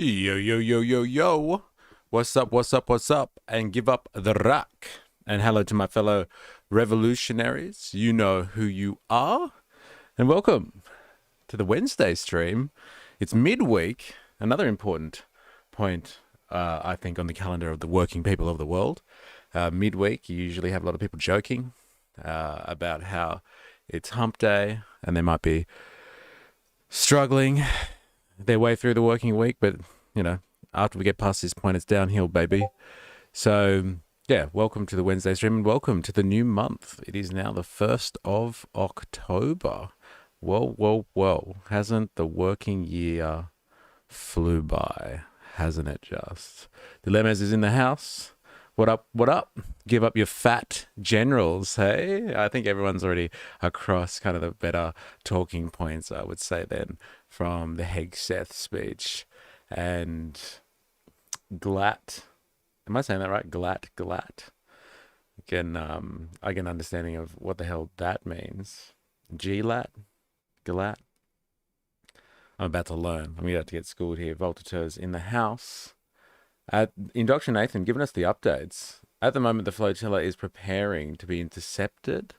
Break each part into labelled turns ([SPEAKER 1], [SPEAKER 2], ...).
[SPEAKER 1] Yo, yo, yo, yo, yo. What's up, what's up, what's up? And give up the rock. And hello to my fellow revolutionaries. You know who you are. And welcome to the Wednesday stream. It's midweek. Another important point, I think, on the calendar of the working people of the world. Midweek, you usually have a lot of people joking about how it's hump day and they might be struggling their way through the working week, but you know, after we get past this point, it's downhill, baby. So yeah, welcome to the Wednesday stream and welcome to the new month. It is now the 1st of October. Whoa, hasn't the working year flew by? Hasn't it just? Dilemmas is in the house. What up? Give up your fat generals, hey? I think everyone's already across kind of the better talking points, I would say, then, from the Hegseth speech. And Glatt, am I saying that right? Glatt. Again, I get an understanding of what the hell that means. Glatt? I'm about to learn. I'm about to get schooled here. Voltateur's in the house. Indoctrinathan giving us the updates. At the moment, the flotilla is preparing to be intercepted.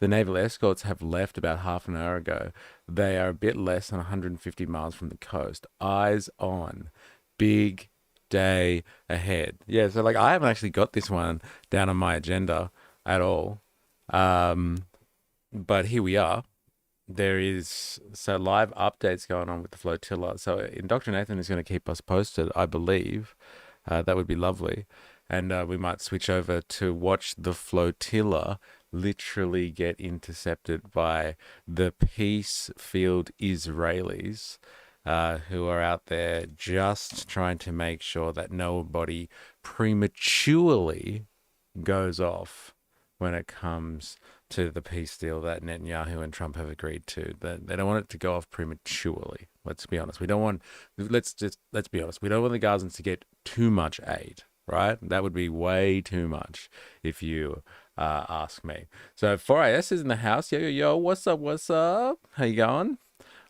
[SPEAKER 1] The naval escorts have left about half an hour ago. They are a bit less than 150 miles from the coast. Eyes on. Big day ahead. Yeah, so like I haven't actually got this one down on my agenda at all. But here we are. There is live updates going on with the flotilla. So Indoctrinathan is going to keep us posted, I believe. That would be lovely. And we might switch over to watch the flotilla literally get intercepted by the peace field Israelis who are out there just trying to make sure that nobody prematurely goes off when it comes to the peace deal that Netanyahu and Trump have agreed to. They don't want it to go off prematurely. Let's be honest. Let's be honest. We don't want the Gazans to get too much aid, right? That would be way too much if you ask me. So 4AS is in the house. Yo, what's up? How you going?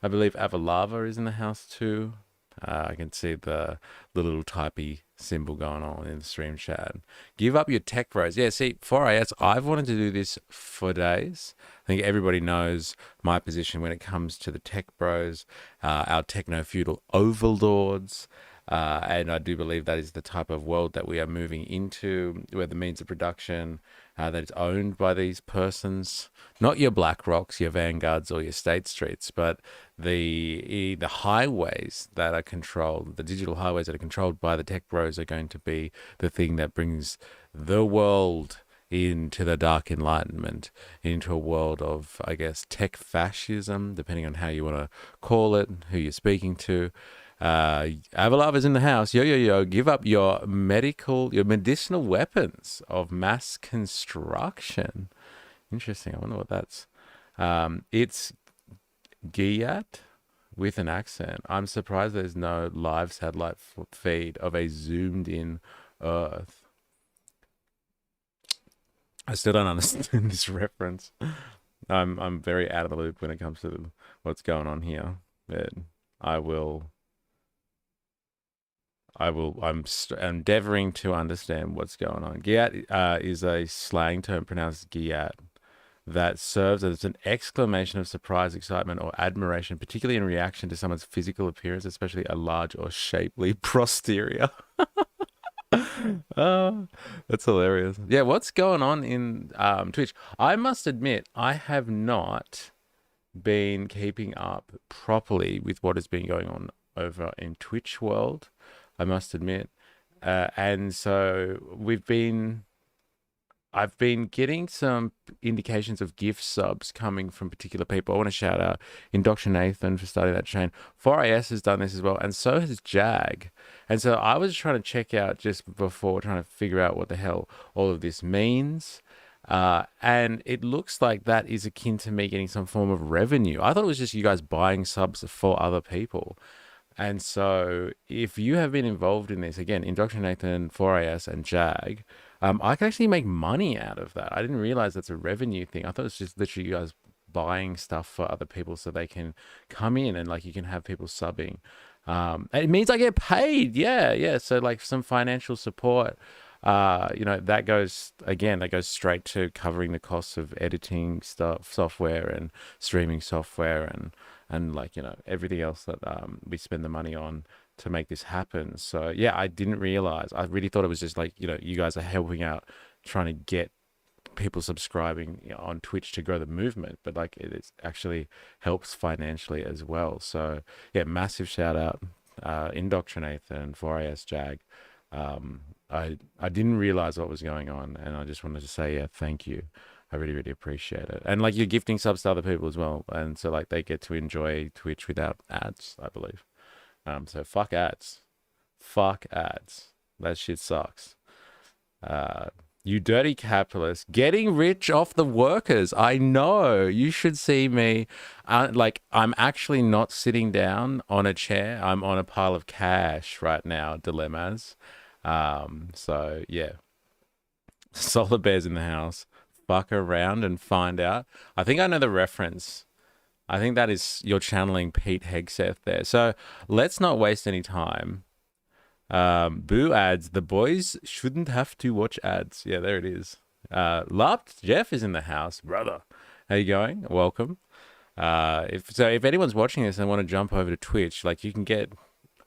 [SPEAKER 1] I believe Avalava is in the house too. I can see the little typey symbol going on in the stream chat. Give up your tech bros. Yeah, see, 4AS, I've wanted to do this for days. I think everybody knows my position when it comes to the tech bros, our techno-feudal overlords. And I do believe that is the type of world that we are moving into, where the means of production that is owned by these persons, not your BlackRocks, your Vanguards, or your State Streets, but the highways that are controlled, the digital highways that are controlled by the tech bros are going to be the thing that brings the world into the dark enlightenment, into a world of, I guess, tech fascism, depending on how you want to call it, who you're speaking to. Avalava is in the house. Yo. Give up your medicinal weapons of mass construction. Interesting. I wonder what that's. It's Giyat with an accent. I'm surprised there's no live satellite feed of a zoomed in Earth. I still don't understand this reference. I'm very out of the loop when it comes to what's going on here. But I'm endeavoring to understand what's going on. Giyat is a slang term pronounced Giyat that serves as an exclamation of surprise, excitement, or admiration, particularly in reaction to someone's physical appearance, especially a large or shapely posterior. Oh, that's hilarious. Yeah, what's going on in Twitch? I must admit, I have not been keeping up properly with what has been going on over in Twitch world, I must admit. And so I've been getting some indications of gift subs coming from particular people. I want to shout out Indoctrinathan for starting that chain. 4AS has done this as well, and so has Jag. And so I was trying to check out just before, trying to figure out what the hell all of this means. And it looks like that is akin to me getting some form of revenue. I thought it was just you guys buying subs for other people. And so if you have been involved in this, again, Indoctrinathan, 4AS, and Jag, I can actually make money out of that. I didn't realize that's a revenue thing. I thought it's just literally you guys buying stuff for other people so they can come in and like you can have people subbing. It means I get paid. Yeah, yeah. So like some financial support. That goes straight to covering the costs of editing stuff, software and streaming software and like, everything else that we spend the money on to make this happen. So yeah, I didn't realize. I really thought it was just like, you guys are helping out trying to get people subscribing, on Twitch to grow the movement, but like it is actually helps financially as well. So yeah, massive shout out, Indoctrinate and 4AS Jag. I didn't realize what was going on, and I just wanted to say, yeah, thank you. I really, really appreciate it. And like you're gifting subs to other people as well, and so like they get to enjoy Twitch without ads, I believe. So fuck ads, fuck ads. That shit sucks. Uh, you dirty capitalist, getting rich off the workers. I know. You should see me. Like, I'm actually not sitting down on a chair. I'm on a pile of cash right now, dilemmas. So, yeah. Solar bears in the house. Fuck around and find out. I think I know the reference. I think that is you're channeling Pete Hegseth there. So, let's not waste any time. Boo ads. The boys shouldn't have to watch ads. Yeah, there it is. Lopped Jeff is in the house, brother. How you going? Welcome. If anyone's watching this and want to jump over to Twitch, like you can get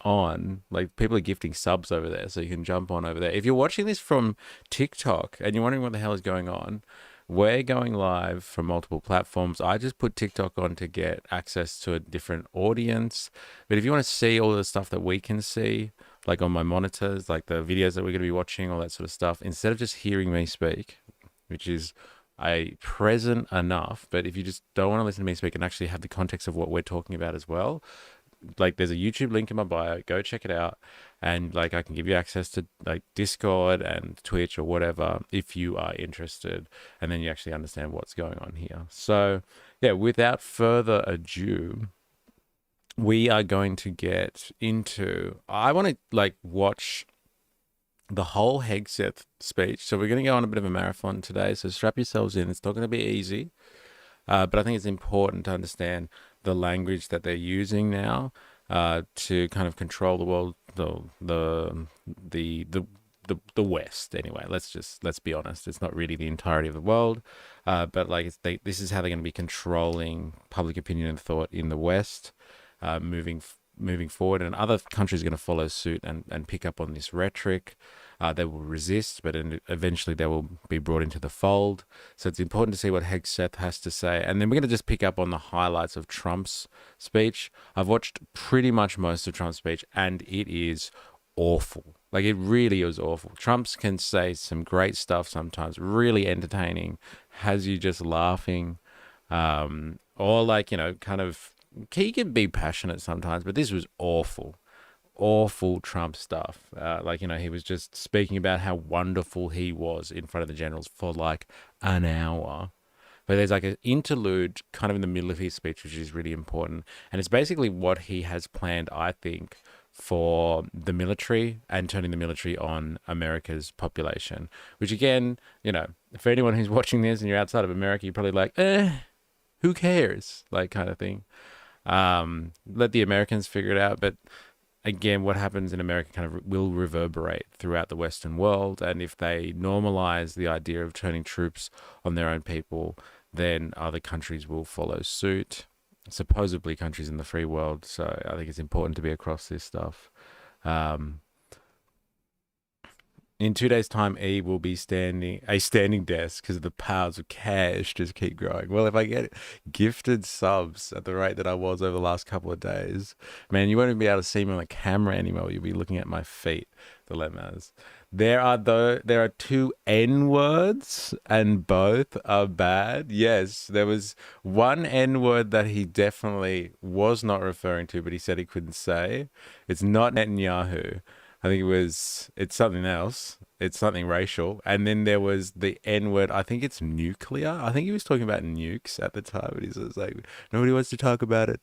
[SPEAKER 1] on. Like people are gifting subs over there, so you can jump on over there. If you're watching this from TikTok and you're wondering what the hell is going on, we're going live from multiple platforms. I just put TikTok on to get access to a different audience. But if you want to see all the stuff that we can see, like on my monitors, like the videos that we're going to be watching, all that sort of stuff, instead of just hearing me speak, which is present enough, but if you just don't want to listen to me speak and actually have the context of what we're talking about as well, like there's a YouTube link in my bio, go check it out, and like I can give you access to like Discord and Twitch or whatever if you are interested, and then you actually understand what's going on here. So yeah, without further ado, we are going to get into, I want to like watch the whole Hegseth speech. So we're going to go on a bit of a marathon today. So strap yourselves in. It's not going to be easy, but I think it's important to understand the language that they're using now to kind of control the world, the West. Anyway, let's be honest. It's not really the entirety of the world, but like this is how they're going to be controlling public opinion and thought in the West. Moving forward, and other countries are going to follow suit and pick up on this rhetoric. They will resist, but eventually they will be brought into the fold. So it's important to see what Hegseth has to say. And then we're going to just pick up on the highlights of Trump's speech. I've watched pretty much most of Trump's speech, and it is awful. Like, it really is awful. Trump can say some great stuff sometimes, really entertaining, has you just laughing, or like, kind of, he can be passionate sometimes, but this was awful Trump stuff. He was just speaking about how wonderful he was in front of the generals for like an hour. But there's like an interlude kind of in the middle of his speech, which is really important. And it's basically what he has planned, I think, for the military and turning the military on America's population, which again, for anyone who's watching this and you're outside of America, you're probably like, who cares? Like, kind of thing. Let the Americans figure it out. But again, what happens in America kind of will reverberate throughout the Western world. And if they normalize the idea of turning troops on their own people, then other countries will follow suit, supposedly countries in the free world. So I think it's important to be across this stuff. In 2 days' time, E will be a standing desk because the piles of cash just keep growing. Well, if I get gifted subs at the rate that I was over the last couple of days, man, you won't even be able to see me on the camera anymore. You'll be looking at my feet, dilemmas. There are 2 N words and both are bad. Yes, there was one N word that he definitely was not referring to, but he said he couldn't say. It's not Netanyahu. I think it's something else. It's something racial. And then there was the N word. I think it's nuclear. I think he was talking about nukes at the time. But he was like, nobody wants to talk about it.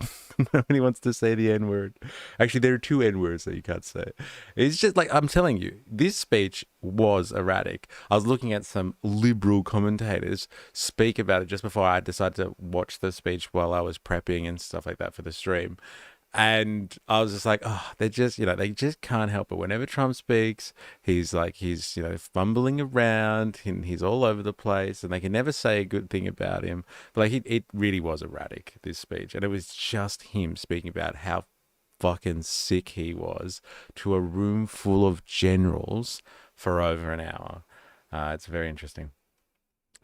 [SPEAKER 1] Nobody wants to say the N word. Actually, there are 2 N words that you can't say. It's just like, I'm telling you, this speech was erratic. I was looking at some liberal commentators speak about it just before I decided to watch the speech while I was prepping and stuff like that for the stream. And I was just like, oh, they just can't help it. Whenever Trump speaks, he's fumbling around and he's all over the place, and they can never say a good thing about him. But like, it really was erratic, this speech. And it was just him speaking about how fucking sick he was to a room full of generals for over an hour. It's very interesting.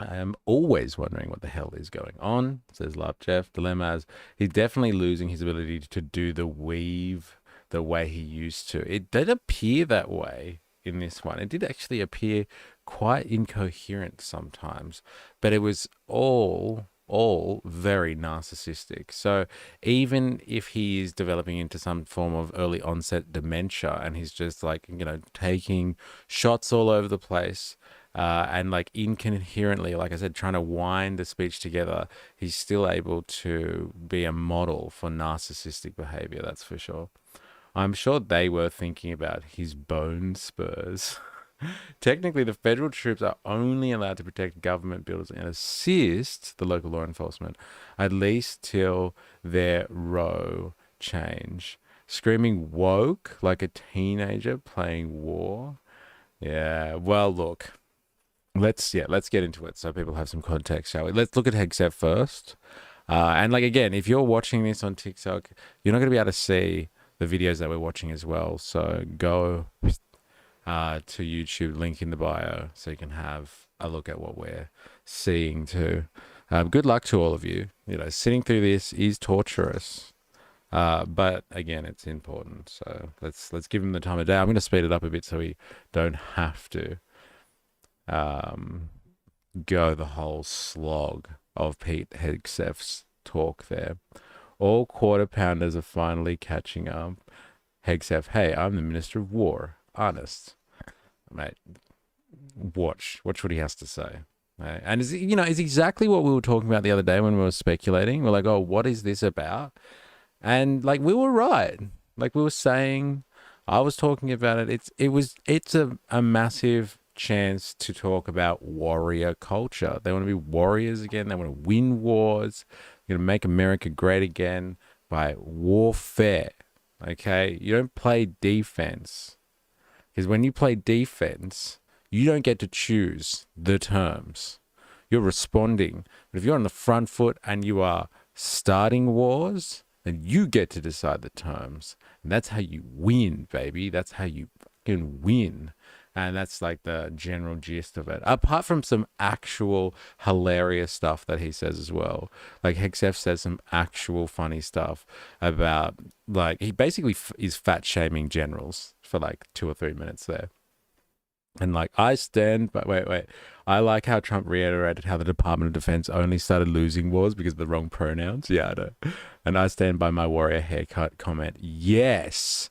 [SPEAKER 1] I am always wondering what the hell is going on, says Love Jeff. Dilemmas. He's definitely losing his ability to do the weave the way he used to. It did appear that way in this one. It did actually appear quite incoherent sometimes, but it was all very narcissistic. So even if he is developing into some form of early onset dementia and he's just like, taking shots all over the place, and like incoherently, like I said, trying to wind the speech together, he's still able to be a model for narcissistic behavior, that's for sure. I'm sure they were thinking about his bone spurs. Technically, the federal troops are only allowed to protect government buildings and assist the local law enforcement, at least till their row change. Screaming woke like a teenager playing war. Yeah, well, look. Let's get into it so people have some context, shall we? Let's look at Hegseth first. And like, again, if you're watching this on TikTok, you're not going to be able to see the videos that we're watching as well. So go to YouTube, link in the bio, so you can have a look at what we're seeing too. Good luck to all of you. Sitting through this is torturous. But again, it's important. So let's give him the time of day. I'm going to speed it up a bit so we don't have to go the whole slog of Pete Hegseth's talk there. All quarter pounders are finally catching up. Hegseth, hey, I'm the Minister of War. Honest. Mate, watch what he has to say. Right? And it's exactly what we were talking about the other day when we were speculating. We're like, oh, what is this about? And like, we were right. Like we were saying, I was talking about it. It's a massive chance to talk about warrior culture. They want to be warriors again. They want to win wars. They're going to make America great again by warfare. Okay? You don't play defense. Because when you play defense, you don't get to choose the terms. You're responding. But if you're on the front foot and you are starting wars, then you get to decide the terms. And that's how you win, baby. That's how you fucking win. And that's like the general gist of it. Apart from some actual hilarious stuff that he says as well. Like Hegseth says some actual funny stuff about, like, he basically is fat shaming generals for like 2 or 3 minutes there. And like, I stand, but wait. I like how Trump reiterated how the Department of Defense only started losing wars because of the wrong pronouns. Yeah, I know. And I stand by my warrior haircut comment. Yes,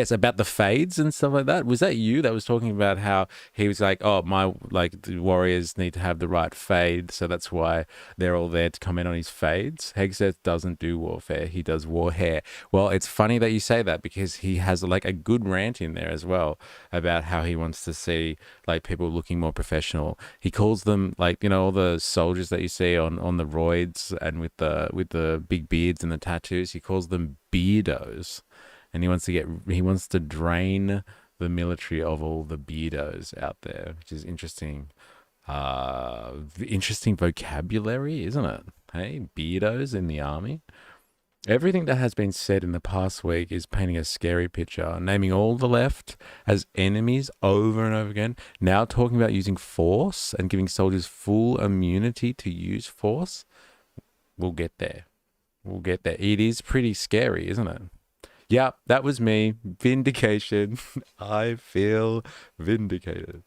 [SPEAKER 1] about the fades and stuff like that. Was that you that was talking about how he was like, oh, the warriors need to have the right fade, so that's why they're all there to comment on his fades? Hegseth doesn't do warfare. He does war hair. Well, it's funny that you say that because he has like a good rant in there as well about how he wants to see like people looking more professional. He calls them like, all the soldiers that you see on the roids and with the big beards and the tattoos, he calls them beardos. And he wants to drain the military of all the beardos out there, which is interesting. Interesting vocabulary, isn't it? Hey, beardos in the army. Everything that has been said in the past week is painting a scary picture, naming all the left as enemies over and over again. Now talking about using force and giving soldiers full immunity to use force. We'll get there. It is pretty scary, isn't it? Yeah, that was me. Vindication. I feel vindicated.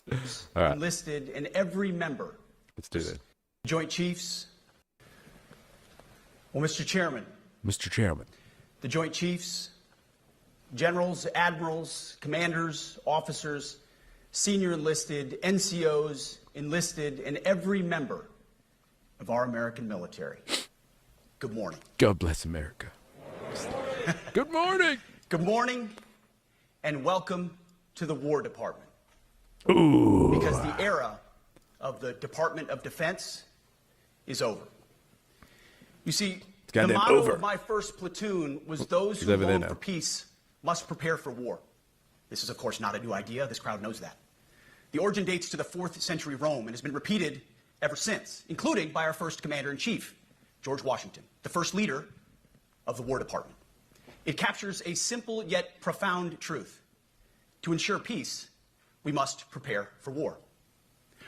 [SPEAKER 1] All right.
[SPEAKER 2] Enlisted in every member.
[SPEAKER 1] Let's do this.
[SPEAKER 2] Joint Chiefs. Well, Mr. Chairman. The Joint Chiefs, generals, admirals, commanders, officers, senior enlisted, NCOs, enlisted, and every member of our American military. Good morning.
[SPEAKER 1] God bless America. Good morning.
[SPEAKER 2] Good morning, and welcome to the War Department.
[SPEAKER 1] Ooh.
[SPEAKER 2] Because the era of the Department of Defense is over. You see,
[SPEAKER 1] It's
[SPEAKER 2] The
[SPEAKER 1] goddamn
[SPEAKER 2] motto
[SPEAKER 1] over.
[SPEAKER 2] of my first platoon was those
[SPEAKER 1] He's
[SPEAKER 2] who
[SPEAKER 1] over there
[SPEAKER 2] long
[SPEAKER 1] now.
[SPEAKER 2] for peace must prepare for war. This is, of course, not a new idea. This crowd knows that. The origin dates to the 4th century Rome and has been repeated ever since, including by our first commander-in-chief, George Washington, the first leader of the War Department. It captures a simple yet profound truth. To ensure peace, we must prepare for war.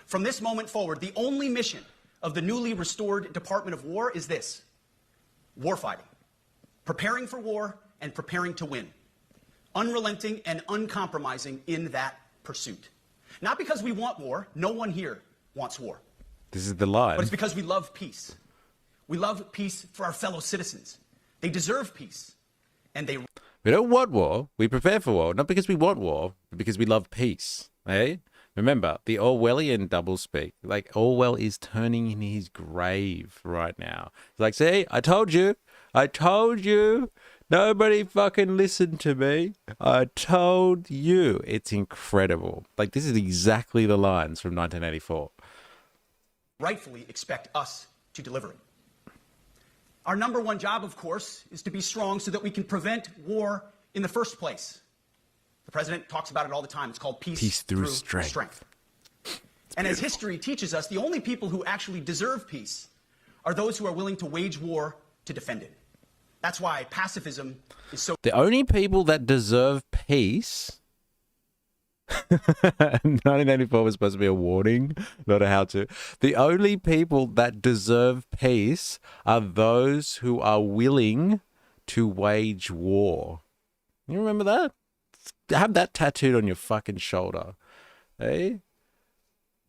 [SPEAKER 2] From this moment forward, the only mission of the newly restored Department of War is this: warfighting, preparing for war and preparing to win, unrelenting and uncompromising in that pursuit. Not because we want war, no one here wants war,
[SPEAKER 1] This is the line.
[SPEAKER 2] but it's because we love peace. We love peace for our fellow citizens. They deserve peace, and they...
[SPEAKER 1] We don't want war. We prepare for war, not because we want war, but because we love peace. Eh? Remember, the Orwellian doublespeak. Like, Orwell is turning in his grave right now. It's like, see, I told you. I told you. Nobody fucking listened to me. I told you. It's incredible. Like, this is exactly the lines from 1984.
[SPEAKER 2] rightfully expect us to deliver it. Our number one job, of course, is to be strong so that we can prevent war in the first place. The president talks about it all the time. It's called peace through strength. And as history teaches us, the only people who actually deserve peace are those who are willing to wage war to defend it. That's why pacifism is so...
[SPEAKER 1] The only people that deserve peace... 1984 was supposed to be a warning, not a how-to. The only people that deserve peace are those who are willing to wage war. You remember that? Have that tattooed on your fucking shoulder. Hey?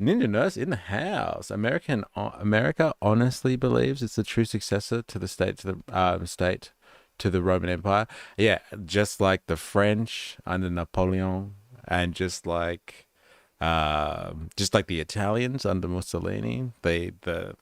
[SPEAKER 1] Ninja Nurse in the house. America honestly believes it's the true successor to the state to the Roman Empire. Yeah, just like the French under Napoleon, and just like the Italians under Mussolini. The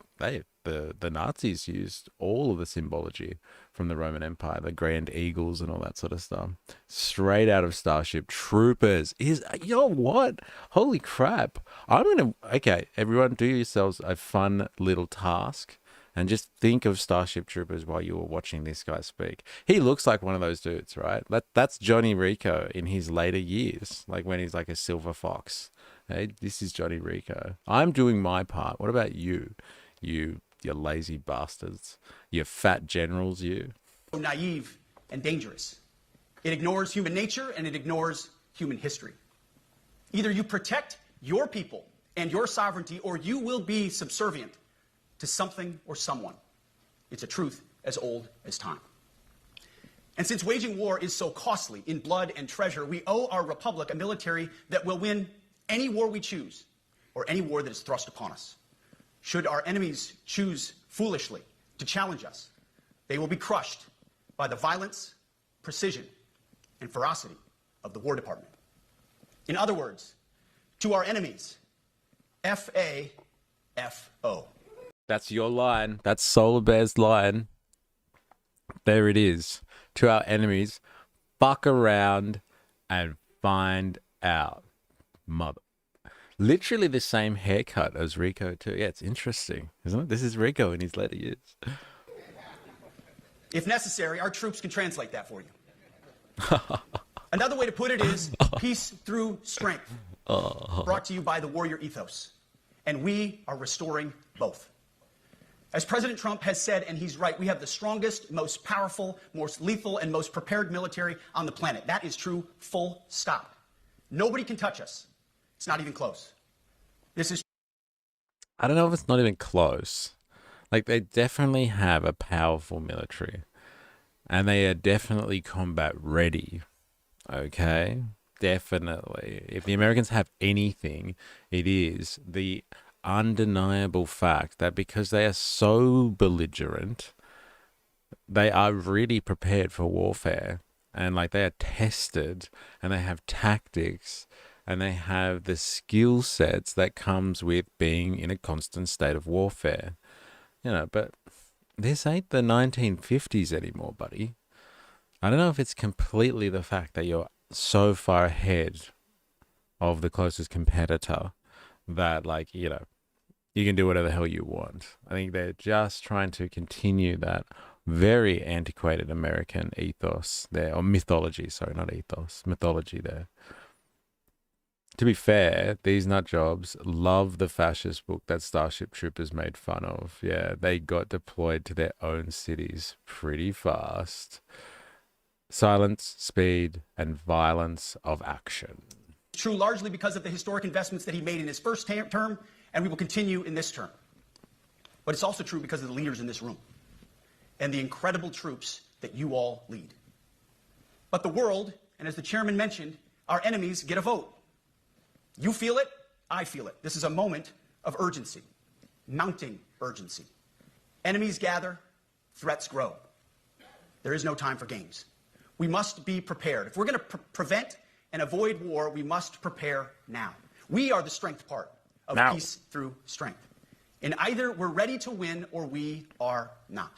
[SPEAKER 1] Nazis used all of the symbology from the Roman Empire, the grand eagles and all that sort of stuff, straight out of Starship Troopers. You know what? Holy crap. Okay, everyone, do yourselves a fun little task and just think of Starship Troopers while you were watching this guy speak. He looks like one of those dudes, right? That's Johnny Rico in his later years, like when he's like a silver fox. Hey, this is Johnny Rico. I'm doing my part. What about you? You lazy bastards. You fat generals, you.
[SPEAKER 2] naive and dangerous. It ignores human nature and it ignores human history. Either you protect your people and your sovereignty, or you will be subservient to something or someone. It's a truth as old as time. And since waging war is so costly in blood and treasure, we owe our republic a military that will win any war we choose, or any war that is thrust upon us. Should our enemies choose foolishly to challenge us, they will be crushed by the violence, precision, and ferocity of the War Department. In other words, to our enemies, F-A-F-O.
[SPEAKER 1] That's your line. That's Solar Bear's line. There it is. To our enemies, fuck around and find out. Mother. Literally the same haircut as Rico too. Yeah, it's interesting, isn't it? This is Rico in his later years.
[SPEAKER 2] If necessary, our troops can translate that for you. Another way to put it is peace through strength, brought to you by the warrior ethos. And we are restoring both. As President Trump has said, and he's right, we have the strongest, most powerful, most lethal, and most prepared military on the planet. That is true, full stop. Nobody can touch us. It's not even close. This is...
[SPEAKER 1] I don't know if it's not even close. Like, they definitely have a powerful military. And they are definitely combat ready. Okay? Definitely. If the Americans have anything, it is the undeniable fact that because they are so belligerent, they are really prepared for warfare. And, like, they are tested. And they have tactics. And they have the skill sets that comes with being in a constant state of warfare. You know, but this ain't the 1950s anymore, buddy. I don't know if it's completely the fact that you're so far ahead of the closest competitor that, like, you can do whatever the hell you want. I think they're just trying to continue that very antiquated American ethos there, or mythology. Sorry, not ethos, mythology there. To be fair, these nut jobs love the fascist book that Starship Troopers made fun of. Yeah, they got deployed to their own cities pretty fast. Silence, speed, and violence of action.
[SPEAKER 2] True largely because of the historic investments that he made in his first term, and we will continue in this term. But it's also true because of the leaders in this room and the incredible troops that you all lead. But the world, and as the chairman mentioned, our enemies get a vote. You feel it, I feel it. This is a moment of urgency, mounting urgency. Enemies gather, threats grow. There is no time for games. We must be prepared. If we're going to prevent and avoid war, we must prepare now. We are the strength part of peace through strength. And either we're ready to win or we are not.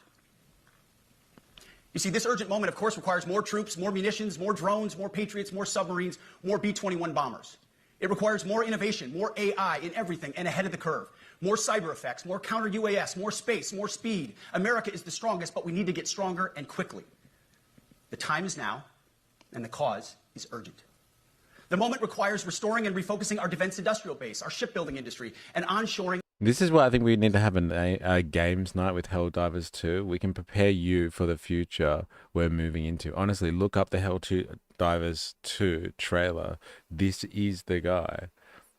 [SPEAKER 2] You see, this urgent moment, of course, requires more troops, more munitions, more drones, more Patriots, more submarines, more B-21 bombers. It requires more innovation, more AI in everything and ahead of the curve, more cyber effects, more counter-UAS, more space, more speed. America is the strongest, but we need to get stronger and quickly. The time is now, and the cause is urgent. The moment requires restoring and refocusing our defense industrial base, our shipbuilding industry, and onshoring.
[SPEAKER 1] This is why I think we need to have a games night with Helldivers 2. We can prepare you for the future we're moving into. Honestly, look up the Helldivers 2 trailer. This is the guy.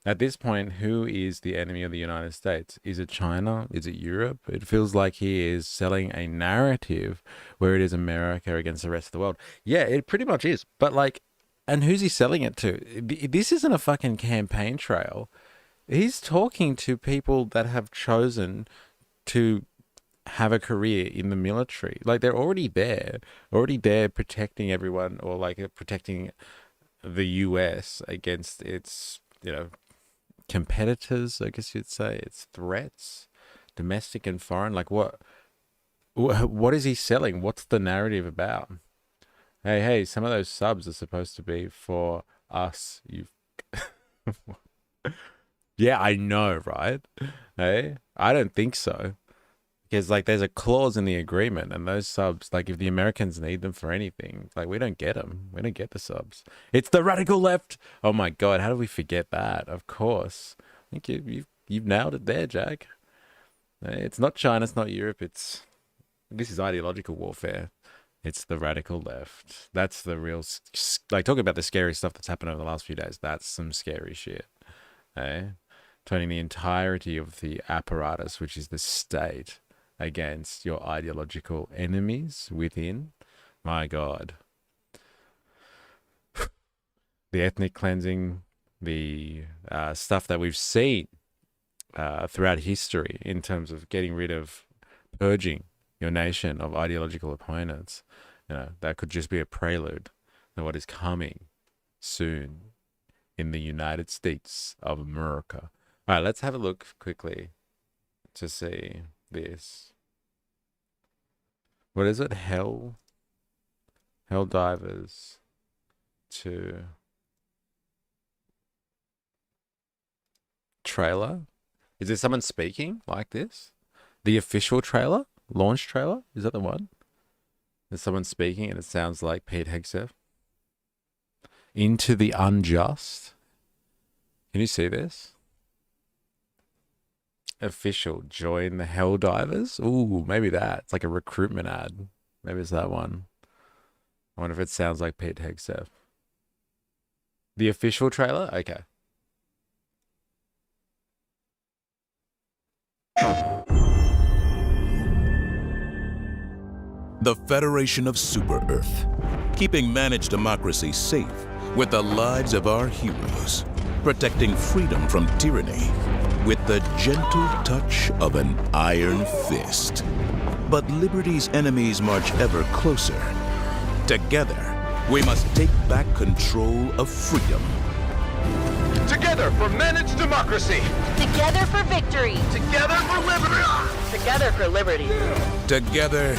[SPEAKER 1] At this point, who is the enemy of the United States? Is it China? Is it Europe? It feels like he is selling a narrative where it is America against the rest of the world. Yeah, it pretty much is. But like, and who's he selling it to? This isn't a fucking campaign trail. He's talking to people that have chosen to have a career in the military. Like, they're already there protecting everyone, or like protecting the US against its, competitors, I guess you'd say, its threats, domestic and foreign. Like, what is he selling? What's the narrative about? Hey, some of those subs are supposed to be for us. Yeah, I know, right? Hey, I don't think so. Because, like, there's a clause in the agreement, and those subs, like, if the Americans need them for anything, like, we don't get them. We don't get the subs. It's the radical left. Oh, my God, how did we forget that? Of course. I think you've nailed it there, Jack. It's not China, it's not Europe, this is ideological warfare. It's the radical left. That's the real, like, talking about the scary stuff that's happened over the last few days. That's some scary shit. Turning the entirety of the apparatus, which is the state, against your ideological enemies within. My God. The ethnic cleansing, the stuff that we've seen throughout history in terms of getting rid of, purging your nation of ideological opponents, that could just be a prelude to what is coming soon in the United States of America. All right, let's have a look quickly to see this. What is it? Helldivers 2 trailer. Is there someone speaking like this? The official trailer? Launch trailer? Is that the one? There's someone speaking and it sounds like Pete Hegseth. Into the unjust. Can you see this? Official, join the Helldivers. Ooh, maybe that. It's like a recruitment ad. Maybe it's that one. I wonder if it sounds like Pete Hegseth. The official trailer? Okay.
[SPEAKER 3] The Federation of Super Earth, keeping managed democracy safe with the lives of our heroes, protecting freedom from tyranny with the gentle touch of an iron fist. But liberty's enemies march ever closer. Together, we must take back control of freedom.
[SPEAKER 4] Together for managed democracy.
[SPEAKER 5] Together for victory.
[SPEAKER 4] Together for liberty.
[SPEAKER 5] Together for liberty.
[SPEAKER 3] Together,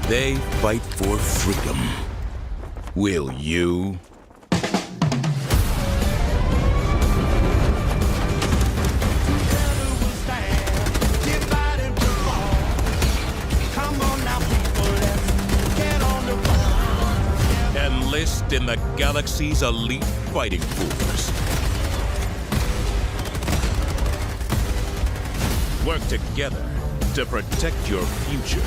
[SPEAKER 3] they fight for freedom. Will you? galaxy's elite fighting force. Work together to protect your future.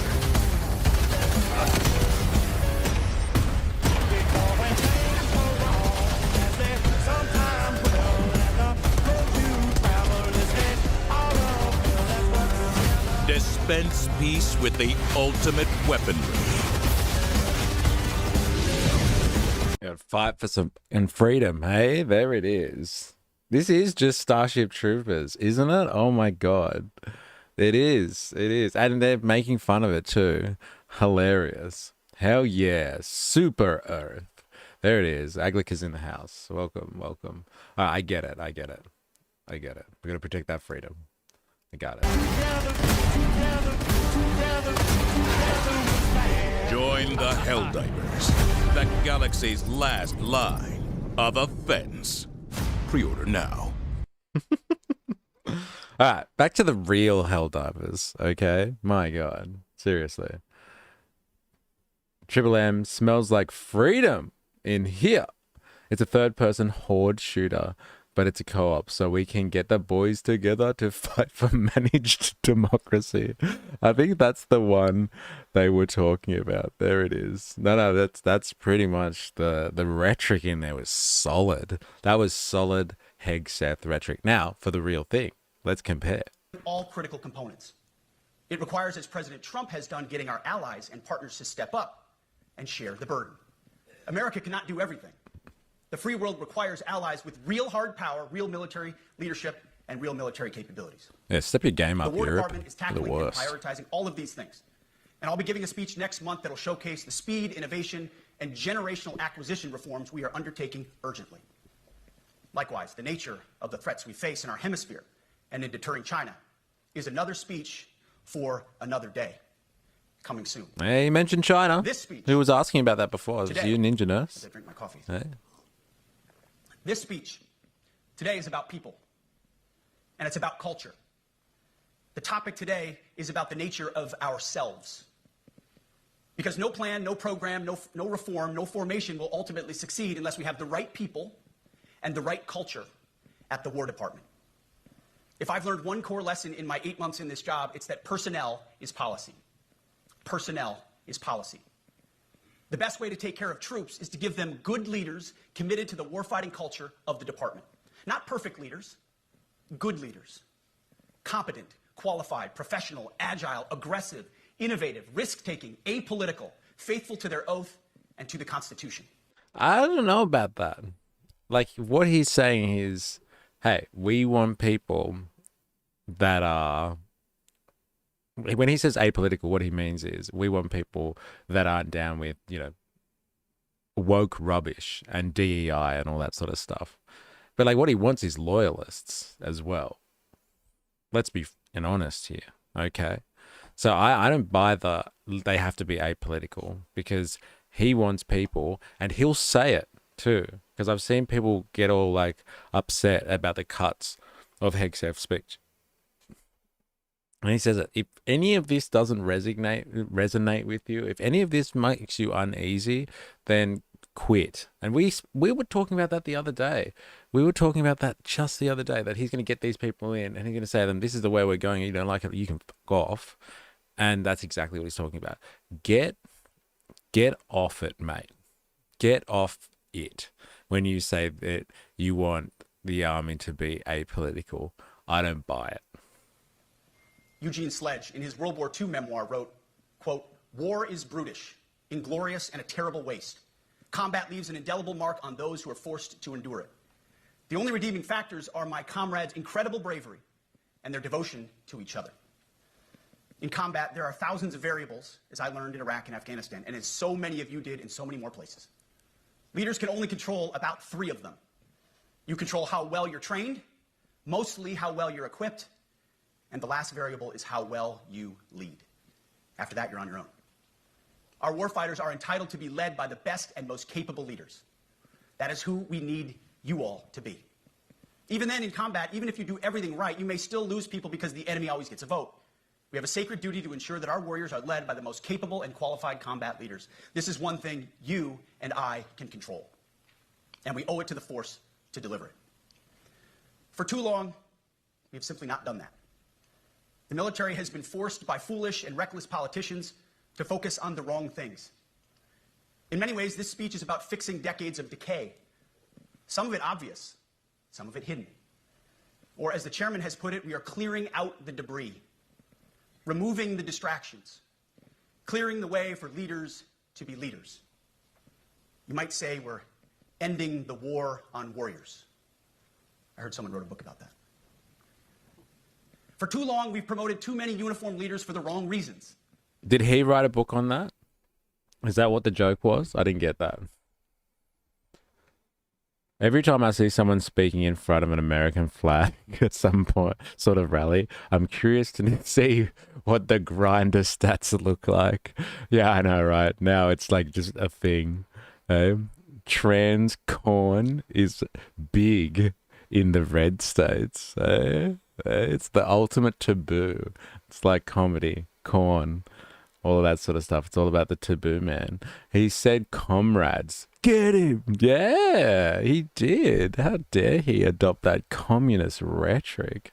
[SPEAKER 3] Dispense peace with the ultimate weaponry.
[SPEAKER 1] Yeah, fight for some and freedom. Hey, there it is. This is just Starship Troopers, isn't it? Oh my god. It is. It is. And they're making fun of it too. Hilarious. Hell yeah. Super Earth. There it is. Aglika's in the house. Welcome, welcome. I get it. I get it. I get it. We're going to protect that freedom. I got it.
[SPEAKER 3] Join the Helldivers, the galaxy's last line of offense. Pre-order now.
[SPEAKER 1] All right, back to the real Helldivers, okay? My God, seriously. Triple M smells like freedom in here. It's a third-person horde shooter, but it's a co-op, so we can get the boys together to fight for managed democracy. I think that's the one they were talking about. There it is. No, that's pretty much the rhetoric in there was solid. That was solid Hegseth rhetoric. Now, for the real thing, let's compare.
[SPEAKER 2] All critical components. It requires, as President Trump has done, getting our allies and partners to step up and share the burden. America cannot do everything. The free world requires allies with real hard power, real military leadership, and real military capabilities.
[SPEAKER 1] Yeah, step your game up,
[SPEAKER 2] The War
[SPEAKER 1] Europe.
[SPEAKER 2] Department is tackling and prioritizing all of these things. And I'll be giving a speech next month that will showcase the speed, innovation, and generational acquisition reforms we are undertaking urgently. Likewise, the nature of the threats we face in our hemisphere and in deterring China is another speech for another day. Coming soon.
[SPEAKER 1] Hey, you mentioned China.
[SPEAKER 2] This speech.
[SPEAKER 1] Who was asking about that before? Was
[SPEAKER 2] Today,
[SPEAKER 1] you, Ninja
[SPEAKER 2] as
[SPEAKER 1] Nurse?
[SPEAKER 2] I drink my coffee.
[SPEAKER 1] Hey.
[SPEAKER 2] This speech today is about people, and it's about culture. The topic today is about the nature of ourselves. Because no plan, no program, no reform, no formation will ultimately succeed unless we have the right people and the right culture at the War Department. If I've learned one core lesson in my 8 months in this job, it's that personnel is policy. Personnel is policy. The best way to take care of troops is to give them good leaders committed to the warfighting culture of the department. Not perfect leaders, good leaders. Competent, qualified, professional, agile, aggressive, innovative, risk-taking, apolitical, faithful to their oath and to the Constitution.
[SPEAKER 1] I don't know about that. Like, what he's saying is, hey, we want people that are... When he says apolitical, what he means is we want people that aren't down with, woke rubbish and DEI and all that sort of stuff. But like what he wants is loyalists as well. Let's be honest here, okay? So I don't buy they have to be apolitical, because he wants people, and he'll say it too, because I've seen people get all like upset about the cuts of Hegseth's speech. And he says that if any of this doesn't resonate with you, if any of this makes you uneasy, then quit. And we were talking about that the other day. We were talking about that just the other day, that he's going to get these people in and he's going to say to them, this is the way we're going. You don't like it, you can fuck off. And that's exactly what he's talking about. Get off it, mate. Get off it. When you say that you want the army to be apolitical, I don't buy it.
[SPEAKER 2] Eugene Sledge, in his World War II memoir, wrote, quote, "War is brutish, inglorious, and a terrible waste. Combat leaves an indelible mark on those who are forced to endure it. The only redeeming factors are my comrades' incredible bravery and their devotion to each other. In combat, there are thousands of variables, as I learned in Iraq and Afghanistan, and as so many of you did in so many more places. Leaders can only control about 3 of them. You control how well you're trained, mostly how well you're equipped, and the last variable is how well you lead. After that, you're on your own. Our warfighters are entitled to be led by the best and most capable leaders. That is who we need you all to be. Even then, in combat, even if you do everything right, you may still lose people because the enemy always gets a vote. We have a sacred duty to ensure that our warriors are led by the most capable and qualified combat leaders. This is one thing you and I can control. and we owe it to the force to deliver it. For too long, we have simply not done that. The military has been forced by foolish and reckless politicians to focus on the wrong things. In many ways, this speech is about fixing decades of decay, some of it obvious, some of it hidden. Or as the chairman has put it, we are clearing out the debris, removing the distractions, clearing the way for leaders to be leaders. You might say we're ending the war on warriors. I heard someone wrote a book about that. For too long, we've promoted too many uniformed leaders for the wrong reasons.
[SPEAKER 1] Did he write a book on that? Is that what the joke was? I didn't get that. Every time I see someone speaking in front of an American flag at some point, sort of rally, I'm curious to see what the grinder stats look like. Yeah, I know, right? Now it's like just a thing. Trans corn is big in the red states. It's the ultimate taboo. It's like comedy, corn, all of that sort of stuff. It's all about the taboo, man. He said, comrades, get him. Yeah, he did. How dare he adopt that communist rhetoric?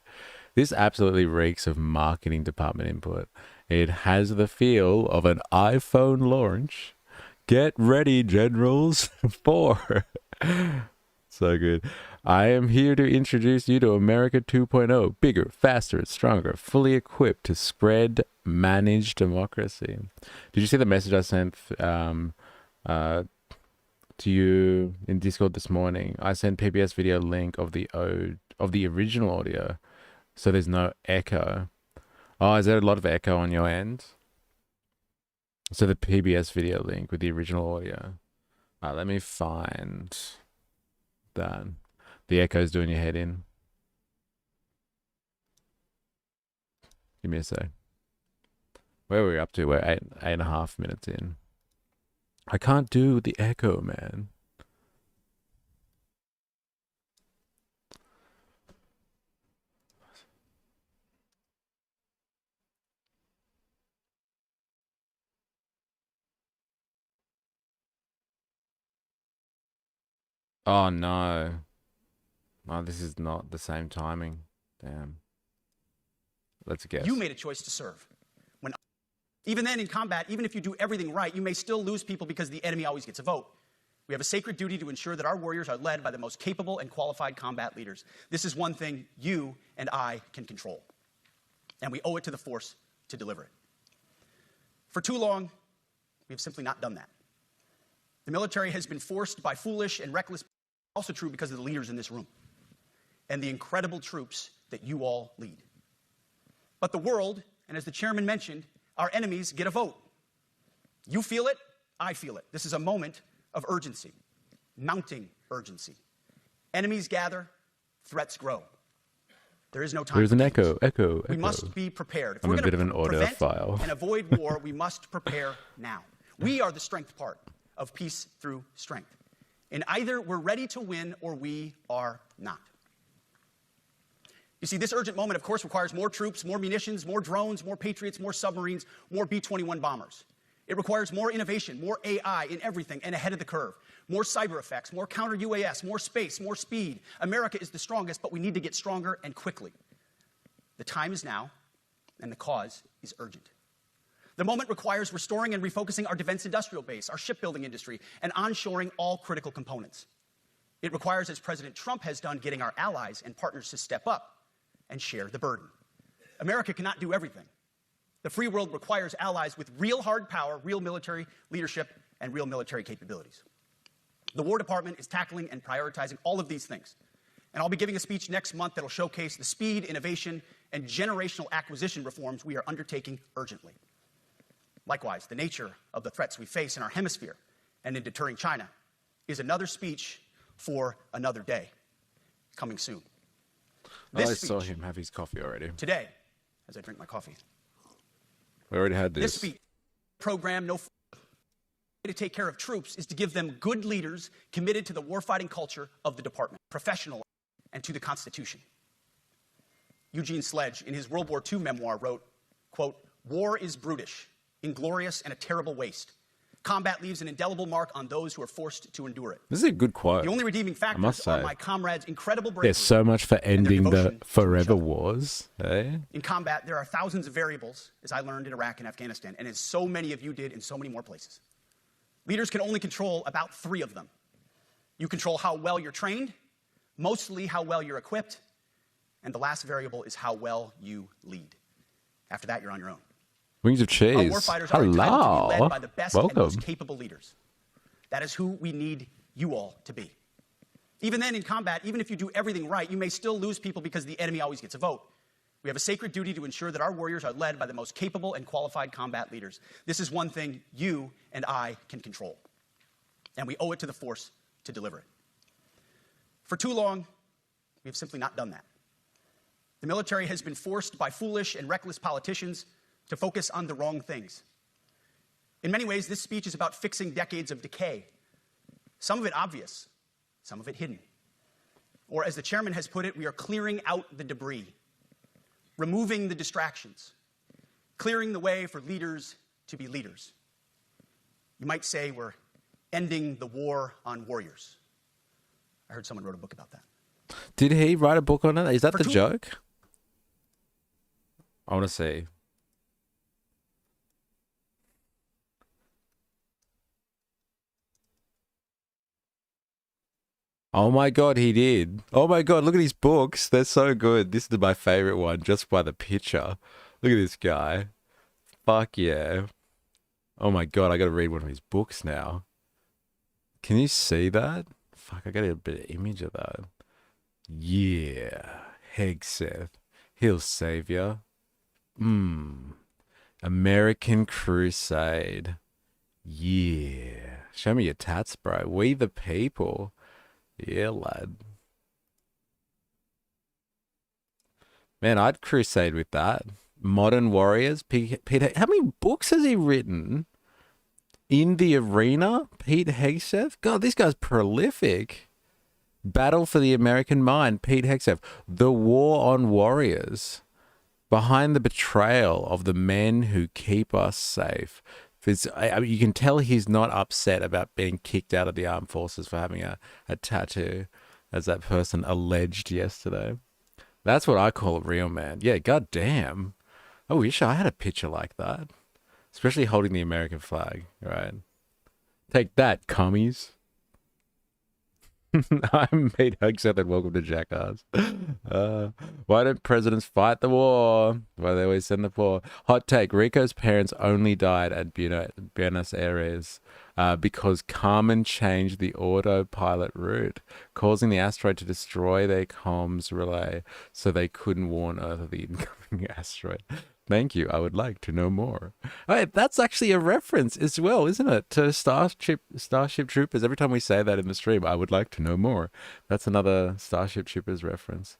[SPEAKER 1] This absolutely reeks of marketing department input. It has the feel of an iPhone launch. Get ready, generals, for... So good. I am here to introduce you to America 2.0, bigger, faster, stronger, fully equipped to spread managed democracy. Did you see the message I sent to you in Discord this morning? I sent PBS video link of the original audio, so there's no echo. Oh, is there a lot of echo on your end? So the PBS video link with the original audio. Let me find that. The echo's doing your head in. Give me a sec. Where are we up to? We're 8.5 minutes in. I can't do the echo, man. Oh no. Oh, this is not the same timing. Damn. Let's guess.
[SPEAKER 2] You made a choice to serve. Even then, in combat, even if you do everything right, you may still lose people because the enemy always gets a vote. We have a sacred duty to ensure that our warriors are led by the most capable and qualified combat leaders. This is one thing you and I can control. And we owe it to the force to deliver it. For too long, we have simply not done that. The military has been forced by foolish and reckless, also true because of the leaders in this room and the incredible troops that you all lead. But the world, and as the chairman mentioned, our enemies get a vote. You feel it, I feel it. This is a moment of urgency, mounting urgency. Enemies gather, threats grow. There is no time.
[SPEAKER 1] There's an echo.
[SPEAKER 2] We must be prepared. If
[SPEAKER 1] I'm
[SPEAKER 2] we're
[SPEAKER 1] a bit of an
[SPEAKER 2] prevent
[SPEAKER 1] audiophile.
[SPEAKER 2] and avoid war, we must prepare now. We are the strength part of peace through strength. And either we're ready to win or we are not. You see, this urgent moment, of course, requires more troops, more munitions, more drones, more Patriots, more submarines, more B-21 bombers. It requires more innovation, more AI in everything and ahead of the curve, more cyber effects, more counter-UAS, more space, more speed. America is the strongest, but we need to get stronger and quickly. The time is now, and the cause is urgent. The moment requires restoring and refocusing our defense industrial base, our shipbuilding industry, and onshoring all critical components. It requires, as President Trump has done, getting our allies and partners to step up and share the burden. America cannot do everything. The free world requires allies with real hard power, real military leadership, and real military capabilities. The War Department is tackling and prioritizing all of these things. And I'll be giving a speech next month that will showcase the speed, innovation, and generational acquisition reforms we are undertaking urgently. Likewise, the nature of the threats we face in our hemisphere and in deterring China is another speech for another day, coming soon.
[SPEAKER 1] I saw him have his coffee already.
[SPEAKER 2] Today, as I drink my coffee.
[SPEAKER 1] We already had this.
[SPEAKER 2] This speech program, no way to take care of troops is to give them good leaders committed to the warfighting culture of the department, professional, and to the Constitution. Eugene Sledge, in his World War II memoir, wrote, quote, "War is brutish, inglorious, and a terrible waste. Combat leaves an indelible mark on those who are forced to endure it.
[SPEAKER 1] This is a good quote.
[SPEAKER 2] The only redeeming factors
[SPEAKER 1] must
[SPEAKER 2] are
[SPEAKER 1] say.
[SPEAKER 2] my comrades' incredible bravery.
[SPEAKER 1] There's so much for
[SPEAKER 2] and their
[SPEAKER 1] ending the
[SPEAKER 2] devotion to each
[SPEAKER 1] forever
[SPEAKER 2] other.
[SPEAKER 1] wars. Eh?
[SPEAKER 2] In combat, there are thousands of variables, as I learned in Iraq and Afghanistan, and as so many of you did in so many more places. Leaders can only control about 3 of them. You control how well you're trained, mostly how well you're equipped, and the last variable is how well you lead. After that, you're on your own.
[SPEAKER 1] Wings of
[SPEAKER 2] Our
[SPEAKER 1] cheese.
[SPEAKER 2] warfighters are entitled to be led by the best and
[SPEAKER 1] Welcome.
[SPEAKER 2] most capable leaders. That is who we need you all to be. Even then, in combat, even if you do everything right, you may still lose people because the enemy always gets a vote. We have a sacred duty to ensure that our warriors are led by the most capable and qualified combat leaders. This is one thing you and I can control, and we owe it to the force to deliver it. For too long, we have simply not done that. The military has been forced by foolish and reckless politicians to focus on the wrong things. In many ways, this speech is about fixing decades of decay, some of it obvious, some of it hidden. Or as the chairman has put it, we are clearing out the debris, removing the distractions, clearing the way for leaders to be leaders. You might say we're ending the war on warriors. I heard someone wrote a book about that.
[SPEAKER 1] Did he write a book on it? Is that
[SPEAKER 2] For
[SPEAKER 1] the
[SPEAKER 2] two-
[SPEAKER 1] joke? I want to see. Oh my God, he did. Oh my God, look at his books. They're so good. This is my favorite one just by the picture. Look at this guy. Fuck yeah. Oh my God, I got to read one of his books now. Can you see that? Fuck, I got a bit of image of that. Yeah. Hegseth. He'll save ya. American Crusade. Yeah. Show me your tats, bro. We the people. Yeah, lad. Man, I'd crusade with that. Modern Warriors. Peter, how many books has he written? In the Arena? Pete Hegseth? God, this guy's prolific. Battle for the American Mind. Pete Hegseth. The War on Warriors. Behind the Betrayal of the Men Who Keep Us Safe. I mean, you can tell he's not upset about being kicked out of the armed forces for having a tattoo, as that person alleged yesterday. That's what I call a real man. Yeah, goddamn. I wish I had a picture like that. Especially holding the American flag, right? Take that, commies. I'm Pete Hegseth and welcome to Jackass. Why don't presidents fight the war? Why do they always send the war? Hot take, Rico's parents only died at Buenos Aires because Carmen changed the autopilot route, causing the asteroid to destroy their comms relay so they couldn't warn Earth of the incoming asteroid. Thank you. I would like to know more. Right, that's actually a reference as well, isn't it? To Starship Troopers. Every time we say that in the stream, I would like to know more. That's another Starship Troopers reference.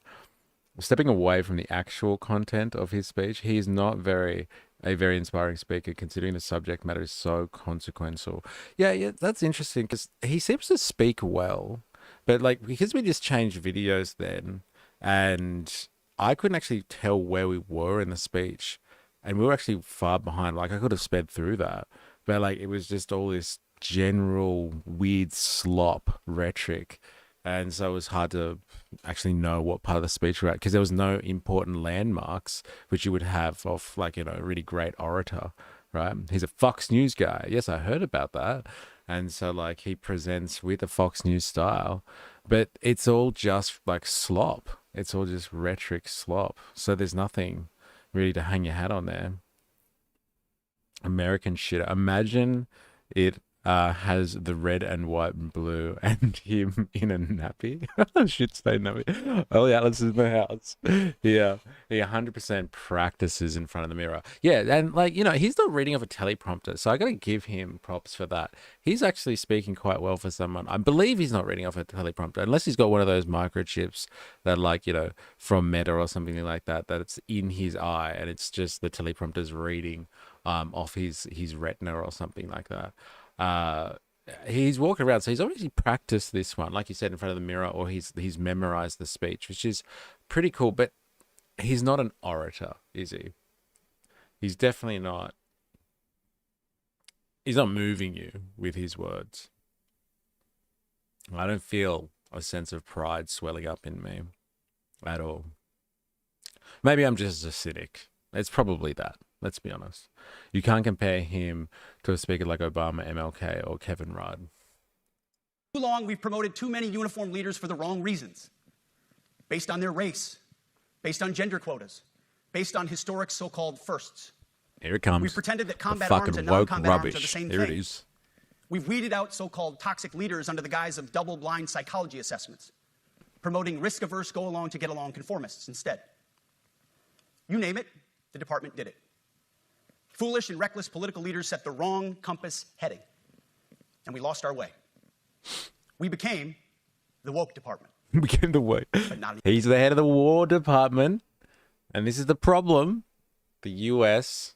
[SPEAKER 1] Stepping away from the actual content of his speech, he is not a very inspiring speaker, considering the subject matter is so consequential. Yeah, that's interesting because he seems to speak well, but like because we just changed videos then, and I couldn't actually tell where we were in the speech, and we were actually far behind. Like I could have sped through that, but like it was just all this general weird slop rhetoric, and so it was hard to actually know what part of the speech we're at because there was no important landmarks which you would have of like a really great orator, right? He's a Fox News guy. Yes, I heard about that, and so like he presents with a Fox News style, but it's all just like slop. It's all just rhetoric slop. So there's nothing really to hang your hat on there. American shit. Imagine it has the red and white and blue and him in a nappy. I should say nappy. Oh, yeah, Atlas is in the house. Yeah. He 100% practices in front of the mirror. Yeah, and like, he's not reading off a teleprompter, so I got to give him props for that. He's actually speaking quite well for someone. I believe he's not reading off a teleprompter, unless he's got one of those microchips that like, from Meta or something like that it's in his eye and it's just the teleprompter's reading off his retina or something like that. He's walking around, so he's obviously practiced this one, like you said, in front of the mirror, or he's memorized the speech, which is pretty cool. But he's not an orator, is he? He's definitely not. He's not moving you with his words. I don't feel a sense of pride swelling up in me at all. Maybe I'm just a cynic. It's probably that. Let's be honest. You can't compare him to a speaker like Obama, MLK, or Kevin Rudd.
[SPEAKER 2] Too long, we've promoted too many uniformed leaders for the wrong reasons, based on their race, based on gender quotas, based on historic so-called firsts.
[SPEAKER 1] Here it comes.
[SPEAKER 2] We've pretended that combat
[SPEAKER 1] the
[SPEAKER 2] arms
[SPEAKER 1] fucking
[SPEAKER 2] and
[SPEAKER 1] woke
[SPEAKER 2] non-combat
[SPEAKER 1] rubbish.
[SPEAKER 2] arms are the same
[SPEAKER 1] Here
[SPEAKER 2] thing.
[SPEAKER 1] it is.
[SPEAKER 2] We've weeded out so-called toxic leaders under the guise of double-blind psychology assessments, promoting risk-averse, go-along-to-get-along conformists instead. You name it, the department did it. Foolish and reckless political leaders set the wrong compass heading, and we lost our way. We became the woke department.
[SPEAKER 1] Became the way.
[SPEAKER 2] But not
[SPEAKER 1] He's the head of the War Department, and this is the problem. The U.S.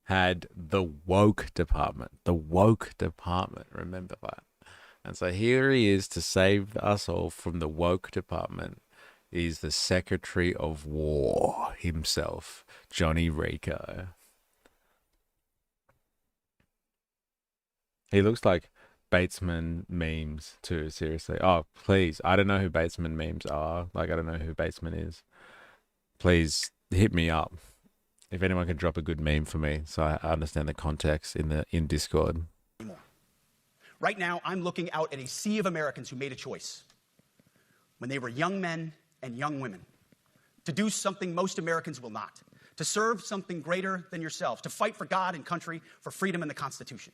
[SPEAKER 1] had the woke department. The woke department. Remember that. And so here he is to save us all from the woke department. Is the Secretary of War himself, Johnny Rico. He looks like Batesman memes too, seriously. Oh, please. I don't know who Batesman memes are. Like, I don't know who Batesman is. Please hit me up. If anyone can drop a good meme for me so I understand the context in Discord.
[SPEAKER 2] Right now, I'm looking out at a sea of Americans who made a choice when they were young men and young women to do something most Americans will not, to serve something greater than yourselves, to fight for God and country, for freedom and the Constitution.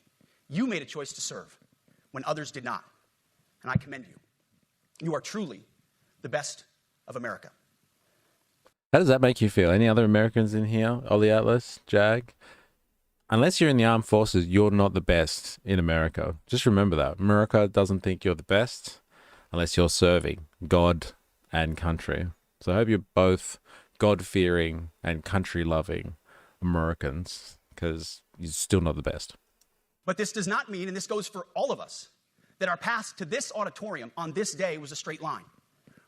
[SPEAKER 2] You made a choice to serve when others did not, and I commend you. You are truly the best of America.
[SPEAKER 1] How does that make you feel? Any other Americans in here? Ollie Atlas, Jag? Unless you're in the armed forces, you're not the best in America. Just remember that. America doesn't think you're the best unless you're serving God and country. So I hope you're both God-fearing and country-loving Americans, because you're still not the best.
[SPEAKER 2] But this does not mean, and this goes for all of us, that our path to this auditorium on this day was a straight line,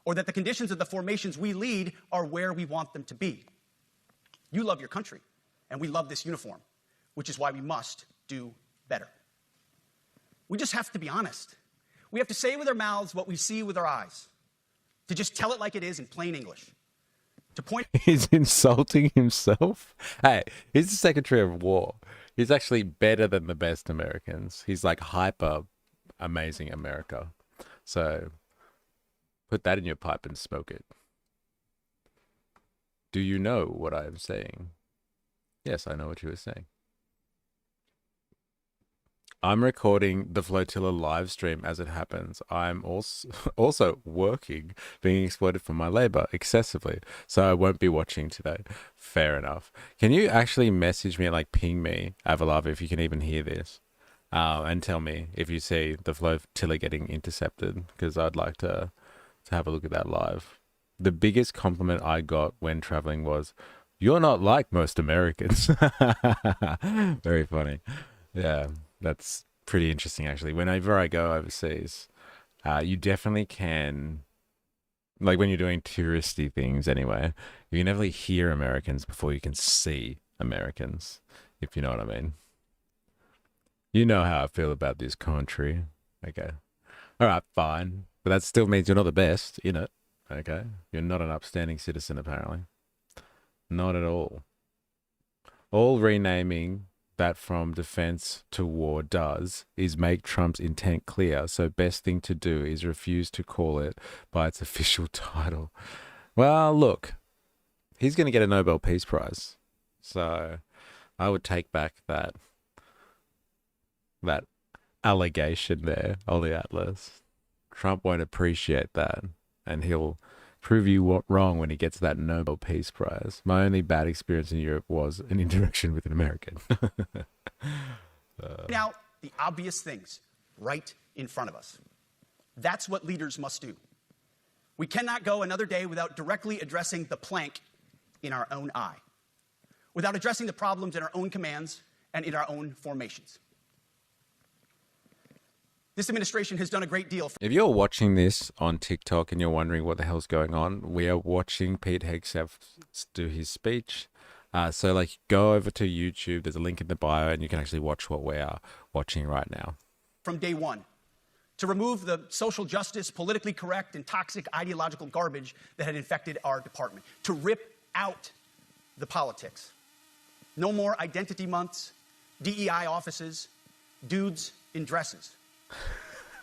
[SPEAKER 2] or that the conditions of the formations we lead are where we want them to be. You love your country, and we love this uniform, which is why we must do better. We just have to be honest. We have to say with our mouths what we see with our eyes, to just tell it like it is in plain English, to point...
[SPEAKER 1] He's insulting himself? Hey, he's the Secretary of War. He's actually better than the best Americans. He's like hyper amazing America. So put that in your pipe and smoke it. Do you know what I am saying? Yes, I know what you were saying. I'm recording the Flotilla live stream as it happens. I'm also working, being exploited for my labor excessively. So I won't be watching today. Fair enough. Can you actually message me, like ping me, Avalava, if you can even hear this, and tell me if you see the Flotilla getting intercepted? Because I'd like to have a look at that live. The biggest compliment I got when traveling was, "You're not like most Americans." Very funny. Yeah. That's pretty interesting, actually. Whenever I go overseas, you definitely can, like when you're doing touristy things anyway, you can definitely hear Americans before you can see Americans, if you know what I mean. You know how I feel about this country. Okay. All right, fine. But that still means you're not the best in it. Okay. You're not an upstanding citizen, apparently. Not at all. All renaming that from defense to war does is make Trump's intent clear. So best thing to do is refuse to call it by its official title. Well, look, he's going to get a Nobel Peace Prize. So I would take back that allegation there, Ollie Atlas. Trump won't appreciate that, and he'll prove you wrong when he gets that Nobel Peace Prize. My only bad experience in Europe was an interaction with an American.
[SPEAKER 2] Now, the obvious things right in front of us. That's what leaders must do. We cannot go another day without directly addressing the plank in our own eye, without addressing the problems in our own commands and in our own formations. This administration has done a great deal.
[SPEAKER 1] If you're watching this on TikTok and you're wondering what the hell's going on, we are watching Pete Hegseth do his speech. So like go over to YouTube. There's a link in the bio, and you can actually watch what we are watching right now.
[SPEAKER 2] From day one, to remove the social justice, politically correct, and toxic ideological garbage that had infected our department, to rip out the politics. No more identity months, DEI offices, dudes in dresses.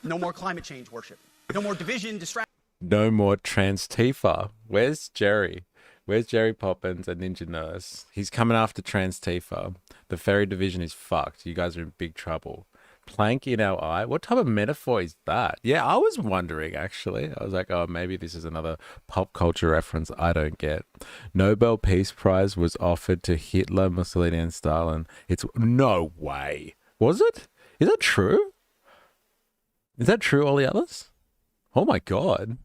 [SPEAKER 2] No more climate change worship. No more division, distraction.
[SPEAKER 1] No more trans Tifa. Where's Jerry? Where's Jerry Poppins and Ninja Nurse? He's coming after trans Tifa. The fairy division is fucked. You guys are in big trouble. Plank in our eye? What type of metaphor is that? Yeah, I was wondering actually. I was like, oh, maybe this is another pop culture reference I don't get. Nobel Peace Prize was offered to Hitler, Mussolini, and Stalin. It's no way. Was it? Is that true? Is that true, Ollie Ellis? Oh my god.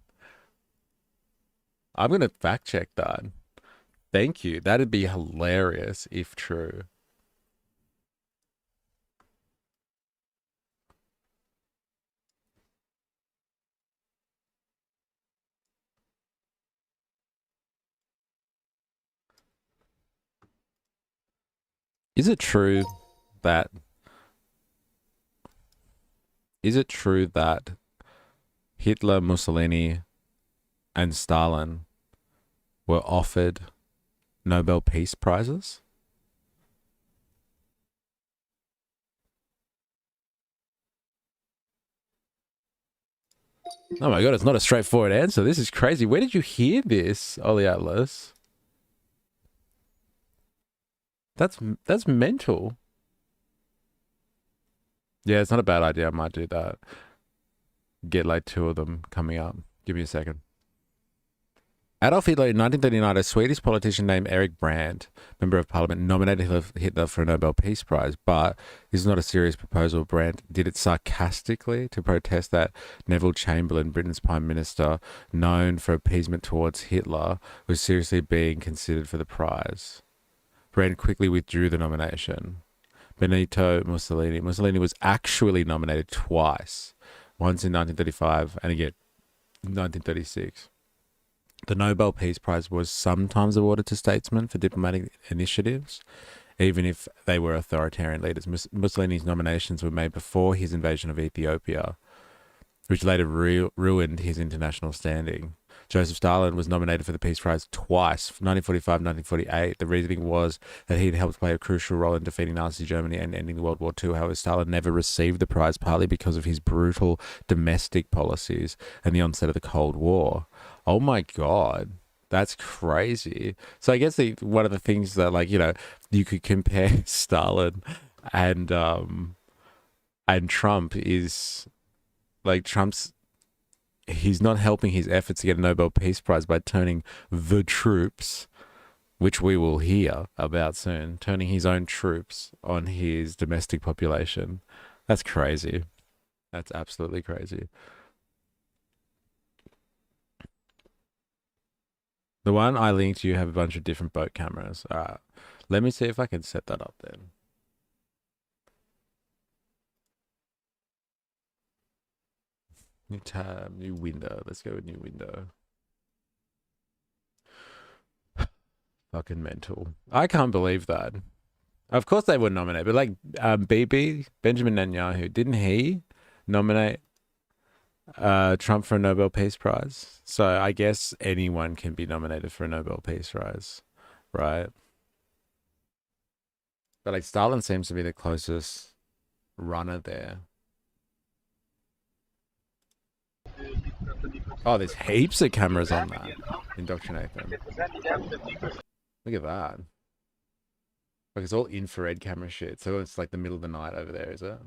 [SPEAKER 1] I'm gonna fact check that. Thank you. That'd be hilarious if true. Is it true that Hitler, Mussolini, and Stalin were offered Nobel Peace Prizes? Oh my god, it's not a straightforward answer. This is crazy. Where did you hear this, Ollie Atlas? That's mental. Yeah, it's not a bad idea. I might do that. Get like 2 of them coming up. Give me a second. Adolf Hitler in 1939, a Swedish politician named Erik Brandt, member of parliament, nominated Hitler for a Nobel Peace Prize, but this is not a serious proposal. Brandt did it sarcastically to protest that Neville Chamberlain, Britain's prime minister, known for appeasement towards Hitler, was seriously being considered for the prize. Brandt quickly withdrew the nomination. Benito Mussolini. Mussolini was actually nominated twice, once in 1935 and again in 1936. The Nobel Peace Prize was sometimes awarded to statesmen for diplomatic initiatives, even if they were authoritarian leaders. Mussolini's nominations were made before his invasion of Ethiopia, which later ruined his international standing. Joseph Stalin was nominated for the Peace Prize twice, 1945 and 1948. The reasoning was that he had helped play a crucial role in defeating Nazi Germany and ending World War II. However, Stalin never received the prize, partly because of his brutal domestic policies and the onset of the Cold War. Oh my God, that's crazy. So I guess one of the things that, like, you know, you could compare Stalin and Trump is, like, he's not helping his efforts to get a Nobel Peace Prize by turning the troops, which we will hear about soon, turning his own troops on his domestic population. That's crazy. That's absolutely crazy. The one I linked you have a bunch of different boat cameras. All right. Let me see if I can set that up then. New tab, new window. Let's go with new window. Fucking mental. I can't believe that. Of course they were nominated, but like BB, Benjamin Netanyahu, didn't he nominate Trump for a Nobel Peace Prize? So I guess anyone can be nominated for a Nobel Peace Prize, right? But like Stalin seems to be the closest runner there. Oh, there's heaps of cameras on that. Indoctrinate them. Look at that. Like, it's all infrared camera shit. So it's like the middle of the night over there, is it?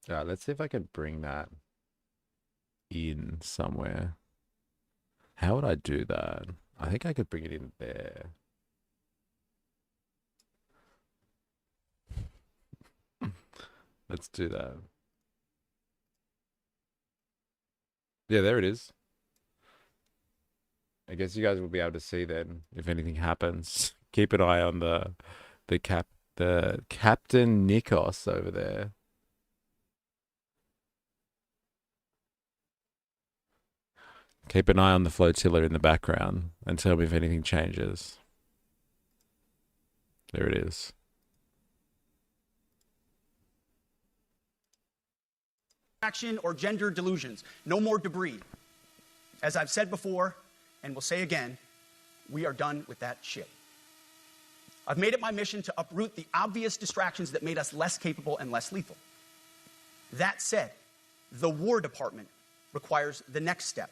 [SPEAKER 1] Alright, let's see if I can bring that in somewhere. How would I do that? I think I could bring it in there. Let's do that. Yeah, there it is. I guess you guys will be able to see then if anything happens. Keep an eye on the Captain Nikos over there. Keep an eye on the flotilla in the background and tell me if anything changes. There it is.
[SPEAKER 2] Action or gender delusions. No more debris. As I've said before, and will say again, we are done with that shit. I've made it my mission to uproot the obvious distractions that made us less capable and less lethal. That said, the War Department requires the next step.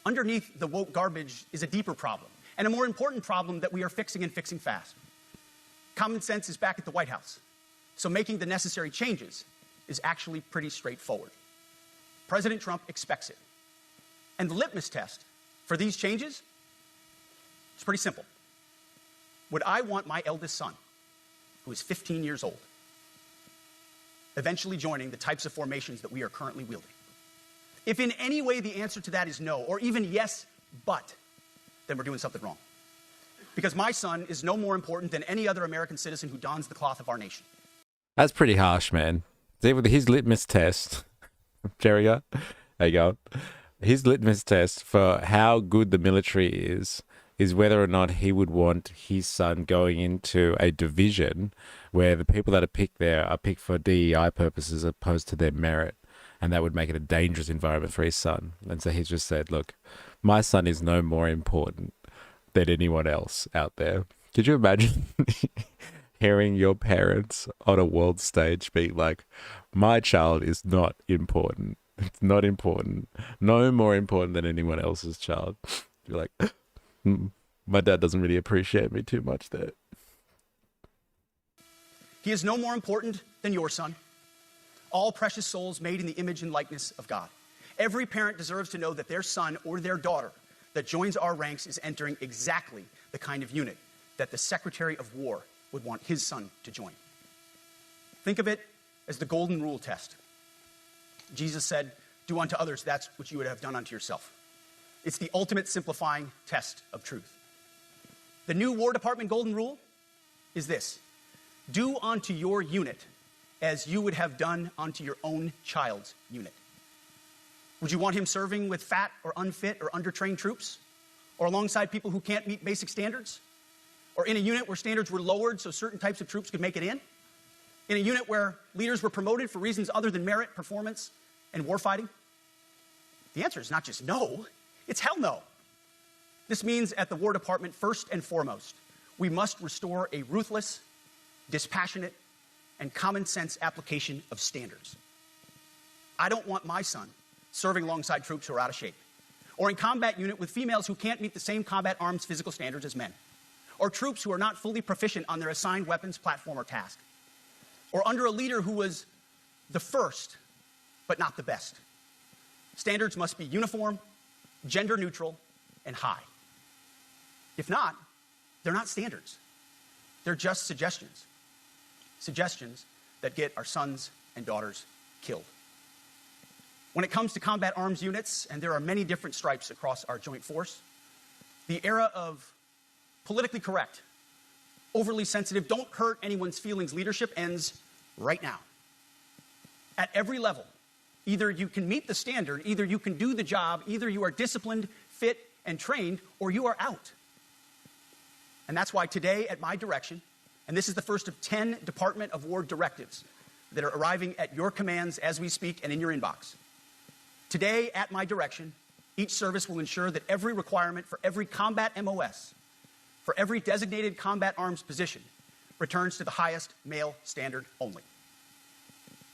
[SPEAKER 2] Underneath the woke garbage is a deeper problem, and a more important problem that we are fixing and fixing fast. Common sense is back at the White House, so making the necessary changes is actually pretty straightforward. President Trump expects it. And the litmus test for these changes is pretty simple. Would I want my eldest son, who is 15 years old, eventually joining the types of formations that we are currently wielding? If in any way the answer to that is no, or even yes, but, then we're doing something wrong. Because my son is no more important than any other American citizen who dons the cloth of our nation.
[SPEAKER 1] That's pretty harsh, man. See, with his litmus test, Jerry, there you go. His litmus test for how good the military is whether or not he would want his son going into a division where the people that are picked there are picked for DEI purposes as opposed to their merit. And that would make it a dangerous environment for his son. And so he's just said, look, my son is no more important than anyone else out there. Could you imagine hearing your parents on a world stage being like, my child is not important. It's not important. No more important than anyone else's child. You're like, my dad doesn't really appreciate me too much there.
[SPEAKER 2] He is no more important than your son. All precious souls made in the image and likeness of God. Every parent deserves to know that their son or their daughter that joins our ranks is entering exactly the kind of unit that the Secretary of War would want his son to join. Think of it as the golden rule test. Jesus said, do unto others that which you would have done unto yourself. It's the ultimate simplifying test of truth. The new War Department golden rule is this: do unto your unit as you would have done unto your own child's unit. Would you want him serving with fat or unfit or undertrained troops? Or alongside people who can't meet basic standards? Or in a unit where standards were lowered so certain types of troops could make it in? In a unit where leaders were promoted for reasons other than merit, performance, and warfighting? The answer is not just no, it's hell no. This means at the War Department, first and foremost, we must restore a ruthless, dispassionate, and common sense application of standards. I don't want my son serving alongside troops who are out of shape, or in combat unit with females who can't meet the same combat arms physical standards as men, or troops who are not fully proficient on their assigned weapons, platform, or task, or under a leader who was the first, but not the best. Standards must be uniform, gender neutral, and high. If not, they're not standards. They're just suggestions. Suggestions that get our sons and daughters killed. When it comes to combat arms units, and there are many different stripes across our joint force, the era of politically correct, overly sensitive, don't hurt anyone's feelings leadership ends right now. At every level, either you can meet the standard, either you can do the job, either you are disciplined, fit, and trained, or you are out. And that's why today, at my direction, and this is the first of 10 Department of War directives that are arriving at your commands as we speak and in your inbox. Today, at my direction, each service will ensure that every requirement for every combat MOS, for every designated combat arms position, returns to the highest male standard only.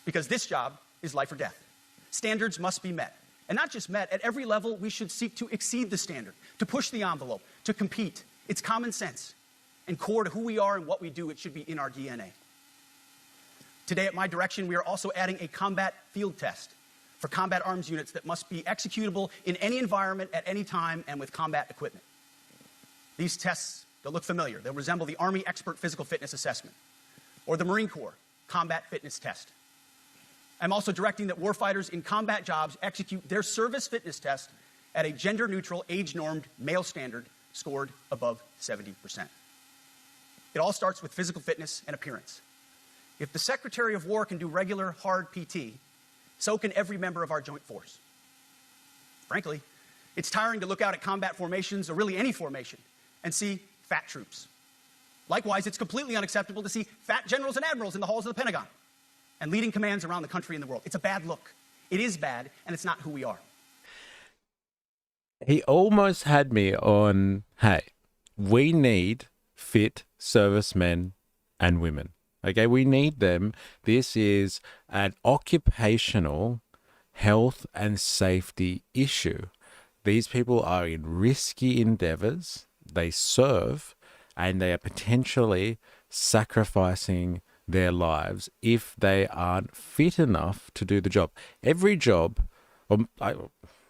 [SPEAKER 2] Because this job is life or death. Standards must be met. And not just met, at every level, we should seek to exceed the standard, to push the envelope, to compete. It's common sense and core to who we are and what we do. It should be in our DNA. Today, at my direction, we are also adding a combat field test for combat arms units that must be executable in any environment at any time and with combat equipment. These tests, they'll look familiar. They'll resemble the Army Expert Physical Fitness Assessment or the Marine Corps Combat Fitness Test. I'm also directing that warfighters in combat jobs execute their service fitness test at a gender-neutral, age-normed male standard scored above 70%. It all starts with physical fitness and appearance. If the Secretary of War can do regular, hard PT, so can every member of our joint force. Frankly, It's tiring to look out at combat formations, or really any formation, and see fat troops. Likewise, it's completely unacceptable to see fat generals and admirals in the halls of the Pentagon and leading commands around the country and the world. It's a bad look. It is bad, and it's not who we are.
[SPEAKER 1] He almost had me on, hey, we need fit servicemen and women. Okay, we need them. This is an occupational health and safety issue. These people are in risky endeavors. They serve, and they are potentially sacrificing their lives if they aren't fit enough to do the job. Every job,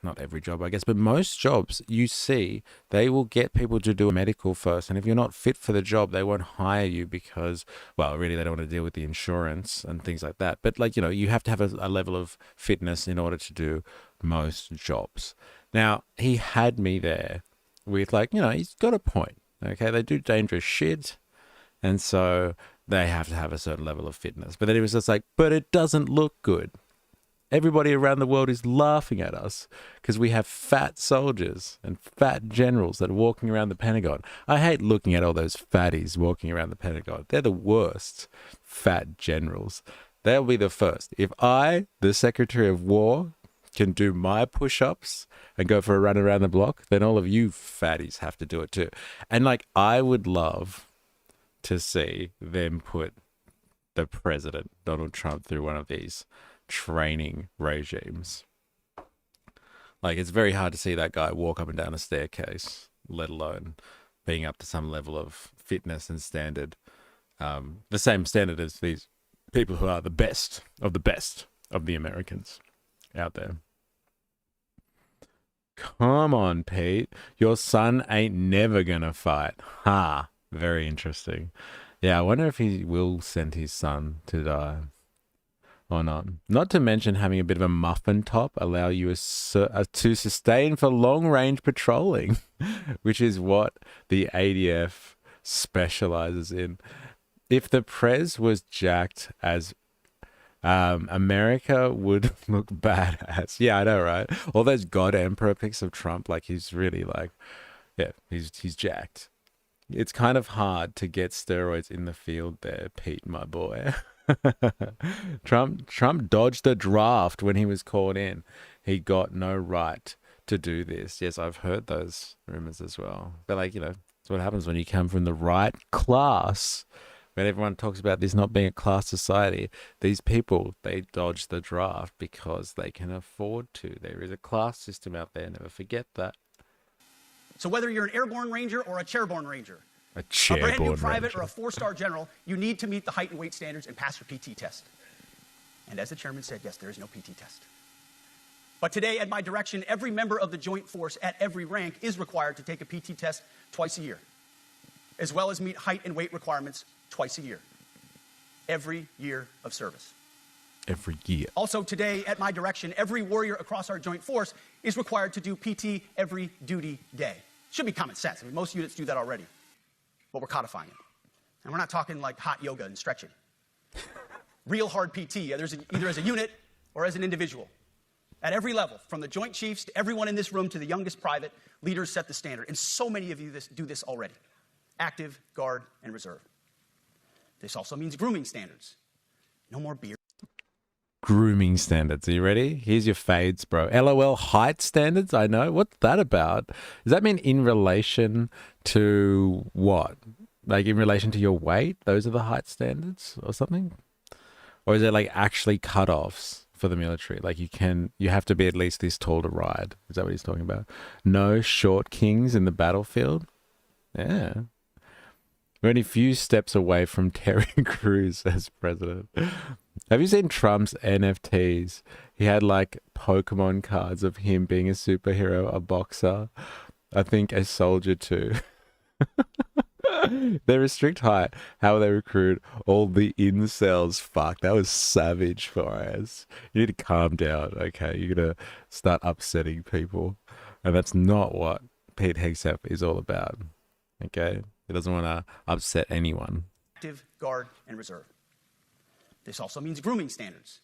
[SPEAKER 1] not every job, I guess, but most jobs you see, they will get people to do a medical first. And if you're not fit for the job, they won't hire you because, well, really, they don't want to deal with the insurance and things like that. But like, you know, you have to have a level of fitness in order to do most jobs. Now, he had me there with like, you know, he's got a point. Okay, they do dangerous shit. And so they have to have a certain level of fitness. But then he was just like, but it doesn't look good. Everybody around the world is laughing at us because we have fat soldiers and fat generals that are walking around the Pentagon. I hate looking at all those fatties walking around the Pentagon. They're the worst fat generals. They'll be the first. If I, the Secretary of War, can do my push-ups and go for a run around the block, then all of you fatties have to do it too. And like, I would love to see them put the president, Donald Trump, through one of these training regimes. Like, it's very hard to see that guy walk up and down a staircase, let alone being up to some level of fitness and standard. The same standard as these people who are the best of the Americans out there. Come on, Pete. Your son ain't never gonna fight. Ha. Very interesting. Yeah, I wonder if he will send his son to die or not. Not to mention having a bit of a muffin top allow you to sustain for long-range patrolling, which is what the ADF specializes in. If the Prez was jacked as America would look badass. Yeah, I know, right? All those God Emperor pics of Trump, like he's really like, yeah, he's jacked. It's kind of hard to get steroids in the field there, Pete, my boy. Trump dodged the draft when he was called in. He got no right to do this. Yes, I've heard those rumors as well. But like, you know, that's what happens when you come from the right class. When everyone talks about this not being a class society, these people, they dodge the draft because they can afford to. There is a class system out there. Never forget that.
[SPEAKER 2] So whether you're an airborne ranger or a chairborne ranger,
[SPEAKER 1] A
[SPEAKER 2] brand new
[SPEAKER 1] chairborne
[SPEAKER 2] private
[SPEAKER 1] ranger.
[SPEAKER 2] or a four-star general, you need to meet the height and weight standards and pass your PT test. And as the chairman said, yes, there is no PT test. But today, at my direction, every member of the Joint Force at every rank is required to take a PT test twice a year, as well as meet height and weight requirements twice a year, every year of service.
[SPEAKER 1] Every year.
[SPEAKER 2] Also today, at my direction, every warrior across our Joint Force is required to do PT every duty day. Should be common sense. I mean, most units do that already, but we're codifying it. And we're not talking like hot yoga and stretching. Real hard PT, either as a unit or as an individual. At every level, from the Joint Chiefs to everyone in this room to the youngest private, leaders set the standard. And so many of you do this already. Active, Guard, and Reserve. This also means grooming standards. No more beard.
[SPEAKER 1] Grooming standards. Are you ready? Here's your fades, bro. LOL height standards. I know. What's that about? Does that mean in relation to what? Like in relation to your weight? Those are the height standards or something? Or is it like actually cutoffs for the military? Like you have to be at least this tall to ride. Is that what he's talking about? No short kings in the battlefield? Yeah. We're only a few steps away from Terry Crews as president. Have you seen Trump's NFTs? He had like Pokemon cards of him being a superhero, a boxer, I think a soldier too. They restrict height. How they recruit all the incels. Fuck, that was savage for us. You need to calm down, okay? You're going to start upsetting people. And that's not what Pete Hegseth is all about, okay? He doesn't want to upset anyone.
[SPEAKER 2] Active, Guard, and Reserve. This also means grooming standards.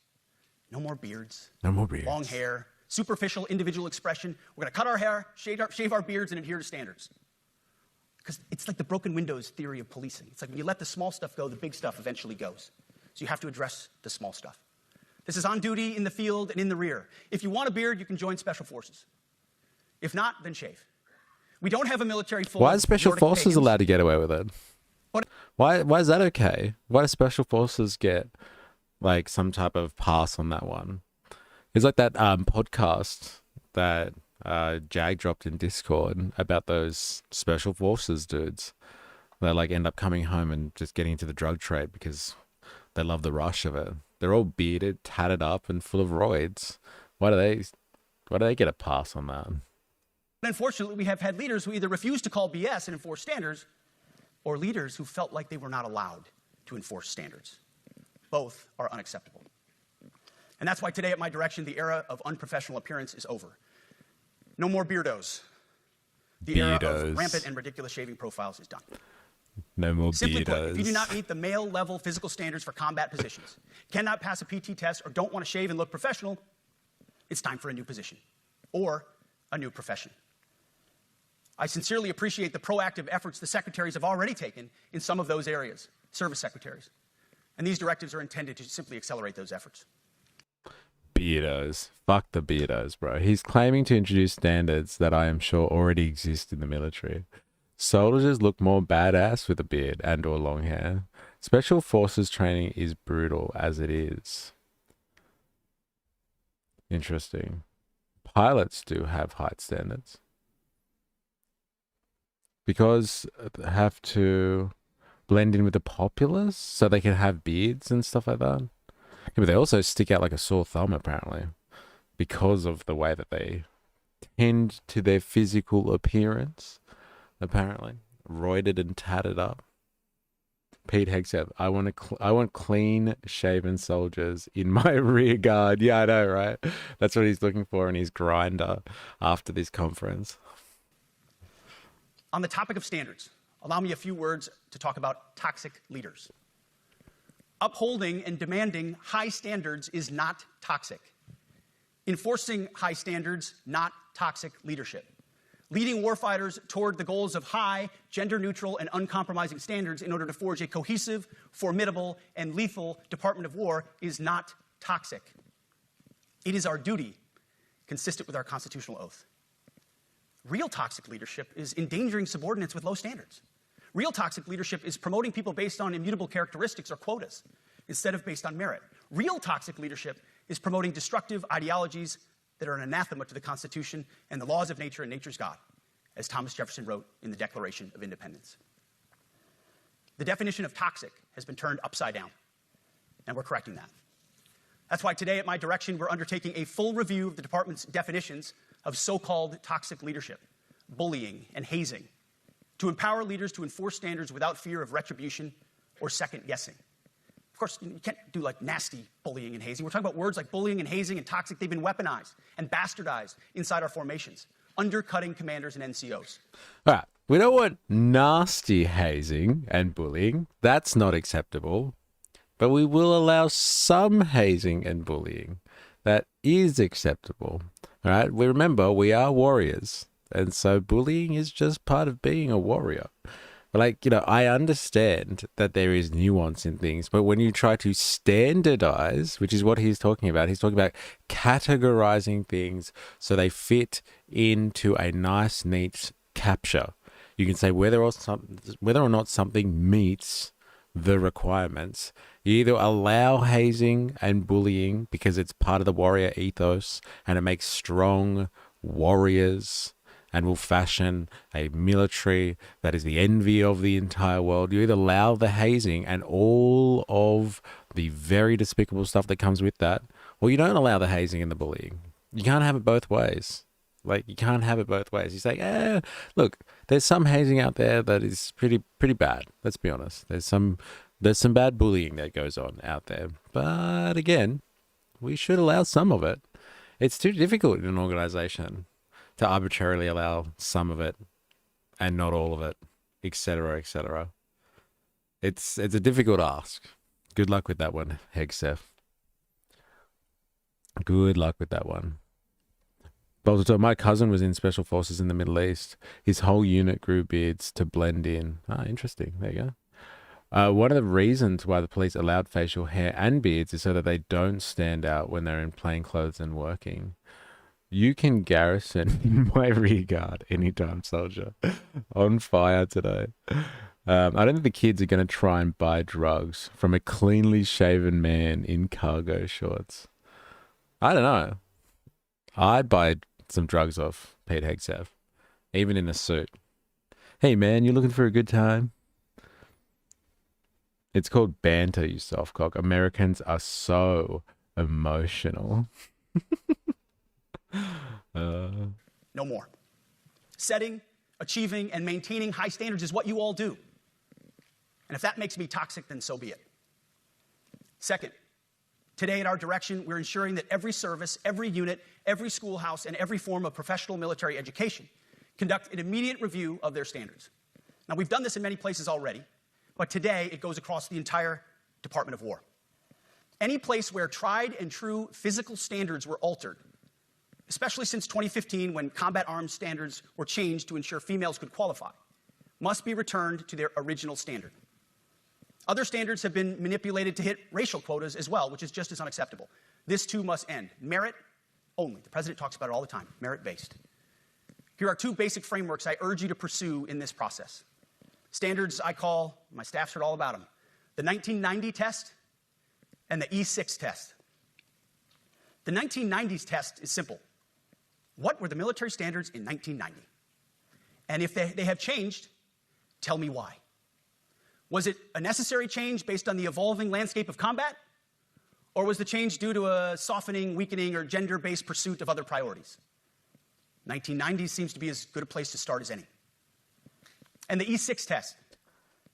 [SPEAKER 2] No more beards.
[SPEAKER 1] No more beards.
[SPEAKER 2] Long hair, superficial individual expression. We're going to cut our hair, shave our beards, and adhere to standards. Because it's like the broken windows theory of policing. It's like when you let the small stuff go, the big stuff eventually goes. So you have to address the small stuff. This is on duty, in the field, and in the rear. If you want a beard, you can join Special Forces. If not, then shave. We don't have a military full
[SPEAKER 1] Why are Special
[SPEAKER 2] Nordic
[SPEAKER 1] Forces
[SPEAKER 2] pagans.
[SPEAKER 1] allowed to get away with it?
[SPEAKER 2] What?
[SPEAKER 1] Why is that okay? Why do Special Forces get like some type of pass on that one? It's like that podcast that Jag dropped in Discord about those Special Forces dudes that like end up coming home and just getting into the drug trade because they love the rush of it. They're all bearded, tatted up, and full of roids. Why do they get a pass on that?
[SPEAKER 2] Unfortunately, we have had leaders who either refuse to call BS and enforce standards, or leaders who felt like they were not allowed to enforce standards. Both are unacceptable. And that's why today, at my direction, the era of unprofessional appearance is over. No more beardos. The era of rampant and ridiculous shaving profiles is done.
[SPEAKER 1] No more
[SPEAKER 2] Simply put,
[SPEAKER 1] beardos.
[SPEAKER 2] if you do not meet the male-level physical standards for combat positions, cannot pass a PT test, or don't want to shave and look professional, it's time for a new position or a new profession. I sincerely appreciate the proactive efforts the secretaries have already taken in some of those areas, service secretaries. And these directives are intended to simply accelerate those efforts.
[SPEAKER 1] Beardos. Fuck the beardos, bro. He's claiming to introduce standards that I am sure already exist in the military. Soldiers look more badass with a beard and or long hair. Special Forces training is brutal as it is. Interesting. Pilots do have height standards. Because they have to blend in with the populace so they can have beards and stuff like that. Yeah, but they also stick out like a sore thumb, apparently, because of the way that they tend to their physical appearance, apparently. Roided and tatted up. Pete Hegseth, I want clean shaven soldiers in my rear guard. Yeah, I know, right? That's what he's looking for in his grinder after this conference.
[SPEAKER 2] On the topic of standards, allow me a few words to talk about toxic leaders. Upholding and demanding high standards is not toxic. Enforcing high standards, not toxic leadership. Leading warfighters toward the goals of high, gender-neutral, and uncompromising standards in order to forge a cohesive, formidable, and lethal Department of War is not toxic. It is our duty, consistent with our constitutional oath. Real toxic leadership is endangering subordinates with low standards. Real toxic leadership is promoting people based on immutable characteristics or quotas instead of based on merit. Real toxic leadership is promoting destructive ideologies that are an anathema to the Constitution and the laws of nature and nature's God, as Thomas Jefferson wrote in the Declaration of Independence. The definition of toxic has been turned upside down, and we're correcting that. That's why today, at my direction, we're undertaking a full review of the department's definitions of so-called toxic leadership, bullying, and hazing, to empower leaders to enforce standards without fear of retribution or second-guessing. Of course, you can't do like nasty bullying and hazing. We're talking about words like bullying and hazing and toxic. They've been weaponized and bastardized inside our formations, undercutting commanders and NCOs.
[SPEAKER 1] All right. We don't want nasty hazing and bullying. That's not acceptable. But we will allow some hazing and bullying. That is acceptable. All right. We remember we are warriors. And so bullying is just part of being a warrior. Like, you know, I understand that there is nuance in things, but when you try to standardize, which is what he's talking about categorizing things so they fit into a nice, neat capture. You can say whether or not something meets the requirements. You either allow hazing and bullying because it's part of the warrior ethos and it makes strong warriors and will fashion a military that is the envy of the entire world. You either allow the hazing and all of the very despicable stuff that comes with that, or you don't allow the hazing and the bullying. You can't have it both ways. Like, you can't have it both ways. You say, look, there's some hazing out there that is pretty bad. Let's be honest. There's some bad bullying that goes on out there. But again, we should allow some of it. It's too difficult in an organization to arbitrarily allow some of it and not all of it, etc., etc. It's a difficult ask. Good luck with that one, Hegseth. Good luck with that one. Bolton, my cousin was in special forces in the Middle East. His whole unit grew beards to blend in. Ah, interesting. There you go. One of the reasons why the police allowed facial hair and beards is so that they don't stand out when they're in plain clothes and working. You can garrison in my rear guard anytime, soldier. On fire today. I don't think the kids are going to try and buy drugs from a cleanly shaven man in cargo shorts. I don't know. I'd buy some drugs off Pete Hegseth, even in a suit. Hey man, you looking for a good time? It's called banter, you softcock. Americans are so emotional.
[SPEAKER 2] No more. Setting, achieving, and maintaining high standards is what you all do. And if that makes me toxic, then so be it. Second, today at our direction, we're ensuring that every service, every unit, every schoolhouse, and every form of professional military education conduct an immediate review of their standards. Now, we've done this in many places already, but today it goes across the entire Department of War. Any place where tried and true physical standards were altered, especially since 2015 when combat arms standards were changed to ensure females could qualify, must be returned to their original standard. Other standards have been manipulated to hit racial quotas as well, which is just as unacceptable. This too must end. Merit only. The president talks about it all the time, merit-based. Here are two basic frameworks I urge you to pursue in this process. Standards I call, my staff's heard all about them, the 1990 test and the E6 test. The 1990s test is simple. What were the military standards in 1990? And if they have changed, tell me why. Was it a necessary change based on the evolving landscape of combat? Or was the change due to a softening, weakening, or gender-based pursuit of other priorities? 1990s seems to be as good a place to start as any. And the E6 test.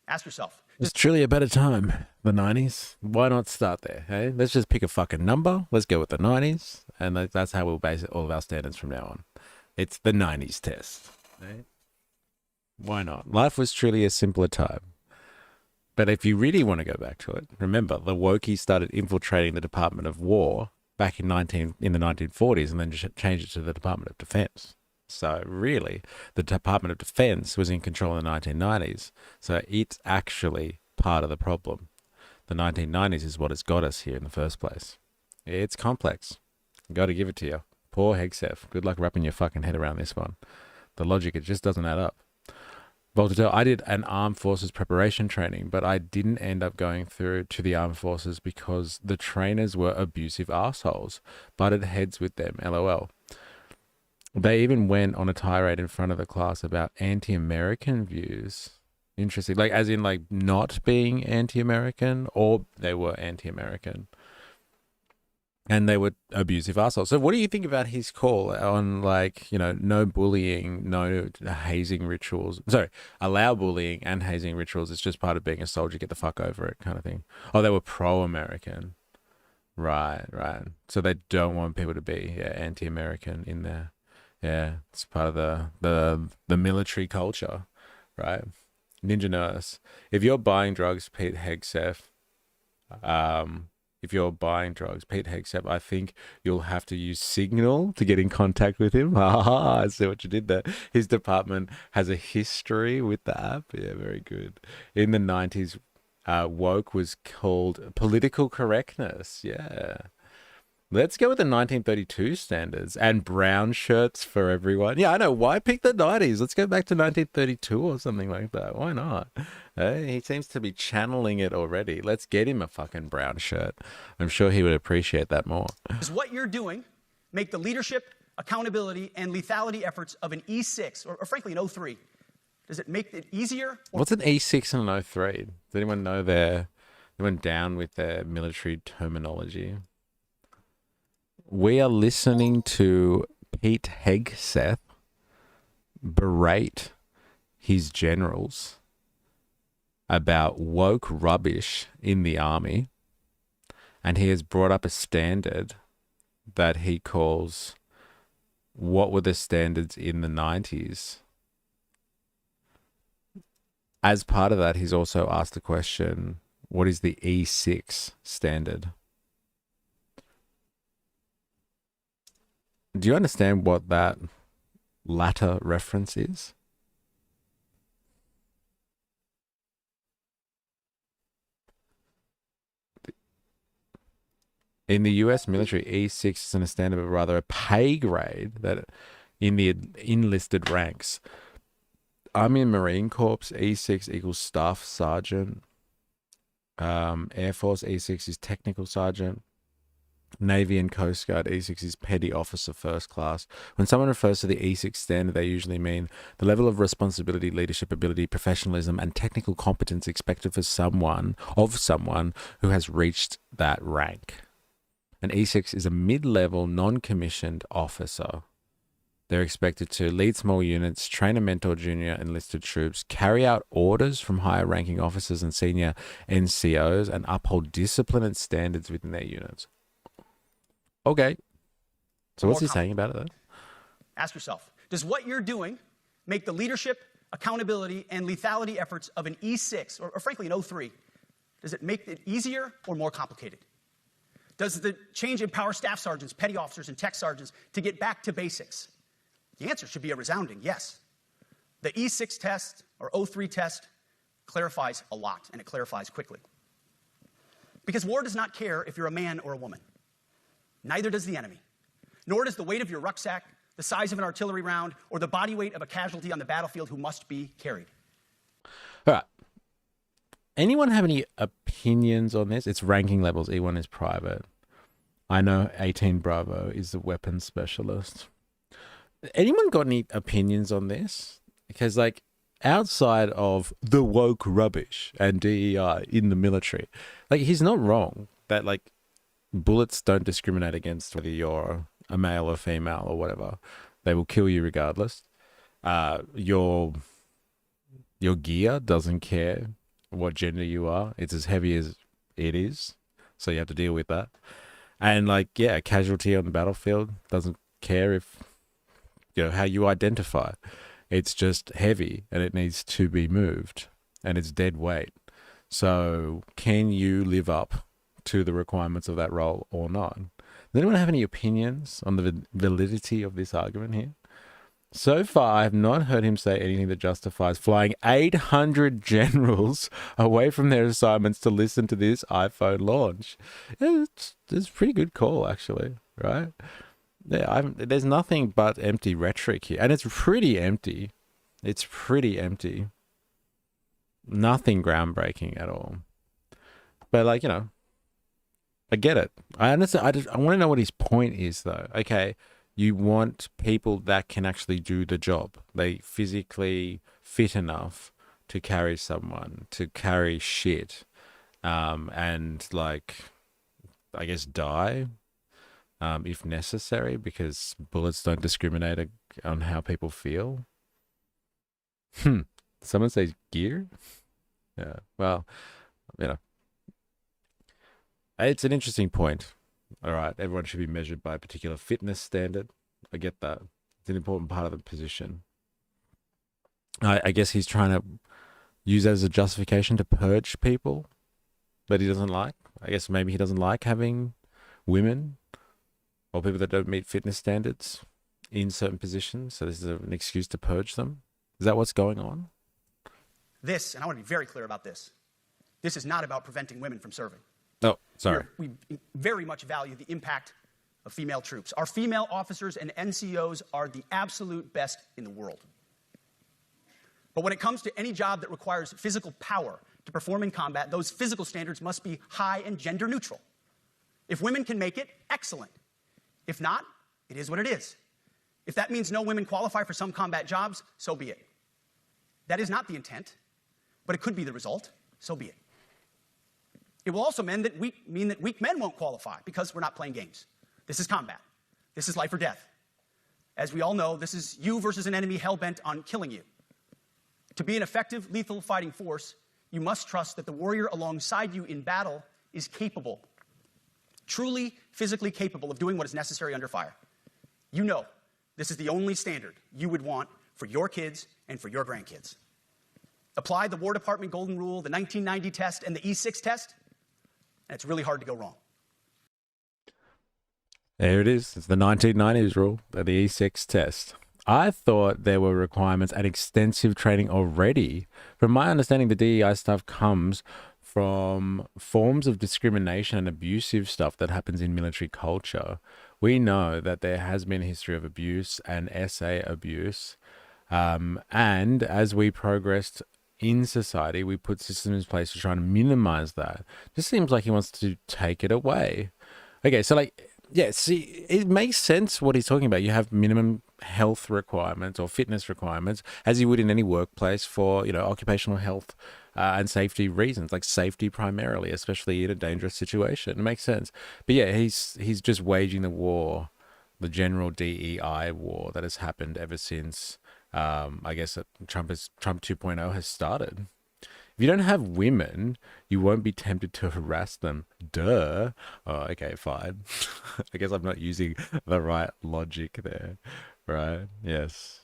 [SPEAKER 2] Ask yourself.
[SPEAKER 1] It's truly a better time, the 90s. Why not start there, hey? Let's just pick a fucking number. Let's go with the 90s. And that's how we'll base all of our standards from now on. It's the 90s test. Right? Why not? Life was truly a simpler time. But if you really want to go back to it, remember, the wokies started infiltrating the Department of War back in the 1940s and then just changed it to the Department of Defense. So really, the Department of Defense was in control in the 1990s. So it's actually part of the problem. The 1990s is what has got us here in the first place. It's complex. Got to give it to you. Poor Hegseth. Good luck wrapping your fucking head around this one. The logic, it just doesn't add up. Voltatel, I did an armed forces preparation training, but I didn't end up going through to the armed forces because the trainers were abusive assholes. Butted heads with them, LOL. They even went on a tirade in front of the class about anti-American views. Interesting. Like, as in, like, not being anti-American, or they were anti-American. And they were abusive assholes. So what do you think about his call on, like, you know, no bullying, no hazing rituals? Sorry, allow bullying and hazing rituals. It's just part of being a soldier. Get the fuck over it kind of thing. Oh, they were pro-American. Right. So they don't want people to be anti-American in there. Yeah, it's part of the military culture, right? Ninja Nurse. If you're buying drugs, Pete Hegseth, I think you'll have to use Signal to get in contact with him. I see what you did there. His department has a history with the app. Yeah, very good. In the 90s, woke was called political correctness. Yeah. Let's go with the 1932 standards and brown shirts for everyone. Yeah, I know. Why pick the 90s? Let's go back to 1932 or something like that. Why not? Hey, he seems to be channeling it already. Let's get him a fucking brown shirt. I'm sure he would appreciate that more.
[SPEAKER 2] Is what you're doing make the leadership, accountability, and lethality efforts of an E6, or frankly, an 03, does it make it easier?
[SPEAKER 1] What's an E6 and an 03? Does anyone know anyone down with their military terminology? We are listening to Pete Hegseth berate his generals about woke rubbish in the army, and he has brought up a standard that he calls, what were the standards in the 90s? As part of that, he's also asked the question, what is the E6 standard? Do you understand what that latter reference is? In the US military, E6 isn't a standard, but rather a pay grade that in the enlisted ranks. Army and Marine Corps, E6 equals Staff Sergeant. Air Force, E6 is Technical Sergeant. Navy and Coast Guard, E6 is Petty Officer First Class. When someone refers to the E6 standard, they usually mean the level of responsibility, leadership ability, professionalism, and technical competence expected for someone who has reached that rank. An E6 is a mid-level, non-commissioned officer. They're expected to lead small units, train and mentor junior enlisted troops, carry out orders from higher-ranking officers and senior NCOs, and uphold discipline and standards within their units. Okay. So what's he saying about it, though?
[SPEAKER 2] Ask yourself, does what you're doing make the leadership, accountability, and lethality efforts of an E6, or frankly an O3, does it make it easier or more complicated? Does the change in power staff sergeants, petty officers, and tech sergeants to get back to basics? The answer should be a resounding yes. The E6 test, or O3 test, clarifies a lot, and it clarifies quickly. Because war does not care if you're a man or a woman. Neither does the enemy. Nor does the weight of your rucksack, the size of an artillery round, or the body weight of a casualty on the battlefield who must be carried.
[SPEAKER 1] All right. Anyone have any opinions on this? It's ranking levels. E1 is private. I know 18 Bravo is the weapons specialist. Anyone got any opinions on this? Because, like, outside of the woke rubbish and DEI in the military, like, he's not wrong that, like, bullets don't discriminate against whether you're a male or female or whatever. They will kill you regardless. Your gear doesn't care what gender you are. It's as heavy as it is, so you have to deal with that. And, like, yeah, a casualty on the battlefield doesn't care if, you know, how you identify. It's just heavy and it needs to be moved and it's dead weight. So can you live up to the requirements of that role or not? Does anyone have any opinions on the validity of this argument here? So far, I have not heard him say anything that justifies flying 800 generals away from their assignments to listen to this iPhone launch. Yeah, it's a pretty good call, actually, right? Yeah, there's nothing but empty rhetoric here. And it's pretty empty. It's pretty empty. Nothing groundbreaking at all. But, like, you know, I get it. I understand. I want to know what his point is, though. Okay, you want people that can actually do the job. They physically fit enough to carry someone, to carry shit, and, like, I guess die if necessary, because bullets don't discriminate on how people feel. Someone says gear? Yeah, well, you know. It's an interesting point. All right, everyone should be measured by a particular fitness standard. I get that. It's an important part of the position. I guess he's trying to use that as a justification to purge people that he doesn't like. I guess maybe he doesn't like having women or people that don't meet fitness standards in certain positions. So this is an excuse to purge them. Is that what's going on?
[SPEAKER 2] This, and I want to be very clear about this, this is not about preventing women from serving.
[SPEAKER 1] Oh, sorry.
[SPEAKER 2] We very much value the impact of female troops. Our female officers and NCOs are the absolute best in the world. But when it comes to any job that requires physical power to perform in combat, those physical standards must be high and gender neutral. If women can make it, excellent. If not, it is what it is. If that means no women qualify for some combat jobs, so be it. That is not the intent, but it could be the result, so be it. It will also mean that weak men won't qualify because we're not playing games. This is combat. This is life or death. As we all know, this is you versus an enemy hell-bent on killing you. To be an effective, lethal fighting force, you must trust that the warrior alongside you in battle is capable, truly physically capable of doing what is necessary under fire. You know this is the only standard you would want for your kids and for your grandkids. Apply the War Department Golden Rule, the 1990 test, and the E6 test, and it's really hard to go wrong.
[SPEAKER 1] There it is. It's the 1990s rule, the E6 test. I thought there were requirements and extensive training already. From my understanding, the DEI stuff comes from forms of discrimination and abusive stuff that happens in military culture. We know that there has been a history of abuse and SA abuse. And as we progressed in society, we put systems in place to try and minimize that. Just seems like he wants to take it away. Okay, so like, yeah, see, it makes sense what he's talking about. You have minimum health requirements or fitness requirements, as you would in any workplace for, occupational health and safety reasons, like safety primarily, especially in a dangerous situation. It makes sense. But yeah, he's just waging the war, the general DEI war that has happened ever since, I guess, Trump 2.0 has started. If you don't have women, you won't be tempted to harass them. Duh. Oh, okay, fine. I guess I'm not using the right logic there, right? Yes.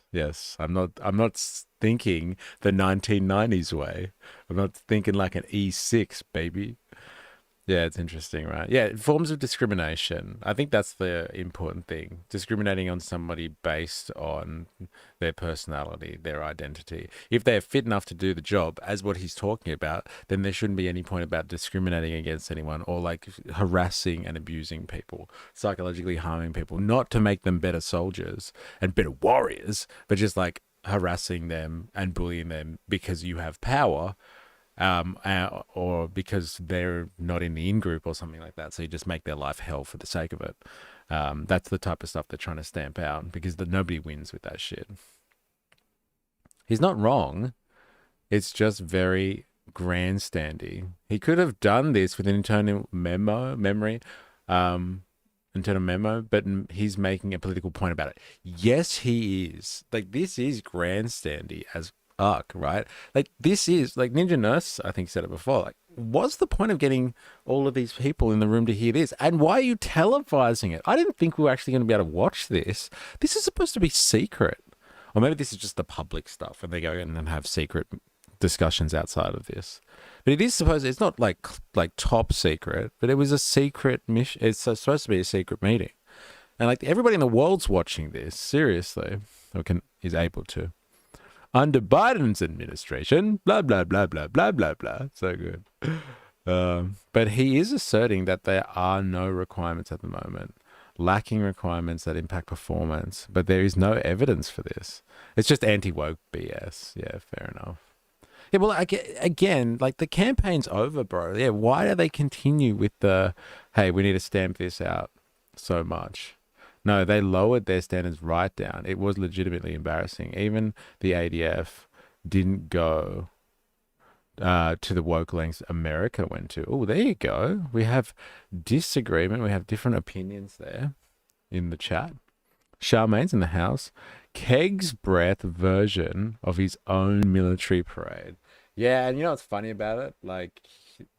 [SPEAKER 1] I'm not thinking the 1990s way. I'm not thinking like an E6, baby. Yeah, it's interesting, right? Yeah, forms of discrimination. I think that's the important thing. Discriminating on somebody based on their personality, their identity. If they're fit enough to do the job, as what he's talking about, then there shouldn't be any point about discriminating against anyone or like harassing and abusing people, psychologically harming people, not to make them better soldiers and better warriors, but just like harassing them and bullying them because you have power. Or because they're not in the in-group or something like that. So you just make their life hell for the sake of it. That's the type of stuff they're trying to stamp out because nobody wins with that shit. He's not wrong. It's just very grandstandy. He could have done this with an internal memo, but he's making a political point about it. Yes, he is. Like, this is grandstandy as arc, right? Like, this is like Ninja Nurse, I think, said it before. Like, what's the point of getting all of these people in the room to hear this? And why are you televising it? I didn't think we were actually going to be able to watch this. This is supposed to be secret. Or maybe this is just the public stuff and they go in and have secret discussions outside of this. But it is supposed, it's not like top secret, but it was a secret mission. It's supposed to be a secret meeting. And like everybody in the world's watching this, seriously, or is able to. Under Biden's administration, blah, blah, blah, blah, blah, blah, blah. So good. But he is asserting that there are no requirements at the moment, lacking requirements that impact performance, but there is no evidence for this. It's just anti-woke BS. Yeah, fair enough. Yeah, well, again, like the campaign's over, bro. Yeah, why do they continue with the, hey, we need to stamp this out so much? No, they lowered their standards right down. It was legitimately embarrassing. Even the ADF didn't go to the woke lengths America went to. Oh, there you go. We have disagreement. We have different opinions there in the chat. Charmaine's in the house. Keg's breath version of his own military parade. Yeah, and you know what's funny about it? Like,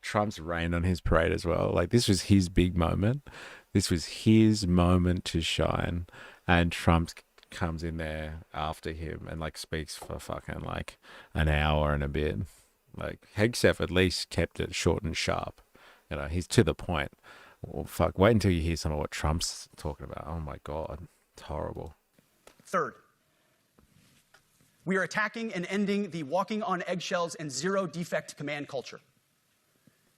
[SPEAKER 1] Trump's rained on his parade as well. Like, this was his big moment. This was his moment to shine, and Trump comes in there after him and like speaks for fucking like an hour and a bit. Like, Hegseth at least kept it short and sharp. You know, he's to the point. Well, fuck, wait until you hear some of what Trump's talking about. Oh my God, it's horrible.
[SPEAKER 2] Third, we are attacking and ending the walking on eggshells and zero defect command culture.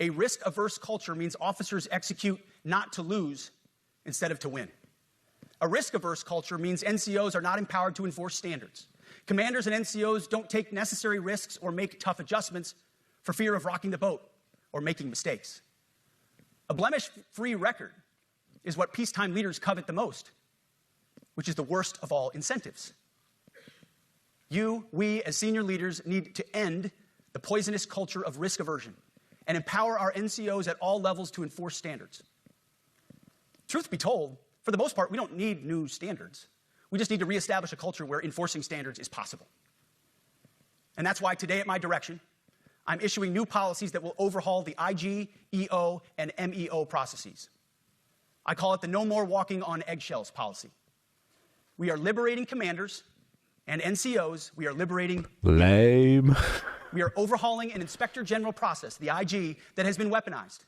[SPEAKER 2] A risk-averse culture means officers execute not to lose instead of to win. A risk-averse culture means NCOs are not empowered to enforce standards. Commanders and NCOs don't take necessary risks or make tough adjustments for fear of rocking the boat or making mistakes. A blemish-free record is what peacetime leaders covet the most, which is the worst of all incentives. We, as senior leaders, need to end the poisonous culture of risk aversion and empower our NCOs at all levels to enforce standards. Truth be told, for the most part, we don't need new standards. We just need to reestablish a culture where enforcing standards is possible. And that's why today, at my direction, I'm issuing new policies that will overhaul the IG, EO, and MEO processes. I call it the No More Walking on Eggshells policy. We are liberating commanders and NCOs. We are liberating...
[SPEAKER 1] Lame.
[SPEAKER 2] We are overhauling an inspector general process, the IG, that has been weaponized,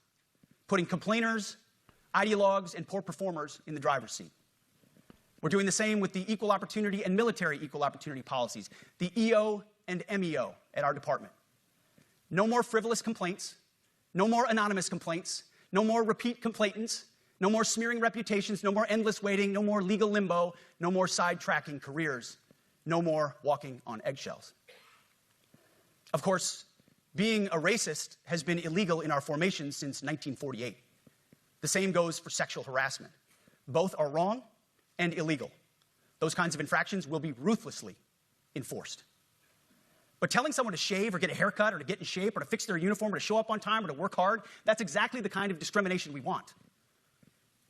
[SPEAKER 2] putting complainers ideologues, and poor performers in the driver's seat. We're doing the same with the equal opportunity and military equal opportunity policies, the EO and MEO at our department. No more frivolous complaints, no more anonymous complaints, no more repeat complainants, no more smearing reputations, no more endless waiting, no more legal limbo, no more sidetracking careers, no more walking on eggshells. Of course, being a racist has been illegal in our formation since 1948. The same goes for sexual harassment. Both are wrong and illegal. Those kinds of infractions will be ruthlessly enforced. But telling someone to shave or get a haircut or to get in shape or to fix their uniform or to show up on time or to work hard, that's exactly the kind of discrimination we want.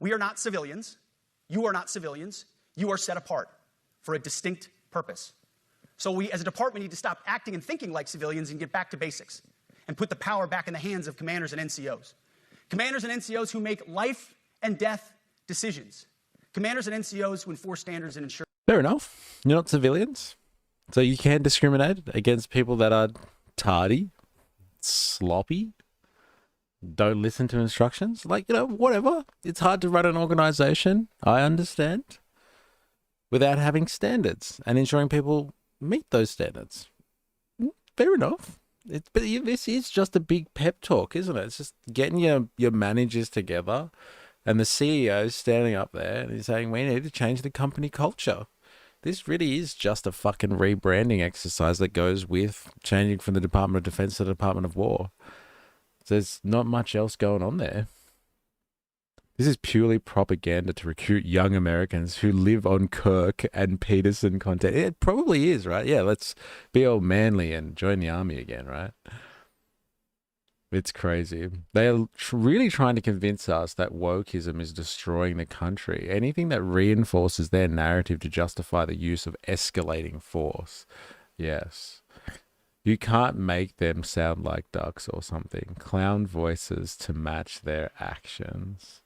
[SPEAKER 2] We are not civilians. You are not civilians. You are set apart for a distinct purpose. So we as a department need to stop acting and thinking like civilians and get back to basics and put the power back in the hands of commanders and NCOs. Commanders and NCOs who make life and death decisions. Commanders and NCOs who enforce standards and ensure...
[SPEAKER 1] Fair enough. You're not civilians. So you can discriminate against people that are tardy, sloppy, don't listen to instructions. Like, whatever. It's hard to run an organization, I understand, without having standards and ensuring people meet those standards. Fair enough. But this is just a big pep talk, isn't it? It's just getting your managers together and the CEO standing up there and he's saying, we need to change the company culture. This really is just a fucking rebranding exercise that goes with changing from the Department of Defense to the Department of War. There's not much else going on there. This is purely propaganda to recruit young Americans who live on Kirk and Peterson content. It probably is, right? Yeah, let's be all manly and join the army again, right? It's crazy. They are really trying to convince us that wokeism is destroying the country. Anything that reinforces their narrative to justify the use of escalating force. Yes. You can't make them sound like ducks or something. Clown voices to match their actions.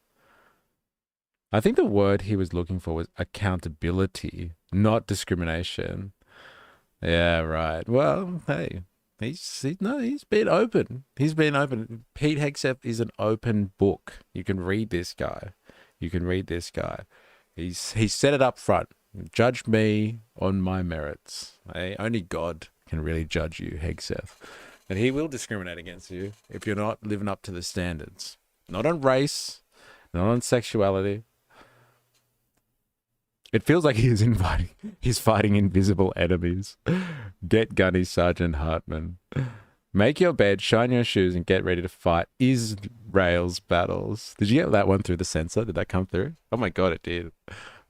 [SPEAKER 1] I think the word he was looking for was accountability, not discrimination. Yeah, right. Well, hey. He's been open. He's been open. Pete Hegseth is an open book. You can read this guy. He's set it up front. Judge me on my merits. Only God can really judge you, Hegseth. And he will discriminate against you if you're not living up to the standards. Not on race, not on sexuality. It feels like he's fighting invisible enemies. Get gunny, Sergeant Hartman. Make your bed, shine your shoes, and get ready to fight Israel's battles. Did you get that one through the censor? Did that come through? Oh my God, it did.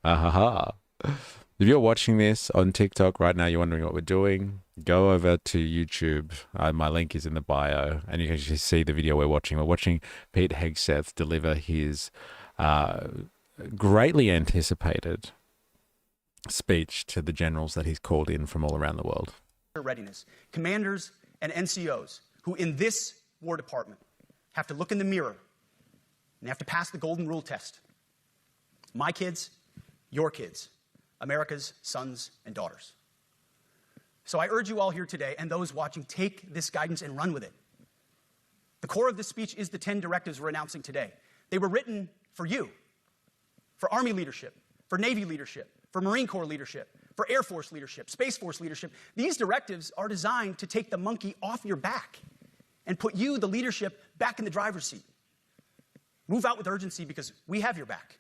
[SPEAKER 1] If you're watching this on TikTok right now, you're wondering what we're doing, go over to YouTube. My link is in the bio, and you can actually see the video we're watching. We're watching Pete Hegseth deliver his greatly anticipated speech to the generals that he's called in from all around the world.
[SPEAKER 2] Readiness. Commanders and NCOs who in this War Department have to look in the mirror and have to pass the golden rule test. My kids, your kids, America's sons and daughters. So I urge you all here today and those watching, take this guidance and run with it. The core of this speech is the 10 directives we're announcing today. They were written for you, for Army leadership, for Navy leadership, for Marine Corps leadership, for Air Force leadership, Space Force leadership. These directives are designed to take the monkey off your back and put you, the leadership, back in the driver's seat. Move out with urgency because we have your back.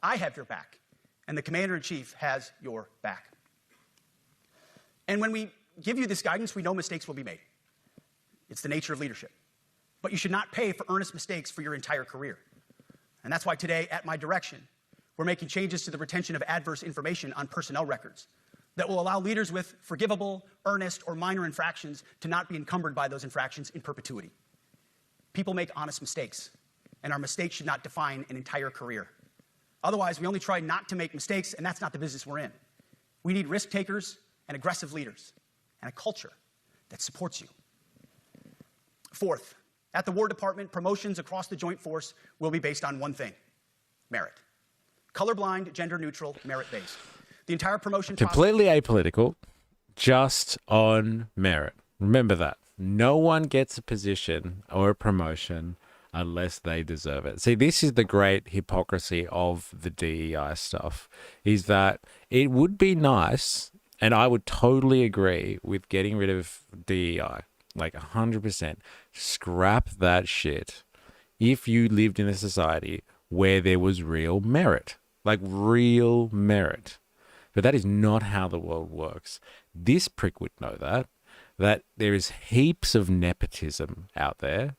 [SPEAKER 2] I have your back. And the Commander-in-Chief has your back. And when we give you this guidance, we know mistakes will be made. It's the nature of leadership. But you should not pay for earnest mistakes for your entire career. And that's why today, at my direction, we're making changes to the retention of adverse information on personnel records that will allow leaders with forgivable, earnest, or minor infractions to not be encumbered by those infractions in perpetuity. People make honest mistakes, and our mistakes should not define an entire career. Otherwise, we only try not to make mistakes, and that's not the business we're in. We need risk takers and aggressive leaders and a culture that supports you. Fourth, at the War Department, promotions across the Joint Force will be based on one thing: merit. Colorblind, gender-neutral, merit-based. The entire promotion process...
[SPEAKER 1] Completely apolitical, just on merit. Remember that. No one gets a position or a promotion unless they deserve it. See, this is the great hypocrisy of the DEI stuff, is that it would be nice, and I would totally agree with getting rid of DEI, like 100%. Scrap that shit if you lived in a society where there was real merit, like real merit. But that is not how the world works. This prick would know that there is heaps of nepotism out there,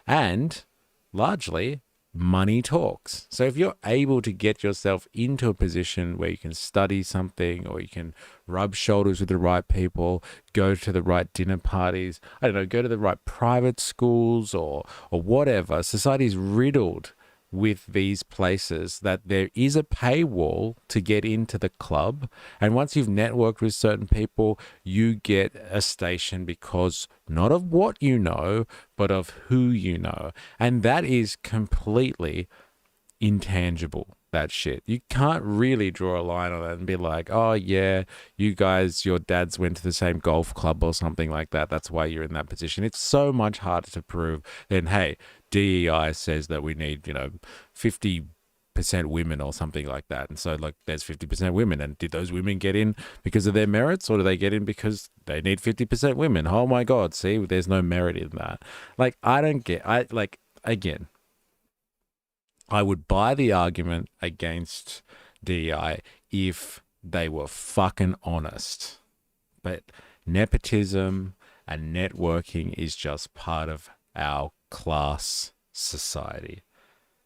[SPEAKER 1] and largely money talks. So if you're able to get yourself into a position where you can study something, or you can rub shoulders with the right people, go to the right dinner parties, I don't know, go to the right private schools or whatever, society is riddled with these places that there is a paywall to get into the club. And once you've networked with certain people, you get a station because not of what you know, but of who you know. And that is completely intangible, that shit. You can't really draw a line on it and be like, oh yeah, you guys, your dads went to the same golf club or something like that. That's why you're in that position. It's so much harder to prove than, hey, DEI says that we need, 50% women or something like that. And so like there's 50% women. And did those women get in because of their merits, or do they get in because they need 50% women? Oh my God, see, there's no merit in that. Like, again, I would buy the argument against DEI if they were fucking honest. But nepotism and networking is just part of our class society.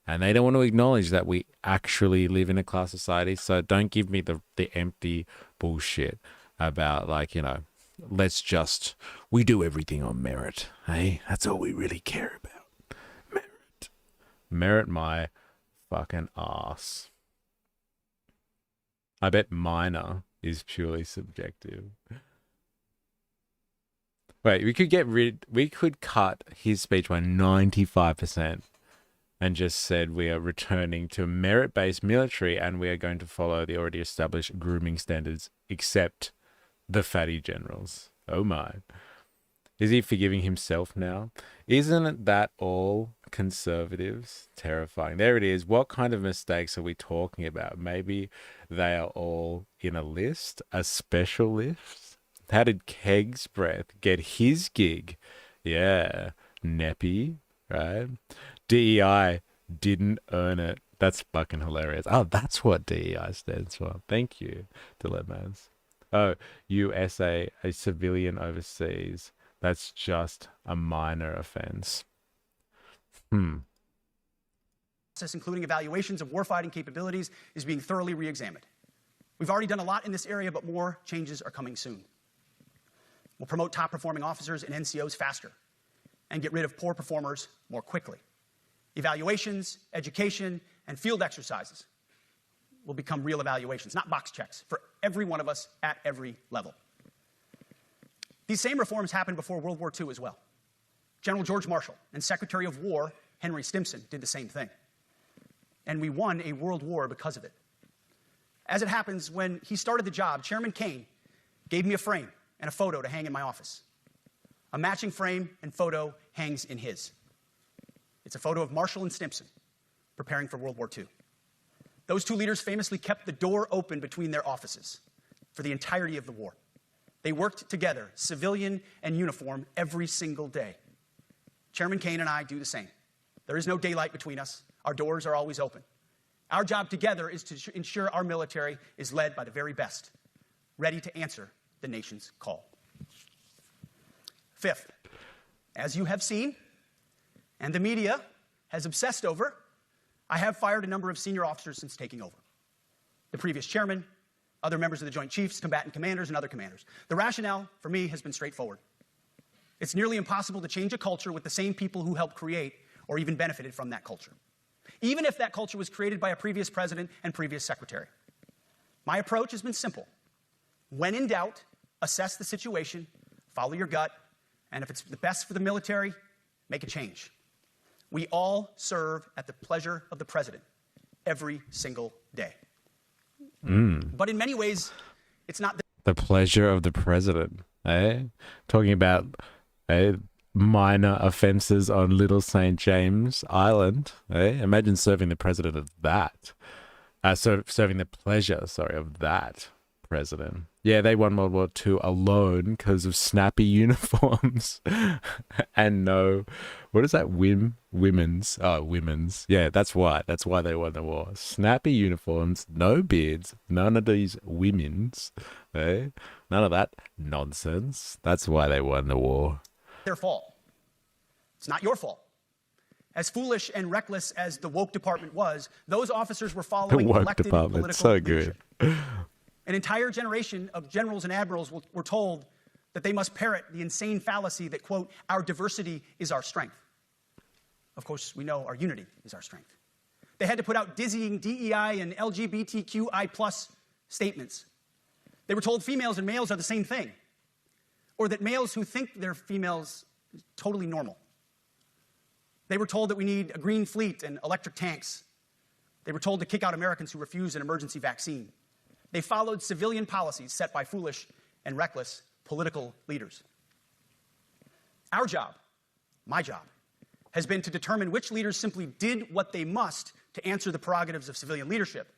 [SPEAKER 1] And they don't want to acknowledge that we actually live in a class society. So don't give me the empty bullshit about we do everything on merit. Hey, that's all we really care about. Merit my fucking ass. I bet minor is purely subjective. Wait, we could cut his speech by 95% and just said we are returning to merit-based military and we are going to follow the already established grooming standards, except the fatty generals. Oh my. Is he forgiving himself now? Isn't that all conservatives? Terrifying. There it is. What kind of mistakes are we talking about? Maybe they are all in a list, a special list. How did Keg's Breath get his gig? Yeah, Neppy, right? DEI didn't earn it. That's fucking hilarious. Oh, that's what DEI stands for. Thank you, Dilemmas. Oh, USA, a civilian overseas. That's just a minor offense.
[SPEAKER 2] Including evaluations of warfighting capabilities, is being thoroughly re-examined. We've already done a lot in this area, but more changes are coming soon. We'll promote top-performing officers and NCOs faster and get rid of poor performers more quickly. Evaluations, education, and field exercises will become real evaluations, not box checks, for every one of us at every level. These same reforms happened before World War II as well. General George Marshall and Secretary of War Henry Stimson did the same thing. And we won a world war because of it. As it happens, when he started the job, Chairman Kane gave me a frame and a photo to hang in my office. A matching frame and photo hangs in his. It's a photo of Marshall and Stimson preparing for World War II. Those two leaders famously kept the door open between their offices for the entirety of the war. They worked together, civilian and uniform, every single day. Chairman Kane and I do the same. There is no daylight between us. Our doors are always open. Our job together is to ensure our military is led by the very best, ready to answer the nation's call. Fifth, as you have seen, and the media has obsessed over, I have fired a number of senior officers since taking over. The previous chairman, other members of the Joint Chiefs, combatant commanders, and other commanders. The rationale, for me, has been straightforward. It's nearly impossible to change a culture with the same people who helped create or even benefited from that culture, even if that culture was created by a previous president and previous secretary. My approach has been simple. When in doubt, assess the situation, follow your gut, and if it's the best for the military, make a change. We all serve at the pleasure of the president every single day. But in many ways, it's not
[SPEAKER 1] the pleasure of the president, eh? Talking about minor offences on Little St. James Island. Eh? Imagine serving the president of that. Serving the pleasure, of that president. Yeah, they won World War II alone because of snappy uniforms. And no, what is that? Women's. Oh, women's. Yeah, that's why. That's why they won the war. Snappy uniforms, no beards, none of these women's. Eh? None of that nonsense. That's why they won the war.
[SPEAKER 2] Their fault. It's not your fault. As foolish and reckless as the woke department was, those officers were following
[SPEAKER 1] The woke
[SPEAKER 2] elected
[SPEAKER 1] department,
[SPEAKER 2] political
[SPEAKER 1] so
[SPEAKER 2] leadership.
[SPEAKER 1] good.
[SPEAKER 2] An entire generation of generals and admirals were told that they must parrot the insane fallacy that, quote, our diversity is our strength. Of course, we know our unity is our strength. They had to put out dizzying DEI and LGBTQI+ statements. They were told females and males are the same thing, or that males who think they're females is totally normal. They were told that we need a green fleet and electric tanks. They were told to kick out Americans who refuse an emergency vaccine. They followed civilian policies set by foolish and reckless political leaders. Our job, my job, has been to determine which leaders simply did what they must to answer the prerogatives of civilian leadership,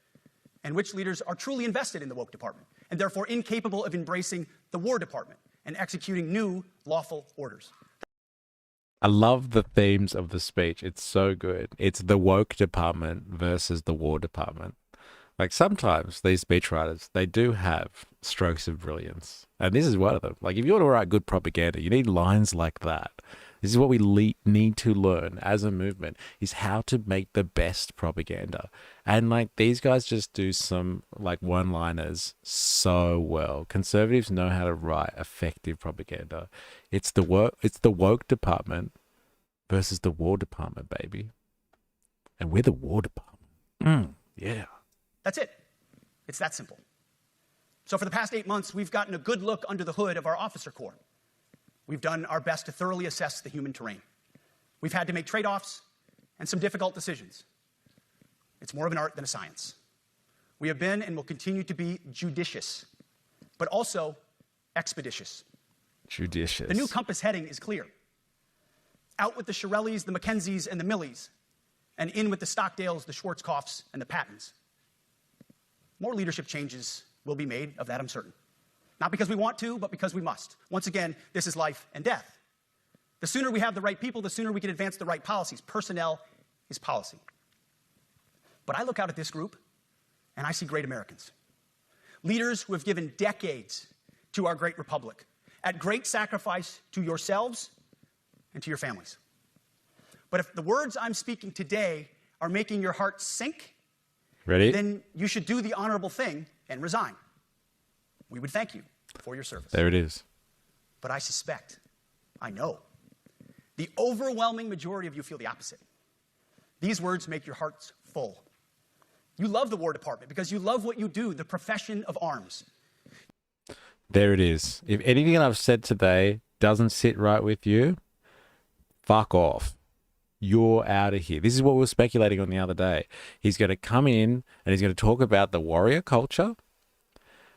[SPEAKER 2] and which leaders are truly invested in the woke department, and therefore incapable of embracing the war department and executing new lawful orders.
[SPEAKER 1] I love the themes of the speech. It's so good. It's the woke department versus the war department. Like sometimes these speechwriters, they do have strokes of brilliance. And this is one of them. Like if you want to write good propaganda, you need lines like that. This is what we need to learn as a movement, is how to make the best propaganda. And like these guys just do some like one-liners so well. Conservatives know how to write effective propaganda. It's the woke department versus the war department, baby. And we're the war department. Yeah.
[SPEAKER 2] That's it. It's that simple. So for the past 8 months, we've gotten a good look under the hood of our officer corps. We've done our best to thoroughly assess the human terrain. We've had to make trade-offs and some difficult decisions. It's more of an art than a science. We have been and will continue to be judicious, but also expeditious.
[SPEAKER 1] Judicious.
[SPEAKER 2] The new compass heading is clear. Out with the Shirellis, the Mackenzies, and the Millies, and in with the Stockdales, the Schwarzkopfs, and the Pattons. More leadership changes will be made, of that I'm certain. Not because we want to, but because we must. Once again, this is life and death. The sooner we have the right people, the sooner we can advance the right policies. Personnel is policy. But I look out at this group, and I see great Americans. Leaders who have given decades to our great republic, at great sacrifice to yourselves and to your families. But if the words I'm speaking today are making your heart sink,
[SPEAKER 1] ready?
[SPEAKER 2] Then you should do the honorable thing and resign. We would thank you for your service.
[SPEAKER 1] There it is.
[SPEAKER 2] But I suspect, I know, the overwhelming majority of you feel the opposite. These words make your hearts full. You love the War Department because you love what you do, the profession of arms.
[SPEAKER 1] There it is. If anything I've said today doesn't sit right with you, fuck off. You're out of here. This is what we were speculating on the other day. He's going to come in and he's going to talk about the warrior culture.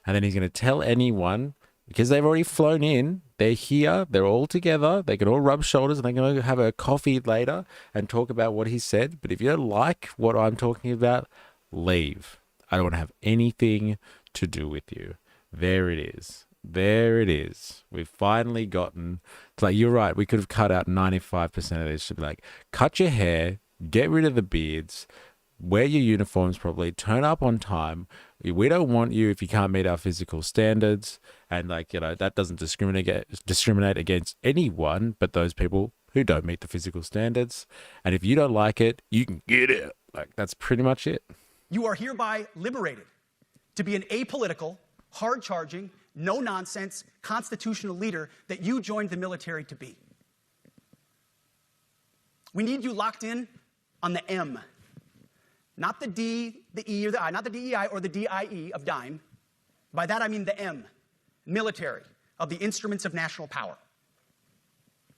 [SPEAKER 1] And then he's going to tell anyone, because they've already flown in, they're here, they're all together, they can all rub shoulders, and they're going to have a coffee later and talk about what he said. But if you don't like what I'm talking about, leave. I don't want to have anything to do with you. There it is. There it is. We've finally gotten, it's like, you're right, we could have cut out 95% of this. Should be like, cut your hair, get rid of the beards, wear your uniforms properly, turn up on time. We don't want you if you can't meet our physical standards. And like, you know, that doesn't discriminate against anyone but those people who don't meet the physical standards. And if you don't like it, you can get it. Like, that's pretty much it.
[SPEAKER 2] You are hereby liberated to be an apolitical, hard-charging, no-nonsense constitutional leader that you joined the military to be. We need you locked in on the M. Not the D, the E, or the I, not the DEI or the DIE of dime. By that I mean the M, military, of the instruments of national power.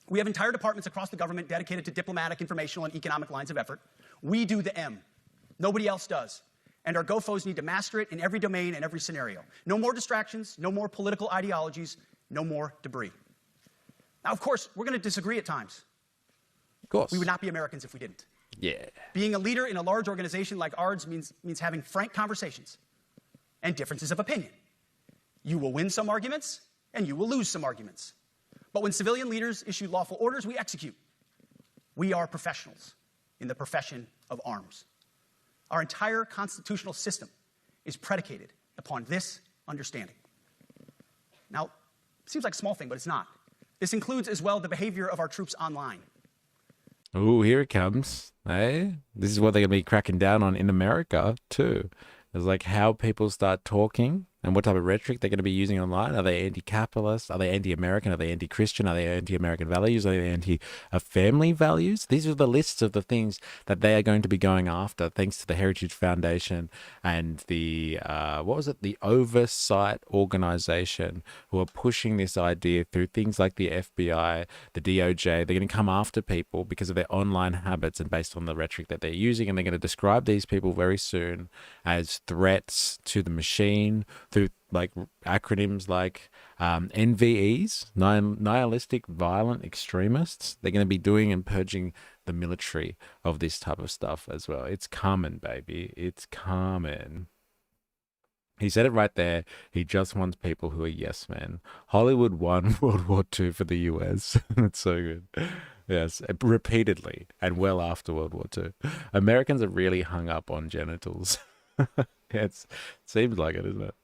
[SPEAKER 2] We have entire departments across the government dedicated to diplomatic, informational, and economic lines of effort. We do the M. Nobody else does. And our GoFos need to master it in every domain and every scenario. No more distractions, no more political ideologies, no more debris. Now, of course, we're going to disagree at times.
[SPEAKER 1] Of course.
[SPEAKER 2] We would not be Americans if we didn't.
[SPEAKER 1] Yeah.
[SPEAKER 2] Being a leader in a large organization like ours means having frank conversations and differences of opinion. You will win some arguments, and you will lose some arguments. But when civilian leaders issue lawful orders, we execute. We are professionals in the profession of arms. Our entire constitutional system is predicated upon this understanding. Now, it seems like a small thing, but it's not. This includes as well the behavior of our troops online.
[SPEAKER 1] Oh, here it comes. Hey, this is what they're going to be cracking down on in America, too. It's like how people start talking and what type of rhetoric they're going to be using online. Are they anti-capitalist? Are they anti-American? Are they anti-Christian? Are they anti-American values? Are they anti-family values? These are the lists of the things that they are going to be going after, thanks to the Heritage Foundation and the, the Oversight Organization, who are pushing this idea through things like the FBI, the DOJ. They're going to come after people because of their online habits and based on the rhetoric that they're using. And they're going to describe these people very soon as threats to the machine, through like acronyms like NVEs, nihilistic violent extremists. They're going to be doing and purging the military of this type of stuff as well. It's coming, baby. It's coming. He said it right there. He just wants people who are yes men. Hollywood won World War II for the US. That's so good. Yes, repeatedly and well after World War II. Americans are really hung up on genitals. Yeah, it seems like it, isn't it?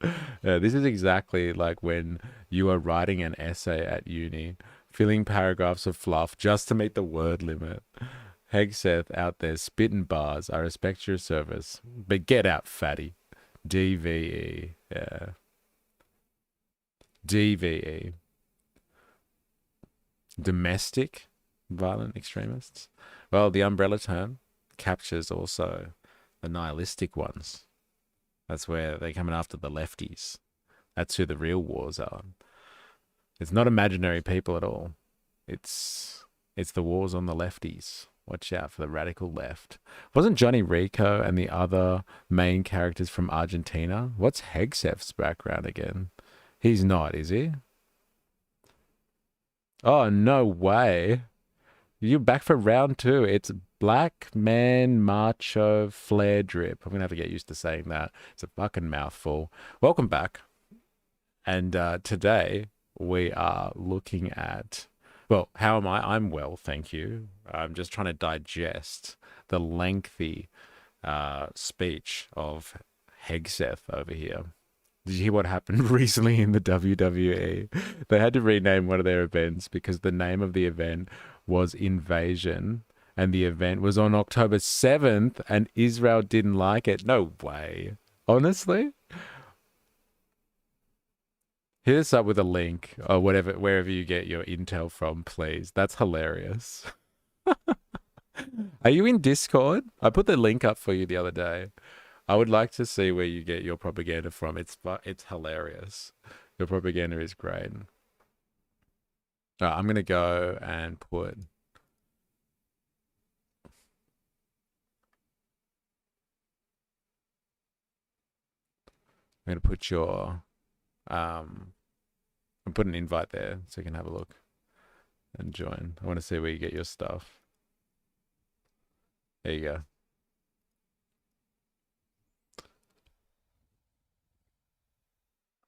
[SPEAKER 1] Yeah, this is exactly like when you are writing an essay at uni, filling paragraphs of fluff just to meet the word limit. Hegseth out there spitting bars. I respect your service, but get out, fatty. DVE. Yeah. DVE. Domestic violent extremists. Well, the umbrella term captures also the nihilistic ones. That's where they're coming after the lefties. That's who the real wars are. It's not imaginary people at all. It's the wars on the lefties. Watch out for the radical left. Wasn't Johnny Rico and the other main characters from Argentina? What's Hegseth's background again? He's not, is he? Oh, no way. You're back for round 2. It's black man macho flare drip. I'm going to have to get used to saying that. It's a fucking mouthful. Welcome back. And today we are looking at, well, how am I? I'm well, thank you. I'm just trying to digest the lengthy speech of Hegseth over here. Did you hear what happened recently in the WWE? They had to rename one of their events because the name of the event was Invasion, and the event was on October 7th, and Israel didn't like it. No way. Honestly? Hit us up with a link or whatever, wherever you get your intel from, please. That's hilarious. Are you in Discord? I put the link up for you the other day. I would like to see where you get your propaganda from. It's hilarious. Your propaganda is great. All right, I'm going to go and put... I'm going to put your... and put an invite there so you can have a look and join. I want to see where you get your stuff. There you go.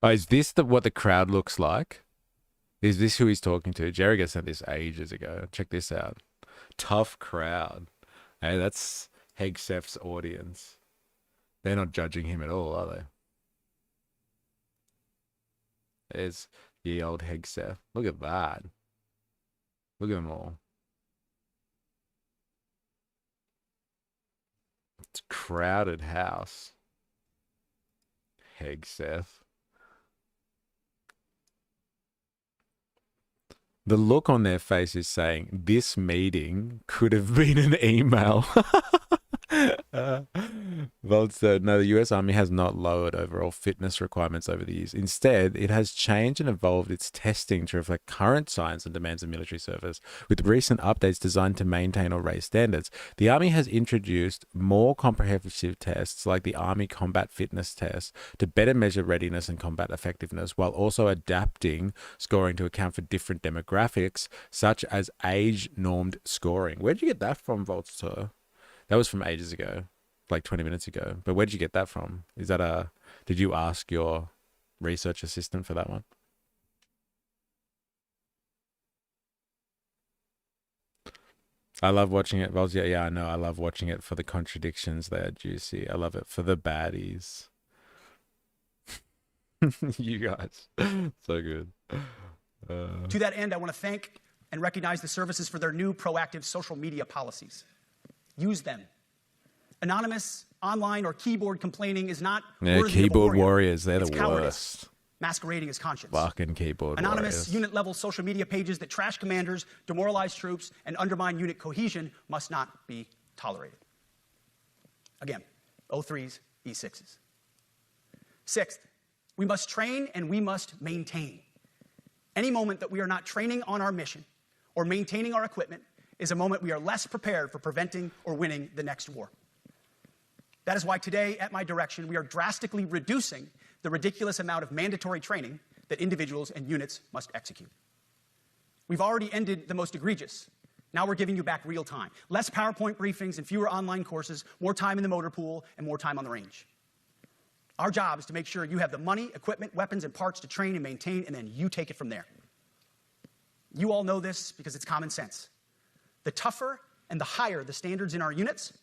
[SPEAKER 1] Oh, is this what the crowd looks like? Is this who he's talking to? Jerriga sent this ages ago. Check this out. Tough crowd. Hey, that's Hegseth's audience. They're not judging him at all, are they? There's the old Hegseth. Look at that. Look at them all. It's a crowded house. Hegseth. The look on their face is saying, this meeting could have been an email. No, the US Army has not lowered overall fitness requirements over the years. Instead, it has changed and evolved its testing to reflect current science and demands of military service. With recent updates designed to maintain or raise standards, the Army has introduced more comprehensive tests like the Army Combat Fitness Test to better measure readiness and combat effectiveness, while also adapting scoring to account for different demographics, such as age-normed scoring. Where'd you get that from, Volter? That was from ages ago. Like 20 minutes ago. But where did you get that from? Did you ask your research assistant for that one? I love watching it. Yeah, I know. I love watching it for the contradictions. They are juicy. I love it for the baddies. You guys. So good.
[SPEAKER 2] To that end, I want to thank and recognize the services for their new proactive social media policies. Use them. Anonymous, online, or keyboard complaining is not worthy
[SPEAKER 1] keyboard
[SPEAKER 2] of a warrior.
[SPEAKER 1] warriors. They're
[SPEAKER 2] It's
[SPEAKER 1] the
[SPEAKER 2] cowardice,
[SPEAKER 1] worst.
[SPEAKER 2] masquerading as conscience.
[SPEAKER 1] Fucking keyboard
[SPEAKER 2] Anonymous,
[SPEAKER 1] warriors.
[SPEAKER 2] unit-level social media pages that trash commanders, demoralize troops, and undermine unit cohesion must not be tolerated. Again, O3s, E6s. Sixth, we must train and we must maintain. Any moment that we are not training on our mission or maintaining our equipment is a moment we are less prepared for preventing or winning the next war. That is why today, at my direction, we are drastically reducing the ridiculous amount of mandatory training that individuals and units must execute. We've already ended the most egregious. Now we're giving you back real time. Less PowerPoint briefings and fewer online courses, more time in the motor pool, and more time on the range. Our job is to make sure you have the money, equipment, weapons, and parts to train and maintain, and then you take it from there. You all know this because it's common sense. The tougher and the higher the standards in our units,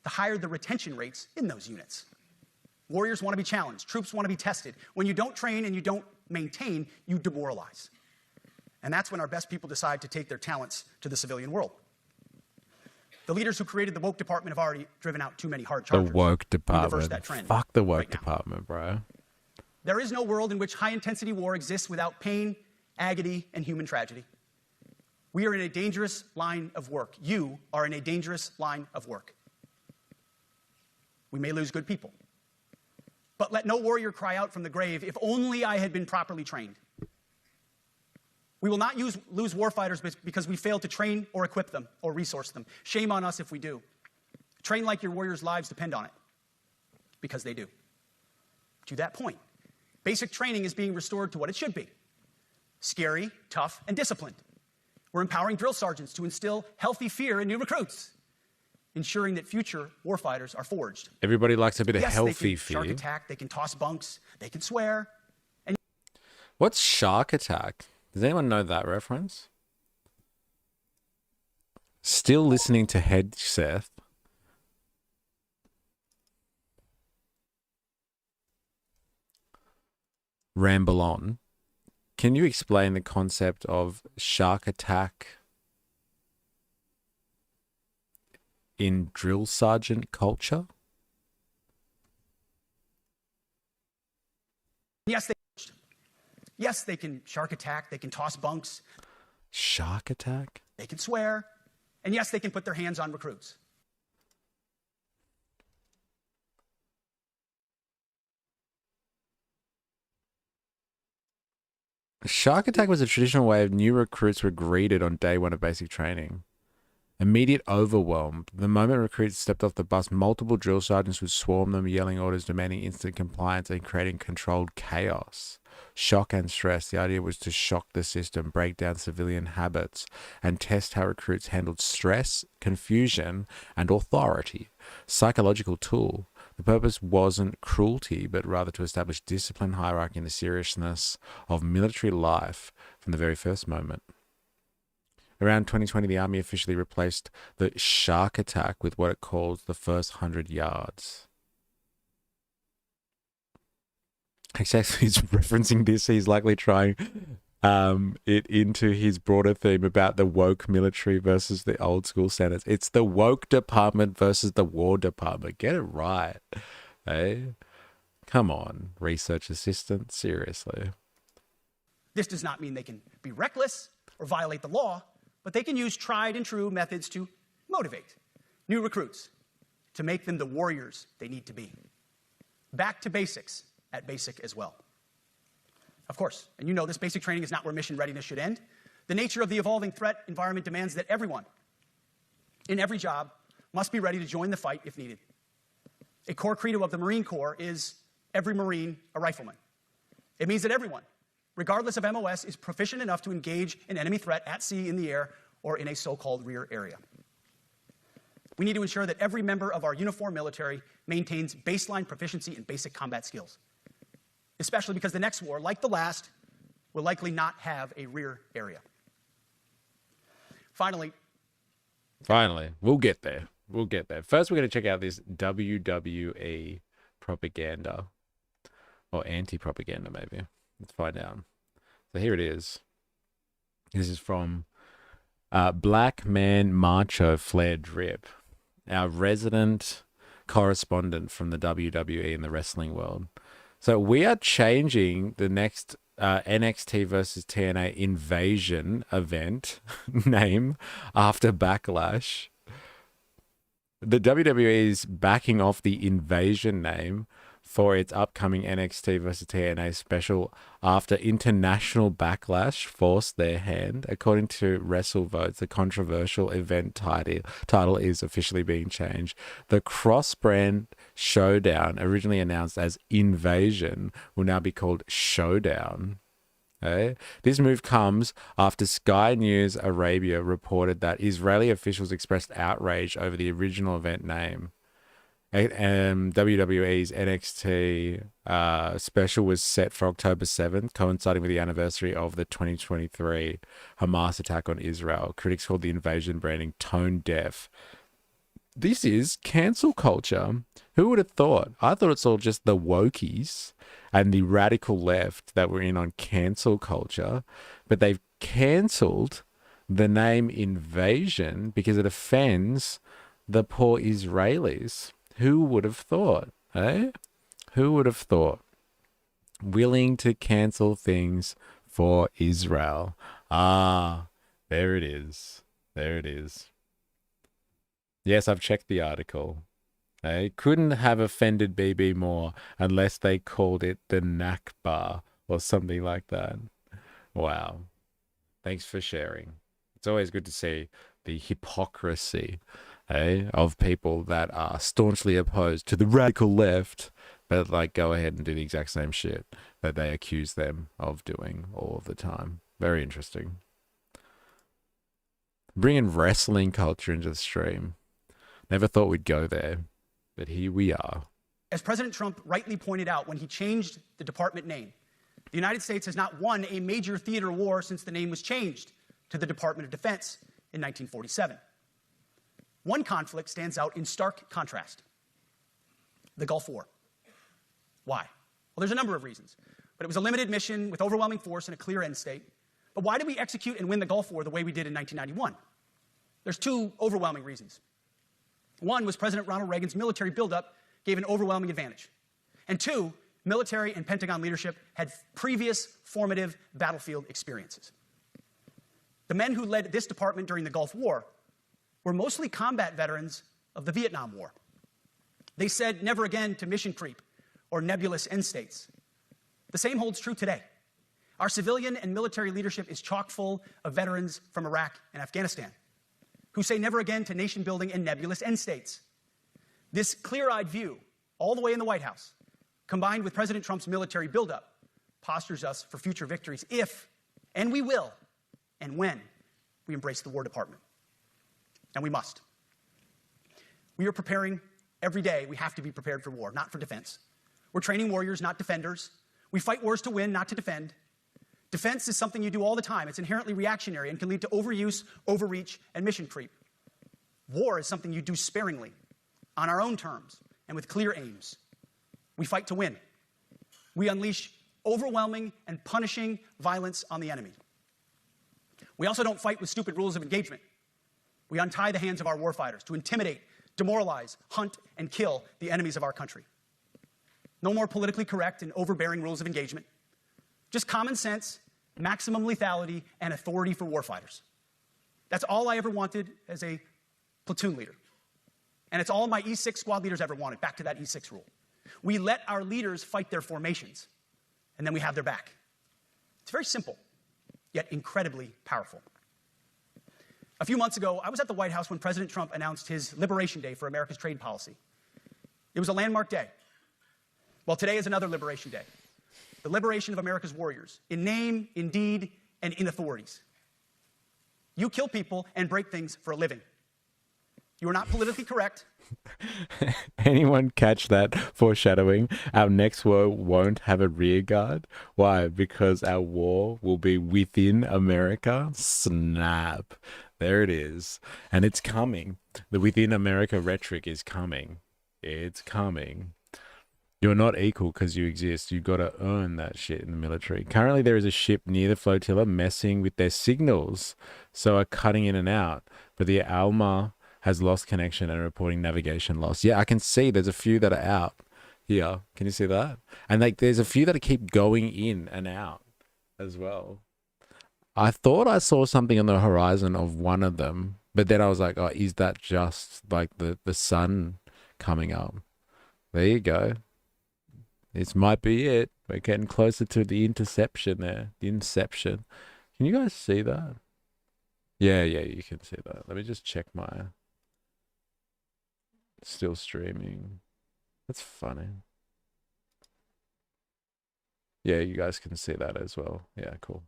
[SPEAKER 2] the higher the retention rates in those units. Warriors want to be challenged. Troops want to be tested. When you don't train and you don't maintain, you demoralize. And that's when our best people decide to take their talents to the civilian world. The leaders who created the woke department have already driven out too many hard chargers.
[SPEAKER 1] The woke
[SPEAKER 2] We reverse
[SPEAKER 1] department.
[SPEAKER 2] that trend
[SPEAKER 1] Fuck the woke
[SPEAKER 2] right now.
[SPEAKER 1] department, bro.
[SPEAKER 2] There is no world in which high-intensity war exists without pain, agony, and human tragedy. We are in a dangerous line of work. You are in a dangerous line of work. We may lose good people. But let no warrior cry out from the grave, if only I had been properly trained. We will not lose warfighters because we failed to train or equip them or resource them. Shame on us if we do. Train like your warriors' lives depend on it, because they do. To that point, basic training is being restored to what it should be: scary, tough, and disciplined. We're empowering drill sergeants to instill healthy fear in new recruits, ensuring that future warfighters are forged.
[SPEAKER 1] Everybody likes a bit of
[SPEAKER 2] Yes,
[SPEAKER 1] healthy
[SPEAKER 2] they can
[SPEAKER 1] fear.
[SPEAKER 2] shark attack, they can toss bunks, they can swear. And
[SPEAKER 1] What's shark attack? Does anyone know that reference? Still listening to Hegseth. Ramble on. Can you explain the concept of shark attack in drill sergeant culture?
[SPEAKER 2] yes, they can shark attack, they can toss bunks,
[SPEAKER 1] Shark attack?
[SPEAKER 2] they can swear, and yes, they can put their hands on recruits.
[SPEAKER 1] Shark attack was a traditional way of new recruits were greeted on day one of basic training. Immediate overwhelm. The moment recruits stepped off the bus, multiple drill sergeants would swarm them, yelling orders, demanding instant compliance, and creating controlled chaos. Shock and stress. The idea was to shock the system, break down civilian habits, and test how recruits handled stress, confusion, and authority. Psychological tool. The purpose wasn't cruelty, but rather to establish discipline, hierarchy, and the seriousness of military life from the very first moment. Around 2020, the Army officially replaced the shark attack with what it calls the first 100 yards. Hegseth, he's referencing this. He's likely trying it into his broader theme about the woke military versus the old school standards. It's the woke department versus the war department. Get it right. Hey? Come on, research assistant. Seriously.
[SPEAKER 2] This does not mean they can be reckless or violate the law, but they can use tried and true methods to motivate new recruits to make them the warriors they need to be. Back to basics at basic as well. Of course, and you know this, basic training is not where mission readiness should end. The nature of the evolving threat environment demands that everyone in every job must be ready to join the fight if needed. A core credo of the Marine Corps is every Marine a rifleman. It means that everyone, regardless of MOS, is proficient enough to engage an enemy threat at sea, in the air, or in a so-called rear area. We need to ensure that every member of our uniformed military maintains baseline proficiency in basic combat skills, especially because the next war, like the last, will likely not have a rear area. Finally,
[SPEAKER 1] we'll get there. We'll get there. First, we're going to check out this WWE propaganda, or anti-propaganda, maybe. Let's find out. So here it is. This is from Black Man Macho Flair Drip, our resident correspondent from the WWE in the wrestling world. So we are changing the next NXT versus TNA Invasion event name after Backlash. The WWE is backing off the Invasion name for its upcoming NXT versus TNA special after international backlash forced their hand. According to WrestleVotes, the controversial event title is officially being changed. The cross-brand showdown, originally announced as Invasion, will now be called Showdown. Okay. This move comes after Sky News Arabia reported that Israeli officials expressed outrage over the original event name. WWE's NXT special was set for October 7th, coinciding with the anniversary of the 2023 Hamas attack on Israel. Critics called the Invasion branding tone deaf. This is cancel culture. Who would have thought? I thought it's all just the wokies and the radical left that were in on cancel culture, but they've cancelled the name Invasion because it offends the poor Israelis. Who would have thought, eh? Who would have thought? Willing to cancel things for Israel. Ah, there it is. There it is. Yes, I've checked the article. They couldn't have offended BB more unless they called it the Nakba or something like that. Wow. Thanks for sharing. It's always good to see the hypocrisy of people that are staunchly opposed to the radical left, but like go ahead and do the exact same shit that they accuse them of doing all of the time. Very interesting. Bringing wrestling culture into the stream. Never thought we'd go there, but here we are.
[SPEAKER 2] As President Trump rightly pointed out when he changed the department name, the United States has not won a major theater war since the name was changed to the Department of Defense in 1947. One conflict stands out in stark contrast: the Gulf War. Why? Well, there's a number of reasons, but it was a limited mission with overwhelming force and a clear end state. But why did we execute and win the Gulf War the way we did in 1991? There's two overwhelming reasons. One was President Ronald Reagan's military buildup gave an overwhelming advantage. And two, military and Pentagon leadership had previous formative battlefield experiences. The men who led this department during the Gulf War were mostly combat veterans of the Vietnam War. They said never again to mission creep or nebulous end states. The same holds true today. Our civilian and military leadership is chock full of veterans from Iraq and Afghanistan who say never again to nation building and nebulous end states. This clear-eyed view, all the way in the White House, combined with President Trump's military buildup, postures us for future victories if, and we will, and when we embrace the War Department. And we must. We are preparing every day. We have to be prepared for war, not for defense. We're training warriors, not defenders. We fight wars to win, not to defend. Defense is something you do all the time. It's inherently reactionary and can lead to overuse, overreach, and mission creep. War is something you do sparingly, on our own terms, and with clear aims. We fight to win. We unleash overwhelming and punishing violence on the enemy. We also don't fight with stupid rules of engagement. We untie the hands of our warfighters to intimidate, demoralize, hunt, and kill the enemies of our country. No more politically correct and overbearing rules of engagement. Just common sense, maximum lethality, and authority for warfighters. That's all I ever wanted as a platoon leader. And it's all my E6 squad leaders ever wanted, back to that E6 rule. We let our leaders fight their formations, and then we have their back. It's very simple, yet incredibly powerful. A few months ago, I was at the White House when President Trump announced his Liberation Day for America's trade policy. It was a landmark day. Well, today is another Liberation Day. The liberation of America's warriors, in name, in deed, and in authorities. You kill people and break things for a living. You are not politically correct.
[SPEAKER 1] Anyone catch that foreshadowing? Our next war won't have a rear guard. Why? Because our war will be within America. Snap. There it is. And it's coming. The within America rhetoric is coming. It's coming. You're not equal because you exist. You've got to earn that shit in the military. Currently, there is a ship near the flotilla messing with their signals, so are cutting in and out. But the Alma has lost connection and reporting navigation loss. Yeah, I can see there's a few that are out here. Can you see that? And like, there's a few that keep going in and out as well. I thought I saw something on the horizon of one of them, but then I was like, oh, is that just like the sun coming up? There you go. This might be it. We're getting closer to the interception there. The inception. Can you guys see that? Yeah, you can see that. Let me just check my... Still streaming. That's funny. Yeah, you guys can see that as well. Yeah, cool.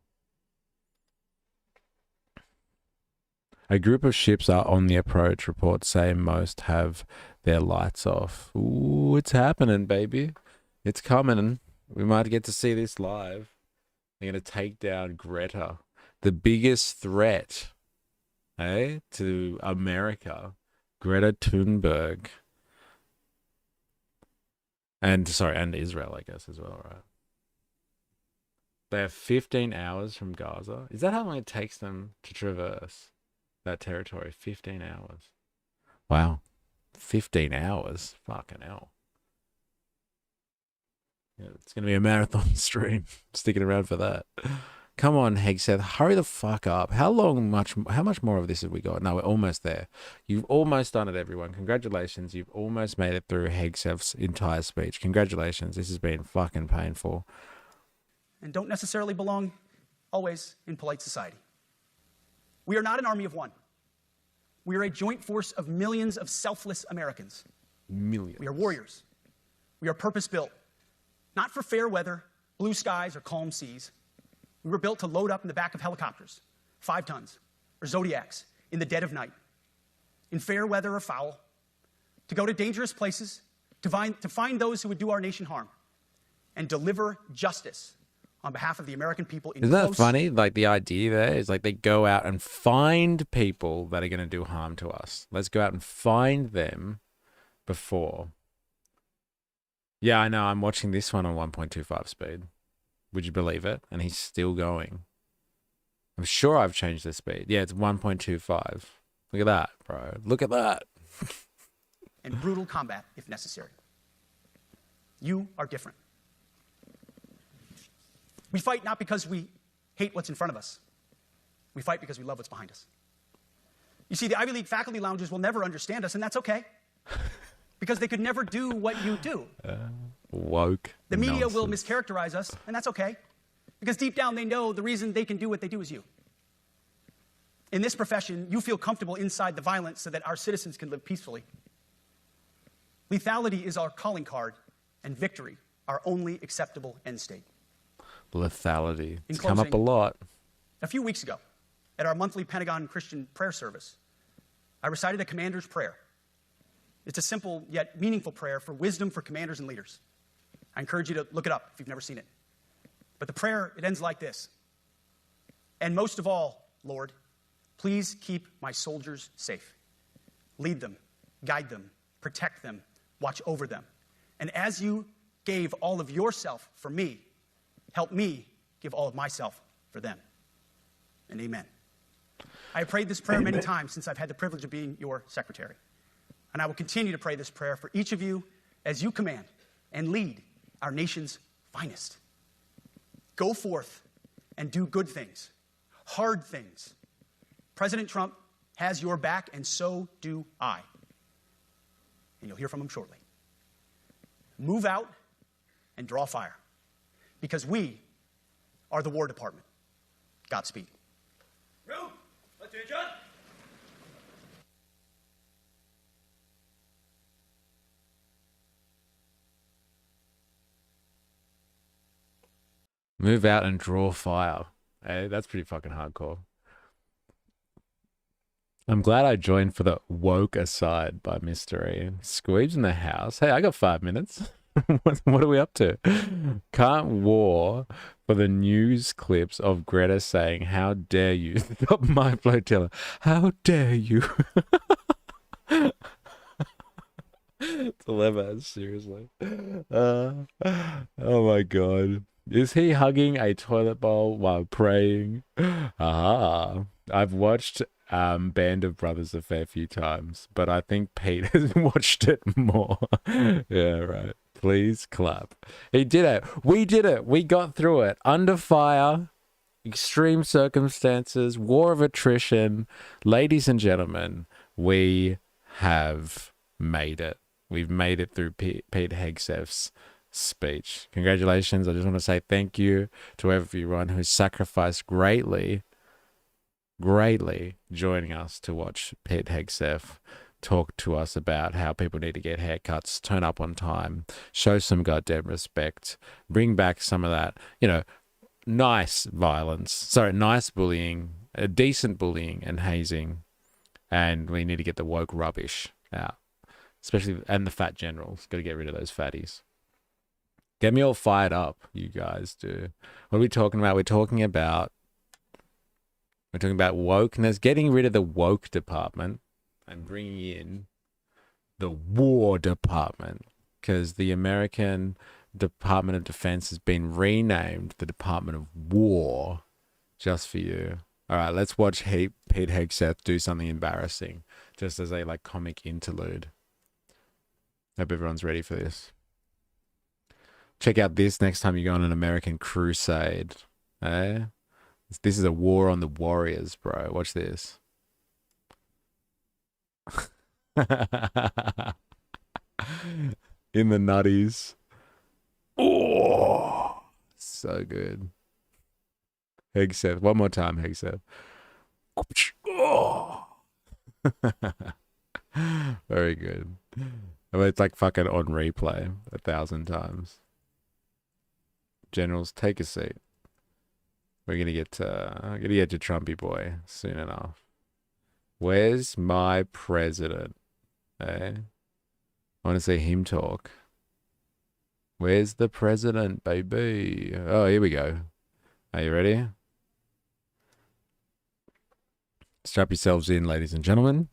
[SPEAKER 1] A group of ships are on the approach. Reports say most have their lights off. Ooh, it's happening, baby. It's coming. We might get to see this live. They're going to take down Greta. The biggest threat, to America. Greta Thunberg. And Israel, I guess, as well, right? They have 15 hours from Gaza. Is that how long it takes them to traverse that territory? 15 hours. Wow. 15 hours? Fucking hell. Yeah, it's going to be a marathon stream. Sticking around for that. Come on, Hegseth, hurry the fuck up. How much more of this have we got? No, we're almost there. You've almost done it, everyone. Congratulations. You've almost made it through Hegseth's entire speech. Congratulations. This has been fucking painful.
[SPEAKER 2] And don't necessarily belong always in polite society. We are not an army of one. We are a joint force of millions of selfless Americans.
[SPEAKER 1] Millions.
[SPEAKER 2] We are warriors. We are purpose-built, not for fair weather, blue skies, or calm seas. We were built to load up in the back of helicopters, 5 tons, or Zodiacs, in the dead of night, in fair weather or foul, to go to dangerous places, to find those who would do our nation harm, and deliver justice on behalf of the American people.
[SPEAKER 1] Isn't that funny? Like, the idea there is like they go out and find people that are going to do harm to us. Let's go out and find them before. Yeah, I know. I'm watching this one on 1.25 speed. Would you believe it? And he's still going. I'm sure I've changed the speed. Yeah, it's 1.25. Look at that, bro. Look at that.
[SPEAKER 2] And brutal combat if necessary. You are different. We fight not because we hate what's in front of us. We fight because we love what's behind us. You see, the Ivy League faculty lounges will never understand us, and that's okay. Because they could never do what you do.
[SPEAKER 1] Woke
[SPEAKER 2] The media
[SPEAKER 1] nonsense.
[SPEAKER 2] will mischaracterize us, and that's okay. Because deep down they know the reason they can do what they do is you. In this profession, you feel comfortable inside the violence so that our citizens can live peacefully. Lethality is our calling card, and victory our only acceptable end state.
[SPEAKER 1] Lethality.
[SPEAKER 2] In
[SPEAKER 1] It's come up a
[SPEAKER 2] closing,
[SPEAKER 1] lot.
[SPEAKER 2] A few weeks ago, at our monthly Pentagon Christian prayer service, I recited a commander's prayer. It's a simple yet meaningful prayer for wisdom for commanders and leaders. I encourage you to look it up if you've never seen it. But the prayer, it ends like this. And most of all, Lord, please keep my soldiers safe. Lead them, guide them, protect them, watch over them. And as you gave all of yourself for me, help me give all of myself for them. And amen. I have prayed this prayer many times since I've had the privilege of being your secretary. And I will continue to pray this prayer for each of you as you command and lead our nation's finest. Go forth and do good things, hard things. President Trump has your back, and so do I. and you'll hear from him shortly. Move out and draw fire, because we are the War Department. Godspeed.
[SPEAKER 6] Room, attention.
[SPEAKER 1] Move out and draw fire. Hey, that's pretty fucking hardcore. I'm glad I joined for the woke aside by Mystery. Squeeb's in the house. Hey, I got 5 minutes. What are we up to? Can't war for the news clips of Greta saying, "How dare you stop my flotilla? How dare you?" Dilemma, seriously. Oh my god. Is he hugging a toilet bowl while praying? Ah, I've watched Band of Brothers a fair few times, but I think Pete has watched it more. Yeah, right. Please clap. He did it. We did it. We got through it. Under fire, extreme circumstances, war of attrition. Ladies and gentlemen, we have made it. We've made it through Pete Hegseth's speech. Congratulations. I just want to say thank you to everyone who sacrificed greatly joining us to watch Pete Hegseth talk to us about how people need to get haircuts, turn up on time, show some goddamn respect, bring back some of that, nice bullying, decent bullying and hazing, and we need to get the woke rubbish out, especially, and the fat generals. Got to get rid of those fatties. Get me all fired up, you guys do. What are we talking about? We're talking about wokeness, getting rid of the woke department and bringing in the war department, because the American Department of Defense has been renamed the Department of War just for you. All right, let's watch Pete Hegseth do something embarrassing just as a comic interlude. Hope everyone's ready for this. Check out this next time you go on an American crusade. Eh? This is a war on the warriors, bro. Watch this. In the nutties. Oh, so good. Hegseth. One more time, Hegseth. Oh. Very good. I mean, it's like fucking on replay 1,000 times. Generals, take a seat. We're gonna get to Trumpy boy soon enough. Where's my president? Eh? I want to see him talk. Where's the president, baby? Oh, here we go. Are you ready? Strap yourselves in, ladies and gentlemen.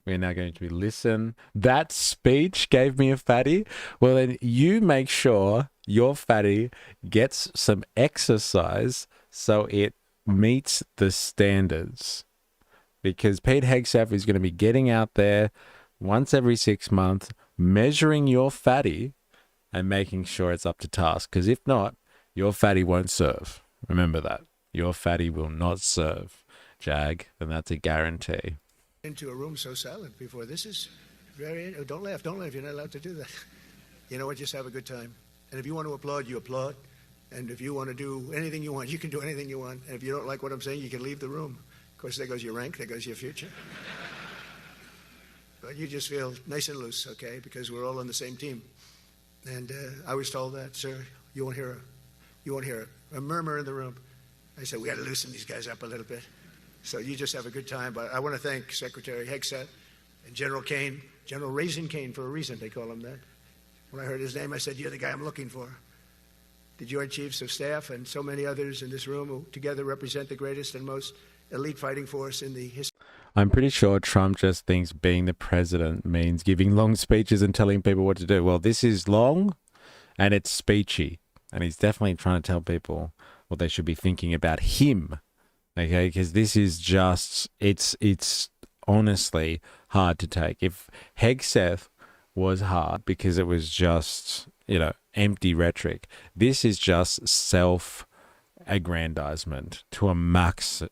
[SPEAKER 1] We're now going to listen. That speech gave me a fatty. Well, then you make sure your fatty gets some exercise so it meets the standards. Because Pete Hegseth is going to be getting out there once every 6 months, measuring your fatty and making sure it's up to task. Because if not, your fatty won't serve. Remember that. Your fatty will not serve, Jag, and that's a guarantee.
[SPEAKER 7] Into a room so silent before. This is very... Oh, don't laugh. You're not allowed to do that. You know what? Just have a good time. And if you want to applaud, you applaud. And if you want to do anything you want, you can do anything you want. And if you don't like what I'm saying, you can leave the room. Of course, there goes your rank. There goes your future. But you just feel nice and loose, okay? Because we're all on the same team. And I was told that, sir, you won't hear a murmur in the room. I said, we got to loosen these guys up a little bit. So you just have a good time. But I want to thank Secretary Hegseth and General Kane, General Raisin Kane for a reason they call him that. When I heard his name, I said, you're the guy I'm looking for. The Joint Chiefs of Staff and so many others in this room who together represent the greatest and most elite fighting force in the history.
[SPEAKER 1] I'm pretty sure Trump just thinks being the president means giving long speeches and telling people what to do. Well, this is long and it's speechy. And he's definitely trying to tell people what they should be thinking about him. Okay, because this is just, it's honestly hard to take. If Hegseth was hard because it was just, empty rhetoric, this is just self-aggrandizement to a max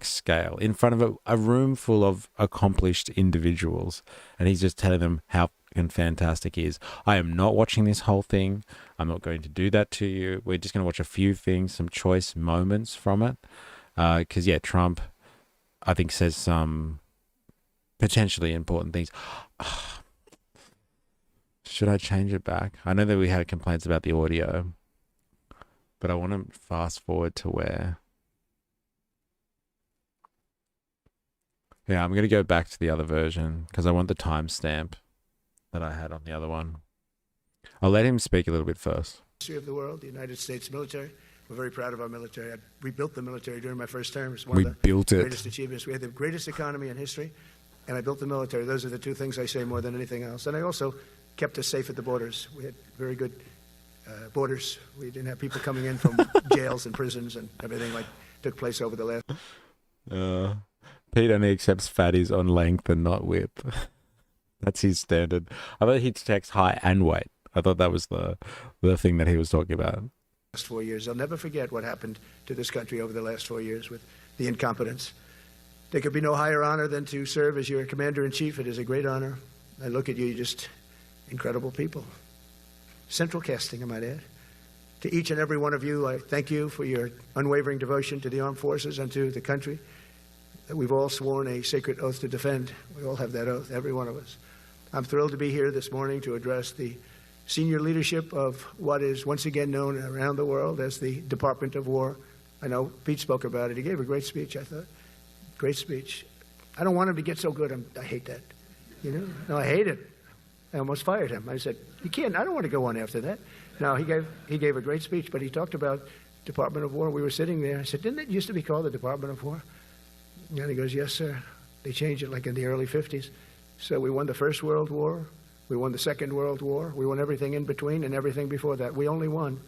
[SPEAKER 1] scale in front of a room full of accomplished individuals. And he's just telling them how fucking fantastic is. I am not watching this whole thing. I'm not going to do that to you. We're just going to watch a few things, some choice moments from it. Because, yeah, Trump, I think, says some potentially important things. Should I change it back? I know that we had complaints about the audio, but I want to fast forward to where... Yeah, I'm going to go back to the other version because I want the timestamp that I had on the other one. I'll let him speak a little bit first.
[SPEAKER 7] History of the world, the United States military. We're very proud of our military. I rebuilt the military during my first term. It's one of the greatest achievements. We had the greatest economy in history, and I built the military. Those are the two things I say more than anything else. And I also kept us safe at the borders. We had very good borders. We didn't have people coming in from jails and prisons and everything like took place over the last...
[SPEAKER 1] Pete only accepts fatties on length and not width. That's his standard. I thought he'd text height and weight. I thought that was the thing that he was talking about.
[SPEAKER 7] Last 4 years. I'll never forget what happened to this country over the last 4 years with the incompetence. There could be no higher honor than to serve as your commander-in-chief. It is a great honor. I look at you, you're just incredible people. Central casting, I might add. To each and every one of you, I thank you for your unwavering devotion to the armed forces and to the country that we've all sworn a sacred oath to defend. We all have that oath, every one of us. I'm thrilled to be here this morning to address the senior leadership of what is once again known around the world as the Department of War. I know Pete spoke about it. He gave a great speech, I thought. Great speech. I don't want him to get so good. I hate that. You know? No, I hate it. I almost fired him. I said, you can't. I don't want to go on after that. No, he gave a great speech, but he talked about Department of War. We were sitting there. I said, didn't it used to be called the Department of War? And he goes, yes, sir. They changed it like in the early 50s. So we won the First World War. We won the Second World War. We won everything in between and everything before that. We only won.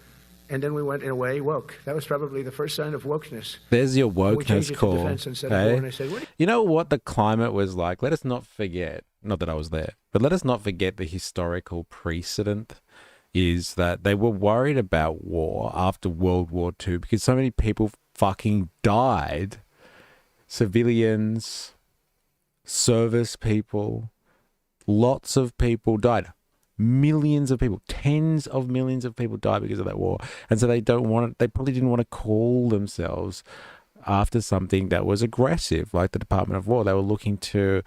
[SPEAKER 7] And then we went, in a way, woke. That was probably the first sign of wokeness.
[SPEAKER 1] There's your wokeness call.
[SPEAKER 7] Okay?
[SPEAKER 1] You know what the climate was like? Let us not forget, not that I was there, but let us not forget the historical precedent is that they were worried about war after World War II because so many people fucking died. Civilians, service people, lots of people died. Millions of people, tens of millions of people died because of that war. And so they probably didn't want to call themselves after something that was aggressive, like the Department of War. They were looking to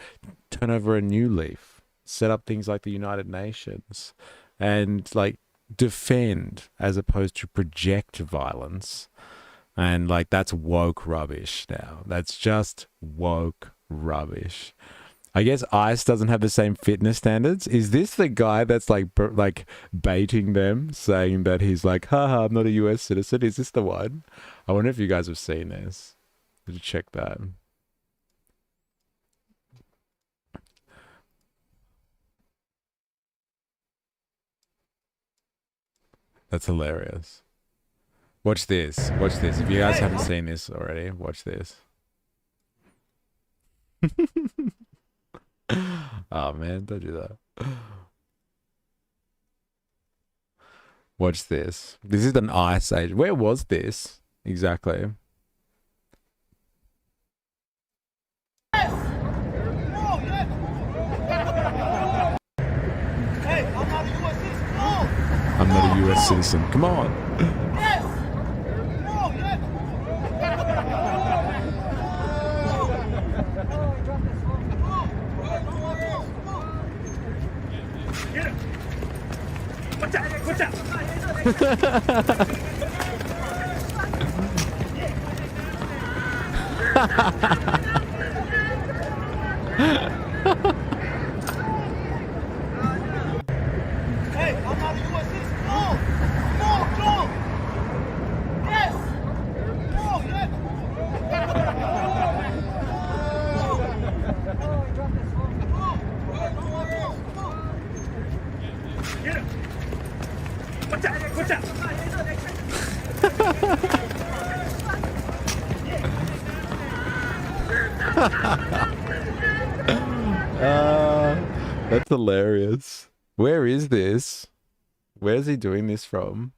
[SPEAKER 1] turn over a new leaf, set up things like the United Nations, and like defend as opposed to project violence. And like that's woke rubbish now. That's just woke rubbish. I guess ICE doesn't have the same fitness standards. Is this the guy that's like baiting them, saying that he's like, haha, I'm not a US citizen? Is this the one? I wonder if you guys have seen this. Did you check that? That's hilarious. Watch this. Watch this. If you guys haven't seen this already, watch this. Oh man, don't do that. Watch this. This is an ice age. Where was this exactly? I'm not a US citizen. Come on. That's hilarious. Where is this? Where's he doing this from?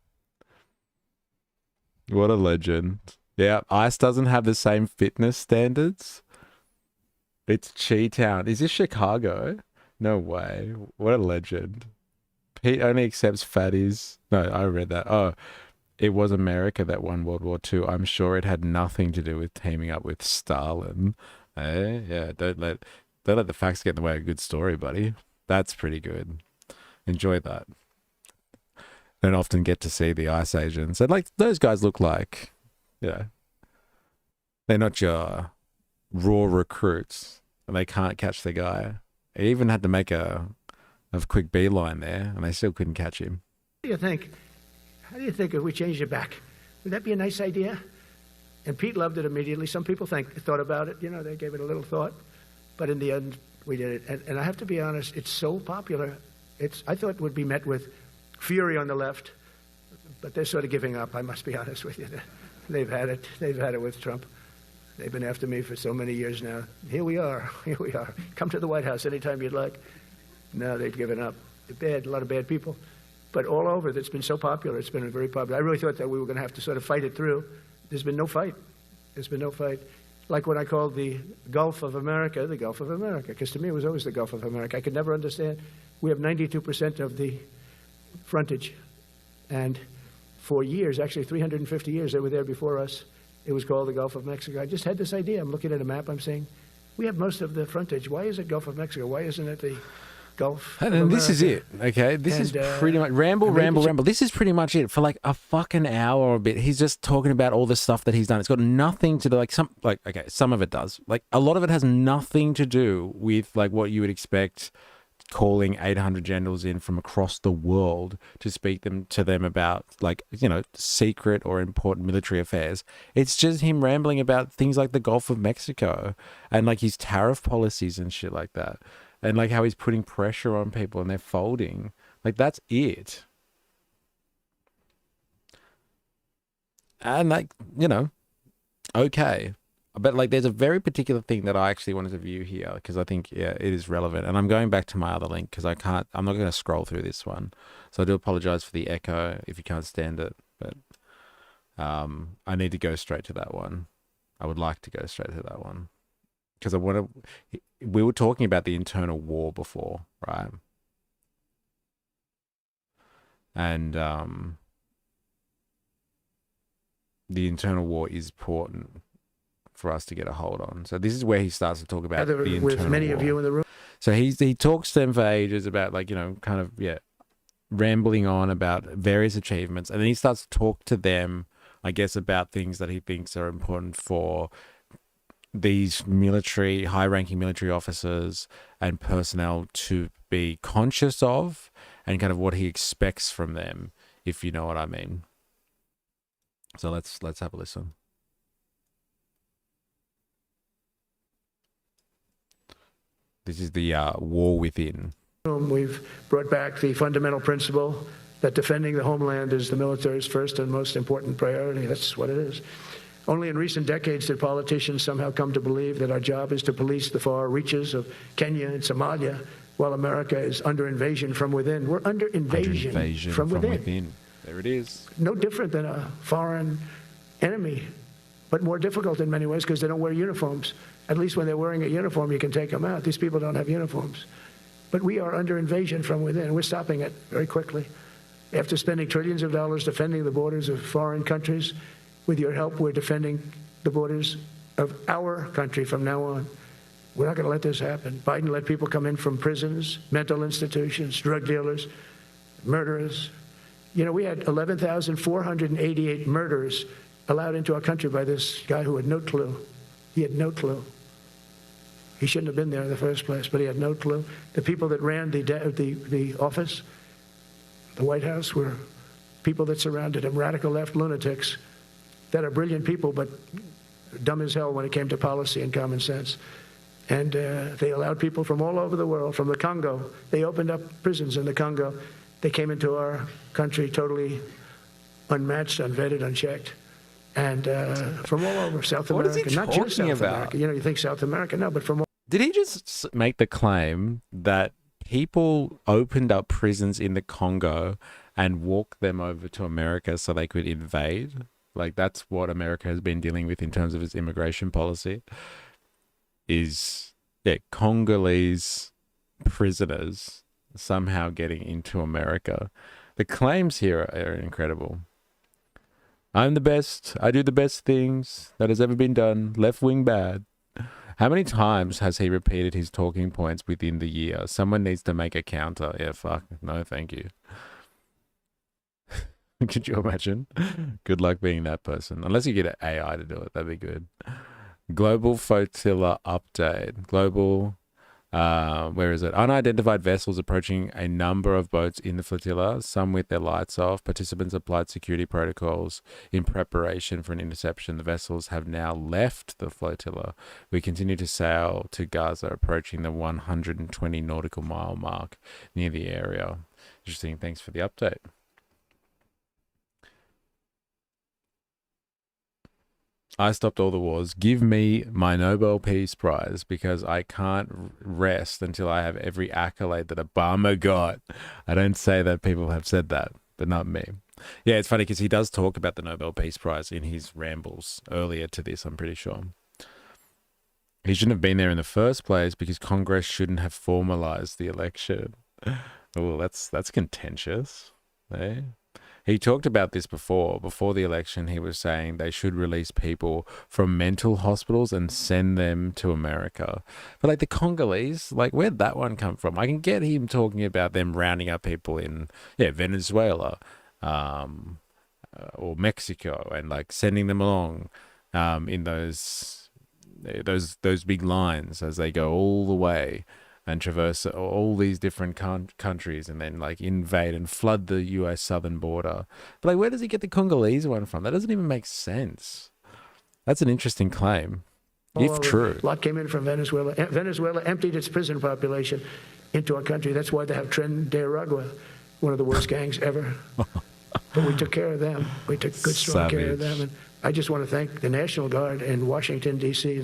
[SPEAKER 1] What a legend. Yeah, ICE doesn't have the same fitness standards. It's Chi Town. Is this Chicago? No way. What a legend. Pete only accepts fatties. No, I read that. Oh, it was America that won World War II. I'm sure it had nothing to do with teaming up with Stalin. Eh? Yeah, don't let the facts get in the way of a good story, buddy. That's pretty good. Enjoy that. Don't often get to see the Ice Asians. And like those guys look like, they're not your raw recruits and they can't catch the guy. They even had to make a quick beeline there and they still couldn't catch him.
[SPEAKER 7] What do you think? How do you think if we changed it back? Would that be a nice idea? And Pete loved it immediately. Some people thought about it. They gave it a little thought. But in the end, we did it. And I have to be honest, it's so popular. I thought it would be met with fury on the left. But they're sort of giving up, I must be honest with you. They've had it. They've had it with Trump. They've been after me for so many years now. Here we are. Here we are. Come to the White House anytime you'd like. No, they've given up. They're bad, a lot of bad people. But all over, it's been so popular. It's been very popular. I really thought that we were going to have to sort of fight it through. There's been no fight. There's been no fight. Like when I called the Gulf of America, the Gulf of America, because to me it was always the Gulf of America. I could never understand. We have 92% of the frontage. And for years, actually 350 years, they were there before us. It was called the Gulf of Mexico. I just had this idea. I'm looking at a map. I'm saying, we have most of the frontage. Why is it Gulf of Mexico? Why isn't it the Gulf of
[SPEAKER 1] And this is
[SPEAKER 7] America?
[SPEAKER 1] it, okay? This is
[SPEAKER 7] And,
[SPEAKER 1] pretty much ramble. This is pretty much it for like a fucking hour or a bit. He's just talking about all the stuff that he's done. It's got nothing to do some of it does. Like a lot of it has nothing to do with like what you would expect calling 800 generals in from across the world to speak to them about like, secret or important military affairs. It's just him rambling about things like the Gulf of Mexico and like his tariff policies and shit like that. And like how he's putting pressure on people and they're folding. Like that's it. And like, okay. But like there's a very particular thing that I actually wanted to view here because I think, it is relevant. And I'm going back to my other link because I'm not going to scroll through this one. So I do apologize for the echo if you can't stand it. But I need to go straight to that one. I would like to go straight to that one. Because we were talking about the internal war before, right? And the internal war is important for us to get a hold on. So this is where he starts to talk about the internal
[SPEAKER 7] with many
[SPEAKER 1] war.
[SPEAKER 7] of you in the room.
[SPEAKER 1] So he talks to them for ages about like, kind of, rambling on about various achievements. And then he starts to talk to them, I guess, about things that he thinks are important for these high-ranking military officers and personnel to be conscious of and kind of what he expects from them, if you know what I mean. So let's have a listen. This is the war within.
[SPEAKER 7] We've brought back the fundamental principle that defending the homeland is the military's first and most important priority. That's what it is. Only in recent decades did politicians somehow come to believe that our job is to police the far reaches of Kenya and Somalia, while America is under invasion from within. We're under invasion from within.
[SPEAKER 1] There it is.
[SPEAKER 7] No different than a foreign enemy, but more difficult in many ways because they don't wear uniforms. At least when they're wearing a uniform, you can take them out. These people don't have uniforms. But we are under invasion from within. We're stopping it very quickly. After spending trillions of dollars defending the borders of foreign countries, with your help, we're defending the borders of our country from now on. We're not going to let this happen. Biden let people come in from prisons, mental institutions, drug dealers, murderers. We had 11,488 murderers allowed into our country by this guy who had no clue. He had no clue. He shouldn't have been there in the first place, but he had no clue. The people that ran the office, the White House, were people that surrounded him, radical left lunatics that are brilliant people, but dumb as hell when it came to policy and common sense. And they allowed people from all over the world, from the Congo. They opened up prisons in the Congo. They came into our country totally unmatched, unvetted, unchecked. And from all over South
[SPEAKER 1] What is he
[SPEAKER 7] America, not just
[SPEAKER 1] talking
[SPEAKER 7] South
[SPEAKER 1] about?
[SPEAKER 7] America. You think South America? No, but from all.
[SPEAKER 1] Did he just make the claim that people opened up prisons in the Congo and walked them over to America so they could invade? Like that's what America has been dealing with in terms of its immigration policy. Is Congolese prisoners somehow getting into America. The claims here are incredible. I'm the best. I do the best things that has ever been done. Left wing bad. How many times has he repeated his talking points within the year? Someone needs to make a counter. Yeah, fuck. No, thank you. Could you imagine? Good luck being that person. Unless you get an AI to do it. That'd be good. Global flotilla update. Global... where is it? Unidentified vessels approaching a number of boats in the flotilla, some with their lights off. Participants applied security protocols in preparation for an interception. The vessels have now left the flotilla. We continue to sail to Gaza, approaching the 120 nautical mile mark near the area. Interesting. Thanks for the update. I stopped all the wars. Give me my Nobel Peace Prize because I can't rest until I have every accolade that Obama got. I don't say that, people have said that, but not me. Yeah, it's funny because he does talk about the Nobel Peace Prize in his rambles earlier to this, I'm pretty sure. He shouldn't have been there in the first place because Congress shouldn't have formalized the election. Oh, that's contentious. Eh? He talked about this before the election. He was saying they should release people from mental hospitals and send them to America. But like the Congolese, like where'd that one come from? I can get him talking about them rounding up people in Venezuela or Mexico and like sending them along in those big lines as they go all the way and traverse all these different countries and then like invade and flood the US southern border. But like, where does he get the Congolese one from? That doesn't even make sense. That's an interesting claim, if true.
[SPEAKER 7] A lot came in from Venezuela. Venezuela emptied its prison population into our country. That's why they have Tren de Aragua, one of the worst gangs ever. But we took care of them. We took good, strong care of them. And I just want to thank the National Guard in Washington, D.C.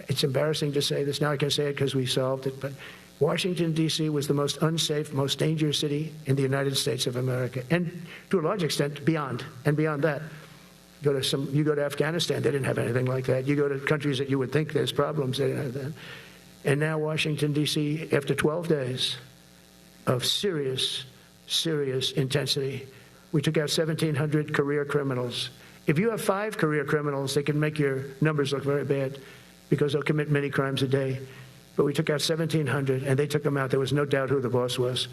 [SPEAKER 7] It's embarrassing to say this. Now I can say it because we solved it. But Washington, D.C. was the most unsafe, most dangerous city in the United States of America. And to a large extent, beyond. And beyond that, you go to Afghanistan, they didn't have anything like that. You go to countries that you would think there's problems, they didn't have that. And now Washington, D.C., after 12 days of serious, serious intensity, we took out 1,700 career criminals. If you have 5 career criminals, they can make your numbers look very bad, because they'll commit many crimes a day. But we took out 1,700, and they took them out. There was no doubt who the boss was.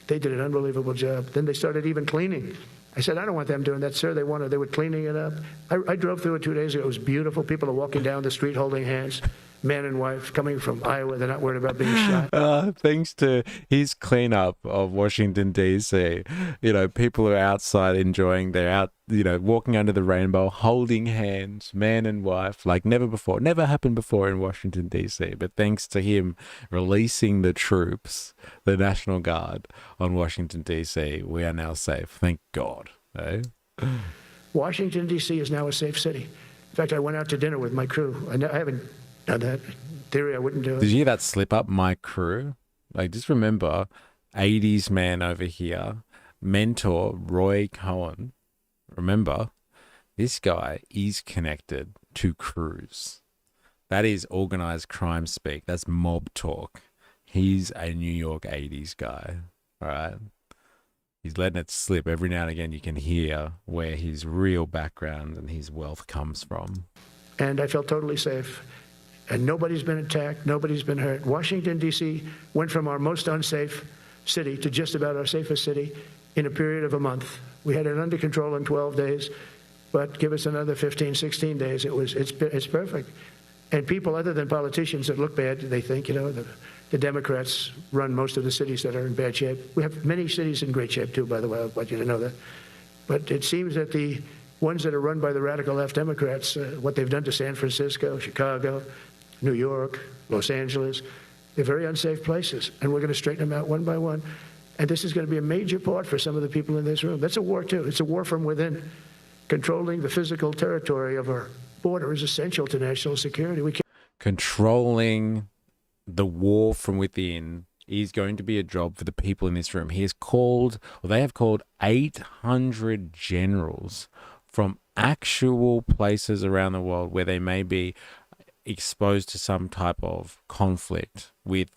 [SPEAKER 7] They did an unbelievable job. Then they started even cleaning. I said, I don't want them doing that, sir. They were cleaning it up. I drove through it 2 days ago. It was beautiful. People are walking down the street holding hands. Man and wife coming from Iowa. They're not worried about being shot.
[SPEAKER 1] Thanks to his cleanup of Washington, D.C., people are outside enjoying, walking under the rainbow, holding hands, man and wife, like never before. Never happened before in Washington, D.C., but thanks to him releasing the troops, the National Guard on Washington, D.C., we are now safe. Thank God. Eh?
[SPEAKER 7] Washington, D.C. is now a safe city. In fact, I went out to dinner with my crew. I haven't done that. In theory, I wouldn't do it.
[SPEAKER 1] Did you hear that slip up, my crew? Like, just remember, 80s man over here, mentor Roy Cohen. Remember, this guy is connected to crews. That is organized crime speak. That's mob talk. He's a New York 80s guy. All right. He's letting it slip. Every now and again, you can hear where his real background and his wealth comes from.
[SPEAKER 7] And I felt totally safe. And nobody's been attacked. Nobody's been hurt. Washington, D.C. went from our most unsafe city to just about our safest city in a period of a month. We had it under control in 12 days, but give us another 15, 16 days. It's perfect. And people other than politicians that look bad, they think, the Democrats run most of the cities that are in bad shape. We have many cities in great shape, too, by the way. I want you to know that. But it seems that the ones that are run by the radical left Democrats, what they've done to San Francisco, Chicago, New York, Los Angeles, they're very unsafe places. And we're going to straighten them out one by one. And this is going to be a major part for some of the people in this room. That's a war, too. It's a war from within. Controlling the physical territory of our border is essential to national security.
[SPEAKER 1] Controlling the war from within is going to be a job for the people in this room. They have called 800 generals from actual places around the world where they may be exposed to some type of conflict with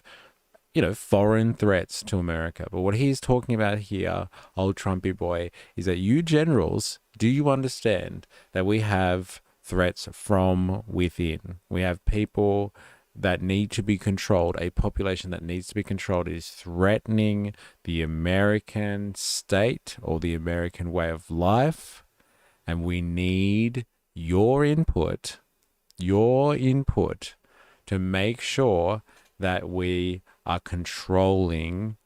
[SPEAKER 1] foreign threats to America. But what he's talking about here, old Trumpy boy, is that you generals, do you understand that we have threats from within? We have people that need to be controlled. A population that needs to be controlled is threatening the American state or the American way of life. And we need your input to make sure that we are controlling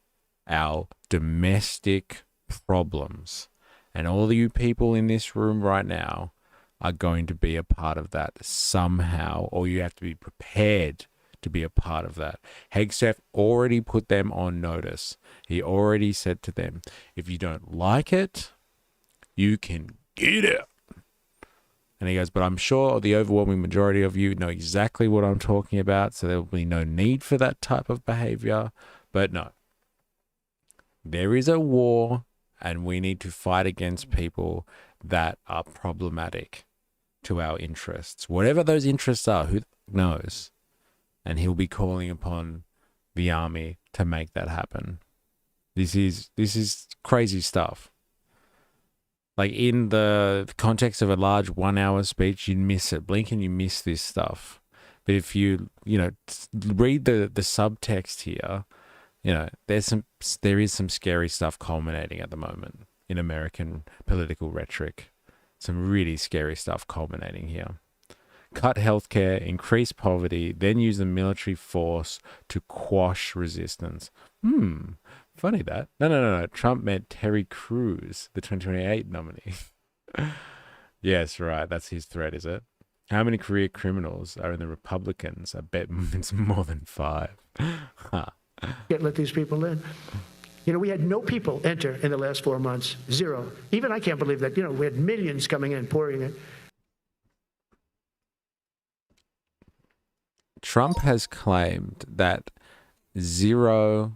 [SPEAKER 1] our domestic problems. And all you people in this room right now are going to be a part of that somehow, or you have to be prepared to be a part of that. Hegseth already put them on notice. He already said to them, if you don't like it, you can get out. And he goes, but I'm sure the overwhelming majority of you know exactly what I'm talking about, so there will be no need for that type of behavior. But no, there is a war, and we need to fight against people that are problematic to our interests. Whatever those interests are, who knows? And he'll be calling upon the army to make that happen. This is crazy stuff. Like, in the context of a large 1 hour speech, you miss it. Blink and you miss this stuff. But if you read the subtext here, there is some scary stuff culminating at the moment in American political rhetoric. Some really scary stuff culminating here. Cut healthcare, increase poverty, then use the military force to quash resistance. Funny that. No. Trump meant Terry Crews, the 2028 nominee. Yes, right. That's his threat, is it? How many career criminals are in the Republicans? I bet it's more than 5. Huh.
[SPEAKER 7] Can't let these people in. We had no people enter in the last 4 months. 0. Even I can't believe that. We had millions coming in, pouring in.
[SPEAKER 1] Trump has claimed that 0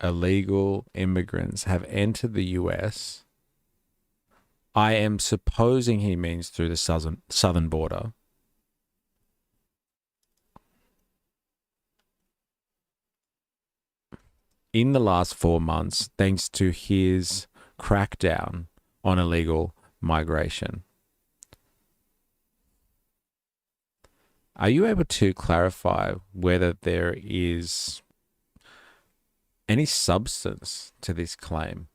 [SPEAKER 1] illegal immigrants have entered the US. I am supposing he means through the southern border. In the last 4 months, thanks to his crackdown on illegal migration. Are you able to clarify whether there is any substance to this claim?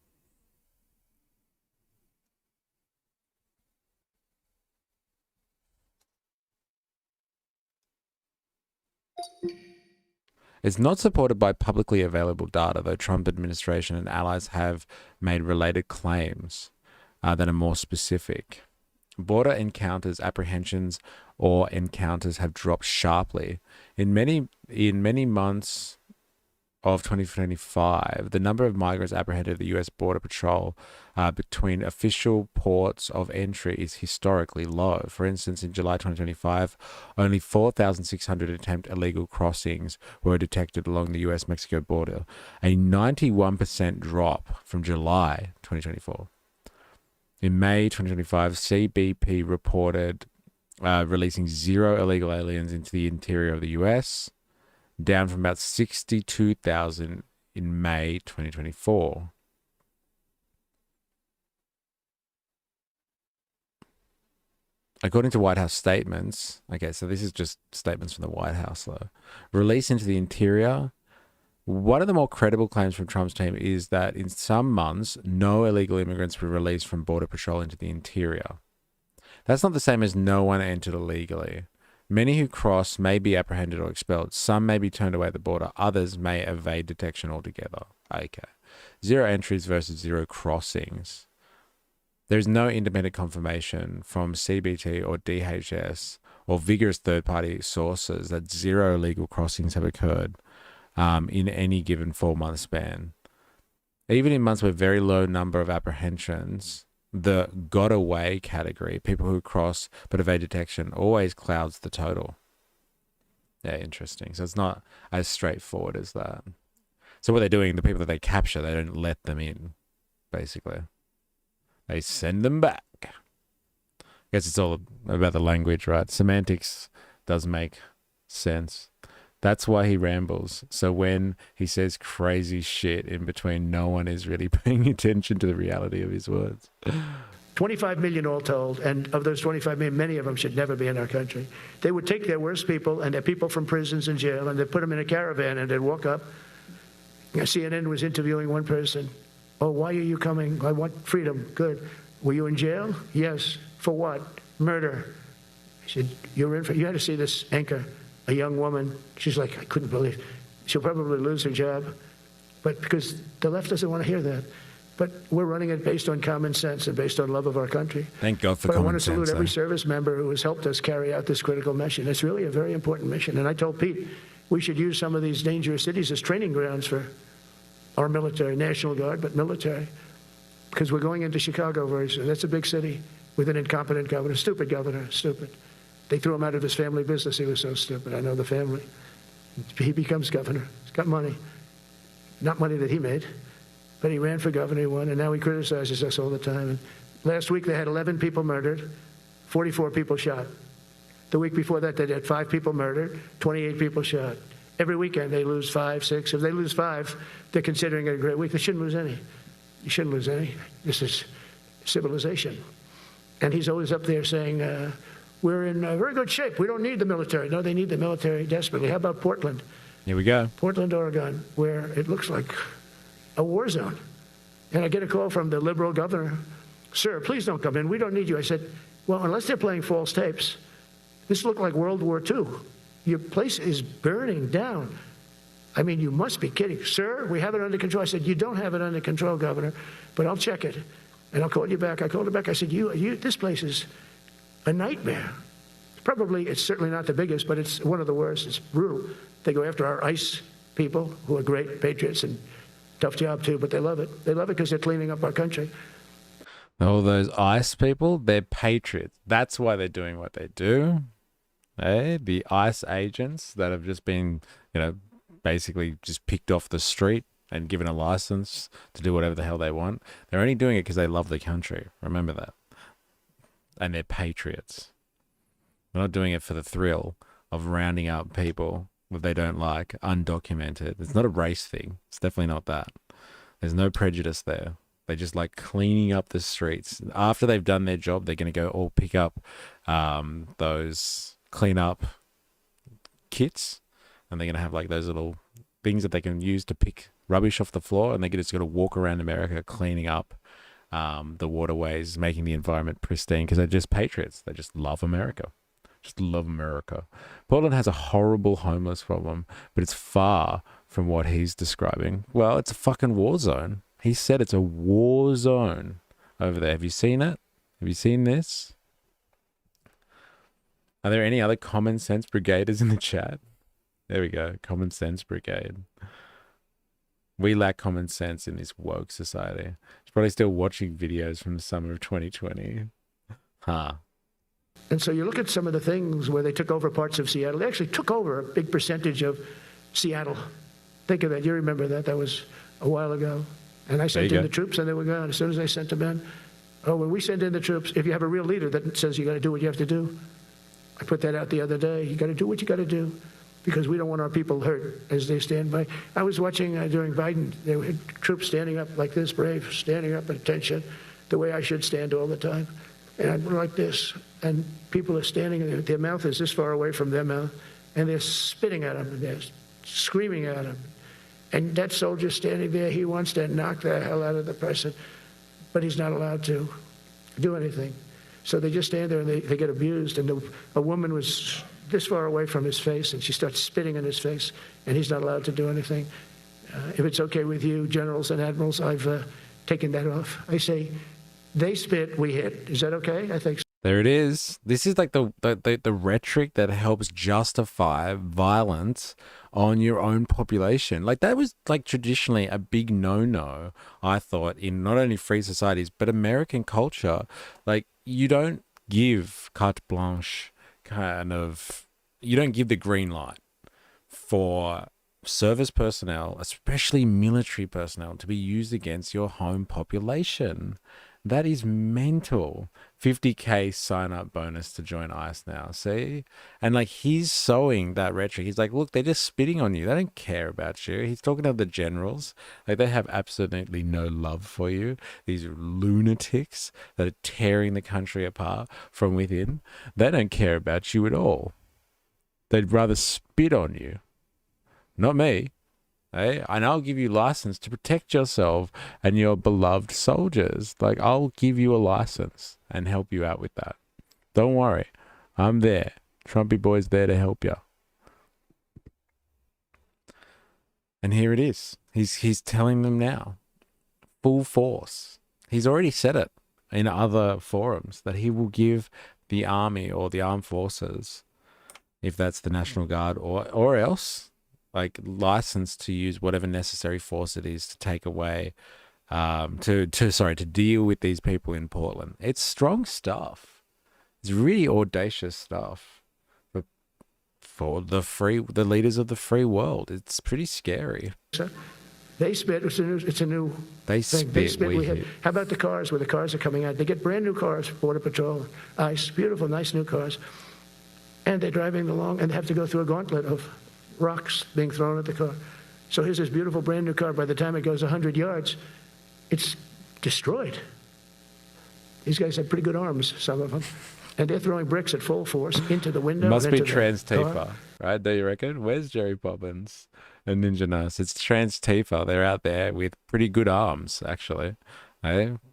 [SPEAKER 1] It's not supported by publicly available data, though Trump administration and allies have made related claims that are more specific. Border encounters, apprehensions, or encounters have dropped sharply. In many months of 2025, the number of migrants apprehended at the U.S. Border Patrol between official ports of entry is historically low. For instance, in July 2025, only 4,600 attempted illegal crossings were detected along the U.S.-Mexico border, a 91% drop from July 2024. In May 2025, CBP reported releasing 0 illegal aliens into the interior of the U.S., down from about 62,000 in May 2024. According to White House statements, okay, so this is just statements from the White House, though. Release into the interior. One of the more credible claims from Trump's team is that in some months, no illegal immigrants were released from Border Patrol into the interior. That's not the same as no one entered illegally. Many who cross may be apprehended or expelled. Some may be turned away at the border. Others may evade detection altogether. Okay. 0 entries versus 0 crossings. There's no independent confirmation from CBT or DHS or vigorous third-party sources that 0 illegal crossings have occurred in any given 4-month span. Even in months with very low number of apprehensions, the got away category, people who cross but evade detection, always clouds the total. Yeah, interesting. So it's not as straightforward as that. So what they're doing, the people that they capture, they don't let them in, basically. They send them back. I guess it's all about the language, right? Semantics does make sense. That's why he rambles. So when he says crazy shit in between, no one is really paying attention to the reality of his words.
[SPEAKER 7] 25 million all told, and of those 25 million, many of them should never be in our country. They would take their worst people and their people from prisons and jail, and they'd put them in a caravan, and they'd walk up. CNN was interviewing one person. Oh, why are you coming? I want freedom. Good. Were you in jail? Yes. For what? Murder. He said, you had to see this anchor, a young woman. She's like, I couldn't believe. She'll probably lose her job. But because the left doesn't want to hear that. But we're running it based on common sense and based on love of our country.
[SPEAKER 1] Thank God for
[SPEAKER 7] but
[SPEAKER 1] common
[SPEAKER 7] I want to salute
[SPEAKER 1] sense,
[SPEAKER 7] every service member who has helped us carry out this critical mission. It's really a very important mission. And I told Pete, we should use some of these dangerous cities as training grounds for our military, National Guard, but military. Because we're going into Chicago very soon. That's a big city with an incompetent governor, stupid governor, stupid. They threw him out of his family business. He was so stupid. I know the family. He becomes governor. He's got money. Not money that he made. But he ran for governor, he won, and now he criticizes us all the time. And last week they had 11 people murdered, 44 people shot. The week before that they had 5 people murdered, 28 people shot. Every weekend they lose 5, 6. If they lose 5, they're considering it a great week. They shouldn't lose any. You shouldn't lose any. This is civilization. And he's always up there saying, we're in very good shape. We don't need the military. No, they need the military desperately. How about Portland?
[SPEAKER 1] Here we go.
[SPEAKER 7] Portland, Oregon, where it looks like a war zone. And I get a call from the liberal governor. Sir, please don't come in. We don't need you. I said, well, unless they're playing false tapes, this looked like World War II. Your place is burning down. I mean, you must be kidding. Sir, we have it under control. I said, you don't have it under control, Governor, but I'll check it. And I'll call you back. I called her back. I said, this place is a nightmare. It's certainly not the biggest, but it's one of the worst. It's brutal. They go after our ICE people, who are great patriots and tough job too, but they love it. They love it because they're cleaning up our country.
[SPEAKER 1] All those ICE people, they're patriots. That's why they're doing what they do. The ICE agents that have just been, basically just picked off the street and given a license to do whatever the hell they want. They're only doing it because they love the country. Remember that. And they're patriots. They're not doing it for the thrill of rounding up people that they don't like, undocumented. It's not a race thing. It's definitely not that. There's no prejudice there. They just like cleaning up the streets. After they've done their job, they're going to go all pick up those clean up kits, and they're going to have like those little things that they can use to pick rubbish off the floor, and they're just going to walk around America cleaning up the waterways, making the environment pristine, because they're just patriots. They just love America. Just love America. Portland has a horrible homeless problem, but it's far from what he's describing. Well, it's a fucking war zone. He said it's a war zone over there. Have you seen it? Have you seen this? Are there any other common sense brigaders in the chat? There we go. Common sense brigade. We lack common sense in this woke society. He's probably still watching videos from the summer of 2020. Huh.
[SPEAKER 7] And so you look at some of the things where they took over parts of Seattle. They actually took over a big percentage of Seattle. Think of that. You remember that. That was a while ago. And I sent in the troops, and they were gone. As soon as I sent them in, when we send in the troops, if you have a real leader that says you got to do what you have to do, I put that out the other day. You got to do what you got to do, because we don't want our people hurt as they stand by. I was watching during Biden, there were troops standing up like this, brave, standing up at attention, the way I should stand all the time. And I'm like this, and people are standing, and their mouth is this far away from their mouth, and they're spitting at him, and they're screaming at him. And that soldier's standing there, he wants to knock the hell out of the person, but he's not allowed to do anything. So they just stand there, and they get abused. And a woman was this far away from his face, and she starts spitting in his face, and he's not allowed to do anything. If it's okay with you, generals and admirals, I've taken that off. I say, they spit, we hit. Is that okay? I think so.
[SPEAKER 1] There it is. This is like the rhetoric that helps justify violence on your own population. Like that was like traditionally a big no-no, I thought, in not only free societies, but American culture. Like you don't give carte blanche you don't give the green light for service personnel, especially military personnel, to be used against your home population. That is mental. 50K sign up bonus to join ICE now. See? And like he's sowing that rhetoric. He's like, look, they're just spitting on you. They don't care about you. He's talking to the generals. Like they have absolutely no love for you. These lunatics that are tearing the country apart from within. They don't care about you at all. They'd rather spit on you. Not me. Hey, and I'll give you license to protect yourself and your beloved soldiers. Like I'll give you a license and help you out with that. Don't worry, I'm there. Trumpy boy's there to help you. And here it is. He's telling them now, full force. He's already said it in other forums that he will give the army or the armed forces, if that's the National Guard or else, like license to use whatever necessary force it is to take away, to deal with these people in Portland. It's strong stuff. It's really audacious stuff for the leaders of the free world. It's pretty scary.
[SPEAKER 7] They spit. It's a new
[SPEAKER 1] They
[SPEAKER 7] thing.
[SPEAKER 1] spit.
[SPEAKER 7] How about the cars where the cars are coming out? They get brand new cars, Border Patrol, ICE, beautiful, nice new cars. And they're driving along and they have to go through a gauntlet of rocks being thrown at the car. So here's this beautiful brand new car. By the time it goes 100 yards, it's destroyed. These guys have pretty good arms, some of them. And they're throwing bricks at full force into the window.
[SPEAKER 1] Must be
[SPEAKER 7] into the
[SPEAKER 1] Trans
[SPEAKER 7] car.
[SPEAKER 1] Tifa, right? Do you reckon? Where's Jerry Poppins and Ninja Nurse? It's Trans Tifa. They're out there with pretty good arms, actually.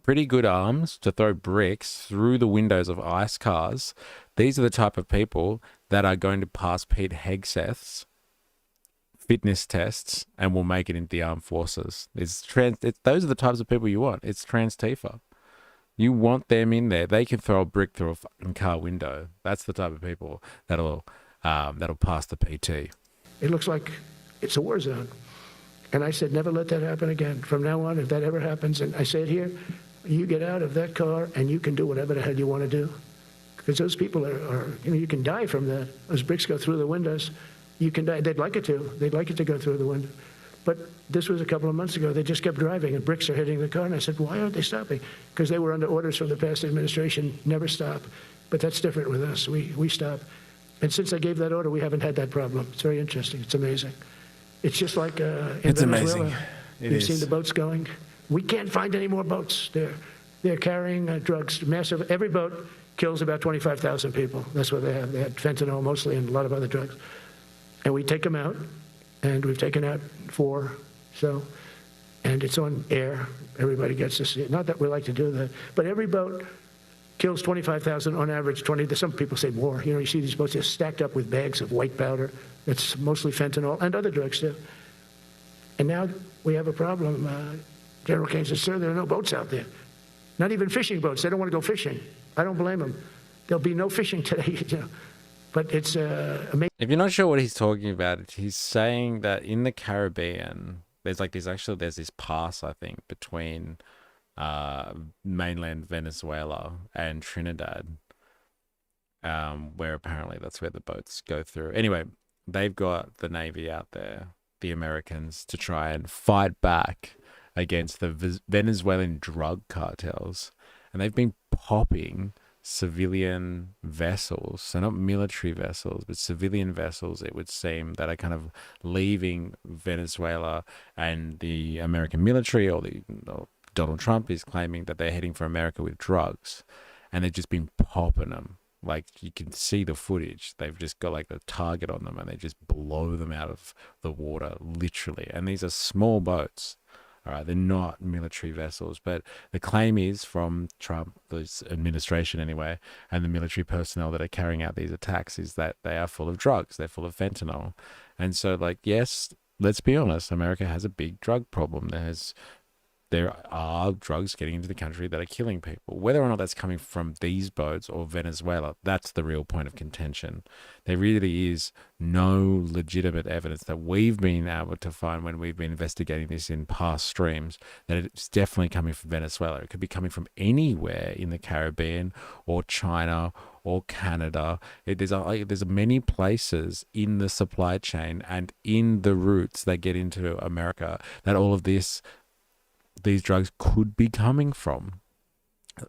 [SPEAKER 1] Pretty good arms to throw bricks through the windows of ICE cars. These are the type of people that are going to pass Pete Hegseth's fitness tests and will make it into the armed forces. Those are the types of people you want. It's Trans Tifa. You want them in there. They can throw a brick through a fucking car window. That's the type of people that'll pass the PT.
[SPEAKER 7] It looks like it's a war zone. And I said, never let that happen again. From now on, if that ever happens, and I say it here, you get out of that car and you can do whatever the hell you want to do. Because those people are you can die from that. Those bricks go through the windows. You can die. They'd like it to. They'd like it to go through the window. But this was a couple of months ago. They just kept driving and bricks are hitting the car. And I said, why aren't they stopping? Because they were under orders from the past administration, never stop. But that's different with us. We stop. And since I gave that order, we haven't had that problem. It's very interesting. It's amazing. It's just like in
[SPEAKER 1] It's
[SPEAKER 7] Venezuela.
[SPEAKER 1] amazing.
[SPEAKER 7] You've seen the boats going. We can't find any more boats. They're carrying drugs. Massive. Every boat kills about 25,000 people. That's what they have. They had fentanyl mostly and a lot of other drugs. And we take them out, and we've taken out 4. And it's on air. Everybody gets to see it. Not that we like to do that, but every boat kills 25,000 on average. 20. Some people say more. You see these boats just stacked up with bags of white powder. It's mostly fentanyl and other drugs too. And now we have a problem. General Kane says, sir, there are no boats out there. Not even fishing boats. They don't want to go fishing. I don't blame them. There'll be no fishing today. But it's amazing.
[SPEAKER 1] If you're not sure what he's talking about, he's saying that in the Caribbean, there's this pass, I think, between mainland Venezuela and Trinidad, where apparently that's where the boats go through. Anyway, they've got the Navy out there, the Americans, to try and fight back against the Venezuelan drug cartels. And they've been popping civilian vessels, so not military vessels, but civilian vessels, it would seem, that are kind of leaving Venezuela, and the American military or Donald Trump is claiming that they're heading for America with drugs, and they've just been popping them. Like, you can see the footage. They've just got like the target on them and they just blow them out of the water, literally. And these are small boats. All right, they're not military vessels, but the claim is from Trump's administration anyway, and the military personnel that are carrying out these attacks, is that they are full of drugs. They're full of fentanyl. And so, like, yes, let's be honest, America has a big drug problem. There are drugs getting into the country that are killing people. Whether or not that's coming from these boats or Venezuela, that's the real point of contention. There really is no legitimate evidence that we've been able to find when we've been investigating this in past streams that it's definitely coming from Venezuela. It could be coming from anywhere in the Caribbean or China or Canada. There's many places in the supply chain and in the routes that get into America that all of these drugs could be coming from.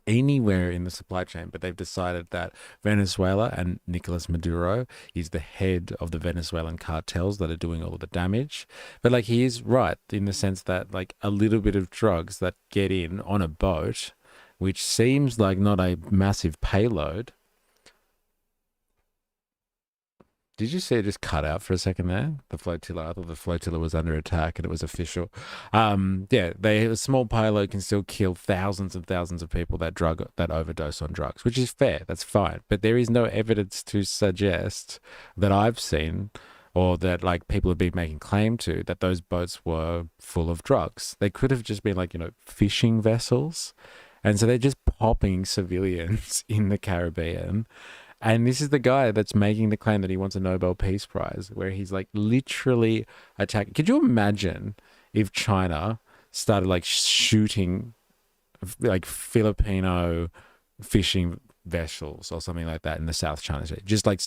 [SPEAKER 1] anywhere in the supply chain, but they've decided that Venezuela and Nicolas Maduro is the head of the Venezuelan cartels that are doing all the damage. But like, he is right in the sense that like a little bit of drugs that get in on a boat, which seems like not a massive payload. Did you see it just cut out for a second there? The flotilla. I thought the flotilla was under attack and it was official. Yeah, a small payload can still kill thousands and thousands of people that overdose on drugs, which is fair. That's fine. But there is no evidence to suggest that I've seen, or that like people have been making claim to, that those boats were full of drugs. They could have just been like, fishing vessels. And so they're just popping civilians in the Caribbean. And this is the guy that's making the claim that he wants a Nobel Peace Prize, where he's like literally attacking. Could you imagine if China started like shooting like Filipino fishing vessels or something like that in the South China Sea? Just like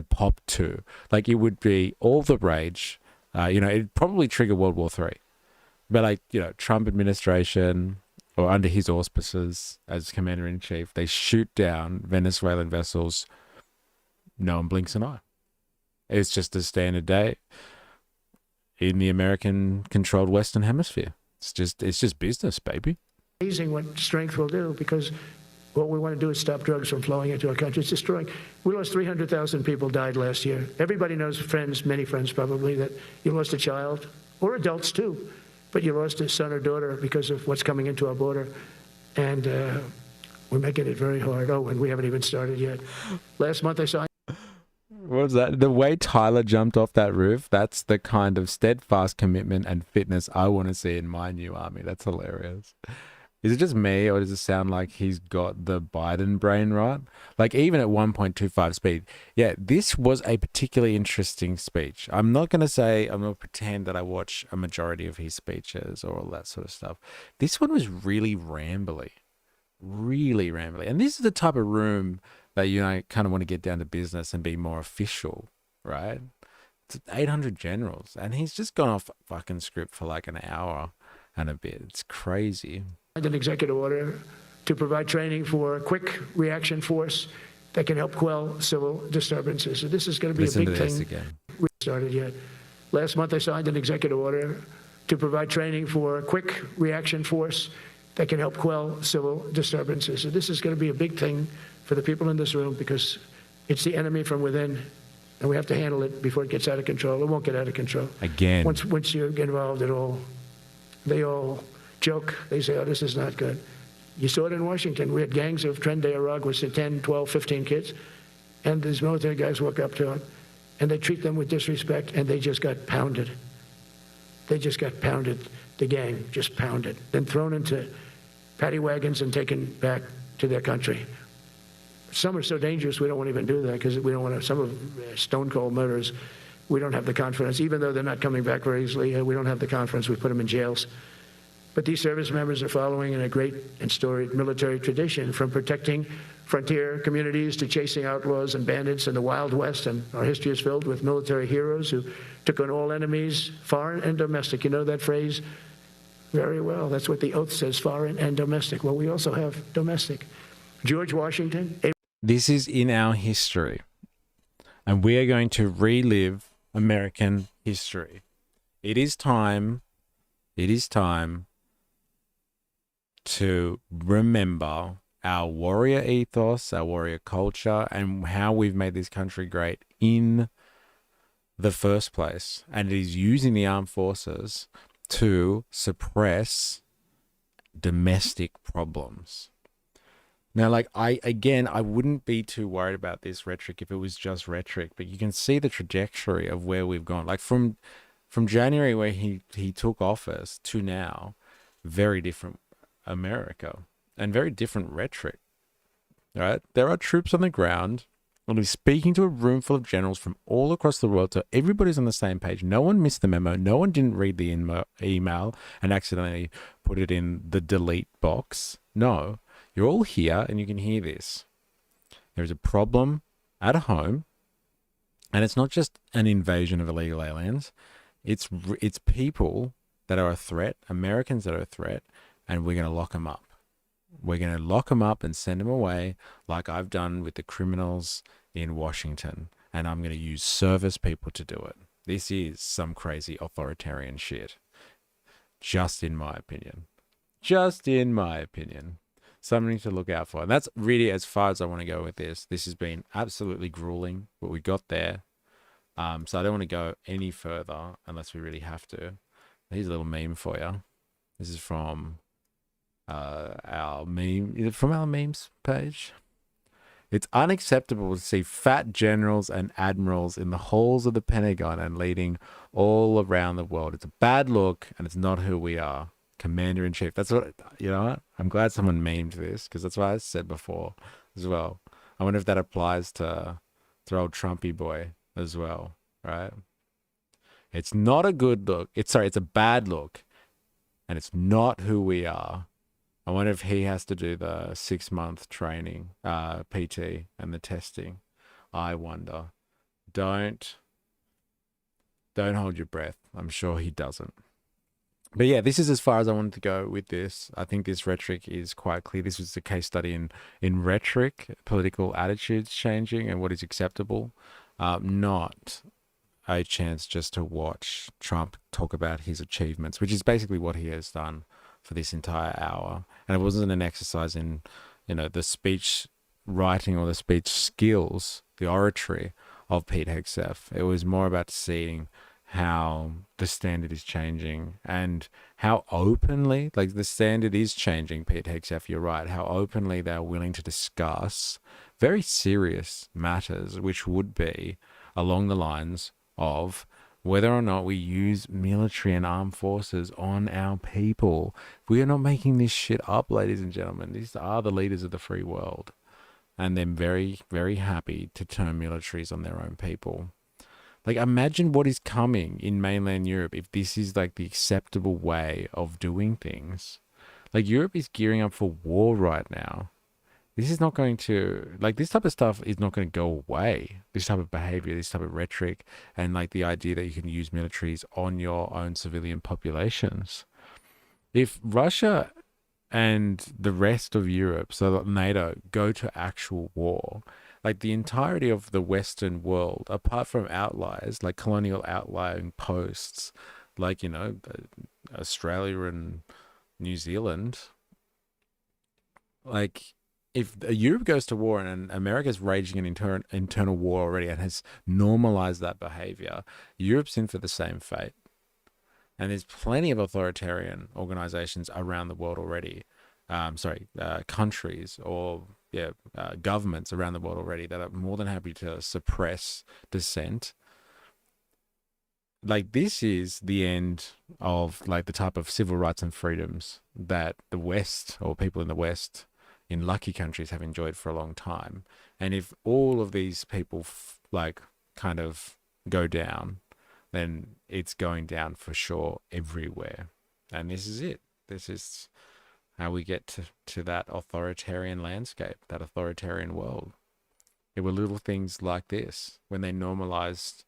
[SPEAKER 1] pop two. Like, it would be all the rage. It'd probably trigger World War III. But like, Trump administration, or under his auspices as commander-in-chief, they shoot down Venezuelan vessels. No one blinks an eye. It's just a standard day in the American-controlled Western Hemisphere. It's just business, baby.
[SPEAKER 7] Amazing what strength will do, because what we want to do is stop drugs from flowing into our country. It's destroying. We lost 300,000 people died last year. Everybody knows friends, many friends probably, that you lost a child, or adults too. But you lost a son or daughter because of what's coming into our border. And we're making it very hard. Oh, and we haven't even started yet. Last month I saw...
[SPEAKER 1] What was that? The way Tyler jumped off that roof, that's the kind of steadfast commitment and fitness I want to see in my new army. That's hilarious. Is it just me, or does it sound like he's got the Biden brain right? Like, even at 1.25 speed. Yeah, this was a particularly interesting speech. I'm not going to pretend that I watch a majority of his speeches or all that sort of stuff. This one was really rambly. Really rambly. And this is the type of room that, kind of want to get down to business and be more official, right? It's 800 generals. And he's just gone off fucking script for like an hour and a bit. It's crazy.
[SPEAKER 7] An executive order to provide training for a quick reaction force that can help quell civil disturbances. So this is going to be a big thing.
[SPEAKER 1] Again.
[SPEAKER 7] We haven't started yet. Last month I signed an executive order to provide training for a quick reaction force that can help quell civil disturbances. So this is going to be a big thing for the people in this room, because it's the enemy from within, and we have to handle it before it gets out of control. It won't get out of control.
[SPEAKER 1] Again.
[SPEAKER 7] Once you get involved at all, they all joke. They say, oh, this is not good. You saw it in Washington. We had gangs of Tren de Aragua with 10, 12, 15 kids. And these military guys walk up to them, and they treat them with disrespect, and they just got pounded. They just got pounded. The gang just pounded. Then thrown into paddy wagons and taken back to their country. Some are so dangerous we don't want to even do that, because we don't want to. Some of stone cold murderers, we don't have the confidence. Even though they're not coming back very easily, we don't have the confidence. We put them in jails. But these service members are following in a great and storied military tradition, from protecting frontier communities to chasing outlaws and bandits in the Wild West. And our history is filled with military heroes who took on all enemies, foreign and domestic. You know that phrase very well. That's what the oath says, foreign and domestic. Well, we also have domestic. George Washington.
[SPEAKER 1] This is in our history, and we are going to relive American history. It is time to remember our warrior ethos, our warrior culture, and how we've made this country great in the first place. And it is using the armed forces to suppress domestic problems. Now, like, I wouldn't be too worried about this rhetoric if it was just rhetoric, but you can see the trajectory of where we've gone. Like, from January, where he took office, to now, very different America and very different rhetoric, right? There are troops on the ground. We'll be speaking to a room full of generals from all across the world, so everybody's on the same page. No one missed the memo. No one didn't read the email and accidentally put it in the delete box. No, you're all here and you can hear this. There's a problem at home, and it's not just an invasion of illegal aliens. It's people that are a threat, Americans that are a threat, and we're going to lock them up. We're going to lock them up and send them away like I've done with the criminals in Washington. And I'm going to use service people to do it. This is some crazy authoritarian shit. Just in my opinion. Just in my opinion. Something to look out for. And that's really as far as I want to go with this. This has been absolutely grueling, what we got there. So I don't want to go any further unless we really have to. Here's a little meme for you. This is from our meme. Is it from our memes page? It's unacceptable to see fat generals and admirals in the halls of the Pentagon and leading all around the world. It's a bad look, and it's not who we are. Commander-in-Chief. That's what, you know what? I'm glad someone memed this, because that's what I said before as well. I wonder if that applies to old Trumpy boy as well, right? It's not a good look. It's a bad look, and it's not who we are. I wonder if he has to do the 6-month training, PT, and the testing. I wonder. Don't hold your breath. I'm sure he doesn't. But yeah, this is as far as I wanted to go with this. I think this rhetoric is quite clear. This was a case study in rhetoric, political attitudes changing, and what is acceptable. Not a chance just to watch Trump talk about his achievements, which is basically what he has done for this entire hour. And it wasn't an exercise in, the speech writing or the speech skills, the oratory of Pete Hegseth. It was more about seeing how the standard is changing and how openly, like the standard is changing, Pete Hegseth, you're right, how openly they're willing to discuss very serious matters, which would be along the lines of whether or not we use military and armed forces on our people. We are not making this shit up, ladies and gentlemen. These are the leaders of the free world. And they're very, very happy to turn militaries on their own people. Like, imagine what is coming in mainland Europe if this is like the acceptable way of doing things. Like, Europe is gearing up for war right now. This is not going to, like, this type of stuff is not going to go away. This type of behavior, this type of rhetoric, and like the idea that you can use militaries on your own civilian populations. If Russia and the rest of Europe, so that NATO, go to actual war, like the entirety of the Western world, apart from outliers, like colonial outlying posts, like, Australia and New Zealand, like, if Europe goes to war and America's raging an internal war already and has normalized that behavior, Europe's in for the same fate. And there's plenty of authoritarian organizations around the world already. Countries or governments around the world already that are more than happy to suppress dissent. Like, this is the end of like the type of civil rights and freedoms that the West, or people in the West in lucky countries, have enjoyed for a long time. And if all of these people kind of go down, then it's going down for sure everywhere. And this is it. This is how we get to that authoritarian landscape, that authoritarian world. It were little things like this when they normalized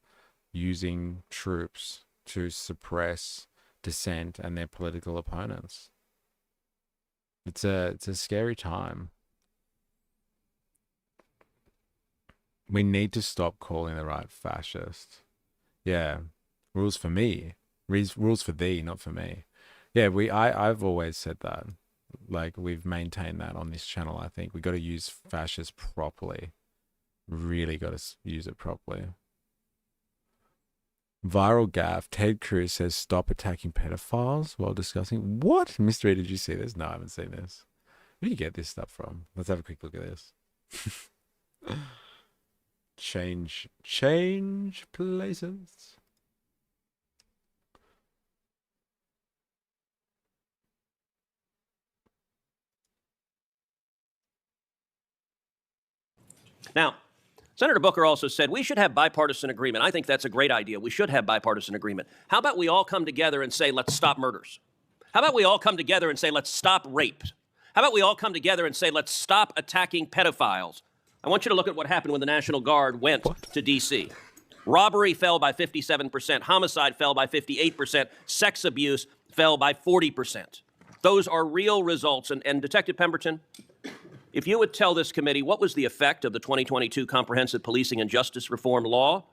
[SPEAKER 1] using troops to suppress dissent and their political opponents. It's a scary time. We need to stop calling the right fascist. Yeah, rules for me, rules for thee, not for me. Yeah, I've always said that. Like, we've maintained that on this channel. I think we got to use fascist properly. Really got to use it properly. Viral gaff. Ted Cruz says stop attacking pedophiles while discussing. What? Mystery, did you see this? No, I haven't seen this. Where do you get this stuff from? Let's have a quick look at this. Change places.
[SPEAKER 8] Now, Senator Booker also said we should have bipartisan agreement. I think that's a great idea. We should have bipartisan agreement. How about we all come together and say, let's stop murders? How about we all come together and say, let's stop rape? How about we all come together and say, let's stop attacking pedophiles? I want you to look at what happened when the National Guard went to D.C. Robbery fell by 57%. Homicide fell by 58%. Sex abuse fell by 40%. Those are real results. And Detective Pemberton, if you would tell this committee what was the effect of the 2022 Comprehensive Policing and Justice Reform Law,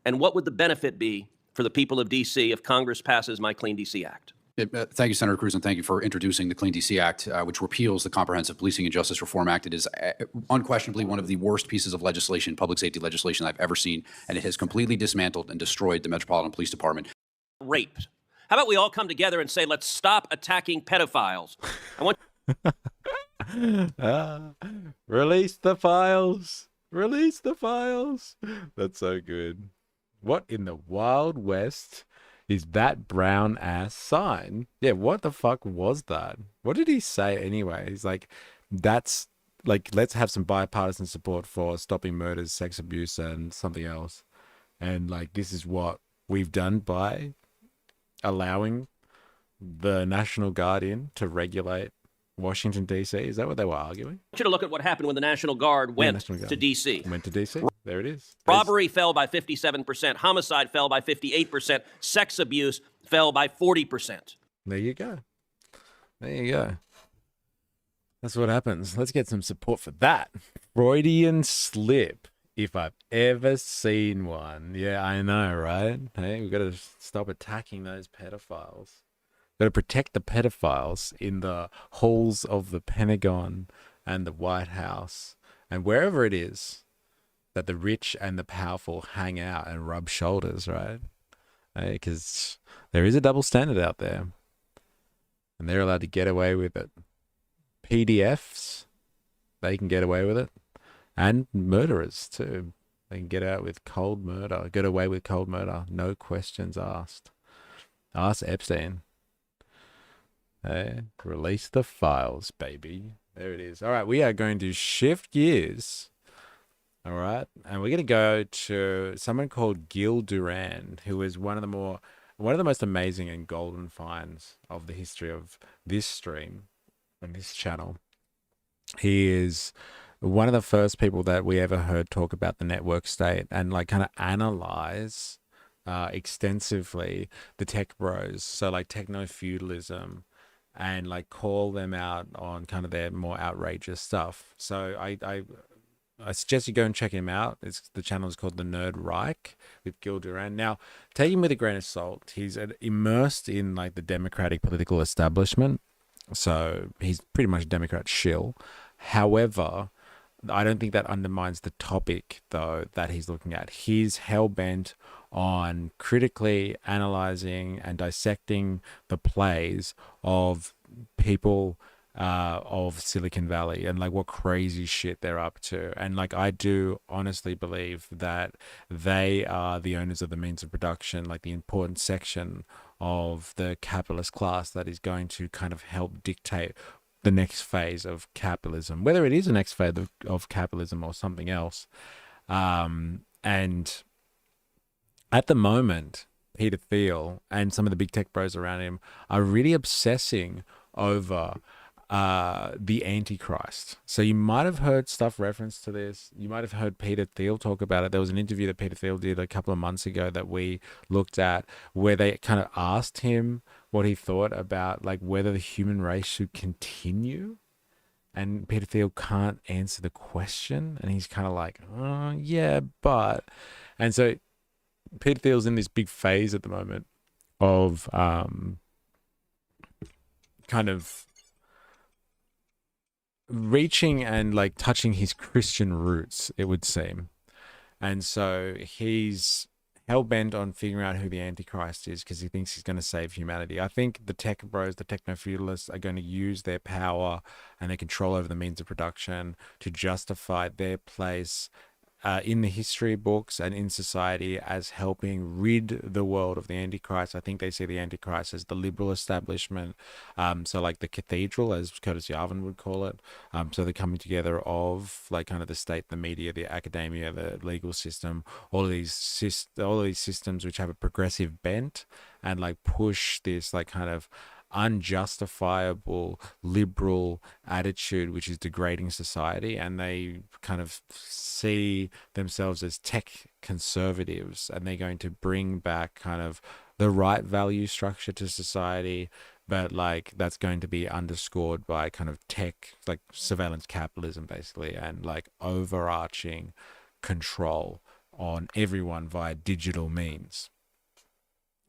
[SPEAKER 8] and what would the benefit be for the people of D.C. if Congress passes my Clean D.C. Act?
[SPEAKER 9] Thank you, Senator Cruz, and thank you for introducing the Clean D.C. Act, which repeals the Comprehensive Policing and Justice Reform Act. It is unquestionably one of the worst pieces of legislation, public safety legislation I've ever seen, and it has completely dismantled and destroyed the Metropolitan Police Department.
[SPEAKER 8] Rape. How about we all come together and say, let's stop attacking pedophiles? I want
[SPEAKER 1] Release the files. Release the files. That's so good. What in the Wild West is that brown ass sign? Yeah, what the fuck was that? What did he say anyway? He's like, that's like, let's have some bipartisan support for stopping murders, sex abuse, and something else. And like, this is what we've done by allowing the National Guard in to regulate Washington, D.C. Is that what they were arguing?
[SPEAKER 8] you to look at what happened when the National Guard went to D.C.
[SPEAKER 1] Went to D.C. There it is.
[SPEAKER 8] Robbery fell by 57%. Homicide fell by 58%. Sex abuse fell by 40%.
[SPEAKER 1] There you go. There you go. That's what happens. Let's get some support for that. Freudian slip, if I've ever seen one. Yeah, I know, right? Hey, we've got to stop attacking those pedophiles. Got to protect the pedophiles in the halls of the Pentagon and the White House and wherever it is that the rich and the powerful hang out and rub shoulders, right? Because there is a double standard out there, and they're allowed to get away with it. PDFs, they can get away with it, and murderers too. They can get away with cold murder, no questions asked. Ask Epstein. Release the files, baby. There it is. All right, we are going to shift gears. All right, and we're going to go to someone called Gil Duran, who is one of the most amazing and golden finds of the history of this stream and this channel. He is one of the first people that we ever heard talk about the network state and like kind of analyze extensively the tech bros, so like techno-feudalism, and like call them out on kind of their more outrageous stuff. So I suggest you go and check him out. The channel is called The Nerd Reich with Gil Duran. Now, take him with a grain of salt. He's immersed in like the Democratic political establishment, so he's pretty much a Democrat shill. However, I don't think that undermines the topic, though, that he's looking at. He's hell-bent on critically analyzing and dissecting the plays of people of Silicon Valley and like what crazy shit they're up to. And like, I do honestly believe that they are the owners of the means of production, like the important section of the capitalist class that is going to kind of help dictate the next phase of capitalism, whether it is the next phase of capitalism or something else. And at the moment, Peter Thiel and some of the big tech bros around him are really obsessing over the Antichrist. So you might have heard stuff referenced to this. You might have heard Peter Thiel talk about it. There was an interview that Peter Thiel did a couple of months ago that we looked at, where they kind of asked him what he thought about like whether the human race should continue. And Peter Thiel can't answer the question. And he's kind of like, yeah, but. And so Peter Thiel's in this big phase at the moment of kind of reaching and like touching his Christian roots, it would seem. And so he's hell-bent on figuring out who the Antichrist is because he thinks he's going to save humanity. I think the tech bros, the techno-feudalists, are going to use their power and their control over the means of production to justify their place in the history books and in society as helping rid the world of the Antichrist. I think they see the Antichrist as the liberal establishment, so like the cathedral, as Curtis Yarvin would call it. So the coming together of like kind of the state, the media, the academia, the legal system, all of these systems which have a progressive bent and like push this like kind of unjustifiable liberal attitude which is degrading society, and they kind of see themselves as tech conservatives, and they're going to bring back kind of the right value structure to society, but like that's going to be underscored by kind of tech, like surveillance capitalism, basically, and like overarching control on everyone via digital means.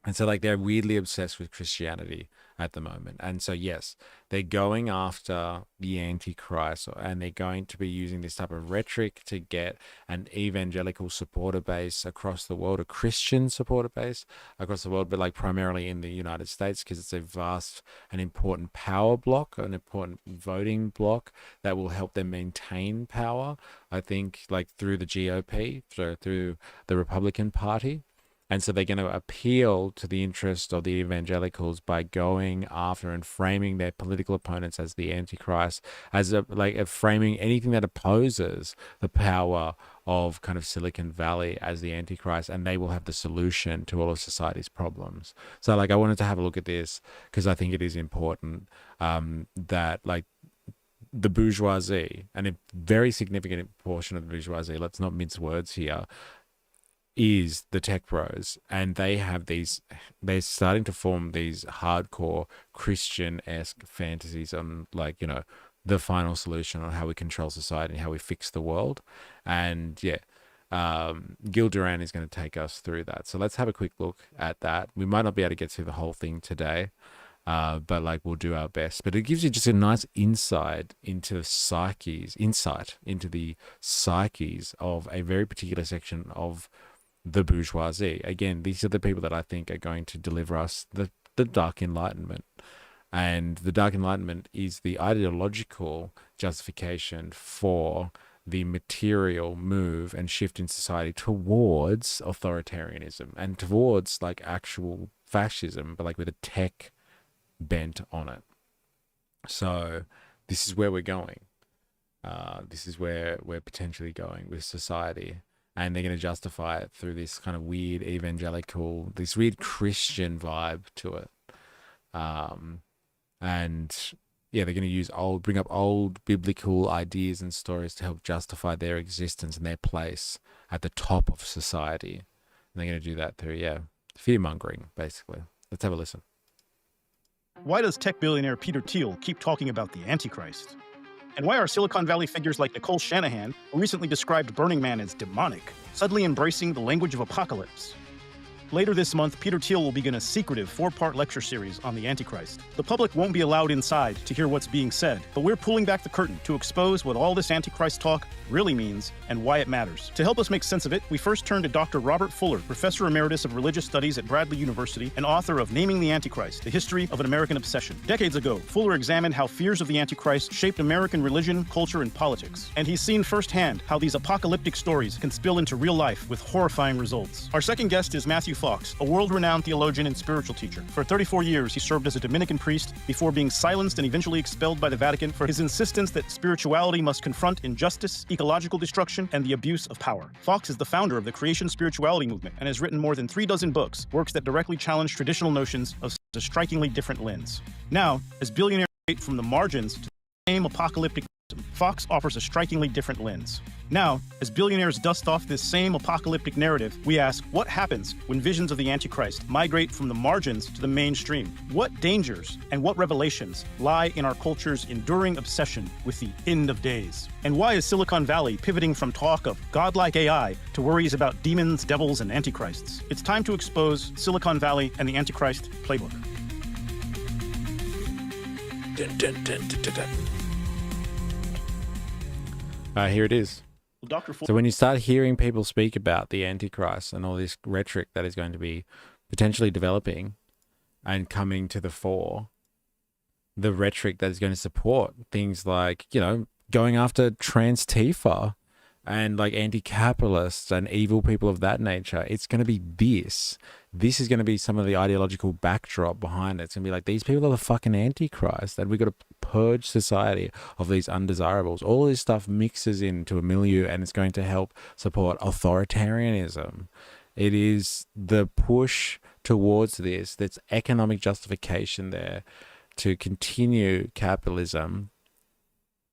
[SPEAKER 1] And so like they're weirdly obsessed with Christianity at the moment. And so yes, they're going after the Antichrist, and they're going to be using this type of rhetoric to get an evangelical supporter base across the world, a Christian supporter base across the world, but like primarily in the United States, because it's a vast and important power block, an important voting block that will help them maintain power, I think, like through the GOP, so through the Republican Party. And so they're going to appeal to the interest of the evangelicals by going after and framing their political opponents as the Antichrist, as framing anything that opposes the power of kind of Silicon Valley as the Antichrist, and they will have the solution to all of society's problems. So like I wanted to have a look at this because I think it is important that like the bourgeoisie, and a very significant portion of the bourgeoisie, let's not mince words here, is the tech bros, and they're starting to form these hardcore Christian-esque fantasies on like, you know, the final solution on how we control society and how we fix the world. And yeah, Gil Duran is going to take us through that. So let's have a quick look at that. We might not be able to get through the whole thing today, but like we'll do our best. But it gives you just a nice insight into the psyches of a very particular section of the bourgeoisie. Again, these are the people that I think are going to deliver us the Dark Enlightenment. And the Dark Enlightenment is the ideological justification for the material move and shift in society towards authoritarianism and towards like actual fascism, but like with a tech bent on it. So this is where we're going. This is where we're potentially going with society. And they're going to justify it through this kind of weird evangelical, this weird Christian vibe to it. And yeah, they're going to bring up old biblical ideas and stories to help justify their existence and their place at the top of society. And they're going to do that through, fear mongering, basically. Let's have a listen.
[SPEAKER 10] Why does tech billionaire Peter Thiel keep talking about the Antichrist? And why are Silicon Valley figures like Nicole Shanahan, who recently described Burning Man as demonic, suddenly embracing the language of apocalypse? Later this month, Peter Thiel will begin a secretive 4-part lecture series on the Antichrist. The public won't be allowed inside to hear what's being said, but we're pulling back the curtain to expose what all this Antichrist talk really means and why it matters. To help us make sense of it, we first turn to Dr. Robert Fuller, Professor Emeritus of Religious Studies at Bradley University and author of Naming the Antichrist, The History of an American Obsession. Decades ago, Fuller examined how fears of the Antichrist shaped American religion, culture, and politics. And he's seen firsthand how these apocalyptic stories can spill into real life with horrifying results. Our second guest is Matthew Fox, a world-renowned theologian and spiritual teacher. For 34 years, he served as a Dominican priest before being silenced and eventually expelled by the Vatican for his insistence that spirituality must confront injustice, ecological destruction, and the abuse of power. Fox is the founder of the creation spirituality movement and has written more than 36 books, works that directly challenge traditional notions of a strikingly different lens. Now, as billionaires from the margins to the same apocalyptic, Fox offers a strikingly different lens. Now, as billionaires dust off this same apocalyptic narrative, we ask, what happens when visions of the Antichrist migrate from the margins to the mainstream? What dangers and what revelations lie in our culture's enduring obsession with the end of days? And why is Silicon Valley pivoting from talk of godlike AI to worries about demons, devils, and antichrists? It's time to expose Silicon Valley and the Antichrist playbook.
[SPEAKER 1] Dun, dun, dun, dun, dun, dun. Here it is. So when you start hearing people speak about the Antichrist and all this rhetoric that is going to be potentially developing and coming to the fore, the rhetoric that is going to support things like, you know, going after trans Tifa and like anti-capitalists and evil people of that nature, it's going to be this. This is going to be some of the ideological backdrop behind it. It's going to be like, these people are the fucking Antichrist, and we've got to purge society of these undesirables. All this stuff mixes into a milieu, and it's going to help support authoritarianism. It is the push towards this, that's economic justification there to continue capitalism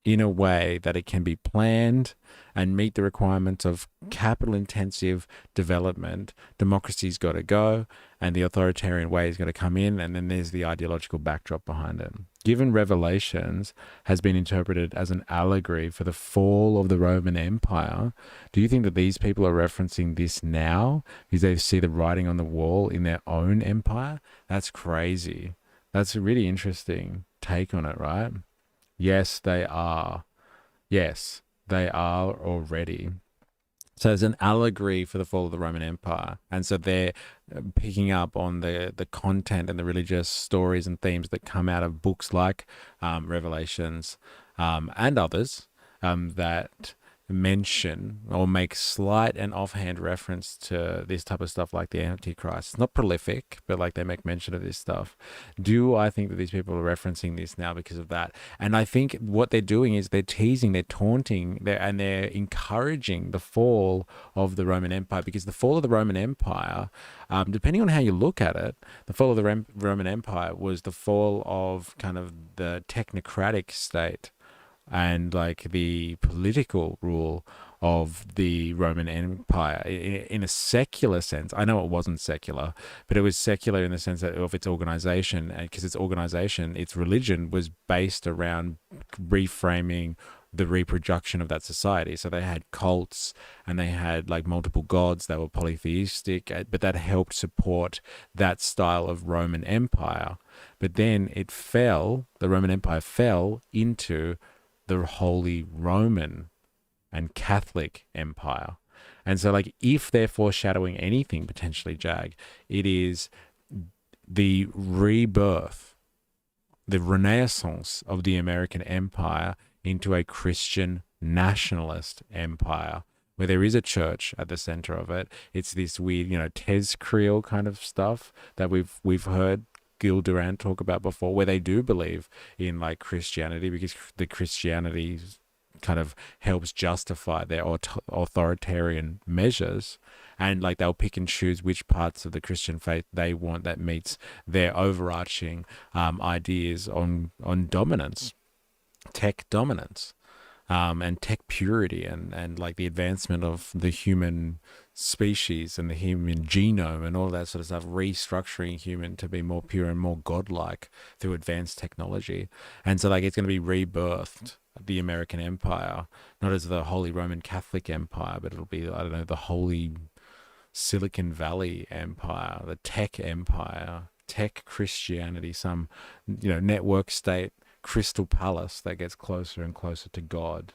[SPEAKER 1] in a way that it can be planned and meet the requirements of capital intensive development, democracy's got to go and the authoritarian way is going to come in, and then there's the ideological backdrop behind it. Given Revelations has been interpreted as an allegory for the fall of the Roman Empire, do you think that these people are referencing this now because they see the writing on the wall in their own empire? That's crazy. That's a really interesting take on it, right? Yes, they are. Yes, they are already. So it's an allegory for the fall of the Roman Empire. And so they're picking up on the content and the religious stories and themes that come out of books like Revelations and others that mention or make slight and offhand reference to this type of stuff like the Antichrist. It's not prolific, but like they make mention of this stuff. Do I think that these people are referencing this now because of that? And I think what they're doing is they're teasing, they're taunting, and they're encouraging the fall of the Roman Empire, because the fall of the Roman Empire, depending on how you look at it, the fall of the Roman Empire was the fall of kind of the technocratic state and like the political rule of the Roman Empire in a secular sense. I know it wasn't secular, but it was secular in the sense that of its organization, and because its organization, its religion was based around reframing the reproduction of that society. So they had cults and they had like multiple gods that were polytheistic, but that helped support that style of Roman Empire. But then it fell, the Roman Empire fell into the Holy Roman and Catholic Empire. And so like if they're foreshadowing anything potentially, Jag, it is the rebirth, the renaissance of the American empire into a Christian nationalist empire where there is a church at the center of it. It's this weird, Tez Creel kind of stuff that we've heard Gil Durant talk about before, where they do believe in like Christianity because the Christianity kind of helps justify their authoritarian measures, and like they'll pick and choose which parts of the Christian faith they want that meets their overarching ideas on dominance, tech dominance, and tech purity, and like the advancement of the human species and the human genome and all that sort of stuff, restructuring human to be more pure and more godlike through advanced technology. And so like it's going to be rebirthed, the American empire, not as the Holy Roman Catholic Empire, but it'll be, I don't know, the Holy Silicon Valley Empire, the tech empire, tech Christianity, some network state crystal palace that gets closer and closer to God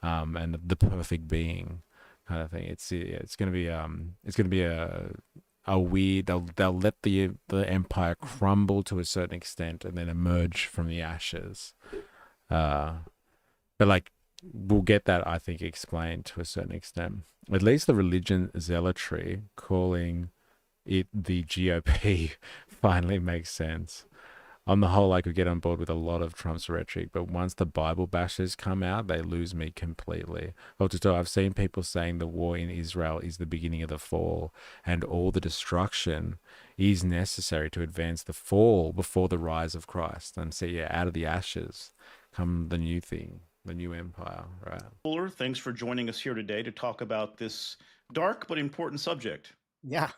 [SPEAKER 1] and the perfect being kind of thing. It's going to be a weird. They'll let the empire crumble to a certain extent and then emerge from the ashes. But like we'll get that, I think, explained to a certain extent. At least the religion zealotry calling it the GOP finally makes sense. On the whole, I could get on board with a lot of Trump's rhetoric, but once the Bible bashers come out, they lose me completely. I've seen people saying the war in Israel is the beginning of the fall, and all the destruction is necessary to advance the fall before the rise of Christ. And so, out of the ashes come the new thing, the new empire, right?
[SPEAKER 10] Fuller, thanks for joining us here today to talk about this dark but important subject.
[SPEAKER 11] Yeah.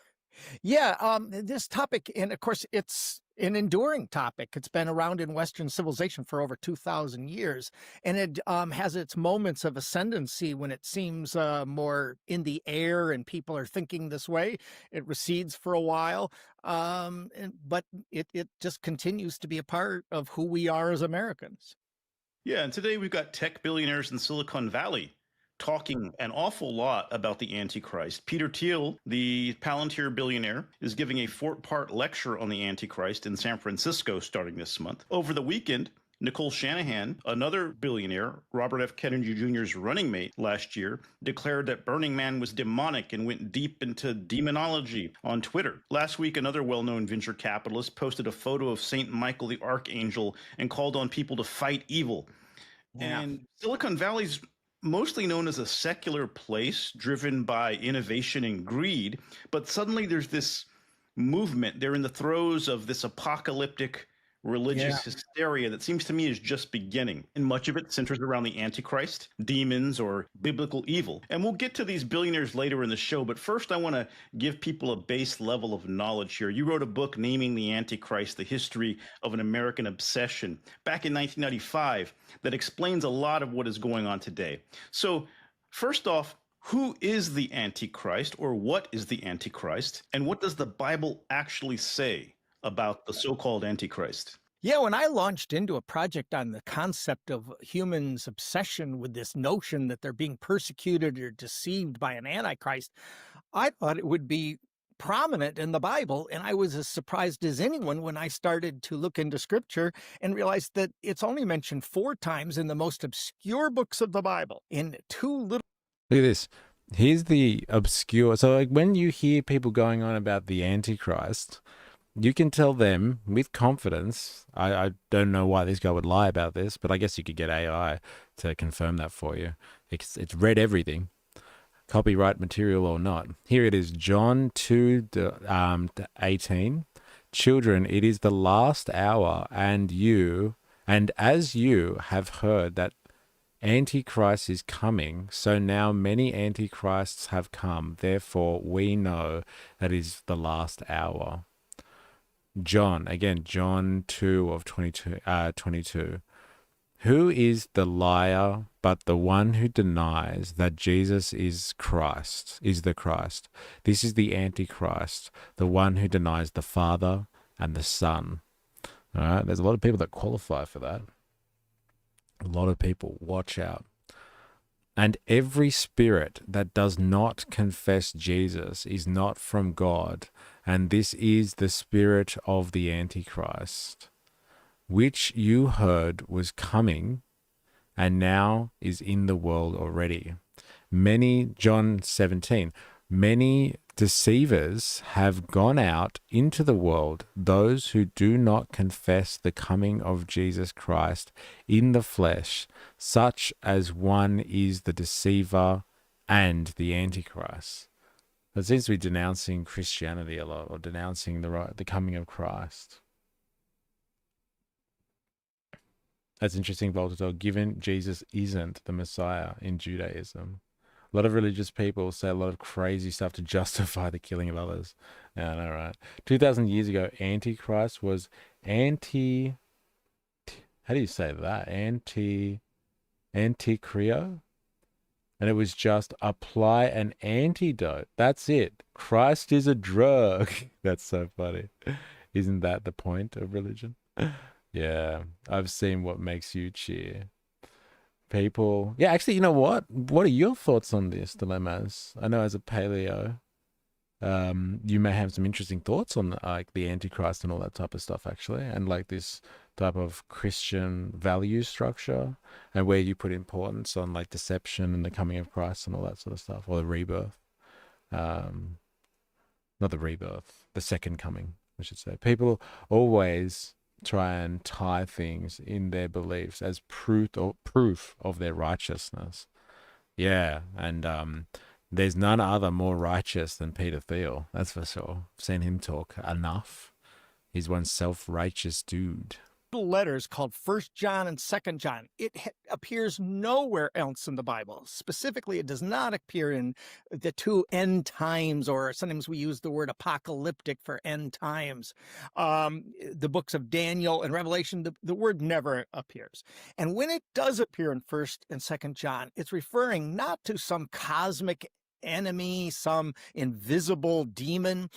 [SPEAKER 11] This topic, and of course, it's an enduring topic. It's been around in Western civilization for over 2,000 years, and it has its moments of ascendancy when it seems more in the air and people are thinking this way. It recedes for a while, but it just continues to be a part of who we are as Americans.
[SPEAKER 10] Yeah, and today we've got tech billionaires in Silicon Valley talking an awful lot about the Antichrist. Peter Thiel, the Palantir billionaire, is giving a 4-part lecture on the Antichrist in San Francisco starting this month. Over the weekend, Nicole Shanahan, another billionaire, Robert F. Kennedy Jr.'s running mate last year, declared that Burning Man was demonic and went deep into demonology on Twitter. Last week, another well-known venture capitalist posted a photo of St. Michael the Archangel and called on people to fight evil. Yeah. And Silicon Valley's mostly known as a secular place driven by innovation and greed, but suddenly there's this movement. They're in the throes of this apocalyptic religious hysteria that seems to me is just beginning. And much of it centers around the Antichrist, demons, or biblical evil. And we'll get to these billionaires later in the show, but first I want to give people a base level of knowledge here. You wrote a book naming the Antichrist, the history of an American obsession, back in 1995, that explains a lot of what is going on today. So first off, who is the Antichrist, or what is the Antichrist? And what does the Bible actually say about the so-called Antichrist?
[SPEAKER 11] Yeah, when I launched into a project on the concept of humans' obsession with this notion that they're being persecuted or deceived by an Antichrist, I thought it would be prominent in the Bible. And I was as surprised as anyone when I started to look into scripture and realized that it's only mentioned 4 times in the most obscure books of the Bible, in 2 little.
[SPEAKER 1] Look at this. Here's the obscure. So, like, when you hear people going on about the Antichrist, you can tell them with confidence. I don't know why this guy would lie about this, but I guess you could get AI to confirm that for you. It's read everything, copyright material or not. Here it is, John 2:18. Children, it is the last hour, and as you have heard that Antichrist is coming, so now many Antichrists have come. Therefore, we know that it is the last hour. John 2 of 22. Who is the liar but the one who denies that Jesus is the Christ? This is the Antichrist, the one who denies the Father and the Son. All right, there's a lot of people that qualify for that. A lot of people, watch out. And every spirit that does not confess Jesus is not from God, and this is the spirit of the Antichrist, which you heard was coming and now is in the world already. John 17, many deceivers have gone out into the world, those who do not confess the coming of Jesus Christ in the flesh, such as one is the deceiver and the Antichrist. It seems to be denouncing Christianity a lot, or denouncing the coming of Christ. That's interesting, Voltaire, given Jesus isn't the Messiah in Judaism. A lot of religious people say a lot of crazy stuff to justify the killing of others. Yeah, I know, right? 2,000 years ago, Antichrist was how do you say that? Anticrio? And it was just apply an antidote. That's it. Christ is a drug. That's so funny. Isn't that the point of religion? Yeah, I've seen what makes you cheer. People, yeah, actually, you know what? What are your thoughts on this, Dilemmas? I know as a paleo, you may have some interesting thoughts on like the Antichrist and all that type of stuff, actually, and like this type of Christian value structure, and where you put importance on like deception and the coming of Christ and all that sort of stuff, or the rebirth. Not the rebirth, the second coming, I should say. People always try and tie things in their beliefs as proof of their righteousness. Yeah, and there's none other more righteous than Peter Thiel, that's for sure. I've seen him talk enough. He's one self-righteous dude.
[SPEAKER 11] Letters called 1 John and 2 John. It appears nowhere else in the Bible. Specifically, it does not appear in the 2 end times, or sometimes we use the word apocalyptic for end times. The books of Daniel and Revelation, the word never appears. And when it does appear in 1 and 2 John, it's referring not to some cosmic enemy, some invisible demon.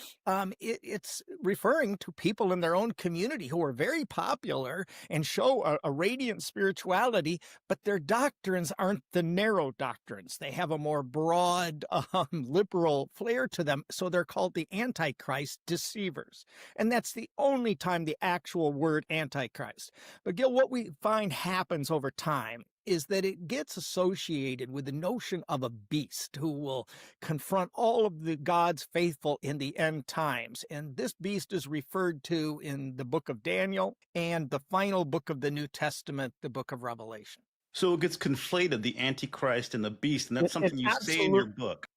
[SPEAKER 11] It's referring to people in their own community who are very popular and show a radiant spirituality, but their doctrines aren't the narrow doctrines. They have a more broad, liberal flair to them, so they're called the Antichrist deceivers. And that's the only time the actual word Antichrist. But Gil, what we find happens over time is that it gets associated with the notion of a beast who will confront all of the God's faithful in the end times. And this beast is referred to in the book of Daniel and the final book of the New Testament, the book of Revelation.
[SPEAKER 10] So it gets conflated, the Antichrist and the beast, and that's something you say in your book.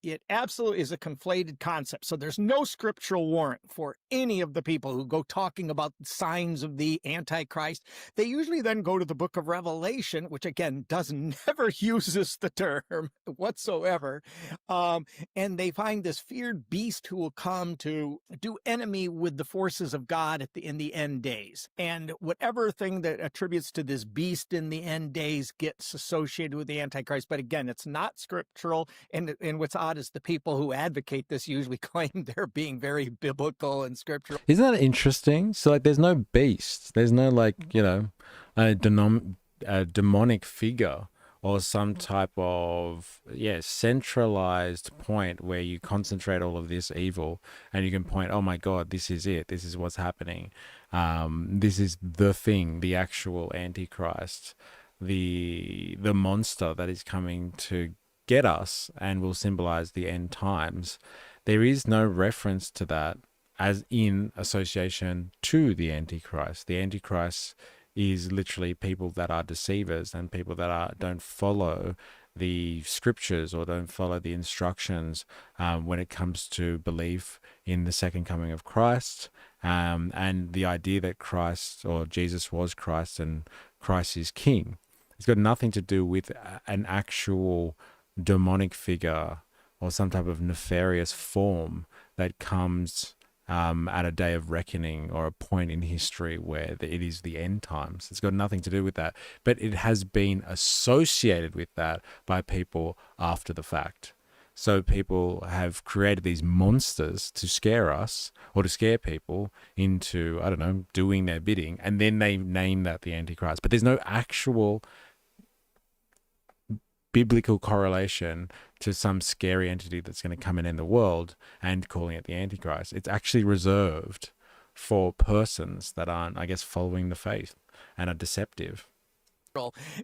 [SPEAKER 11] it absolutely is a conflated concept. So there's no scriptural warrant for any of the people who go talking about signs of the Antichrist. They usually then go to the book of Revelation, which again never uses the term whatsoever. And they find this feared beast who will come to do enemy with the forces of God in the end days. And whatever thing that attributes to this beast in the end days gets associated with the Antichrist. But again, it's not scriptural. And what's odd is the people who advocate this usually claim they're being very biblical and scriptural.
[SPEAKER 1] Isn't that interesting? So like, there's no beast. There's no like, a demonic figure or some type of centralized point where you concentrate all of this evil and you can point, oh my God, this is it. This is what's happening. This is the thing, the actual Antichrist, the monster that is coming to get us and will symbolize the end times. There is no reference to that as in association to the Antichrist. The Antichrist is literally people that are deceivers and people that don't follow the scriptures or don't follow the instructions when it comes to belief in the second coming of Christ, and the idea that Christ or Jesus was Christ and Christ is King. It's got nothing to do with an actual demonic figure or some type of nefarious form that comes at a day of reckoning or a point in history where it is the end times. It's got nothing to do with that, but it has been associated with that by people after the fact. So people have created these monsters to scare us or to scare people into, I don't know, doing their bidding, and then they name that the Antichrist. But there's no actual biblical correlation to some scary entity that's going to come and end the world and calling it the Antichrist. It's actually reserved for persons that aren't, I guess, following the faith and are deceptive.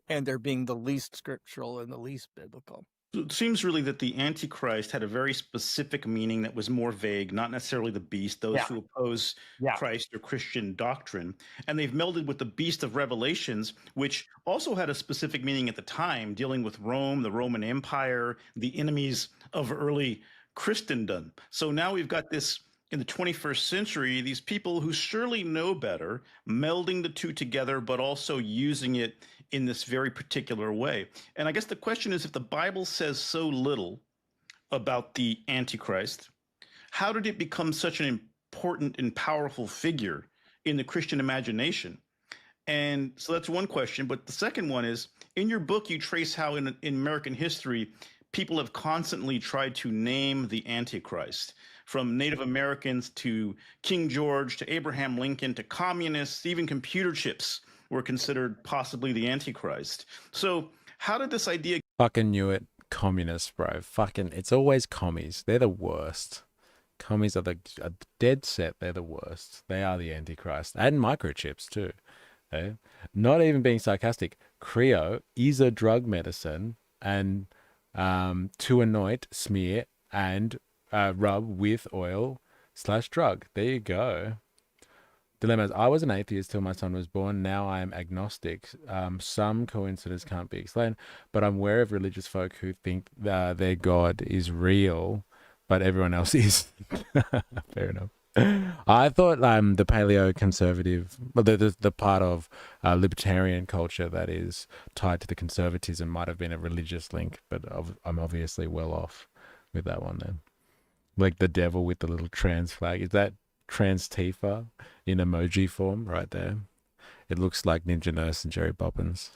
[SPEAKER 11] And they're being the least scriptural and the least biblical.
[SPEAKER 10] It seems really that the Antichrist had a very specific meaning that was more vague, not necessarily the beast, those who oppose Christ or Christian doctrine. And they've melded with the beast of Revelations, which also had a specific meaning at the time, dealing with Rome, the Roman Empire, the enemies of early Christendom. So now we've got this, in the 21st century, these people who surely know better, melding the two together, but also using it in this very particular way. And I guess the question is, if the Bible says so little about the Antichrist, how did it become such an important and powerful figure in the Christian imagination? And so that's one question. But the second one is, in your book, you trace how in American history, people have constantly tried to name the Antichrist, from Native Americans to King George to Abraham Lincoln to communists, even computer chips were considered possibly the Antichrist. So how did this idea...
[SPEAKER 1] Fucking knew it. Communists, bro. Fucking, it's always commies. They're the worst. Commies are dead set. They're the worst. They are the Antichrist. And microchips too. Okay? Not even being sarcastic. Creo is a drug medicine, and to anoint, smear, and rub with oil/drug. There you go. Dilemmas. I was an atheist till my son was born. Now I am agnostic. Some coincidence can't be explained, but I'm aware of religious folk who think their God is real, but everyone else is. Fair enough. I thought the paleo-conservative, the part of libertarian culture that is tied to the conservatism might have been a religious link, but I'm obviously well off with that one then. Like the devil with the little trans flag. Is that trans Tifa in emoji form right there? It looks like Ninja Nurse and Jerry Poppins.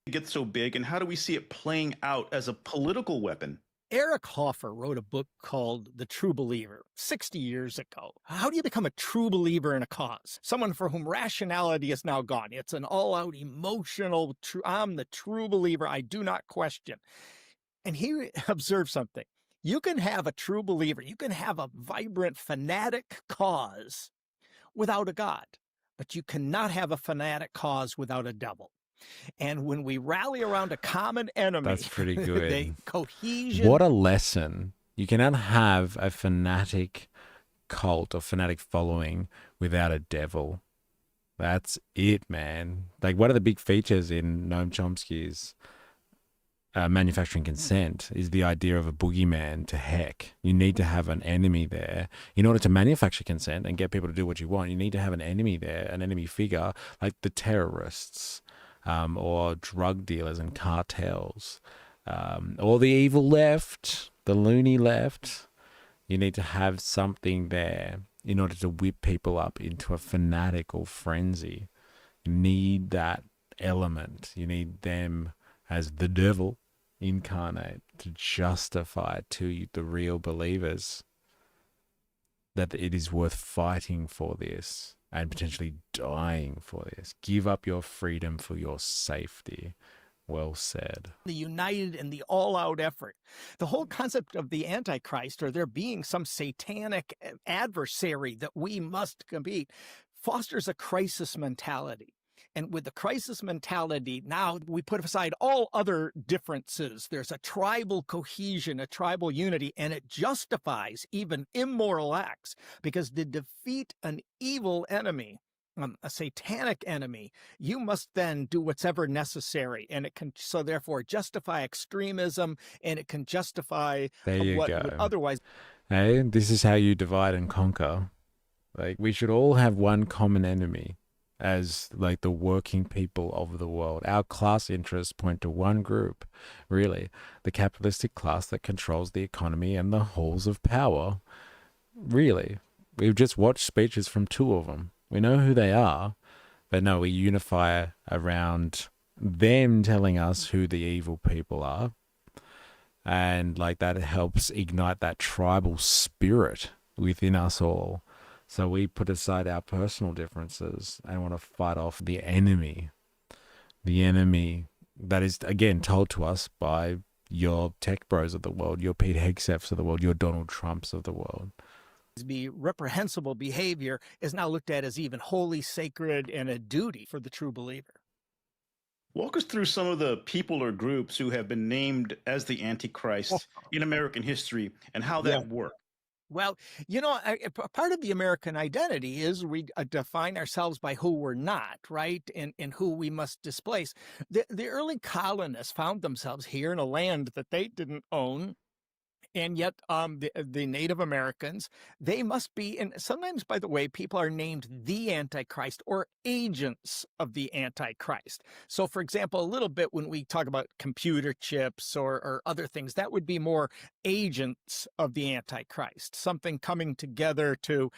[SPEAKER 10] It gets so big, and how do we see it playing out as a political weapon?
[SPEAKER 11] Eric Hoffer wrote a book called The True Believer 60 years ago. How do you become a true believer in a cause? Someone for whom rationality is now gone. It's an all-out emotional, I'm the true believer, I do not question. And he observed something. You can have a true believer, you can have a vibrant, fanatic cause without a God, but you cannot have a fanatic cause without a devil. And when we rally around a common enemy,
[SPEAKER 1] that's pretty good.
[SPEAKER 11] The cohesion.
[SPEAKER 1] What a lesson. You cannot have a fanatic cult or fanatic following without a devil. That's it, man. Like, what are the big features in Noam Chomsky's manufacturing consent is the idea of a boogeyman to heck. You need to have an enemy there. In order to manufacture consent and get people to do what you want, you need to have an enemy there, an enemy figure, like the terrorists or drug dealers and cartels, or the evil left, the loony left. You need to have something there in order to whip people up into a fanatical frenzy. You need that element. You need them as the devil incarnate to justify to you, the real believers, that it is worth fighting for this and potentially dying for this. Give up your freedom for your safety. Well said.
[SPEAKER 11] The united and the all-out effort. The whole concept of the Antichrist, or there being some satanic adversary that we must compete, fosters a crisis mentality. And with the crisis mentality, now we put aside all other differences. There's a tribal cohesion, a tribal unity, and it justifies even immoral acts, because to defeat an evil enemy, a satanic enemy, you must then do whatever necessary, and it can so therefore justify extremism, and it can justify
[SPEAKER 1] there you
[SPEAKER 11] what
[SPEAKER 1] go.
[SPEAKER 11] would otherwise.
[SPEAKER 1] Hey, this is how you divide and conquer. Like, we should all have one common enemy as like the working people of the world. Our class interests point to one group, really, the capitalistic class that controls the economy and the halls of power. Really, we've just watched speeches from two of them. We know who they are, but no, we unify around them telling us who the evil people are. And like that, it helps ignite that tribal spirit within us all. So we put aside our personal differences and want to fight off the enemy that is, again, told to us by your tech bros of the world, your Pete Hegseths of the world, your Donald Trumps of the world.
[SPEAKER 11] Be reprehensible behavior is now looked at as even holy, sacred, and a duty for the true believer.
[SPEAKER 10] Walk us through some of the people or groups who have been named as the Antichrist in American history and how that worked.
[SPEAKER 11] Well, you know, part of the American identity is we define ourselves by who we're not, right? And who we must displace. The early colonists found themselves here in a land that they didn't own. And yet the Native Americans, they must be, and sometimes, by the way, people are named the Antichrist or agents of the Antichrist. So, for example, a little bit when we talk about computer chips or other things, that would be more agents of the Antichrist, something coming together to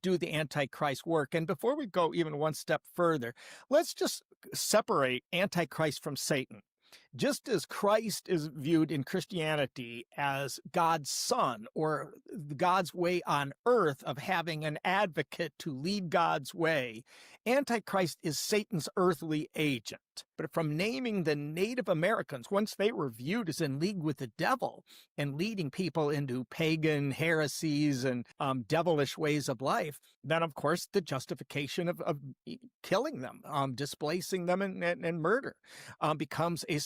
[SPEAKER 11] do the Antichrist work. And before we go even one step further, let's just separate Antichrist from Satan. Just as Christ is viewed in Christianity as God's son, or God's way on earth of having an advocate to lead God's way, Antichrist is Satan's earthly agent. But from naming the Native Americans, once they were viewed as in league with the devil and leading people into pagan heresies and devilish ways of life, then, of course, the justification of killing them, displacing them, and murder becomes a...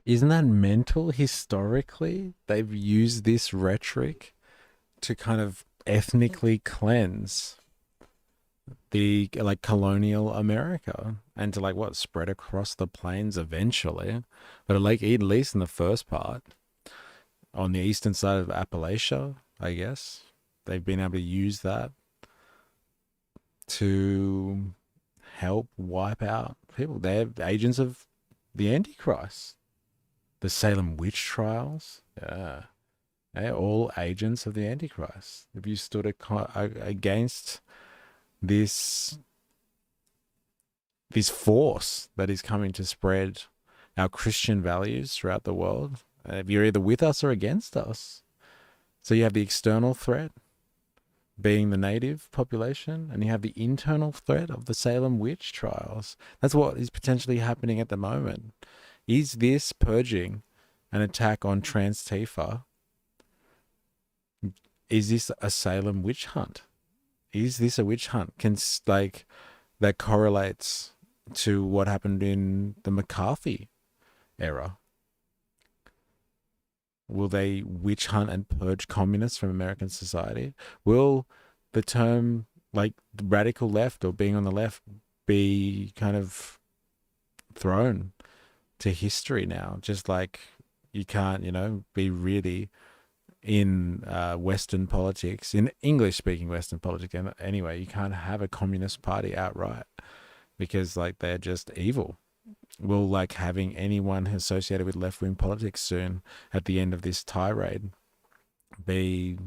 [SPEAKER 1] Isn't that mental? Historically, they've used this rhetoric to kind of ethnically cleanse the colonial America and to spread across the plains eventually. But at least in the first part, on the eastern side of Appalachia, I guess, they've been able to use that to help wipe out people. They're agents of the Antichrist. The Salem witch trials, they're all agents of the Antichrist. If you stood against this force that is coming to spread our Christian values throughout the world, you're either with us or against us. So you have the external threat being the native population, and you have the internal threat of the Salem witch trials. That's what is potentially happening at the moment. Is this purging an attack on Trans-Tifa? Is this a Salem witch hunt? Is this a witch hunt? That correlates to what happened in the McCarthy era? Will they witch hunt and purge communists from American society? Will the term radical left or being on the left be kind of thrown to history now. Just like you can't, be really in Western politics, in English-speaking Western politics anyway, you can't have a communist party outright because like they're just evil. Will like having anyone associated with left-wing politics soon at the end of this tirade be,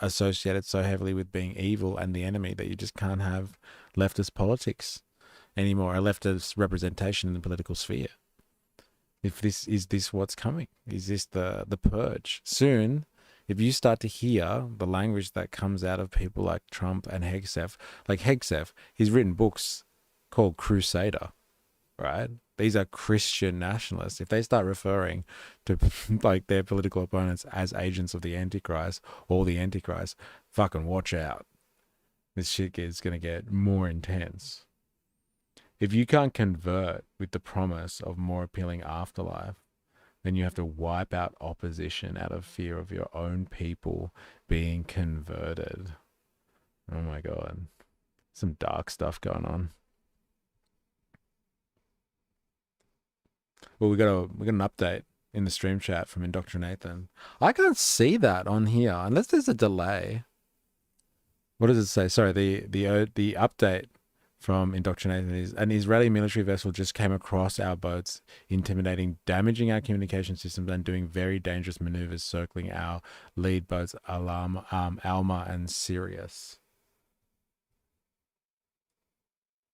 [SPEAKER 1] associated so heavily with being evil and the enemy that you just can't have leftist politics anymore, a leftist representation in the political sphere. Is this what's coming? Is this the purge? Soon, if you start to hear the language that comes out of people like Trump and Hegseth, like Hegseth, he's written books called Crusader, right? These are Christian nationalists. If they start referring to like their political opponents as agents of the Antichrist or the Antichrist, fucking watch out. This shit is going to get more intense. If you can't convert with the promise of more appealing afterlife, then you have to wipe out opposition out of fear of your own people being converted. Oh my God. Some dark stuff going on. Well, we got an update in the stream chat from Indoctrinathan. I can't see that on here unless there's a delay. What does it say? Sorry, the update from Indoctrinathan is an Israeli military vessel just came across our boats, intimidating, damaging our communication systems, and doing very dangerous maneuvers circling our lead boats, Alma and Sirius.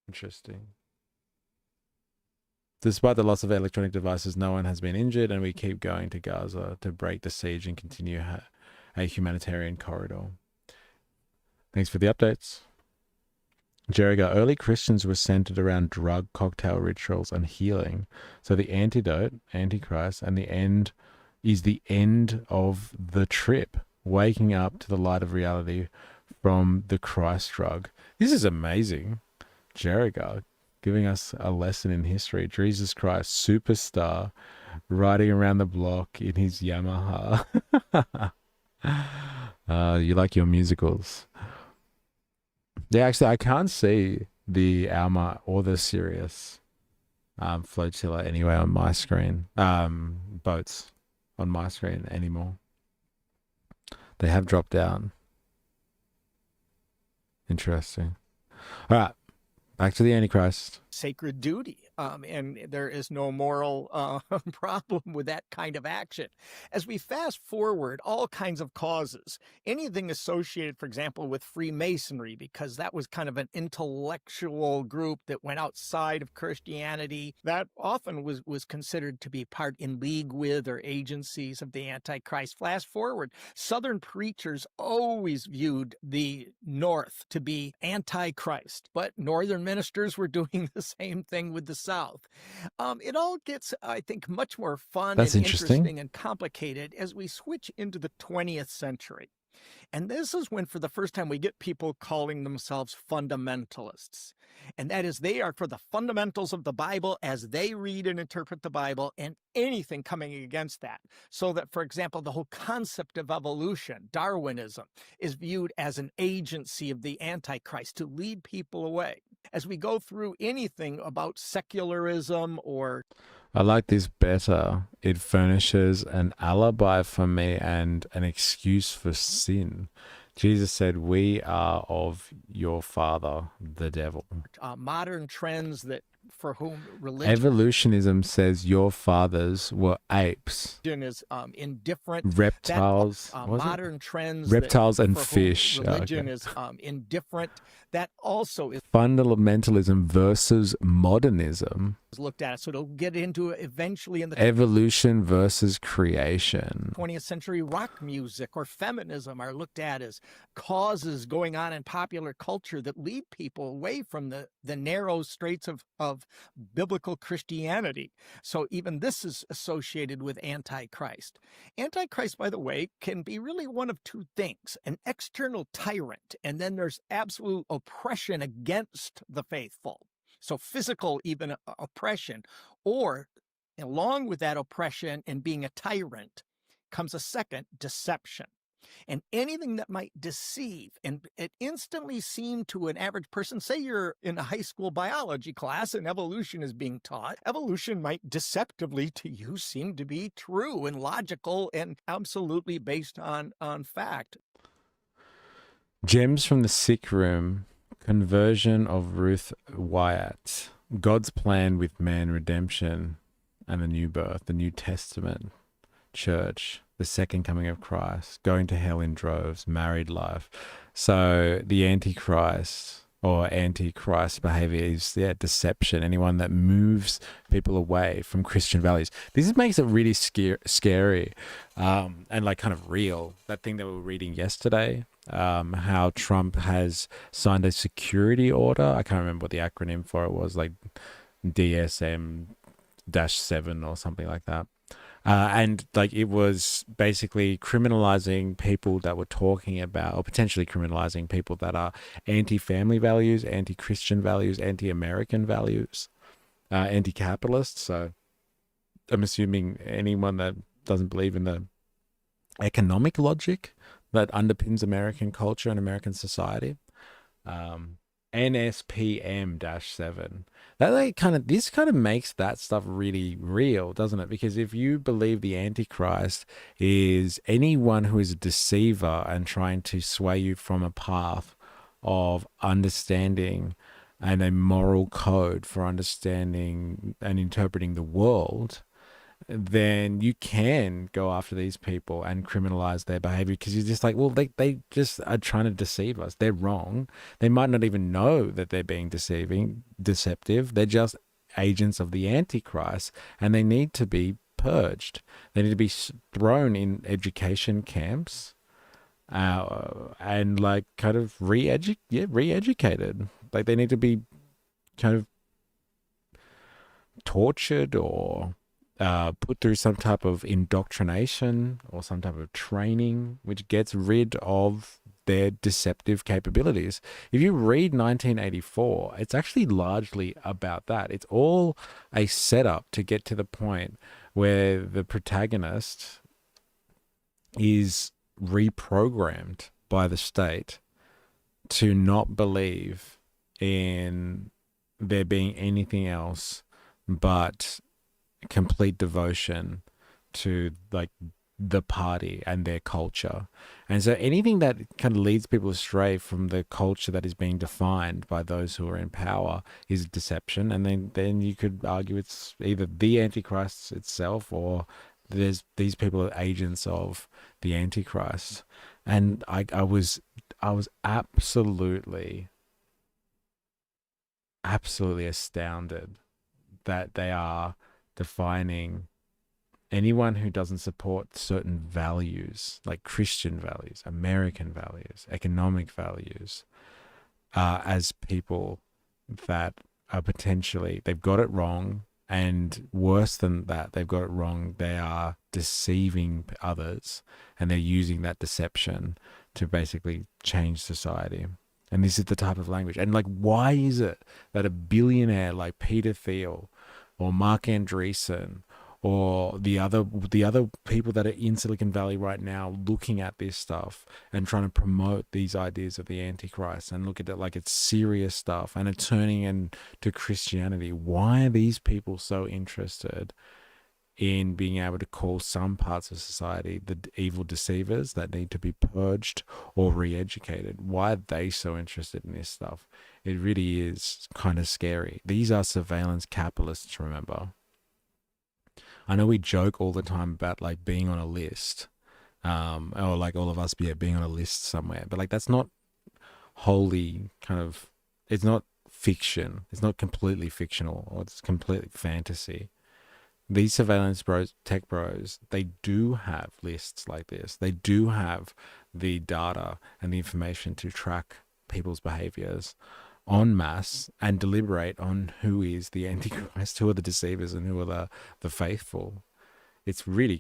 [SPEAKER 1] Interesting. Despite the loss of electronic devices, no one has been injured, and we keep going to Gaza to break the siege and continue a humanitarian corridor. Thanks for the updates. Jericho, early Christians were centered around drug cocktail rituals and healing. So the antidote, Antichrist, and the end is the end of the trip, waking up to the light of reality from the Christ drug. This is amazing. Jericho giving us a lesson in history. Jesus Christ, superstar, riding around the block in his Yamaha. You like your musicals. Yeah, actually, I can't see the Alma or the Sirius flotilla anyway on my screen. Boats on my screen anymore. They have dropped down. Interesting. All right, back to the Antichrist.
[SPEAKER 11] Sacred duty. And there is no moral problem with that kind of action. As we fast forward, all kinds of causes, anything associated, for example, with Freemasonry, because that was kind of an intellectual group that went outside of Christianity, that often was considered to be part in league with or agencies of the Antichrist. Fast forward, Southern preachers always viewed the North to be Antichrist, but Northern ministers were doing the same thing with the South. It all gets, I think, much more fun and interesting and complicated as we switch into the 20th century. And this is when, for the first time, we get people calling themselves fundamentalists. And that is, they are for the fundamentals of the Bible as they read and interpret the Bible, and anything coming against that. So that, for example, the whole concept of evolution, Darwinism, is viewed as an agency of the Antichrist to lead people away. As we go through anything about secularism or...
[SPEAKER 1] I like this better. It furnishes an alibi for me and an excuse for sin. Jesus said, we are of your father, the devil.
[SPEAKER 11] Modern trends that for whom religion...
[SPEAKER 1] Evolutionism says your fathers were apes.
[SPEAKER 11] Is indifferent.
[SPEAKER 1] Reptiles.
[SPEAKER 11] Modern trends...
[SPEAKER 1] Reptiles and fish.
[SPEAKER 11] Religion is indifferent. That also is...
[SPEAKER 1] Fundamentalism versus modernism.
[SPEAKER 11] Looked at it, so it'll get into eventually in the...
[SPEAKER 1] Evolution versus creation.
[SPEAKER 11] 20th century rock music or feminism are looked at as causes going on in popular culture that lead people away from the narrow straits of biblical Christianity. So even this is associated with Antichrist. Antichrist, by the way, can be really one of two things: an external tyrant, and then there's absolute oppression against the faithful. So physical, even oppression, or along with that oppression and being a tyrant comes a second, deception. And anything that might deceive, and it instantly seemed to an average person, say you're in a high school biology class and evolution is being taught, evolution might deceptively to you seem to be true and logical and absolutely based on fact.
[SPEAKER 1] Gems from the Sick Room, conversion of Ruth Wyatt, God's plan with man, redemption, and the new birth, the New Testament, church, the second coming of Christ, going to hell in droves, married life. So the Antichrist or Antichrist behavior is deception. Anyone that moves people away from Christian values. This makes it really scary and like kind of real. That thing that we were reading yesterday, how Trump has signed a security order. I can't remember what the acronym for it was, like DSM-7 or something like that. And like it was basically criminalizing people that were talking about, or potentially criminalizing people that are anti-family values, anti-Christian values, anti-American values, anti-capitalist. So I'm assuming anyone that doesn't believe in the economic logic that underpins American culture and American society. NSPM-7. This kind of makes that stuff really real, doesn't it? Because if you believe the Antichrist is anyone who is a deceiver and trying to sway you from a path of understanding and a moral code for understanding and interpreting the world, then you can go after these people and criminalize their behavior, because you're just like, well, they just are trying to deceive us. They're wrong. They might not even know that they're being deceptive. They're just agents of the Antichrist, and they need to be purged. They need to be thrown in education camps and like kind of re-educated. Like they need to be kind of tortured or put through some type of indoctrination or some type of training, which gets rid of their deceptive capabilities. If you read 1984, it's actually largely about that. It's all a setup to get to the point where the protagonist is reprogrammed by the state to not believe in there being anything else but complete devotion to like the party and their culture. And so anything that kind of leads people astray from the culture that is being defined by those who are in power is deception. And then you could argue it's either the Antichrist itself or there's these people are agents of the Antichrist. And I was absolutely astounded that they are defining anyone who doesn't support certain values, like Christian values, American values, economic values, as people that are potentially, they've got it wrong, and worse than that, they've got it wrong. They are deceiving others, and they're using that deception to basically change society. And this is the type of language. And like, why is it that a billionaire like Peter Thiel or Mark Andreessen or the other people that are in Silicon Valley right now looking at this stuff and trying to promote these ideas of the Antichrist and look at it like it's serious stuff and it's turning into Christianity? Why are these people so interested in being able to call some parts of society the evil deceivers that need to be purged or re-educated? Why are they so interested in this stuff? It really is kind of scary. These are surveillance capitalists, remember. I know we joke all the time about like being on a list, or like all of us being on a list somewhere, but like that's not wholly kind of, it's not fiction. It's not completely fictional, or it's completely fantasy. These surveillance bros, tech bros, they do have lists like this. They do have the data and the information to track people's behaviors en masse and deliberate on who is the Antichrist, who are the deceivers, and who are the faithful. It's really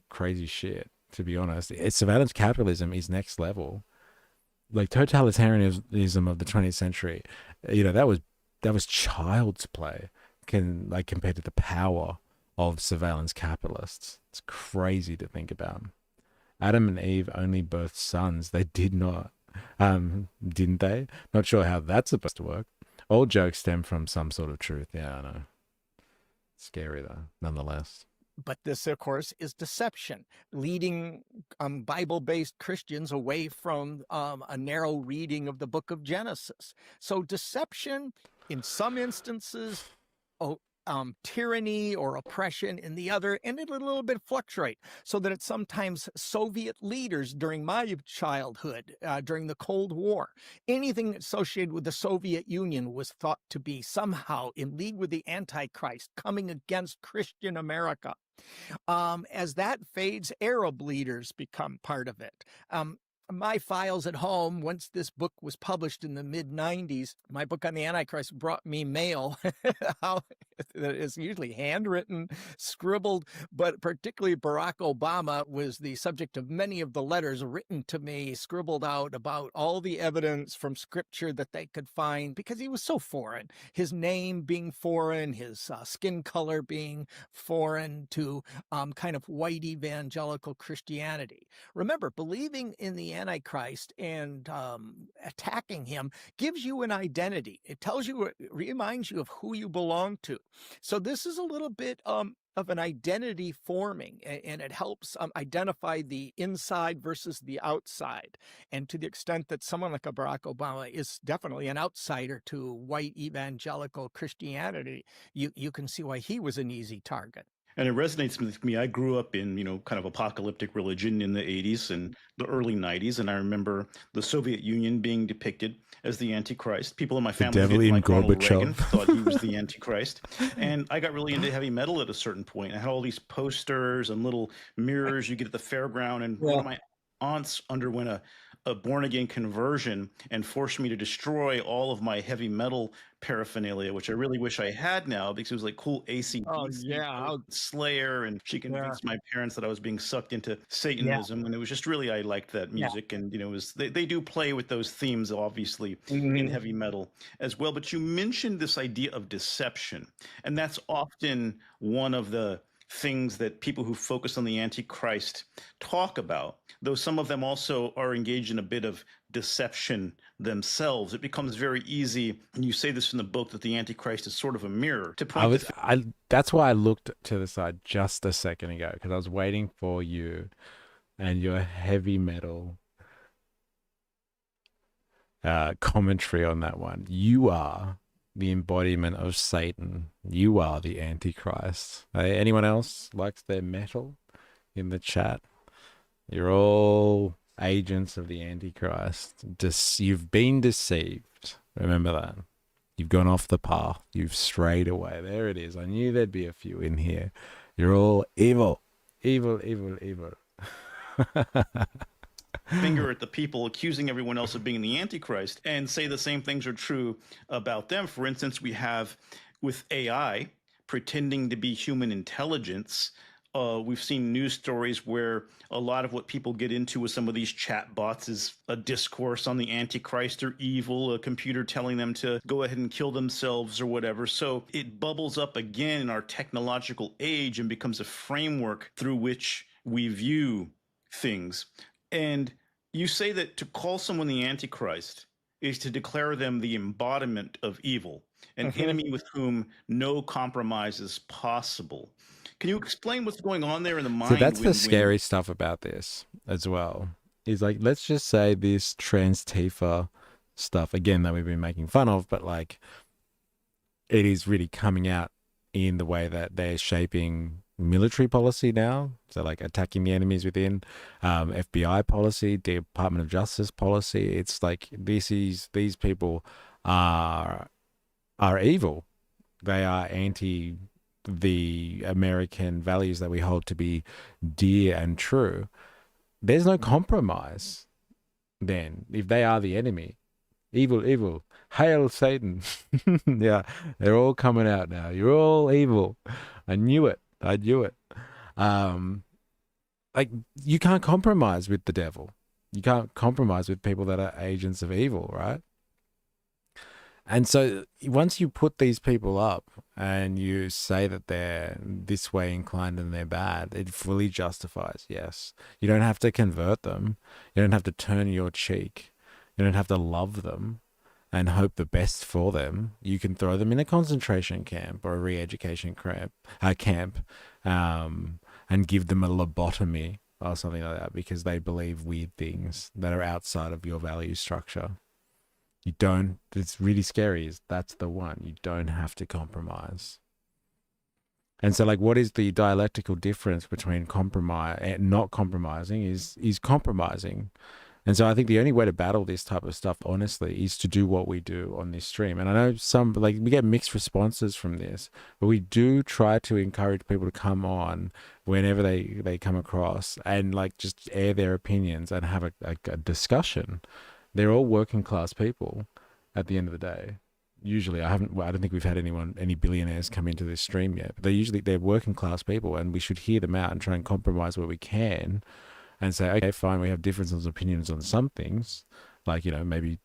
[SPEAKER 1] crazy shit, to be honest. Surveillance capitalism is next level. Like totalitarianism of the 20th century, that was child's play compared to the power of surveillance capitalists. It's crazy to think about. Adam and Eve only birthed sons. They did not. Didn't they? Not sure how that's supposed to work. All jokes stem from some sort of truth. Yeah, I know. Scary though, nonetheless.
[SPEAKER 11] But this, of course, is deception, leading Bible-based Christians away from a narrow reading of the book of Genesis. So deception, in some instances, tyranny or oppression in the other, and it a little bit fluctuate, so that it's sometimes Soviet leaders during my childhood, during the Cold War. Anything associated with the Soviet Union was thought to be somehow in league with the Antichrist, coming against Christian America. As that fades, Arab leaders become part of it. My files at home, once this book was published in the mid-90s, my book on the Antichrist brought me mail. How that is usually handwritten, scribbled, but particularly Barack Obama was the subject of many of the letters written to me, scribbled out about all the evidence from scripture that they could find, because he was so foreign. His name being foreign, his skin color being foreign to kind of white evangelical Christianity. Remember, believing in the Antichrist and attacking him gives you an identity. It tells you, it reminds you of who you belong to. So this is a little bit of an identity forming, and it helps identify the inside versus the outside. And to the extent that someone like a Barack Obama is definitely an outsider to white evangelical Christianity, you can see why he was an easy target.
[SPEAKER 10] And it resonates with me. I grew up in, kind of apocalyptic religion in the 80s and the early 90s. And I remember the Soviet Union being depicted as the Antichrist. People in my family didn't like Ronald Reagan, thought he was the Antichrist. And I got really into heavy metal at a certain point. I had all these posters and little mirrors you get at the fairground. And one of my aunts underwent a born-again conversion and forced me to destroy all of my heavy metal paraphernalia, which I really wish I had now, because it was like cool AC/DC, Slayer, and she convinced my parents that I was being sucked into Satanism, and it was just really, I liked that music, and it was they do play with those themes, obviously, in heavy metal as well. But you mentioned this idea of deception, and that's often one of the things that people who focus on the Antichrist talk about, though some of them also are engaged in a bit of deception themselves. It becomes very easy, and you say this in the book, that the Antichrist is sort of a mirror to point
[SPEAKER 1] that's why I looked to the side just a second ago, because I was waiting for you and your heavy metal commentary on that one. You are the embodiment of Satan. You are the Antichrist. Anyone else likes their metal in the chat? You're all agents of the Antichrist. You've been deceived. Remember that. You've gone off the path. You've strayed away. There it is. I knew there'd be a few in here. You're all evil. Evil, evil, evil.
[SPEAKER 10] Finger at the people, accusing everyone else of being the Antichrist, and say the same things are true about them. For instance, we have with AI pretending to be human intelligence. We've seen news stories where a lot of what people get into with some of these chat bots is a discourse on the Antichrist or evil, a computer telling them to go ahead and kill themselves or whatever. So it bubbles up again in our technological age and becomes a framework through which we view things. And you say that to call someone the Antichrist is to declare them the embodiment of evil, an enemy with whom no compromise is possible. Can you explain what's going on there in the mind?
[SPEAKER 1] So that's the scary stuff about this as well. Is like, let's just say this trans-Tifa stuff, again, that we've been making fun of, but like it is really coming out in the way that they're shaping military policy now. So like attacking the enemies within, FBI policy, Department of Justice policy. It's like these people are evil. They are anti the American values that we hold to be dear and true. There's no compromise then if they are the enemy. Evil, evil. Hail Satan. Yeah, they're all coming out now. You're all evil. I knew it. Like, you can't compromise with the devil. You can't compromise with people that are agents of evil, right? And so once you put these people up and you say that they're this way inclined and they're bad, it fully justifies, yes. You don't have to convert them. You don't have to turn your cheek. You don't have to love them and hope the best for them. You can throw them in a concentration camp or a re-education camp and give them a lobotomy or something like that because they believe weird things that are outside of your value structure. You don't, it's really scary. That's the one. You don't have to compromise. And so, like, what is the dialectical difference between compromise and not compromising is compromising. And so I think the only way to battle this type of stuff, honestly, is to do what we do on this stream. And I know we get mixed responses from this, but we do try to encourage people to come on whenever they come across and, like, just air their opinions and have a discussion. They're all working class people at the end of the day. Usually, I don't think we've had any billionaires come into this stream yet. But they're working class people, and we should hear them out and try and compromise where we can and say, okay, fine, we have differences of opinions on some things, like, maybe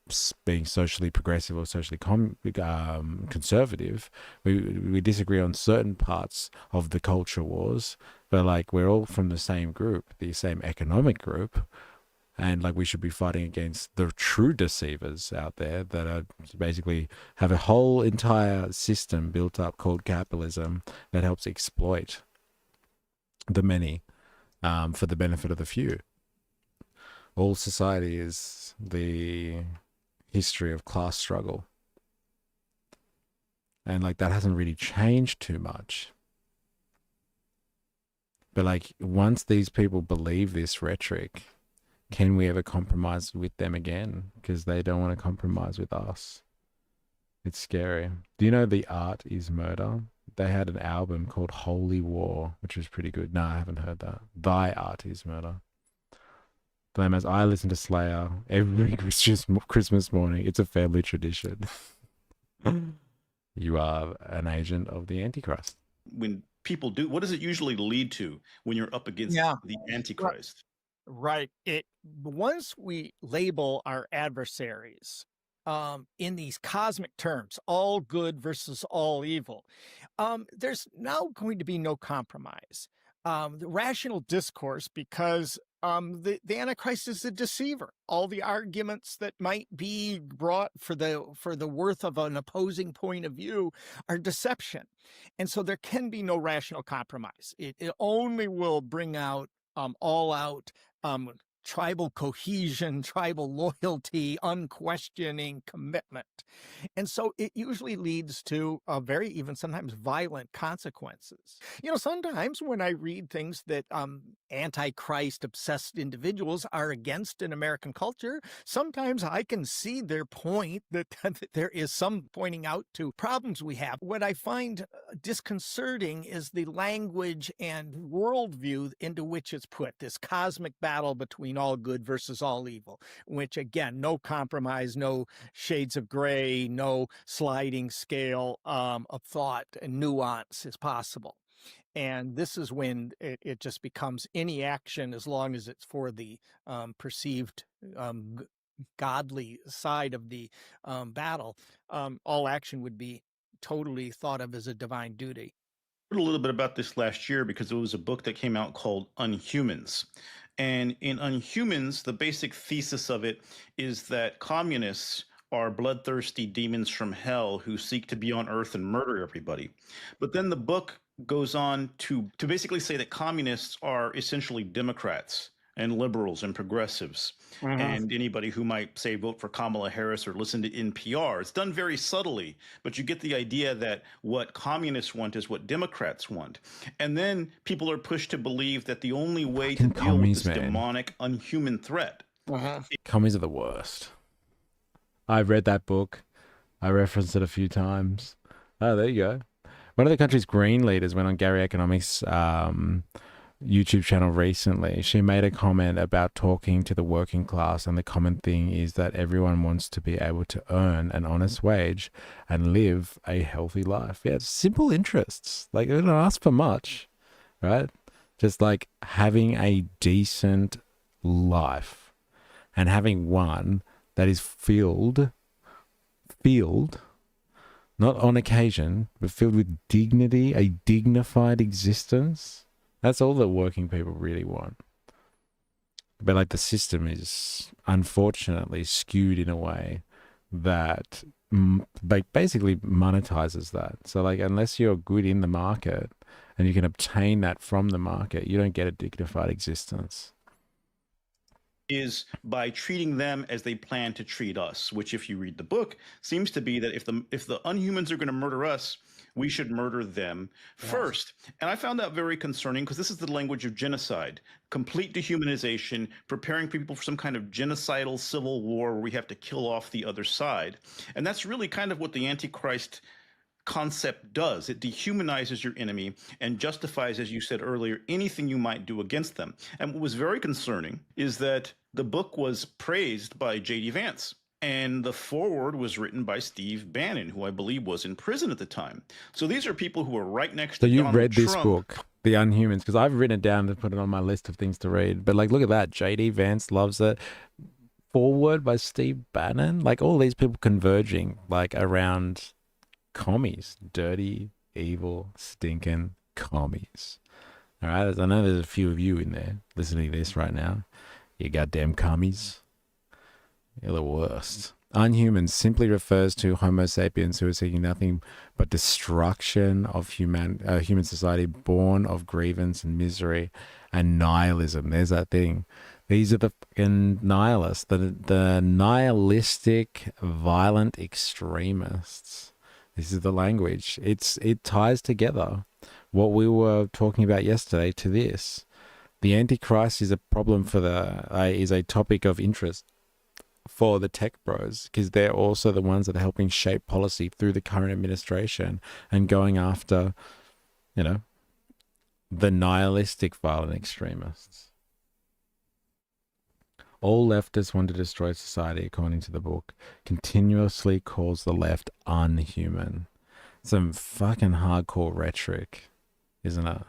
[SPEAKER 1] being socially progressive or socially conservative. We disagree on certain parts of the culture wars, but, like, we're all from the same group, the same economic group. And, like, we should be fighting against the true deceivers out there that are basically have a whole entire system built up called capitalism that helps exploit the many for the benefit of the few. All society is the history of class struggle. And, like, that hasn't really changed too much. But, like, once these people believe this rhetoric, can we ever compromise with them again? Because they don't want to compromise with us. It's scary. Do you know The Art is Murder? They had an album called Holy War, which was pretty good. No, I haven't heard that. Thy Art is Murder. As I listen to Slayer every Christmas morning. It's a family tradition. You are an agent of the Antichrist.
[SPEAKER 10] When people do, what does it usually lead to when you're up against the Antichrist?
[SPEAKER 11] Right. Once we label our adversaries in these cosmic terms, all good versus all evil, there's now going to be no compromise. The rational discourse, because the Antichrist is a deceiver. All the arguments that might be brought for the worth of an opposing point of view are deception, and so there can be no rational compromise. It only will bring out all out tribal cohesion, tribal loyalty, unquestioning commitment. And so it usually leads to very even sometimes violent consequences. Sometimes when I read things that Antichrist obsessed individuals are against in American culture, sometimes I can see their point that there is some pointing out to problems we have. What I find disconcerting is the language and worldview into which it's put, this cosmic battle between all good versus all evil, which, again, no compromise, no shades of gray, no sliding scale of thought and nuance is possible. And this is when it just becomes any action, as long as it's for the perceived godly side of the battle, all action would be totally thought of as a divine duty.
[SPEAKER 10] I heard a little bit about this last year because there was a book that came out called Unhumans. And in Unhumans, the basic thesis of it is that communists are bloodthirsty demons from hell who seek to be on Earth and murder everybody. But then the book goes on to basically say that communists are essentially Democrats and liberals and progressives and anybody who might say vote for Kamala Harris or listen to NPR. It's done very subtly, but you get the idea that what communists want is what Democrats want. And then people are pushed to believe that the only way to deal with this demonic, unhuman threat.
[SPEAKER 1] Commies are the worst. I've read that book. I referenced it a few times. Oh, there you go. One of the country's green leaders went on Gary Economics' YouTube channel recently. She made a comment about talking to the working class, and the common thing is that everyone wants to be able to earn an honest wage and live a healthy life. Yeah, simple interests. Like, they don't ask for much, right? Just like having a decent life and having one that is filled not on occasion, but filled with dignity, a dignified existence. That's all that working people really want. But like the system is unfortunately skewed in a way that like basically monetizes that. So like unless you're good in the market and you can obtain that from the market, you don't get a dignified existence.
[SPEAKER 10] Is by treating them as they plan to treat us, which if you read the book seems to be that if the unhumans are going to murder us, we should murder them first. And I found that very concerning because this is the language of genocide, complete dehumanization, preparing people for some kind of genocidal civil war where we have to kill off the other side. And that's really kind of what the Antichrist concept does. It dehumanizes your enemy and justifies, as you said earlier, anything you might do against them. And what was very concerning is that the book was praised by J.D. Vance. And the foreword was written by Steve Bannon, who I believe was in prison at the time. So these are people who are right next to
[SPEAKER 1] So you
[SPEAKER 10] Donald
[SPEAKER 1] read this
[SPEAKER 10] Trump.
[SPEAKER 1] book, The Unhumans, because I've written it down to put it on my list of things to read. But like, look at that. J.D. Vance loves it. Foreword by Steve Bannon. Like all these people converging like around commies, dirty, evil, stinking commies. All right. I know there's a few of you in there listening to this right now. You goddamn commies. You're the worst. Unhuman simply refers to Homo sapiens who are seeking nothing but destruction of human society, born of grievance and misery and nihilism. There's that thing. These are the fucking nihilists, the nihilistic, violent extremists. This is the language. It ties together what we were talking about yesterday to this. The Antichrist is a problem for is a topic of interest for the tech bros because they're also the ones that are helping shape policy through the current administration and going after, the nihilistic violent extremists. All leftists want to destroy society, according to the book, continuously calls the left unhuman. Some fucking hardcore rhetoric, isn't it?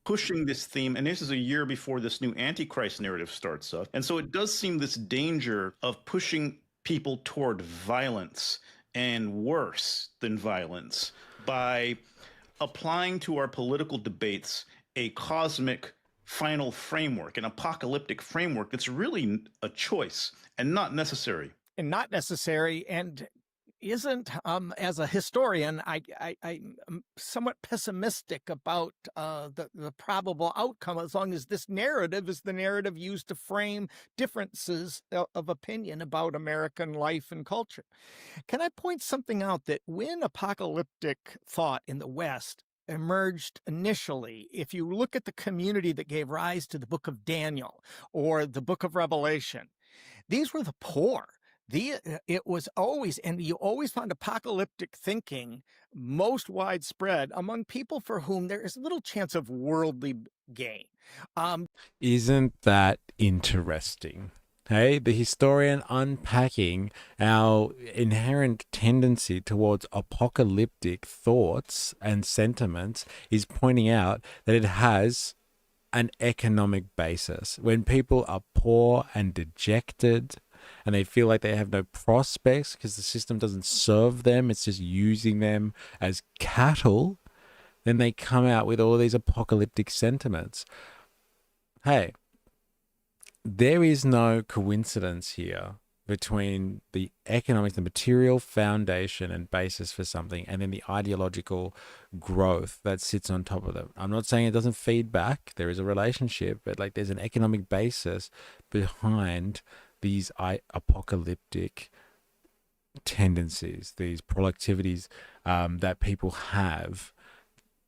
[SPEAKER 10] Pushing this theme, and this is a year before this new Antichrist narrative starts up. And so it does seem this danger of pushing people toward violence and worse than violence by applying to our political debates a cosmic final framework, an apocalyptic framework that's really a choice and not necessary.
[SPEAKER 11] And isn't, as a historian, I'm somewhat pessimistic about the probable outcome as long as this narrative is the narrative used to frame differences of opinion about American life and culture. Can I point something out that when apocalyptic thought in the West emerged initially, if you look at the community that gave rise to the book of Daniel or the book of Revelation, these were the poor. It was always, and you always found apocalyptic thinking most widespread among people for whom there is little chance of worldly gain.
[SPEAKER 1] Isn't that interesting? Hey, the historian unpacking our inherent tendency towards apocalyptic thoughts and sentiments is pointing out that it has an economic basis. When people are poor and dejected, and they feel like they have no prospects because the system doesn't serve them, it's just using them as cattle, then they come out with all these apocalyptic sentiments. Hey, there is no coincidence here between the economic, the material foundation and basis for something, and then the ideological growth that sits on top of them. I'm not saying it doesn't feed back. There is a relationship, but like there's an economic basis behind these apocalyptic tendencies, these productivities that people have,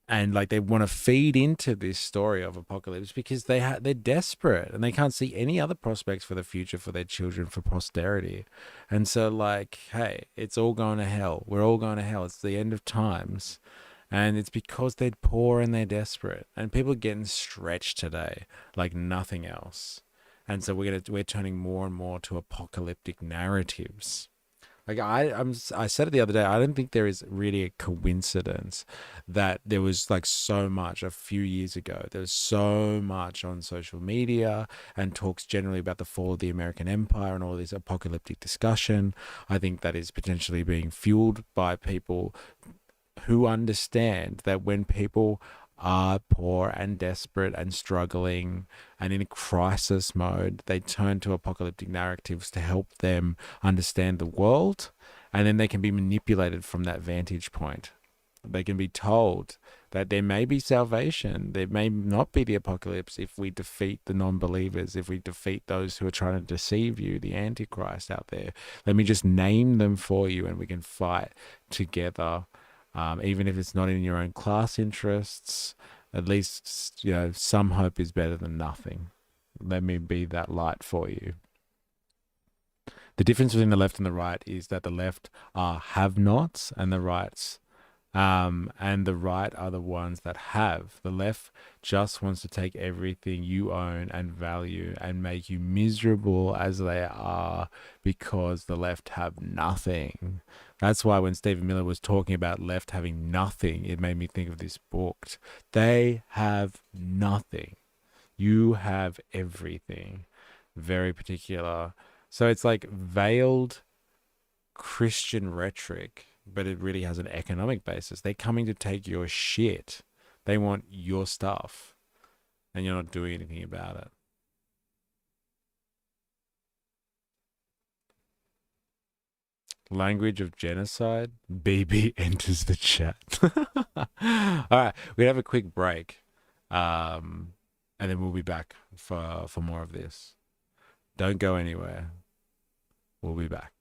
[SPEAKER 1] and like they want to feed into this story of apocalypse because they're desperate and they can't see any other prospects for the future for their children, for posterity. And so like, hey, it's all going to hell. We're all going to hell. It's the end of times. And it's because they're poor and they're desperate, and people are getting stretched today like nothing else. And so we're turning more and more to apocalyptic narratives. Like I said it the other day. I don't think there is really a coincidence that there was like so much a few years ago. There was so much on social media and talks generally about the fall of the American empire and all this apocalyptic discussion. I think that is potentially being fueled by people who understand that when people are poor and desperate and struggling and in crisis mode, they turn to apocalyptic narratives to help them understand the world, and then they can be manipulated from that vantage point. They can be told that there may be salvation, there may not be the apocalypse if we defeat the non-believers, if we defeat those who are trying to deceive you, the Antichrist out there. Let me just name them for you and we can fight together. Even if it's not in your own class interests, at least, some hope is better than nothing. Let me be that light for you. The difference between the left and the right is that the left are have-nots and the right are the ones that have. The left just wants to take everything you own and value and make you miserable as they are, because the left have nothing. That's why when Stephen Miller was talking about left having nothing, it made me think of this book. They have nothing. You have everything. Very particular. So it's like veiled Christian rhetoric, but it really has an economic basis. They're coming to take your shit. They want your stuff, and you're not doing anything about it. Language of genocide. BB enters the chat. All right, we have a quick break, and then we'll be back for more of this. Don't go anywhere. We'll be back.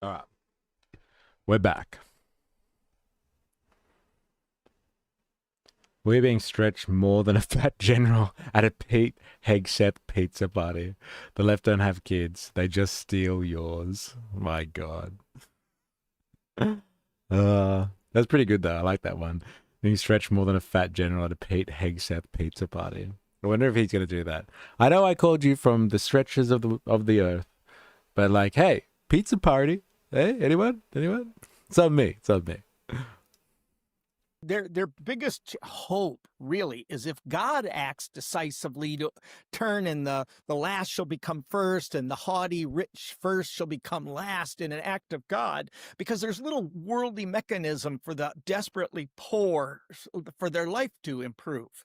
[SPEAKER 1] All right. We're back. We're being stretched more than a fat general at a Pete Hegseth pizza party. The left don't have kids. They just steal yours. My God. That's pretty good, though. I like that one. Being stretched more than a fat general at a Pete Hegseth pizza party. I wonder if he's going to do that. I know I called you from the stretches of the earth, but like, hey, pizza party. Hey, anyone? Anyone? It's on me. It's on me.
[SPEAKER 11] Their biggest hope really is if God acts decisively to turn, and the last shall become first, and the haughty rich first shall become last in an act of God, because there's little worldly mechanism for the desperately poor for their life to improve.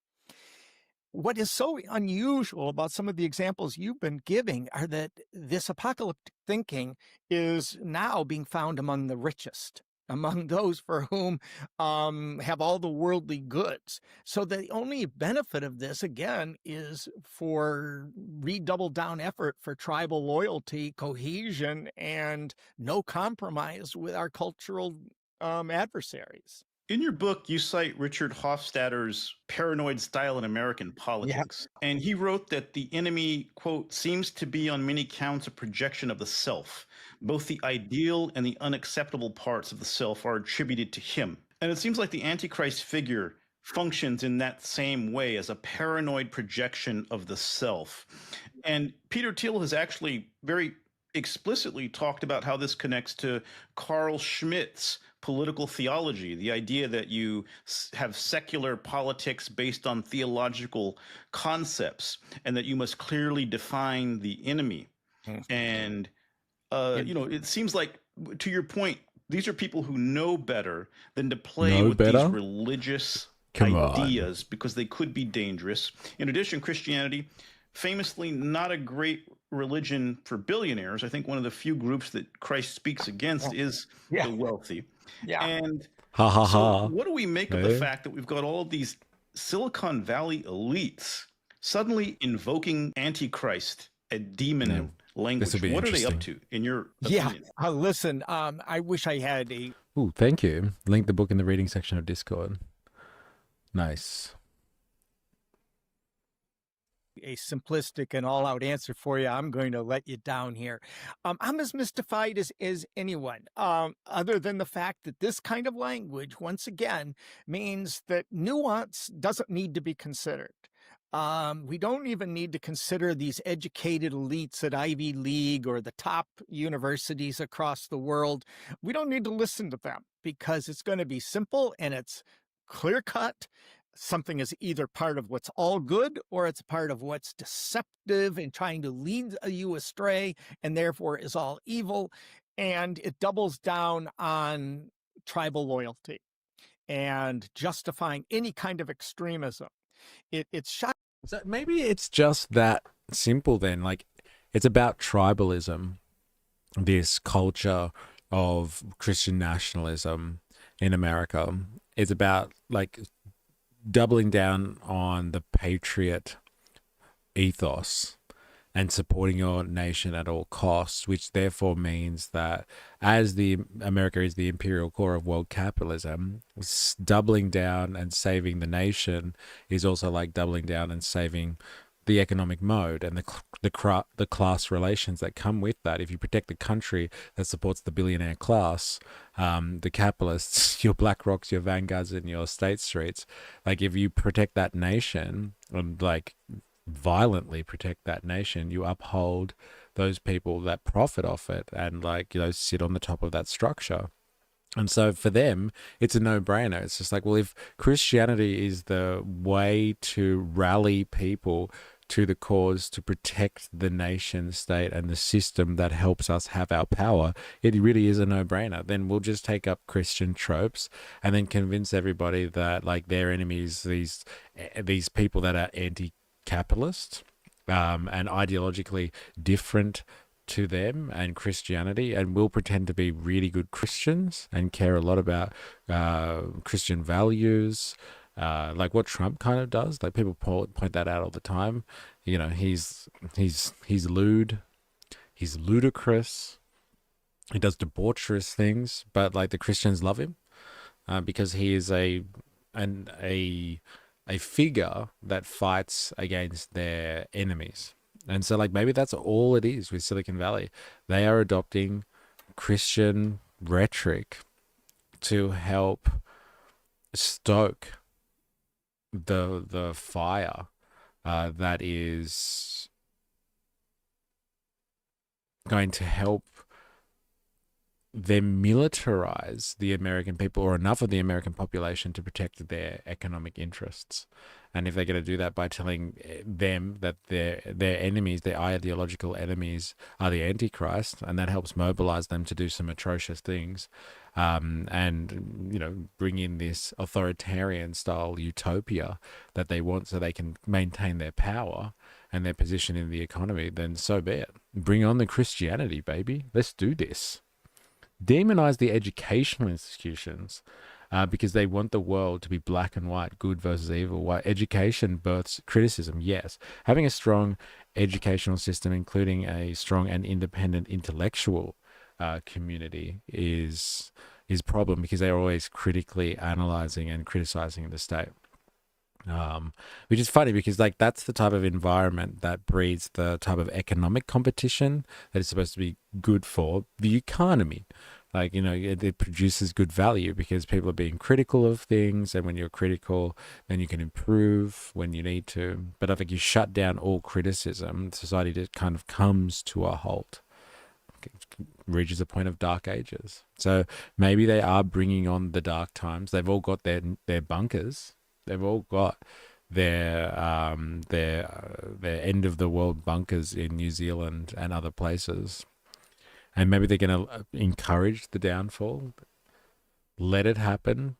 [SPEAKER 11] What is so unusual about some of the examples you've been giving are that this apocalyptic thinking is now being found among the richest, among those for whom have all the worldly goods. So the only benefit of this, again, is for redoubled down effort for tribal loyalty, cohesion, and no compromise with our cultural adversaries.
[SPEAKER 10] In your book, you cite Richard Hofstadter's Paranoid Style in American Politics. And he wrote that the enemy, quote, seems to be on many counts a projection of the self. Both the ideal and the unacceptable parts of the self are attributed to him. And it seems like the Antichrist figure functions in that same way, as a paranoid projection of the self. And Peter Thiel has actually very explicitly talked about how this connects to Carl Schmitt's political theology, the idea that you have secular politics based on theological concepts, and that you must clearly define the enemy. And, it seems like, to your point, these are people who know better than to play with these religious ideas because they could be dangerous. In addition, Christianity, famously not a great religion for billionaires. I think one of the few groups that Christ speaks against is the wealthy.
[SPEAKER 11] Yeah.
[SPEAKER 10] And
[SPEAKER 1] so
[SPEAKER 10] what do we make of the fact that we've got all of these Silicon Valley elites suddenly invoking Antichrist, a demon language? What are they up to, in your opinion?
[SPEAKER 11] Listen, I wish I had a...
[SPEAKER 1] Ooh, thank you. Link the book in the reading section of Discord. Nice.
[SPEAKER 11] A simplistic and all-out answer for you. I'm going to let you down here. I'm as mystified as anyone, other than the fact that this kind of language, once again, means that nuance doesn't need to be considered. We don't even need to consider these educated elites at Ivy League or the top universities across the world. We don't need to listen to them, because it's going to be simple and it's clear-cut. Something is either part of what's all good, or it's part of what's deceptive and trying to lead you astray, and therefore is all evil. And it doubles down on tribal loyalty and justifying any kind of extremism. It's shocking.
[SPEAKER 1] So maybe it's just that simple then. Like, it's about tribalism, this culture of Christian nationalism in America. It's about, like, doubling down on the patriot ethos and supporting your nation at all costs, which therefore means that as America is the imperial core of world capitalism, doubling down and saving the nation is also like doubling down and saving the economic mode and the class relations that come with that. If you protect the country that supports the billionaire class, the capitalists, your BlackRocks, your Vanguards, and your State Streets, like if you protect that nation and like violently protect that nation, you uphold those people that profit off it and like, sit on the top of that structure. And so for them, it's a no-brainer. It's just like, well, if Christianity is the way to rally people to the cause to protect the nation state and the system that helps us have our power, it really is a no-brainer. Then we'll just take up Christian tropes and then convince everybody that like their enemies, these people that are anti-capitalist and ideologically different to them and Christianity, and we'll pretend to be really good Christians and care a lot about Christian values, like what Trump kind of does. Like people point that out all the time. He's lewd, he's ludicrous, He does debaucherous things, but like the Christians love him because he is a figure that fights against their enemies. And so like maybe that's all it is with Silicon Valley. They are adopting Christian rhetoric to help stoke the fire that is going to help them militarize the American people, or enough of the American population, to protect their economic interests. And if they're going to do that by telling them that their enemies, their ideological enemies, are the Antichrist, and that helps mobilize them to do some atrocious things, and bring in this authoritarian style utopia that they want, so they can maintain their power and their position in the economy, then so be it. Bring on the Christianity, baby. Let's do this. Demonize the educational institutions because they want the world to be black and white, good versus evil. Why education births criticism, yes. Having a strong educational system, including a strong and independent intellectual community, is a problem, because they're always critically analyzing and criticizing the state. Which is funny, because like that's the type of environment that breeds the type of economic competition that is supposed to be good for the economy. Like, it produces good value because people are being critical of things, and when you're critical, then you can improve when you need to. But I think you shut down all criticism, society just kind of comes to a halt, reaches a point of dark ages. So maybe they are bringing on the dark times. They've all got their bunkers. They've all got their end of the world bunkers in New Zealand and other places. And maybe they're going to encourage the downfall, let it happen,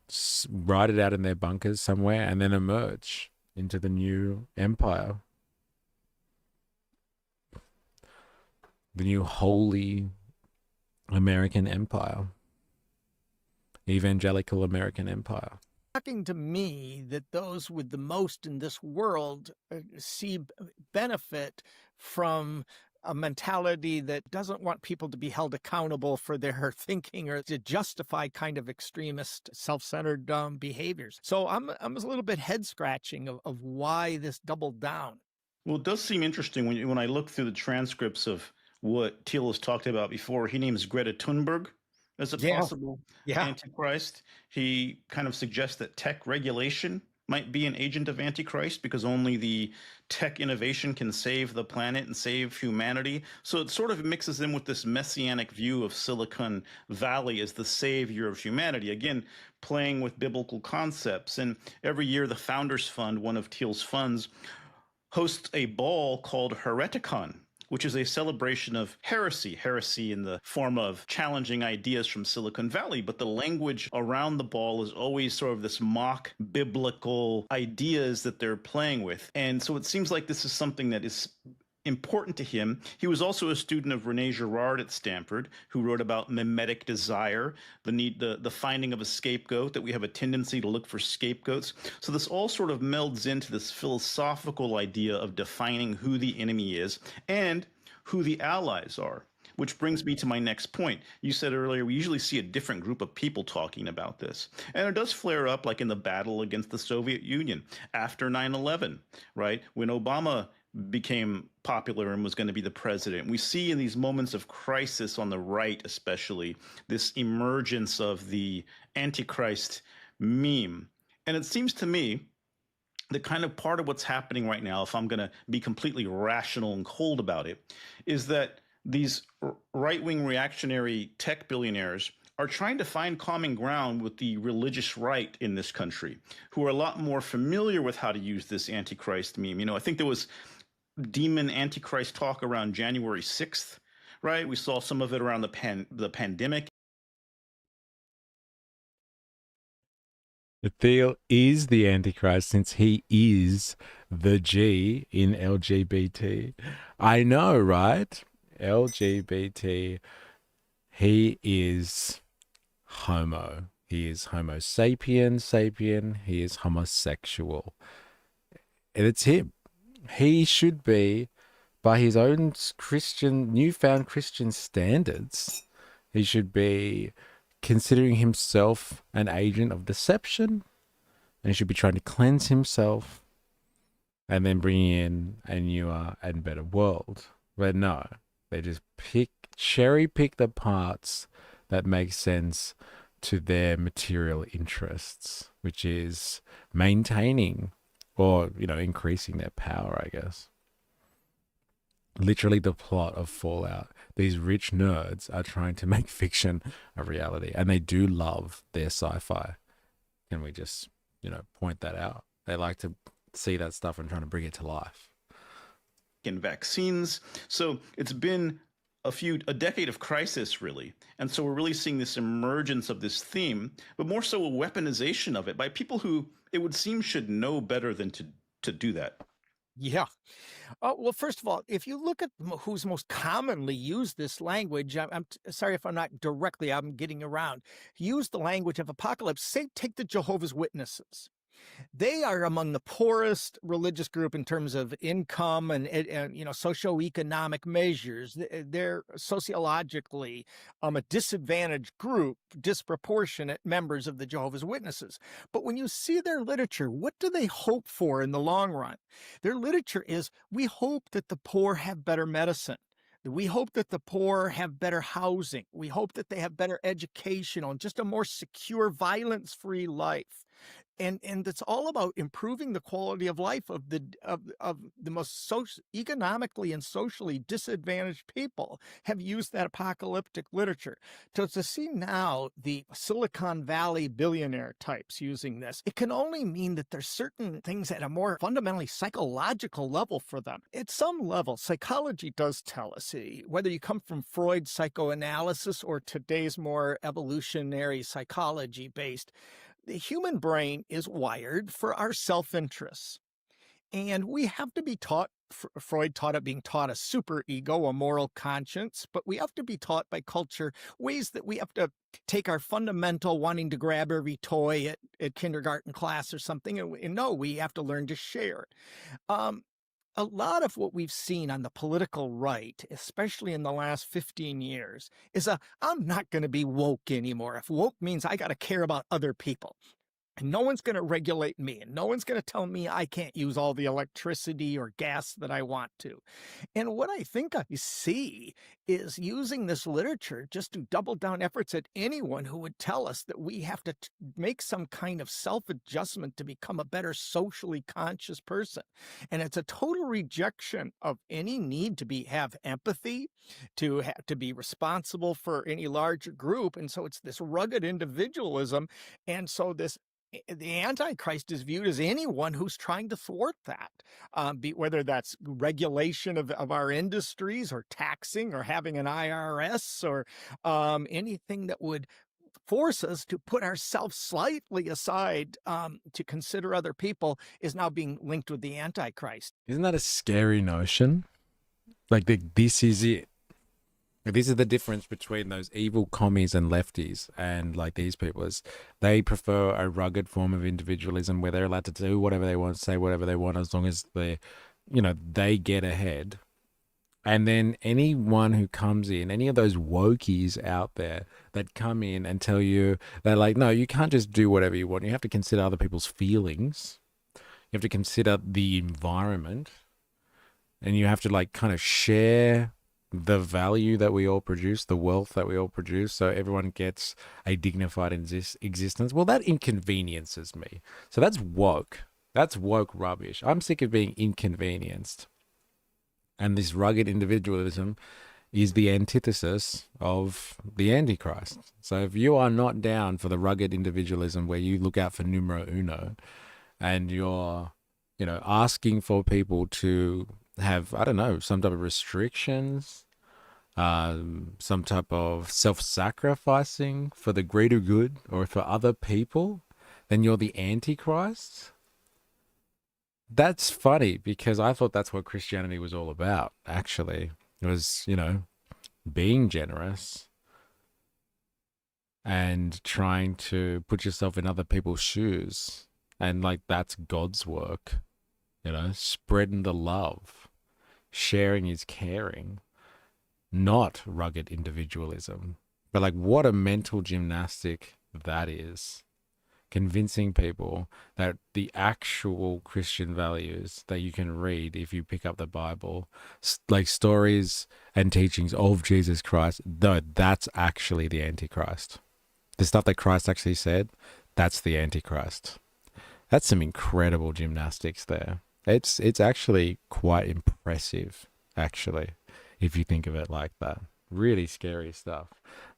[SPEAKER 1] write it out in their bunkers somewhere, and then emerge into the new empire. The new holy American empire. Evangelical American empire.
[SPEAKER 11] Shocking to me that those with the most in this world see benefit from a mentality that doesn't want people to be held accountable for their thinking, or to justify kind of extremist, self-centered behaviors. So I'm a little bit head scratching of why this doubled down.
[SPEAKER 10] Well, it does seem interesting when I look through the transcripts of what Thiel has talked about before. He names Greta Thunberg as a possible Antichrist. He kind of suggests that tech regulation might be an agent of Antichrist, because only the tech innovation can save the planet and save humanity. So it sort of mixes in with this messianic view of Silicon Valley as the savior of humanity, again, playing with biblical concepts. And every year, the Founders Fund, one of Thiel's funds, hosts a ball called Hereticon, which is a celebration of heresy in the form of challenging ideas from Silicon Valley. But the language around the ball is always sort of this mock biblical ideas that they're playing with. And so it seems like this is something that is important to him. He was also a student of Rene Girard at Stanford, who wrote about mimetic desire, the finding of a scapegoat, that we have a tendency to look for scapegoats. So this all sort of melds into this philosophical idea of defining who the enemy is and who the allies are. Which brings me to my next point. You said earlier, we usually see a different group of people talking about this. And it does flare up like in the battle against the Soviet Union after 9/11, right? When Obama became popular and was going to be the president. We see in these moments of crisis on the right, especially, this emergence of the Antichrist meme. And it seems to me the kind of part of what's happening right now, if I'm going to be completely rational and cold about it, is that these right-wing reactionary tech billionaires are trying to find common ground with the religious right in this country, who are a lot more familiar with how to use this Antichrist meme. I think there was demon Antichrist talk around January 6th, right? We saw some of it around the pandemic.
[SPEAKER 1] Thiel is the Antichrist, since he is the G in LGBT. I know, right? LGBT. He is homo. He is homo sapien. He is homosexual. And it's him. He should be, by his own newfound Christian standards, He should be considering himself an agent of deception, and he should be trying to cleanse himself and then bring in a newer and better world. But no, they just cherry pick the parts that make sense to their material interests, which is maintaining or, increasing their power, I guess. Literally the plot of Fallout. These rich nerds are trying to make fiction a reality, and they do love their sci-fi. Can we just, point that out? They like to see that stuff and trying to bring it to life.
[SPEAKER 10] In vaccines. So it's been a decade of crisis, really. And so we're really seeing this emergence of this theme, but more so a weaponization of it by people who it would seem should know better than to do that.
[SPEAKER 11] Yeah. Well, first of all, if you look at who's most commonly used this language, I'm sorry if I'm not directly, I'm getting around, use the language of apocalypse. Say, take the Jehovah's Witnesses. They are among the poorest religious group in terms of income and socioeconomic measures. They're sociologically a disadvantaged group, disproportionate members of the Jehovah's Witnesses. But when you see their literature, what do they hope for in the long run? Their literature is, we hope that the poor have better medicine. We hope that the poor have better housing. We hope that they have better education and just a more secure, violence-free life. And it's all about improving the quality of life of the most economically and socially disadvantaged people have used that apocalyptic literature. So to see now the Silicon Valley billionaire types using this, it can only mean that there's certain things at a more fundamentally psychological level for them. At some level, psychology does tell us, whether you come from Freud's psychoanalysis or today's more evolutionary psychology based, the human brain is wired for our self-interests. And we have to be taught, Freud taught it being taught a superego, a moral conscience, but we have to be taught by culture ways that we have to take our fundamental wanting to grab every toy at kindergarten class or something, and no, we have to learn to share. A lot of what we've seen on the political right, especially in the last 15 years, is I'm not going to be woke anymore. If woke means I got to care about other people. And no one's going to regulate me, and no one's going to tell me I can't use all the electricity or gas that I want to. And what I think I see is using this literature just to double down efforts at anyone who would tell us that we have to make some kind of self-adjustment to become a better socially conscious person. And it's a total rejection of any need to have empathy, to be responsible for any larger group. And so it's this rugged individualism. And so the Antichrist is viewed as anyone who's trying to thwart that, whether that's regulation of our industries or taxing or having an IRS or anything that would force us to put ourselves slightly aside to consider other people is now being linked with the Antichrist.
[SPEAKER 1] Isn't that a scary notion? Like, this is it. This is the difference between those evil commies and lefties and like these people is they prefer a rugged form of individualism where they're allowed to do whatever they want, say whatever they want, as long as they get ahead. And then anyone who comes in, any of those wokies out there that come in and tell you, they're like, no, you can't just do whatever you want. You have to consider other people's feelings. You have to consider the environment, and you have to like kind of share the value that we all produce, the wealth that we all produce, so everyone gets a dignified existence. Well, that inconveniences me. So that's woke. That's woke rubbish. I'm sick of being inconvenienced. And this rugged individualism is the antithesis of the Antichrist. So if you are not down for the rugged individualism where you look out for numero uno and you're, asking for people to have, I don't know, some type of restrictions, some type of self-sacrificing for the greater good or for other people, then you're the Antichrist. That's funny because I thought that's what Christianity was all about, actually. It was, being generous and trying to put yourself in other people's shoes. And like, that's God's work, spreading the love. Sharing is caring, not rugged individualism. But like, what a mental gymnastic that is. Convincing people that the actual Christian values that you can read if you pick up the Bible, like stories and teachings of Jesus Christ, though that's actually the Antichrist. The stuff that Christ actually said, that's the Antichrist. That's some incredible gymnastics there. It's actually quite impressive, actually, if you think of it like that. Really scary stuff.